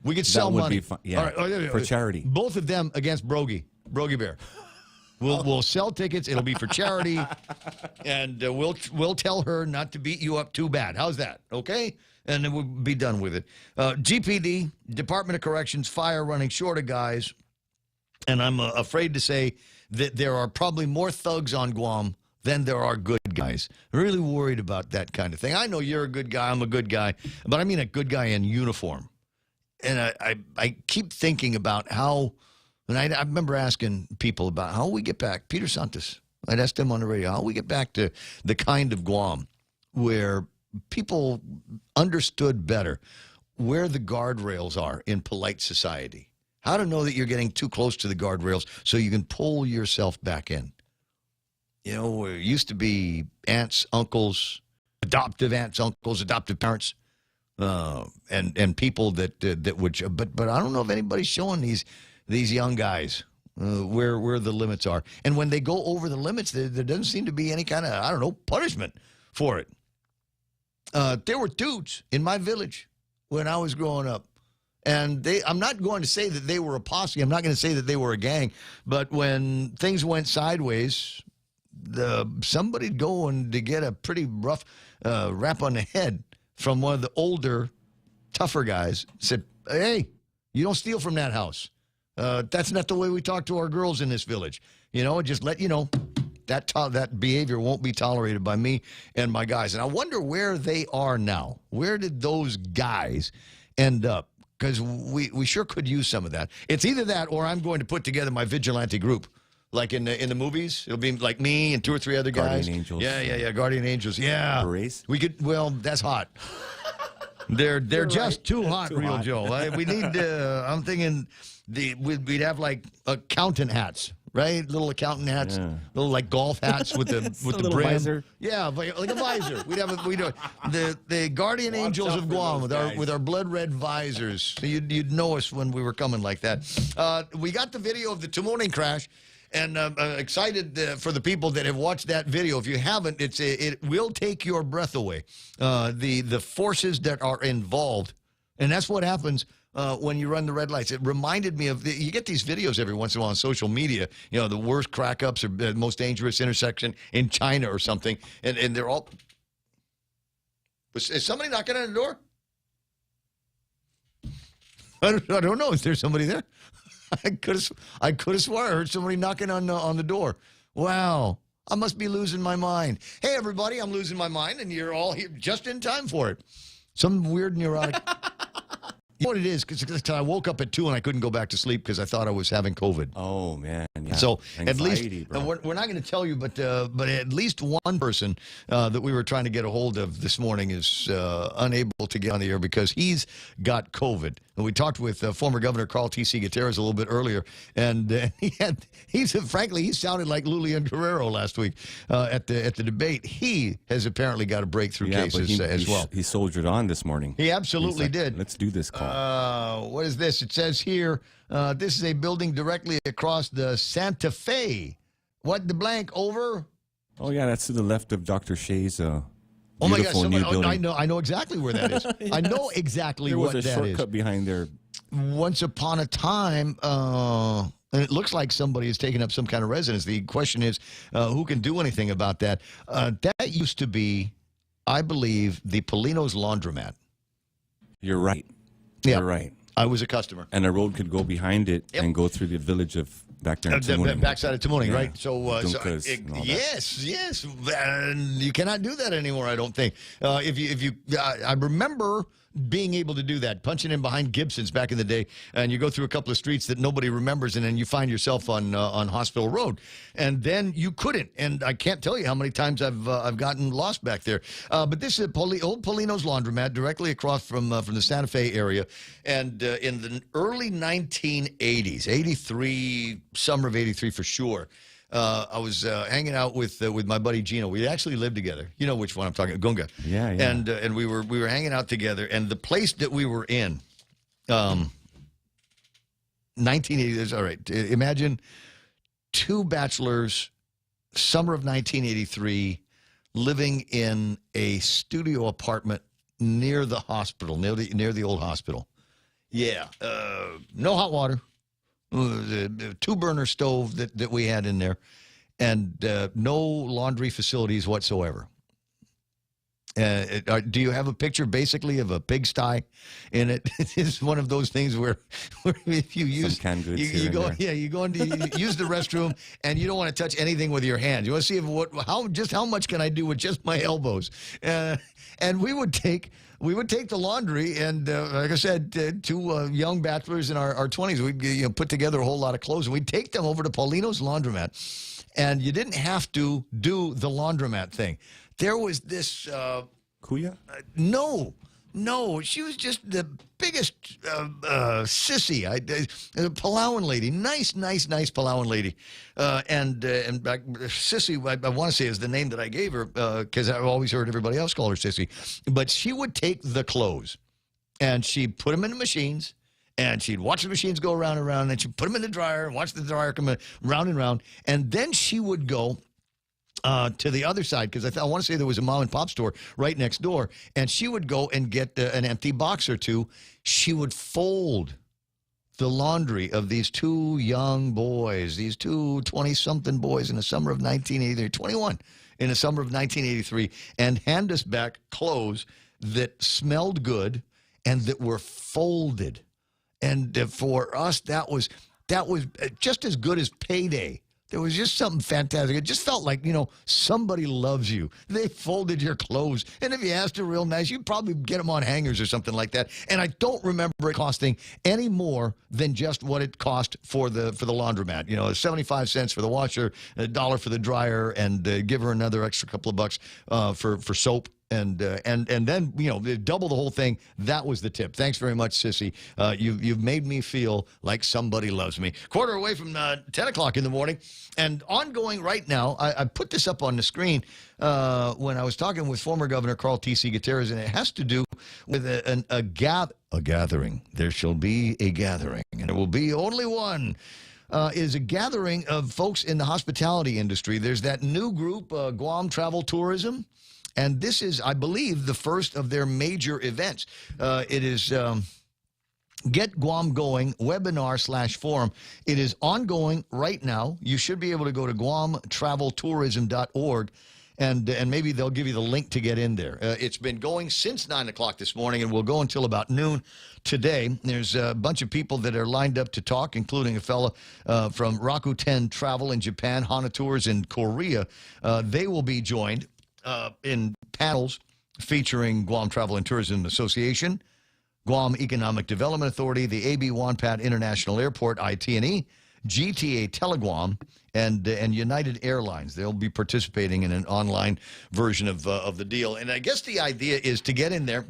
We could sell money. Be fun. Yeah, for charity. Both of them against Brogy Bear. We'll sell tickets. It'll be for charity, and we'll tell her not to beat you up too bad. How's that? Okay, and then we'll be done with it. GPD, Department of Corrections, fire running short of guys, and I'm afraid to say that there are probably more thugs on Guam than there are good guys. I'm really worried about that kind of thing. I know you're a good guy. I'm a good guy, but I mean a good guy in uniform. And I keep thinking about how, and I remember asking people about how we get back, Peter Santos, I'd ask them on the radio, how we get back to the kind of Guam where people understood better where the guardrails are in polite society. How to know that you're getting too close to the guardrails so you can pull yourself back in. You know, it used to be aunts, uncles, adoptive aunts, uncles, adoptive parents. And people that would, but I don't know if anybody's showing these young guys where the limits are. And when they go over the limits, there doesn't seem to be any kind of, I don't know, punishment for it. There were dudes in my village when I was growing up, and I'm not going to say that they were a posse. I'm not going to say that they were a gang. But when things went sideways, somebody'd go and to get a pretty rough rap on the head from one of the older, tougher guys, said, hey, you don't steal from that house. That's not the way we talk to our girls in this village. You know, just let you know that behavior won't be tolerated by me and my guys. And I wonder where they are now. Where did those guys end up? Because we sure could use some of that. It's either that or I'm going to put together my vigilante group. Like in the movies, it'll be like me and 2 or 3 other guys. Guardian Angels. Yeah, Guardian Angels. Yeah. Berets? We could. Well, that's hot. They're just too hot, too Real hot. Joe. We need. I'm thinking we'd have like accountant hats, right? Little accountant hats, little like golf hats with the brim. Visor. Yeah, like a visor. We'd the Guardian Angels of Guam with our blood red visors. So you'd know us when we were coming like that. We got the video of the Timone crash. And I'm excited for the people that have watched that video. If you haven't, it will take your breath away. The forces that are involved, and that's what happens when you run the red lights. It reminded me of you get these videos every once in a while on social media. You know, the worst crack ups or the most dangerous intersection in China or something, and they're all. Is somebody knocking on the door? I don't know. Is there somebody there? I could have sworn I heard somebody knocking on the door. Wow. I must be losing my mind. Hey, everybody, I'm losing my mind, and you're all here just in time for it. Some weird neurotic. You know what it is? Because I woke up at 2 and I couldn't go back to sleep because I thought I was having COVID. Oh, man. Yeah. So Anxiety, at least, we're not going to tell you, but at least one person that we were trying to get a hold of this morning is unable to get on the air because he's got COVID. And we talked with former Governor Carl T.C. Gutierrez a little bit earlier, and he sounded like Lulian Guerrero last week at the debate. He has apparently got a breakthrough cases as well. He soldiered on this morning. He absolutely did. Let's do this call. What is this? It says here, this is a building directly across the Santa Fe. What the blank over? Oh, yeah, that's to the left of Dr. Shea's oh, my gosh, new building. I know exactly where that is. I know exactly what that is. There was a shortcut behind there. Once upon a time, and it looks like somebody is taking up some kind of residence. The question is, who can do anything about that? That used to be, I believe, the Polino's Laundromat. You're right. Yeah. You're right. I was a customer. And a road could go behind it and go through the village of back there in Timone. Backside of Timone, right? So, yes. And you cannot do that anymore, I don't think. I remember being able to do that, punching in behind Gibson's back in the day, and you go through a couple of streets that nobody remembers, and then you find yourself on Hospital Road, and then you couldn't. And I can't tell you how many times I've gotten lost back there. But this is old Polino's Laundromat, directly across from the Santa Fe area, and in the early 1980s, 83, summer of 83 for sure. I was hanging out with my buddy Gino. We actually lived together. You know which one I'm talking about, Gunga. Yeah. And we were hanging out together. And the place that we were in, 1980s. All right, imagine 2 bachelors, summer of 1983, living in a studio apartment near the hospital, near the old hospital. Yeah, no hot water, the two-burner stove that we had in there, and no laundry facilities whatsoever. Do you have a picture basically of a pigsty in it? It's one of those things where if you use you go into use the restroom and you don't want to touch anything with your hands. You want to see how much can I do with just my elbows? And we would take the laundry, and like I said, two young bachelors in our 20s, we'd put together a whole lot of clothes, and we'd take them over to Paulino's laundromat, and you didn't have to do the laundromat thing. There was this... Kuya? No. She was just the biggest sissy. Palauan lady. Nice Palauan lady. And Sissy, I want to say is the name that I gave her because I've always heard everybody else call her Sissy. But she would take the clothes, and she'd put them in the machines, and she'd watch the machines go around and around, and she'd put them in the dryer and watch the dryer come round and round. And then she would go... to the other side, because I want to say there was a mom and pop store right next door, and she would go and get an empty box or two. She would fold the laundry of these two young boys, these two 20-something boys in the summer of 1983, 21 in the summer of 1983, and hand us back clothes that smelled good and that were folded. And for us, that was just as good as payday. There was just something fantastic. It just felt like, somebody loves you. They folded your clothes. And if you asked her real nice, you'd probably get them on hangers or something like that. And I don't remember it costing any more than just what it cost for the laundromat. 75 cents for the washer, $1 for the dryer, and give her another extra couple of bucks for soap. And then, double the whole thing. That was the tip. Thanks very much, Sissy. You've made me feel like somebody loves me. Quarter away from 10 o'clock in the morning. And ongoing right now, I put this up on the screen when I was talking with former Governor Carl T.C. Gutierrez, and it has to do with a gathering. There shall be a gathering, and it will be only one. Is a gathering of folks in the hospitality industry. There's that new group, Guam Travel Tourism. And this is, I believe, the first of their major events. It is Get Guam Going webinar/forum. It is ongoing right now. You should be able to go to guamtraveltourism.org, and maybe they'll give you the link to get in there. It's been going since 9 o'clock this morning, and will go until about noon today. There's a bunch of people that are lined up to talk, including a fella from Rakuten Travel in Japan, Hana Tours in Korea. They will be joined in panels featuring Guam Travel and Tourism Association, Guam Economic Development Authority, the AB Wanpat International Airport, IT&E, GTA Teleguam, and United Airlines. They'll be participating in an online version of the deal. And I guess the idea is to get in there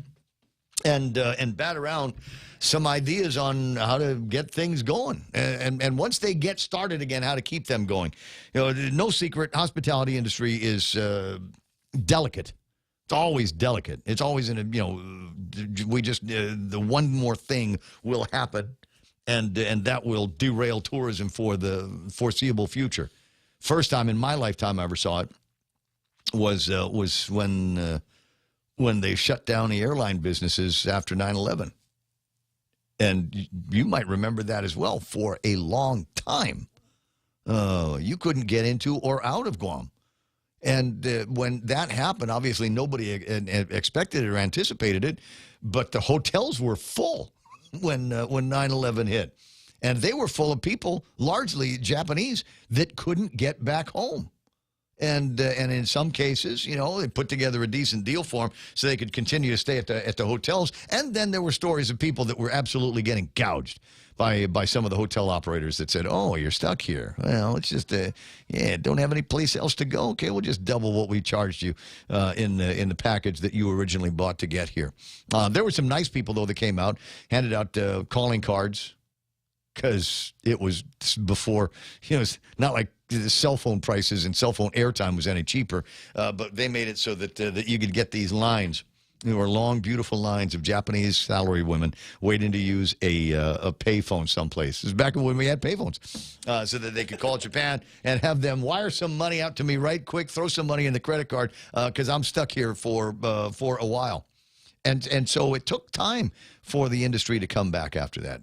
and bat around some ideas on how to get things going. And once they get started again, how to keep them going. No secret, hospitality industry is delicate. It's always delicate. It's always the one more thing will happen, and that will derail tourism for the foreseeable future. First time in my lifetime I ever saw it was when they shut down the airline businesses after 9/11. And you might remember that as well. For a long time, you couldn't get into or out of Guam. And when that happened, obviously nobody expected it or anticipated it, but the hotels were full when 9/11 hit. And they were full of people, largely Japanese, that couldn't get back home. And in some cases, they put together a decent deal for them so they could continue to stay at the hotels. And then there were stories of people that were absolutely getting gouged by some of the hotel operators that said, "Oh, you're stuck here. Well, it's just don't have any place else to go. Okay, we'll just double what we charged you in the package that you originally bought to get here." There were some nice people though that came out, handed out calling cards, because it was before, it's not like the cell phone prices and cell phone airtime was any cheaper, but they made it so that you could get these lines. There were long, beautiful lines of Japanese salary women waiting to use a payphone someplace. This is back when we had payphones, so that they could call Japan and have them wire some money out to me right quick, throw some money in the credit card, because I'm stuck here for a while. And so it took time for the industry to come back after that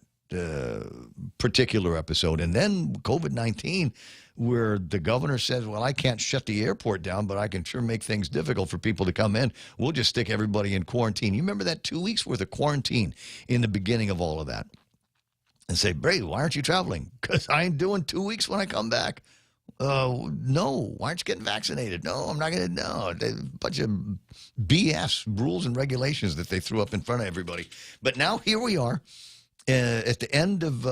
particular episode. And then COVID-19, where the governor says, well, I can't shut the airport down, but I can sure make things difficult for people to come in. We'll just stick everybody in quarantine. You remember that 2 weeks worth of quarantine in the beginning of all of that? And say, Brady, why aren't you traveling? Because I ain't doing 2 weeks when I come back. No, why aren't you getting vaccinated? No, I'm not going to. No, a bunch of BS rules and regulations that they threw up in front of everybody. But now here we are at the end of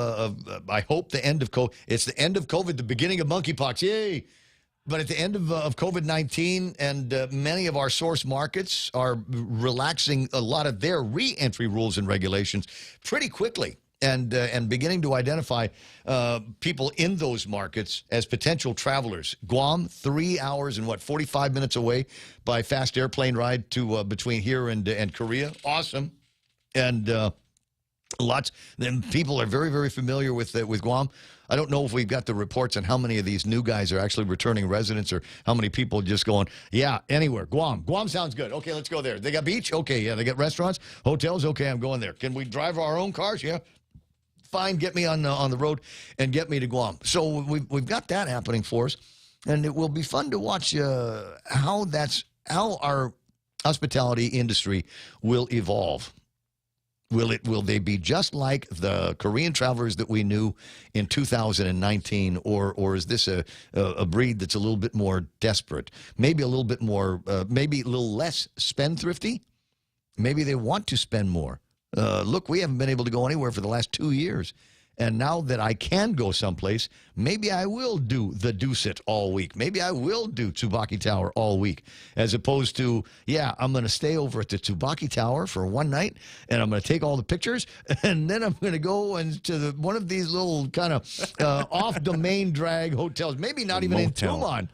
I hope the end of COVID. It's the end of COVID, the beginning of monkeypox. Yay! But at the end of COVID-19, and many of our source markets are relaxing a lot of their re-entry rules and regulations pretty quickly. And beginning to identify people in those markets as potential travelers. Guam, 3 hours and 45 minutes away by fast airplane ride to between here and Korea. Awesome. And then people are very, very familiar with Guam. I don't know if we've got the reports on how many of these new guys are actually returning residents, or how many people just going, yeah, anywhere. Guam sounds good. Okay, let's go there. They got beach? Okay, yeah. They got restaurants, hotels? Okay, I'm going there. Can we drive our own cars? Yeah. Fine, get me on the road and get me to Guam. So we've got that happening for us, and it will be fun to watch how our hospitality industry will evolve. Will they be just like the Korean travelers that we knew in 2019, or is this a breed that's a little bit more desperate, maybe a little bit more, maybe a little less spendthrifty? Maybe they want to spend more. Look, we haven't been able to go anywhere for the last 2 years. And now that I can go someplace, maybe I will do the Deuce-It all week. Maybe I will do Tsubaki Tower all week. As opposed to, yeah, I'm going to stay over at the Tsubaki Tower for one night, and I'm going to take all the pictures, and then I'm going to go to one of these little kind of off-domain drag hotels. Maybe not even in Tumon.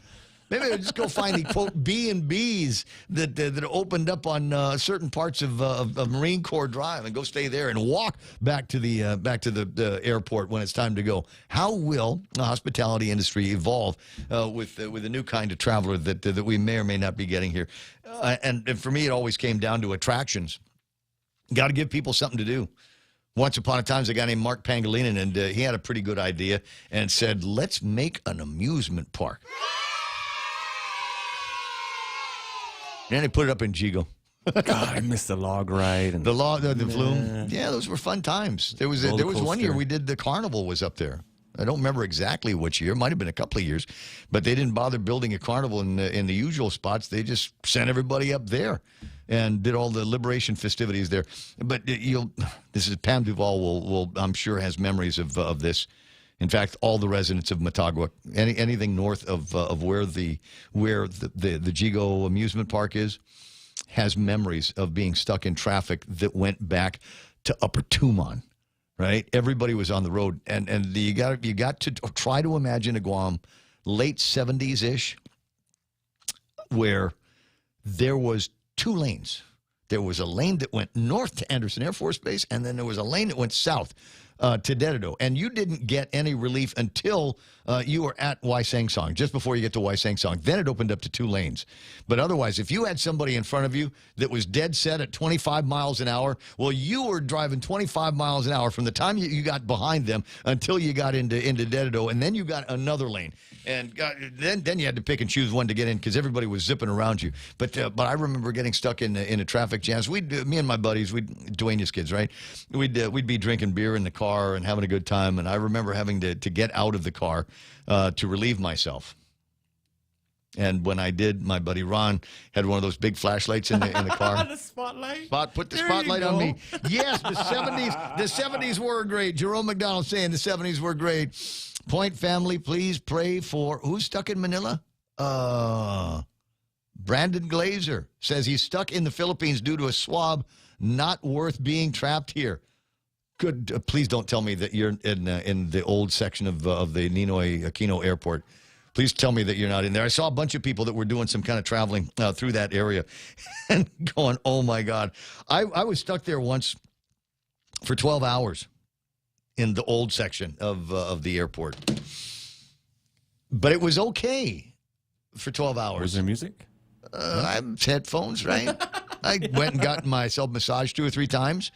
Maybe I'll just go find the, quote, B&Bs that opened up on certain parts of Marine Corps Drive, and go stay there and walk back to the airport when it's time to go. How will the hospitality industry evolve with a new kind of traveler that we may or may not be getting here? And for me, it always came down to attractions. Got to give people something to do. Once upon a time, there's a guy named Mark Pangilinan, and he had a pretty good idea and said, let's make an amusement park. And they put it up in Jigo. God, I missed the log ride. And the flume. Yeah, those were fun times. There was one year we did the carnival was up there. I don't remember exactly which year. It might have been a couple of years. But they didn't bother building a carnival in the usual spots. They just sent everybody up there and did all the liberation festivities there. But this is Pam Duval will I'm sure has memories of this. In fact, all the residents of Motagua, anything north of where the Jigo amusement park is, has memories of being stuck in traffic that went back to Upper Tumon, right? Everybody was on the road, and you got to try to imagine a Guam late 70s-ish where there was 2 lanes. There was a lane that went north to Anderson Air Force Base, and then there was a lane that went south to Dededo. And you didn't get any relief until you were at Waisangsong, just before you get to Waisangsong. Then it opened up to 2 lanes. But otherwise, if you had somebody in front of you that was dead set at 25 miles an hour, well, you were driving 25 miles an hour from the time you got behind them until you got into Dededo, and then you got another lane. And then you had to pick and choose one to get in because everybody was zipping around you. But I remember getting stuck in a traffic jams. Me and my buddies, Duane's kids, right? We'd be drinking beer in the car and having a good time. And I remember having to get out of the car to relieve myself. And when I did, my buddy Ron had one of those big flashlights in the car. The spotlight. Put the spotlight on me. Yes, the 70s were great. Jerome McDonald saying the 70s were great. Point family, please pray for who's stuck in Manila? Brandon Glazer says he's stuck in the Philippines due to a swab. Not worth being trapped here. Good. Please don't tell me that you're in the old section of the Ninoy Aquino Airport. Please tell me that you're not in there. I saw a bunch of people that were doing some kind of traveling through that area and going, oh, my God. I was stuck there once for 12 hours in the old section of the airport. But it was okay for 12 hours. Was there music? I have headphones, right? I went and got myself massaged 2 or 3 times.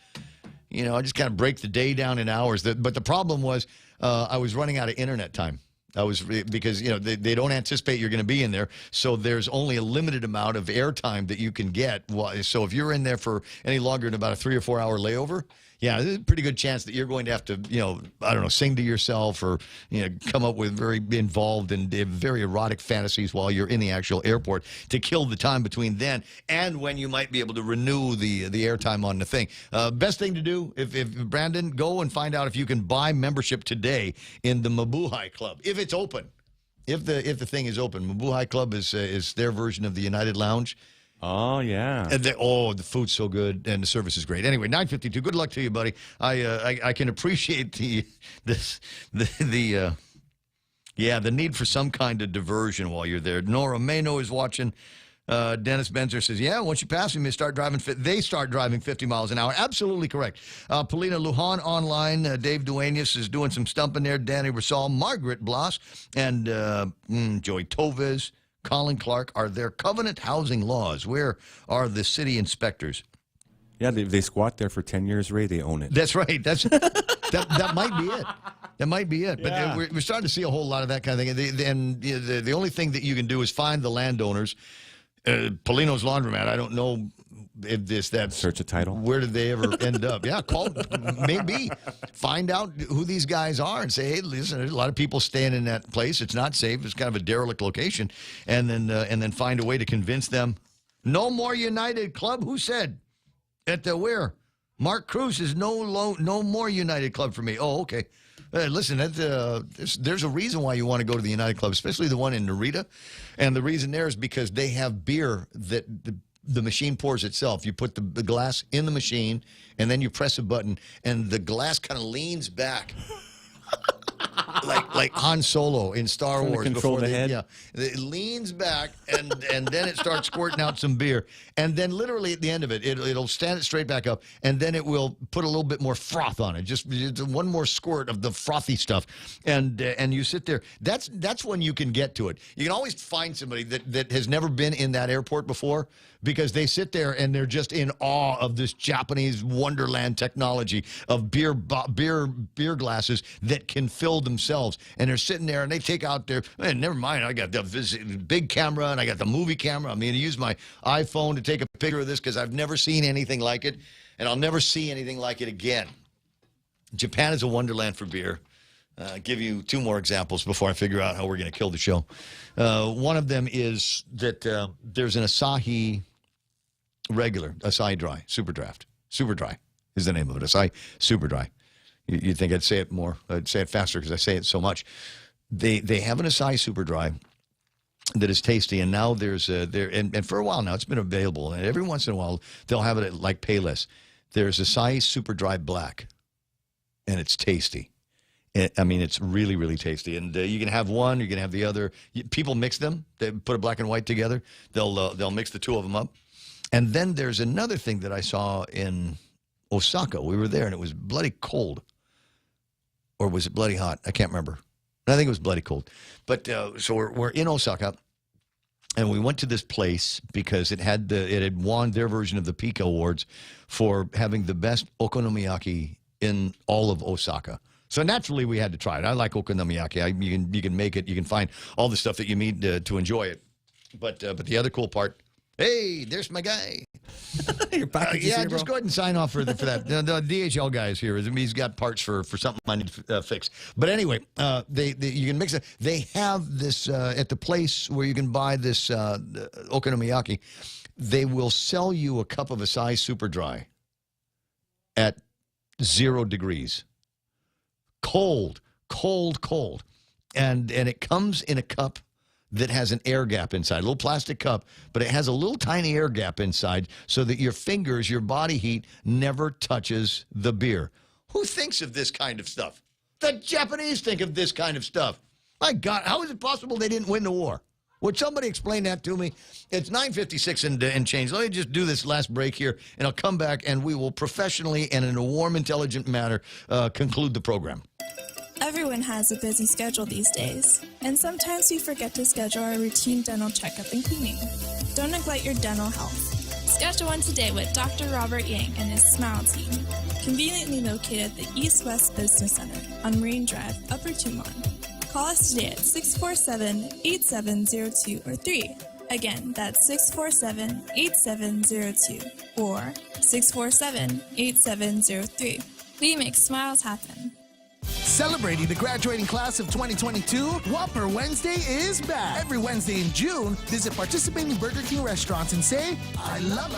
You know, I just kind of break the day down in hours. But the problem was I was running out of internet time. Because, you know, they don't anticipate you're going to be in there. So there's only a limited amount of airtime that you can get. So if you're in there for any longer than about a 3 or 4 hour layover, yeah, there's a pretty good chance that you're going to have to, you know, I don't know, sing to yourself or, you know, come up with very involved and very erotic fantasies while you're in the actual airport to kill the time between then and when you might be able to renew the airtime on the thing. Best thing to do, if Brandon, go and find out if you can buy membership today in the Mabuhay Club, if it's open. If the thing is open. Mabuhay Club is their version of the United Lounge. Oh, yeah. And the food's so good, and the service is great. Anyway, 9:52. Good luck to you, buddy. I can appreciate the need for some kind of diversion while you're there. Nora Mano is watching. Dennis Benzer says, yeah, once you pass them, they start driving 50 miles an hour. Absolutely correct. Paulina Lujan online. Dave Duenas is doing some stumping there. Danny Rasal, Margaret Bloss, and Joey Toves. Colin Clark, are there covenant housing laws? Where are the city inspectors? Yeah, they squat there for 10 years, Ray. They own it. That's right. That might be it. That might be it. Yeah. But we're starting to see a whole lot of that kind of thing. And the only thing that you can do is find the landowners. Polino's Laundromat, I don't know if that's search a title. Where did they ever end up? Yeah, call, maybe find out who these guys are and say, hey, listen, there's a lot of people staying in that place. It's not safe. It's kind of a derelict location, and then find a way to convince them. No more United Club. Who said? At the where? Mark Cruz is no more United Club for me. Oh, okay. Listen, there's a reason why you want to go to the United Club, especially the one in Narita, and the reason there is because they have beer that the machine pours itself. You put the glass in the machine, and then you press a button, and the glass kind of leans back. like Han Solo in Star Wars. Control the head. Yeah, it leans back, and then it starts squirting out some beer, and then literally at the end of it, it'll stand it straight back up, and then it will put a little bit more froth on it, just one more squirt of the frothy stuff, and you sit there. That's when you can get to it. You can always find somebody that has never been in that airport before, because they sit there and they're just in awe of this Japanese wonderland technology of beer glasses that can fill themselves. And they're sitting there and they take out their, never mind, I got the big camera and I got the movie camera. I'm going to use my iPhone to take a picture of this because I've never seen anything like it, and I'll never see anything like it again. Japan is a wonderland for beer. I'll give you 2 more examples before I figure out how we're going to kill the show. One of them is that there's an Asahi regular, Asahi Dry, Super Draft. Super Dry is the name of it, Asahi Super Dry. You'd think I'd say it more. I'd say it faster because I say it so much. They have an Asahi Super Dry that is tasty, and now and for a while now it's been available, and every once in a while they'll have it at like Payless. There's Asahi Super Dry Black, and it's tasty. I mean, it's really, really tasty. And you can have one, you can have the other. People mix them. They put a black and white together. They'll mix the 2 of them up. And then there's another thing that I saw in Osaka. We were there, and it was bloody cold. Or was it bloody hot? I can't remember. I think it was bloody cold. But so we're in Osaka, and we went to this place because it had won their version of the Pika Awards for having the best okonomiyaki in all of Osaka. So naturally, we had to try it. I like okonomiyaki. You can make it. You can find all the stuff that you need to enjoy it. But the other cool part, hey, there's my guy. Your package is yeah, here, just bro. go ahead and sign off for that. The DHL guy is here. He's got parts for something I need to fix. But anyway, you can mix it. They have this at the place where you can buy this okonomiyaki. They will sell you a cup of Asahi Super Dry at 0 degrees. Cold. And it comes in a cup that has an air gap inside, a little plastic cup, but it has a little tiny air gap inside so that your fingers, your body heat, never touches the beer. Who thinks of this kind of stuff? The Japanese think of this kind of stuff. My God, how is it possible they didn't win the war? Would somebody explain that to me? It's 9:56 and change. Let me just do this last break here, and I'll come back, and we will professionally and in a warm, intelligent manner conclude the program. Everyone has a busy schedule these days, and sometimes we forget to schedule our routine dental checkup and cleaning. Don't neglect your dental health. Schedule one today with Dr. Robert Yang and his SMILE team. Conveniently located at the East West Business Center on Marine Drive, Upper Tumon. Call us today at 647-8702 or 3. Again, that's 647-8702 or 647-8703. We make smiles happen. Celebrating the graduating class of 2022, Whopper Wednesday is back. Every Wednesday in June, visit participating Burger King restaurants and say, I love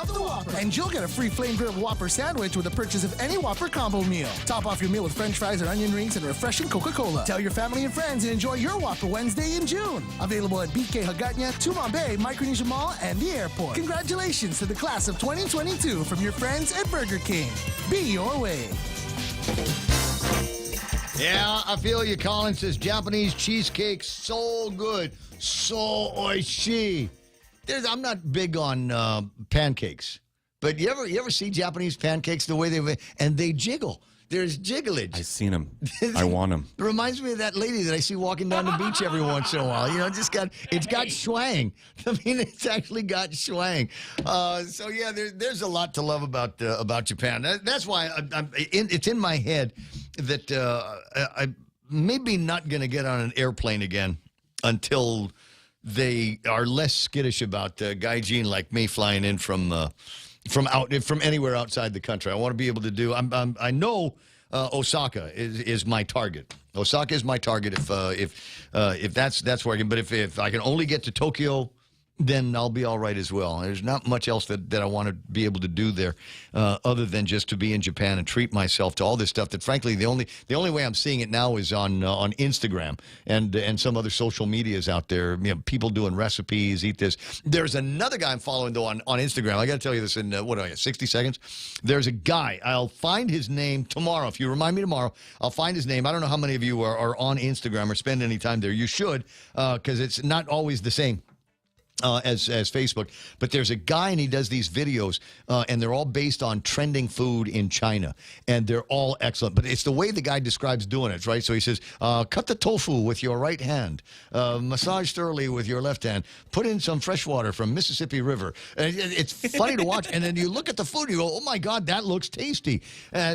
the Whopper. And you'll get a free flame grilled Whopper sandwich with the purchase of any Whopper combo meal. Top off your meal with french fries and onion rings and refreshing Coca-Cola. Tell your family and friends and enjoy your Whopper Wednesday in June. Available at BK Hagåtña, Tumon Bay, Micronesia Mall, and the airport. Congratulations to the class of 2022 from your friends at Burger King. Be your way. Yeah, I feel you. Colin says Japanese cheesecake so good, so oishi. I'm not big on pancakes, but you ever see Japanese pancakes the way they jiggle? There's jigglage. I've seen them. I want them. It reminds me of that lady that I see walking down the beach every once in a while. You know, it's got schwang. I mean, it's actually got schwang. So yeah, there's a lot to love about Japan. That's why it's in my head that I'm maybe not going to get on an airplane again until they are less skittish about gaijin like me flying in from anywhere outside the country. I want to be able to do. I know Osaka is my target. Osaka is my target if that's where I can. But if I can only get to Tokyo, then I'll be all right as well. There's not much else that I want to be able to do there other than just to be in Japan and treat myself to all this stuff that, frankly, the only way I'm seeing it now is on Instagram and some other social medias out there. You know, people doing recipes, eat this. There's another guy I'm following, though, on Instagram. I got to tell you this in, 60 seconds? There's a guy. I'll find his name tomorrow. If you remind me tomorrow, I'll find his name. I don't know how many of you are on Instagram or spend any time there. You should, because it's not always the same. As Facebook, but there's a guy and he does these videos and they're all based on trending food in China and they're all excellent, but it's the way the guy describes doing it, right? So he says, cut the tofu with your right hand, massage thoroughly with your left hand, put in some fresh water from Mississippi River. And it's funny to watch, and then you look at the food and you go, oh my God, that looks tasty.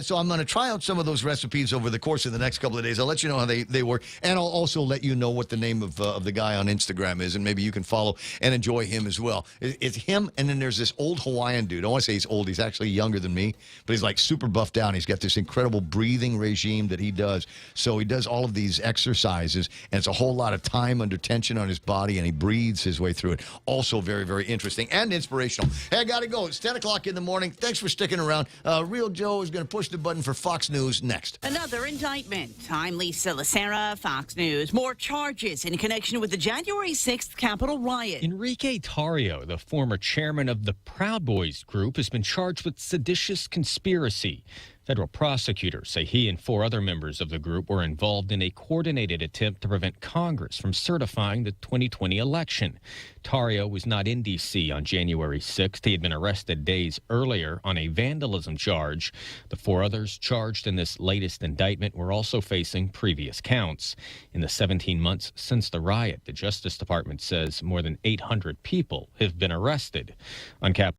So I'm going to try out some of those recipes over the course of the next couple of days. I'll let you know how they work, and I'll also let you know what the name of the guy on Instagram is, and maybe you can follow and enjoy him as well. It's him, and then there's this old Hawaiian dude. I don't want to say he's old. He's actually younger than me, but he's like super buffed down. He's got this incredible breathing regime that he does. So he does all of these exercises, and it's a whole lot of time under tension on his body, and he breathes his way through it. Also very, very interesting and inspirational. Hey, I got to go. It's 10 o'clock in the morning. Thanks for sticking around. Real Joe is going to push the button for Fox News next. Another indictment. I'm Lisa Lacera, Fox News. More charges in connection with the January 6th Capitol riot. Enrique Tarrio, the former chairman of the Proud Boys group, has been charged with seditious conspiracy. Federal prosecutors say he and 4 other members of the group were involved in a coordinated attempt to prevent Congress from certifying the 2020 election. Tarrio was not in D.C. on January 6th. He had been arrested days earlier on a vandalism charge. The 4 others charged in this latest indictment were also facing previous counts. In the 17 months since the riot, the Justice Department says more than 800 people have been arrested. On Capitol